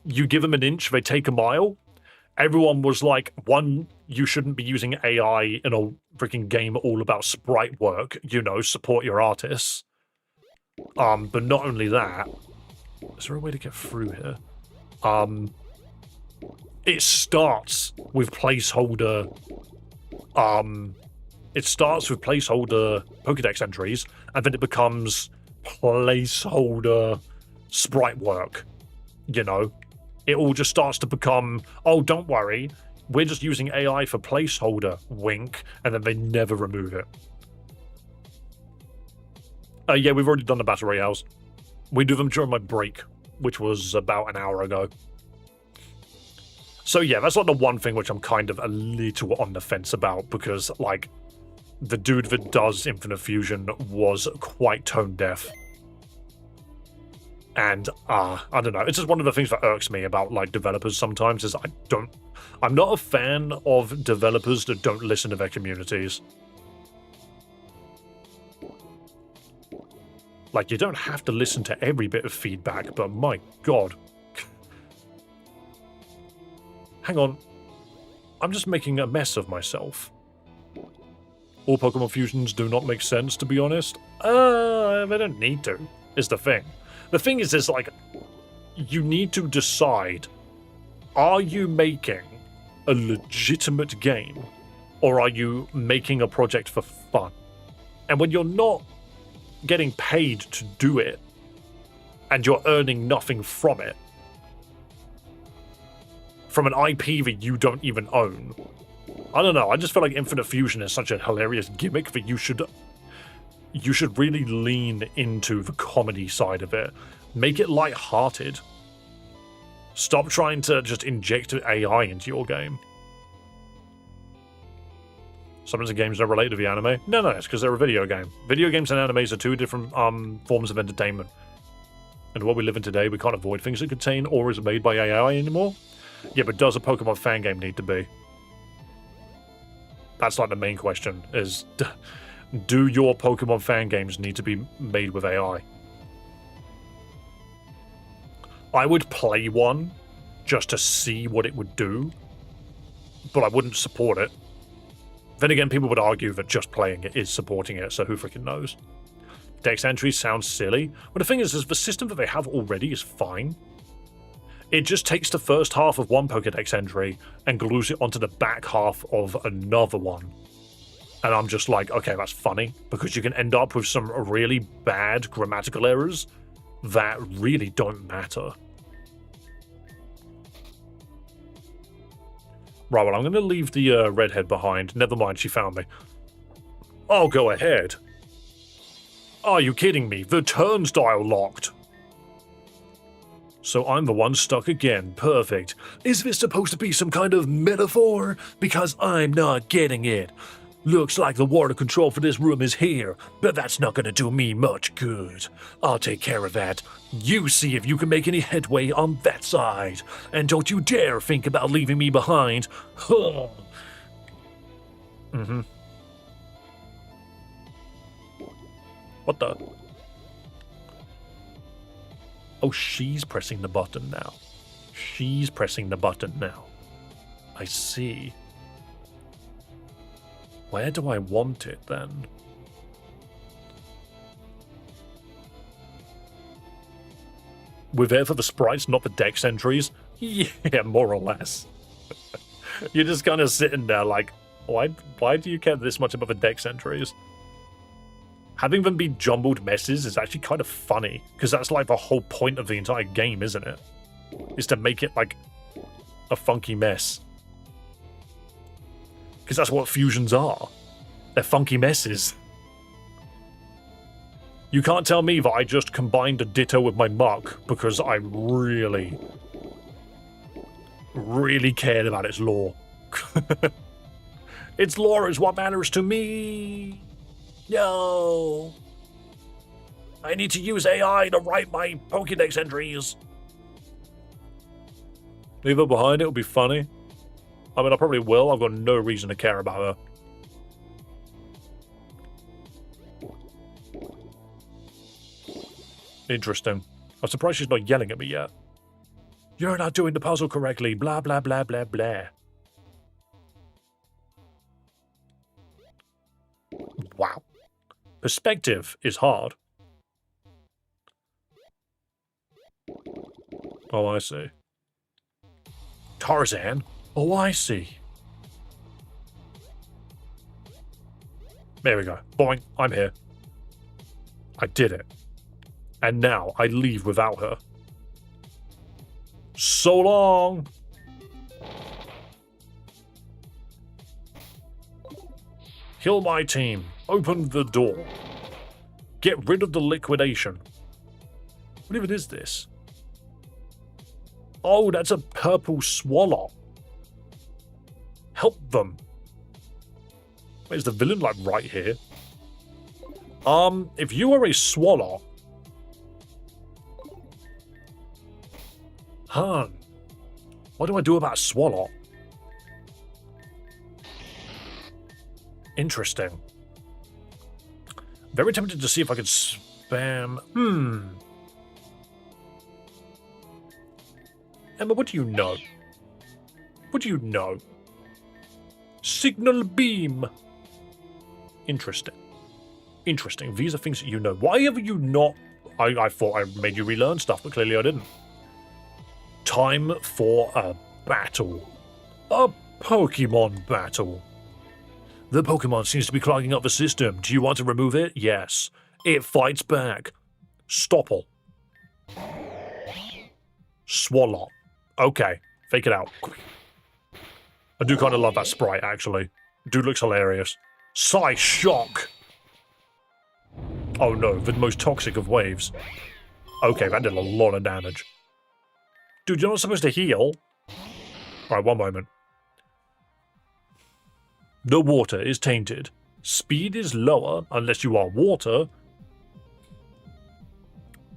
you give them an inch, they take a mile. Everyone was like, one, you shouldn't be using AI in a freaking game all about sprite work, support your artists. But not only that, is there a way to get through here? It starts with placeholder Pokédex entries, and then it becomes placeholder sprite work. It all just starts to become, oh, don't worry, we're just using AI for placeholder, wink, and then they never remove it. Yeah, we've already done the Battle Royales. We do them during my break, which was about an hour ago. So yeah, that's like the one thing which I'm kind of a little on the fence about, because, like, the dude that does Infinite Fusion was quite tone deaf. And, I don't know, it's just one of the things that irks me about, like, developers sometimes, is I'm not a fan of developers that don't listen to their communities. Like, you don't have to listen to every bit of feedback, but my god. Hang on. I'm just making a mess of myself. All Pokemon Fusions do not make sense, to be honest. They don't need to, is the thing. The thing is, like, you need to decide, are you making a legitimate game, or are you making a project for fun? And when you're not getting paid to do it, and you're earning nothing from it, from an IP that you don't even own, I don't know, I just feel like Infinite Fusion is such a hilarious gimmick that you should really lean into the comedy side of it. Make it light-hearted. Stop trying to just inject AI into your game. Sometimes the games don't relate to the anime. No, it's because they're a video game. Video games and animes are two different forms of entertainment. And what we live in today, we can't avoid things that contain or is made by AI anymore. Yeah, but does a Pokemon fan game need to be? That's like the main question, is do your Pokemon fan games need to be made with AI? I would play one just to see what it would do, but I wouldn't support it. Then again, people would argue that just playing it is supporting it, so who freaking knows? Dex entries sounds silly, but the thing is the system that they have already is fine. It just takes the first half of one Pokédex entry and glues it onto the back half of another one. And I'm just like, okay, that's funny, because you can end up with some really bad grammatical errors that really don't matter. Right, well, I'm going to leave the redhead behind. Never mind, she found me. I'll go ahead. Are you kidding me? The turnstile locked. So I'm the one stuck again. Perfect. Is this supposed to be some kind of metaphor? Because I'm not getting it. Looks like the water control for this room is here, but that's not going to do me much good. I'll take care of that. You see if you can make any headway on that side. And don't you dare think about leaving me behind. Huh. Mm-hmm. What the? Oh, she's pressing the button now. She's pressing the button now. I see. Where do I want it, then? We're there for the sprites, not the dex entries? Yeah, more or less. You're just kind of sitting there like, why do you care this much about the dex entries? Having them be jumbled messes is actually kind of funny, because that's like the whole point of the entire game, isn't it? Is to make it like a funky mess. Because that's what fusions are. They're funky messes. You can't tell me that I just combined a ditto with my muck because I really cared about its lore. Its lore is what matters to me. No. I need to use AI to write my Pokédex entries. Leave her behind, it'll be funny. I mean, I probably will. I've got no reason to care about her. Interesting. I'm surprised she's not yelling at me yet. You're not doing the puzzle correctly. Blah, blah, blah, blah, blah. Wow. Perspective is hard. Oh, I see. Tarzan? Oh, I see. There we go. Boing, I'm here. I did it. And now I leave without her. So long! Kill my team. Open the door. Get rid of the liquidation. What even is this? Oh, that's a purple swallow. Help them. Where's the villain, like, right here? If you are a swallow... Huh. What do I do about swallow? Interesting. Very tempted to see if I could spam... Emma, what do you know? What do you know? Signal beam. Interesting. Interesting. These are things that you know. Why have you not... I thought I made you relearn stuff, but clearly I didn't. Time for a battle. A Pokemon battle. The Pokemon seems to be clogging up the system. Do you want to remove it? Yes. It fights back. Stopple. Swallow. Okay. Fake it out. I do kind of love that sprite, actually. Dude looks hilarious. Psy Shock! Oh no, the most toxic of waves. Okay, that did a lot of damage. Dude, you're not supposed to heal. Alright, one moment. The water is tainted. Speed is lower unless you are water,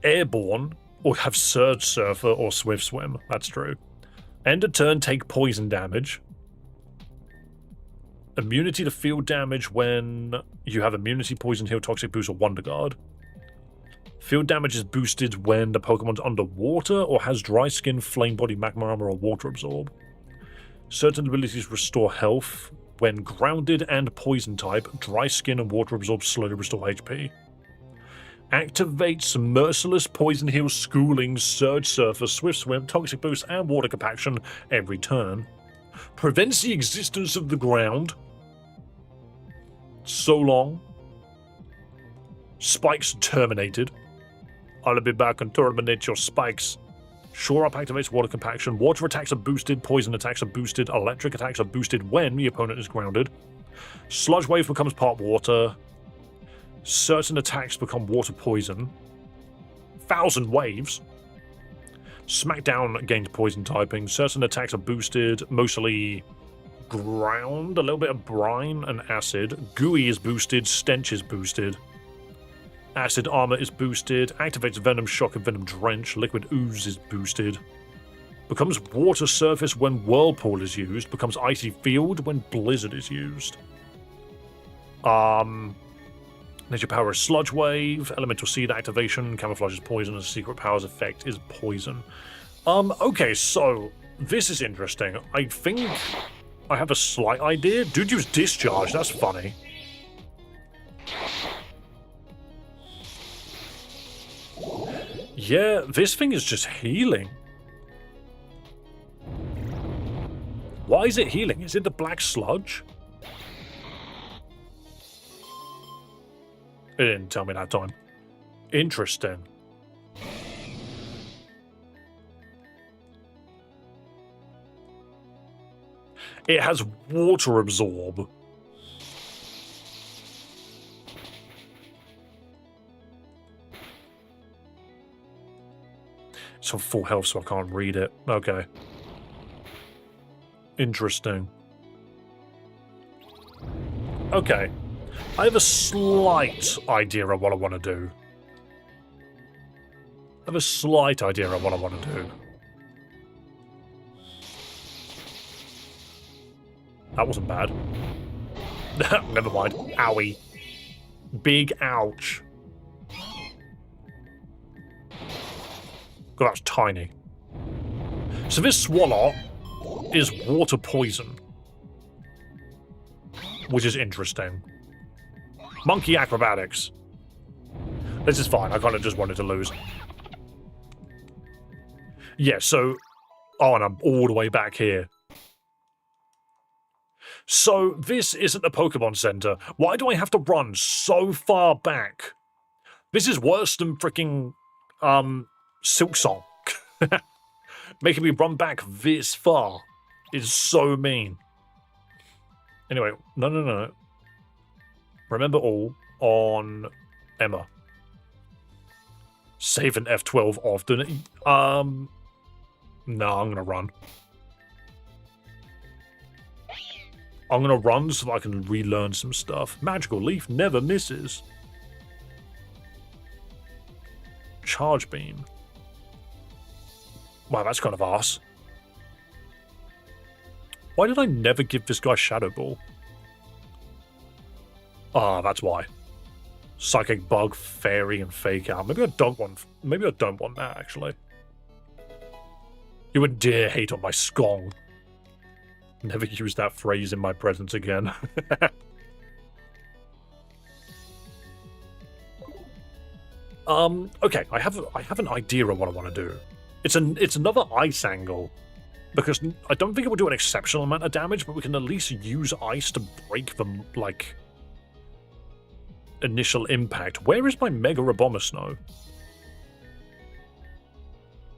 airborne, or have Surge Surfer or Swift Swim. That's true. End of turn, take poison damage. Immunity to field damage when you have immunity, poison, heal, toxic boost, or Wonder Guard. Field damage is boosted when the Pokemon's underwater or has dry skin, flame body, magma armor, or water absorb. Certain abilities restore health when grounded and poison type. Dry skin and water absorb slowly restore HP. Activates Merciless, Poison Heal, Schooling, Surge Surfer, Swift Swim, Toxic Boost, and Water Compaction every turn. Prevents the existence of the ground. So long. Spikes terminated. I'll be back and terminate your spikes. Shore Up activates water compaction. Water attacks are boosted. Poison attacks are boosted. Electric attacks are boosted when the opponent is grounded. Sludge Wave becomes part water. Certain attacks become water poison. 1,000 waves. Smackdown gains poison typing. Certain attacks are boosted. Mostly ground. A little bit of brine and acid. Gooey is boosted. Stench is boosted. Acid Armor is boosted. Activates Venom Shock and Venom Drench. Liquid Ooze is boosted. Becomes Water Surface when Whirlpool is used. Becomes Icy Field when Blizzard is used. Nature Power is Sludge Wave. Elemental Seed activation. Camouflage is poison. And Secret Power's effect is poison. Okay, so this is interesting. I think I have a slight idea. Dude used Discharge. That's funny. Yeah, this thing is just healing. Why is it healing? Is it the black sludge? It didn't tell me that time. Interesting. It has water absorb. It's on full health, so I can't read it. Okay. Interesting. Okay. I have a slight idea of what I want to do. I have a slight idea of what I want to do. That wasn't bad. Never mind. Owie. Big ouch. God, that was tiny. So this Swallow is water poison. Which is interesting. Monkey acrobatics. This is fine. I kind of just wanted to lose. Yeah, so... Oh, and I'm all the way back here. So, this isn't a Pokemon Center. Why do I have to run so far back? This is worse than freaking, Silk Song. Making me run back this far is so mean. Anyway, no. Remember all on Emma. Save an F12 often. No, I'm gonna run. I'm gonna run so that I can relearn some stuff. Magical Leaf never misses. Charge Beam. Wow, that's kind of arse. Why did I never give this guy Shadow Ball? Ah, that's why. Psychic Bug, Fairy, and Fake Out. Maybe I don't want that, actually. You would dare hate on my scong. Never use that phrase in my presence again. Okay, I have an idea of what I want to do. It's another ice angle. Because I don't think it will do an exceptional amount of damage, but we can at least use ice to break the, like, initial impact. Where is my Mega Abomasnow?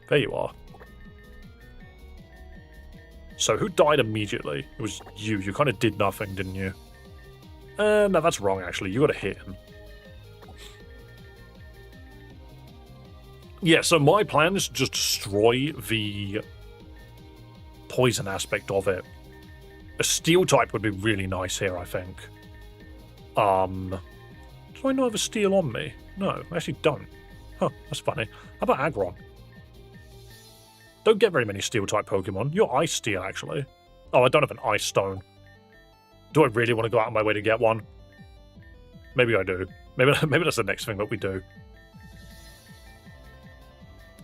There you are. So, who died immediately? It was you. You kind of did nothing, didn't you? No, that's wrong, actually. You got to hit him. Yeah, so my plan is to just destroy the poison aspect of it. A steel type would be really nice here, I think. Do I not have a steel on me? No, I actually don't. Huh, that's funny. How about Aggron? Don't get very many steel-type Pokemon. You're Ice Steel, actually. Oh, I don't have an Ice Stone. Do I really want to go out of my way to get one? Maybe I do. Maybe that's the next thing that we do.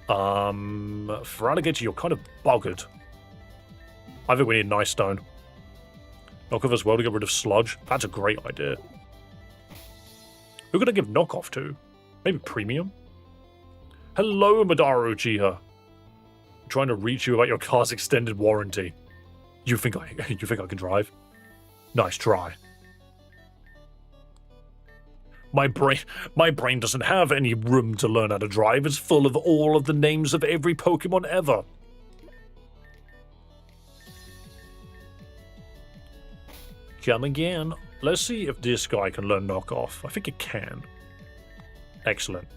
For Alligator, you're kind of buggered. I think we need an Ice Stone. Knockoff as well to get rid of Sludge. That's a great idea. Who can I give Knockoff to? Maybe Premium? Hello, Madara Uchiha. I'm trying to reach you about your car's extended warranty. You think I can drive? Nice try. My brain doesn't have any room to learn how to drive. It's full of all of the names of every Pokemon ever. Come again. Let's see if this guy can learn knockoff. I think it can. Excellent.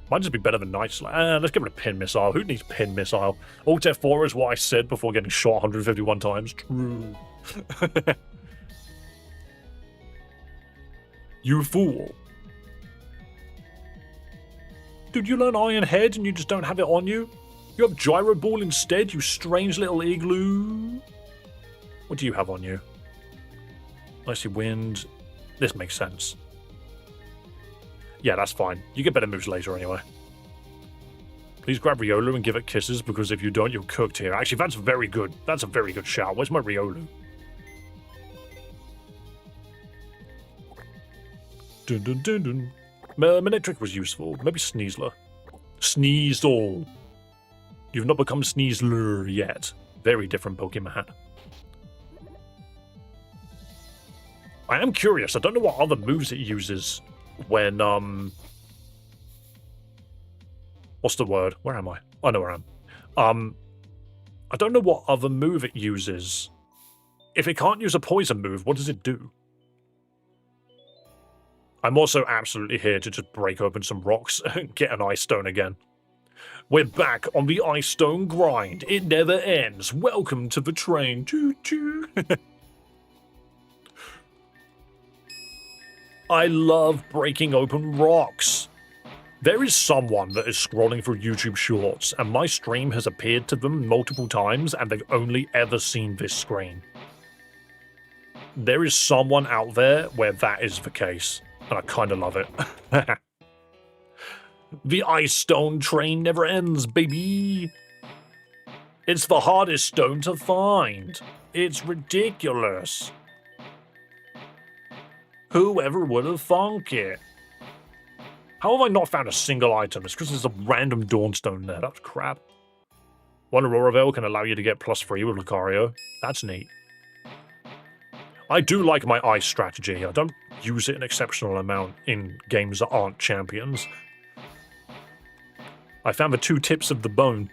Might just be better than Night Slash. Let's give it a pin missile. Who needs pin missile? Alt F4 is what I said before getting shot 151 times. True. You fool. Dude, you learn Iron Head and you just don't have it on you? You have Gyro Ball instead, you strange little igloo. What do you have on you? Icy Wind. This makes sense. Yeah, that's fine. You get better moves later anyway. Please grab Riolu and give it kisses, because if you don't, you're cooked here. Actually, that's very good. That's a very good shout. Where's my Riolu? Dun dun dun dun. Manectric was useful. Maybe Sneasler. Sneasel. You've not become Sneasler yet. Very different Pokemon. I am curious. I don't know what other moves it uses when, what's the word? Where am I? I know where I am. I don't know what other move it uses. If it can't use a poison move, what does it do? I'm also absolutely here to just break open some rocks and get an Ice Stone again. We're back on the Ice Stone grind. It never ends. Welcome to the train. Choo-choo. I love breaking open rocks. There is someone that is scrolling through YouTube Shorts, and my stream has appeared to them multiple times, and they've only ever seen this screen. There is someone out there where that is the case, and I kind of love it. The Ice Stone train never ends, baby. It's the hardest stone to find. It's ridiculous. Whoever would have thunk it? How have I not found a single item? It's because there's a random Dawnstone there. That's crap. One Aurora Veil can allow you to get +3 with Lucario. That's neat. I do like my ice strategy. I don't use it an exceptional amount in games that aren't champions. I found the 2 tips of the bone.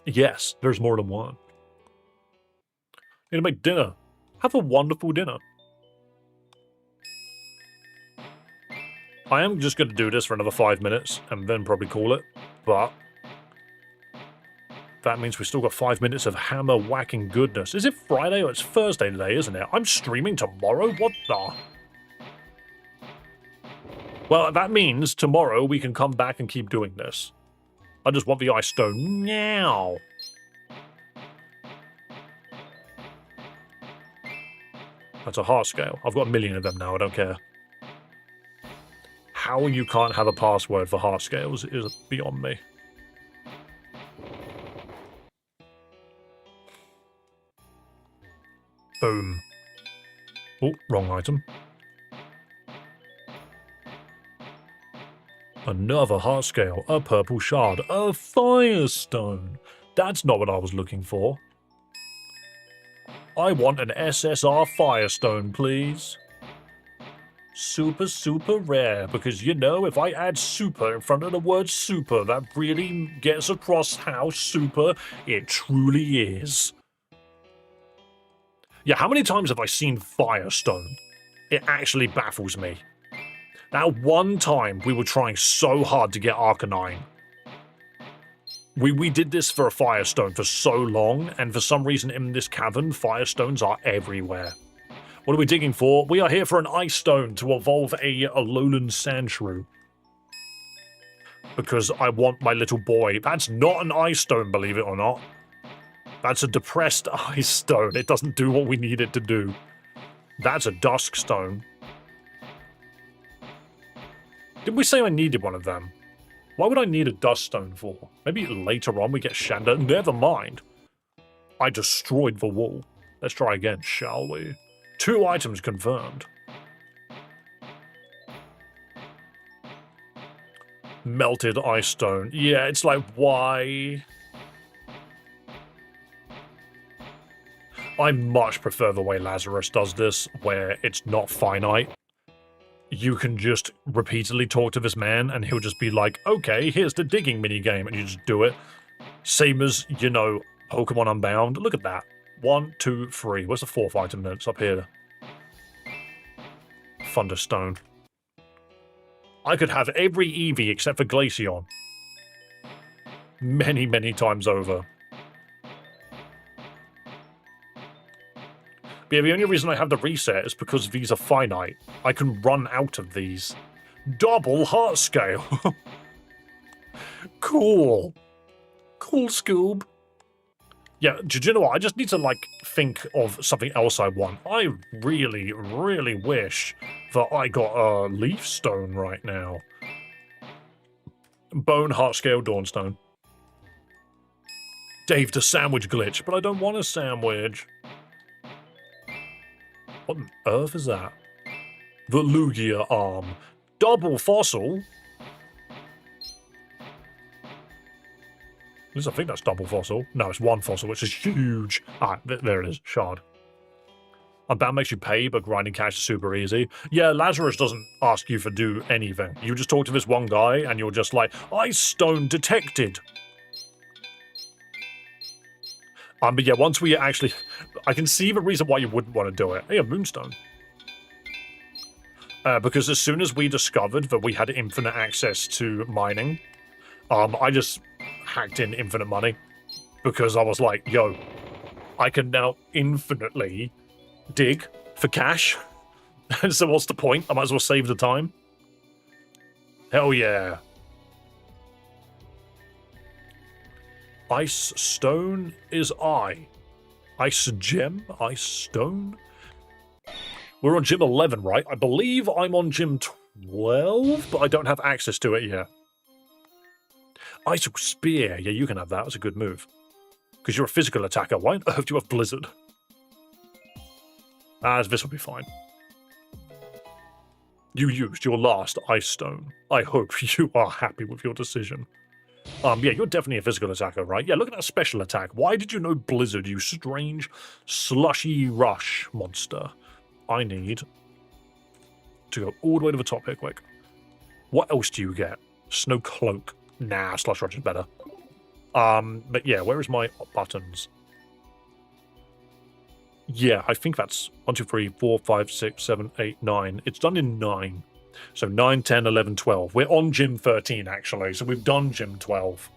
Yes, there's more than one. Need to make dinner. Have a wonderful dinner. I am just going to do this for another 5 minutes and then probably call it, but that means we've still got 5 minutes of hammer whacking goodness. Is it Friday or it's Thursday today, isn't it? I'm streaming tomorrow? What the? Well, that means tomorrow we can come back and keep doing this. I just want the Ice Stone now. That's a heart scale. I've got a million of them now, I don't care. How you can't have a password for heart scales is beyond me. Boom. Oh, wrong item. Another heart scale, a purple shard, a firestone. That's not what I was looking for. I want an SSR Firestone, please. Super, super rare, because, you know, if I add super in front of the word super, that really gets across how super it truly is. Yeah, how many times have I seen Firestone? It actually baffles me. That one time we were trying so hard to get Arcanine. We did this for a Firestone for so long, and for some reason in this cavern, Firestones are everywhere. What are we digging for? We are here for an Ice Stone to evolve a lowland Sandshrew. Because I want my little boy. That's not an Ice Stone, believe it or not. That's a depressed Ice Stone. It doesn't do what we need it to do. That's a Dusk Stone. Did we say I needed one of them? Why would I need a Dust Stone for? Maybe later on we get Shanda. Never mind. I destroyed the wall. Let's try again, shall we? 2 items confirmed. Melted Ice Stone. Yeah, it's like, why? I much prefer the way Lazarus does this, where it's not finite. you can just repeatedly talk to this man and he'll just be like, okay, here's the digging minigame, and you just do it. Same as, you know, Pokemon Unbound. Look at that. 1, 2, 3. Where's the 4th item then? It's up here. Thunderstone. I could have every Eevee except for Glaceon. Many, many times over. But yeah, the only reason I have the reset is because these are finite. I can run out of these. Double heart scale. Cool. Cool, Scoob. Yeah, do you know what? I just need to, like, think of something else I want. I really, really wish that I got a Leaf Stone right now. Bone, Heart Scale, Dawnstone. Dave, the sandwich glitch, but I don't want a sandwich. What on earth is that? The Lugia arm. Double fossil? At least I think that's double fossil. No, it's 1 fossil, which is huge. Ah, there it is. Shard. Unbound makes you pay, but grinding cash is super easy. Yeah, Lazarus doesn't ask you for do anything. You just talk to this one guy, and you're just like, Ice Stone detected. But yeah, once we actually... I can see the reason why you wouldn't want to do it. Hey, a Moonstone. Because as soon as we discovered that we had infinite access to mining, I just hacked in infinite money. Because I was like, yo, I can now infinitely dig for cash. And so what's the point? I might as well save the time. Hell yeah. Ice Stone is Ice Gem? Ice Stone? We're on Gym 11, right? I believe I'm on Gym 12, but I don't have access to it yet. Ice Spear. Yeah, you can have that. That's a good move. Because you're a physical attacker. Why on earth do you have Blizzard? This will be fine. You used your last Ice Stone. I hope you are happy with your decision. Yeah, you're definitely a physical attacker, right? Yeah, look at that special attack. Why did you know Blizzard, you strange slushy rush monster? I need to go all the way to the top here quick. What else do you get? Snow Cloak. Nah, Slush Rush is better. But yeah, where is my buttons? Yeah, I think that's 1, 2, 3, 4, 5, 6, 7, 8, 9. It's done in 9. So 9, 10, 11, 12. We're on Gym 13, actually, so we've done Gym 12.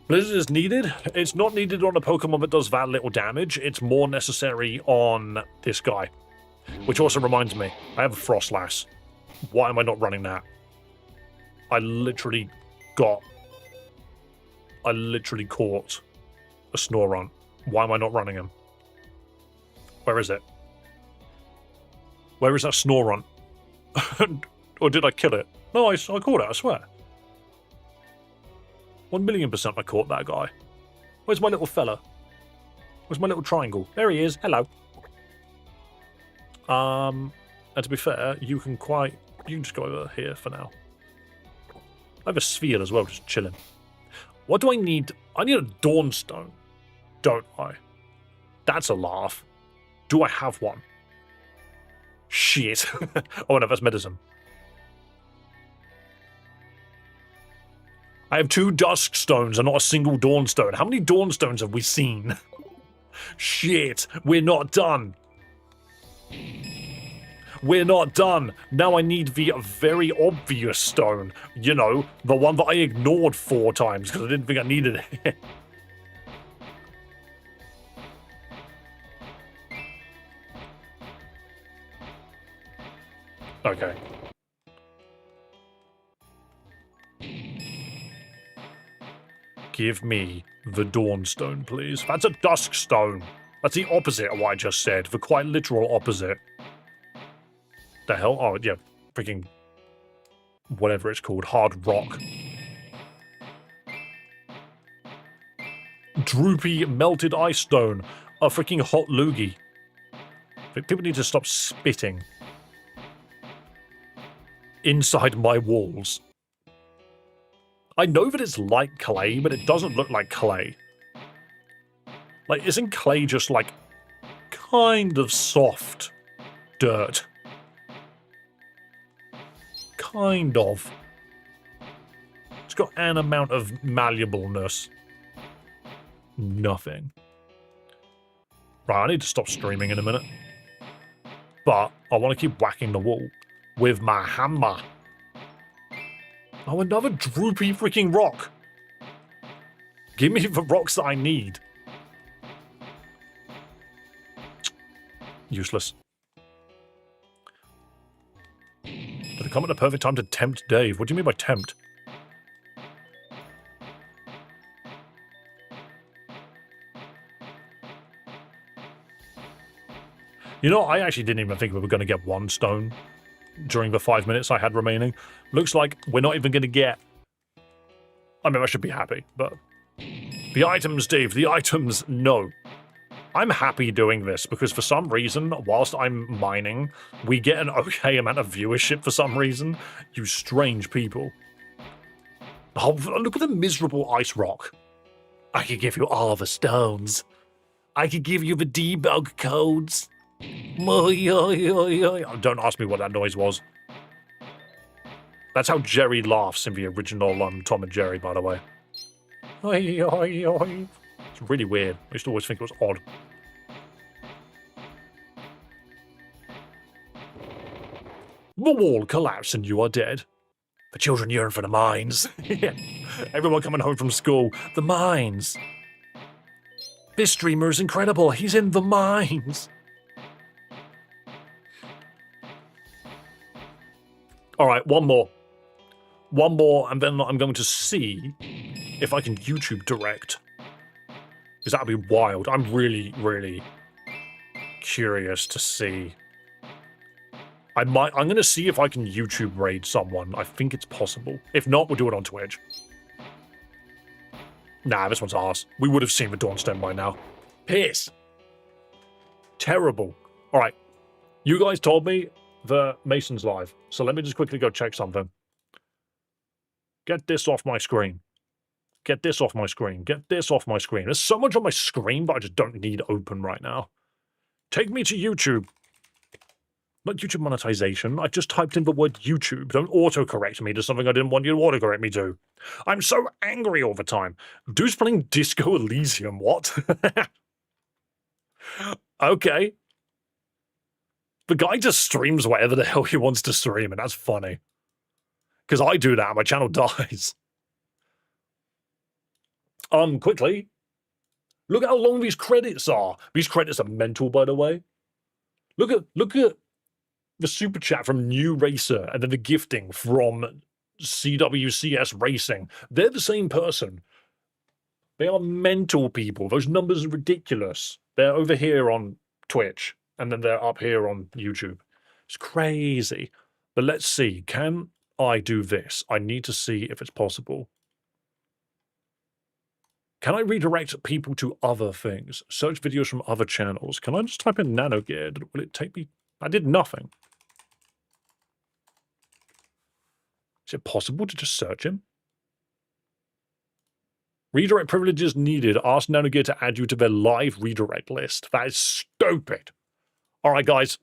Blizzard is needed. It's not needed on a Pokemon that does that little damage. It's more necessary on this guy. Which also reminds me, I have a Frostlass. Why am I not running that? I literally caught a Snorunt. Why am I not running him? Where is it? Where is that Snorunt? Or did I kill it? No, I caught it, I swear. 1,000,000% I caught that guy. Where's my little fella? Where's my little triangle? There he is. Hello. And to be fair, you can just go over here for now. I have a sphere as well, just chilling. What do I need? I need a Dawnstone, don't I? That's a laugh. Do I have one? Shit. Oh no, that's medicine. I have 2 Dusk Stones and not a single Dawnstone. How many Dawnstones have we seen? Shit, we're not done. We're not done. Now I need the very obvious stone. You know, the one that I ignored 4 times because I didn't think I needed it. Okay. Give me the Dawnstone, please. That's a Dusk Stone. That's the opposite of what I just said. The quite literal opposite. The hell? Oh, yeah. Freaking... whatever it's called. Hard Rock. Droopy Melted Ice Stone. A freaking Hot Loogie. People need to stop spitting inside my walls. I know that it's like clay, but it doesn't look like clay. Like, isn't clay just, like, kind of soft dirt? kind of. It's got an amount of malleableness. Nothing. Right, I need to stop streaming in a minute. But I want to keep whacking the wall with my hammer. Oh, another droopy freaking rock. Give me the rocks that I need. Useless. Did it come at the perfect time to tempt Dave? What do you mean by tempt? You know, I actually didn't even think we were going to get one stone during the 5 minutes I had remaining. Looks like we're not even going to get... I mean, I should be happy, but... The items, Dave, the items, no. I'm happy doing this because for some reason, whilst I'm mining, we get an okay amount of viewership for some reason. You strange people. Oh, look at the miserable ice rock. I could give you all the stones. I could give you the debug codes. Don't ask me what that noise was. That's how Jerry laughs in the original Tom and Jerry, by the way. It's really weird. I used to always think it was odd. The wall collapsed and you are dead. The children yearn for the mines. Everyone coming home from school. The mines. This streamer is incredible. He's in the mines. All right, one more. One more, and then I'm going to see if I can YouTube direct. Because that would be wild. I'm really, really curious to see. I'm going to see if I can YouTube raid someone. I think it's possible. If not, we'll do it on Twitch. Nah, this one's arse. We would have seen the Dawnstone by now. Piss. Terrible. All right. You guys told me the Mason's live. So let me just quickly go check something. Get this off my screen. Get this off my screen. Get this off my screen. There's so much on my screen, but I just don't need open right now. Take me to YouTube. Not YouTube monetization. I just typed in the word YouTube. Don't autocorrect me to something I didn't want you to autocorrect me to. I'm so angry all the time. Dude's playing Disco Elysium. What? Okay. The guy just streams whatever the hell he wants to stream, and that's funny. Because I do that, my channel dies. Quickly. Look at how long these credits are. These credits are mental, by the way. Look at the super chat from New Racer and then the gifting from CWCS Racing. They're the same person. They are mental people. Those numbers are ridiculous. They're over here on Twitch, and then they're up here on YouTube. It's crazy. But let's see. Can I do this? I need to see if it's possible. Can I redirect people to other things? Search videos from other channels. Can I just type in Nanogear? Will it take me? I did nothing. Is it possible to just search him? Redirect privileges needed. Ask Nanogear to add you to their live redirect list. That is stupid. All right, guys.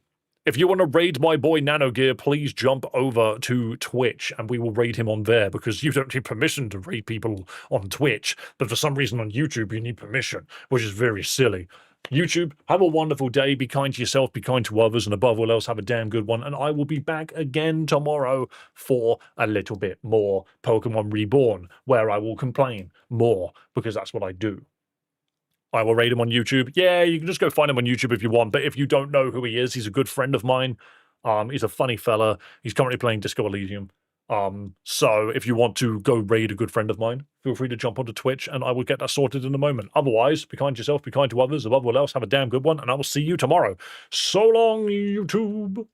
If you want to raid my boy Nanogear, please jump over to Twitch and we will raid him on there because you don't need permission to raid people on Twitch. But for some reason on YouTube, you need permission, which is very silly. YouTube, have a wonderful day. Be kind to yourself, be kind to others, and above all else, have a damn good one. And I will be back again tomorrow for a little bit more Pokemon Reborn, where I will complain more because that's what I do. I will raid him on YouTube. Yeah, you can just go find him on YouTube if you want. But if you don't know who he is, he's a good friend of mine. He's a funny fella. He's currently playing Disco Elysium. So if you want to go raid a good friend of mine, feel free to jump onto Twitch and I will get that sorted in a moment. Otherwise, be kind to yourself, be kind to others. Above all else, have a damn good one. And I will see you tomorrow. So long, YouTube.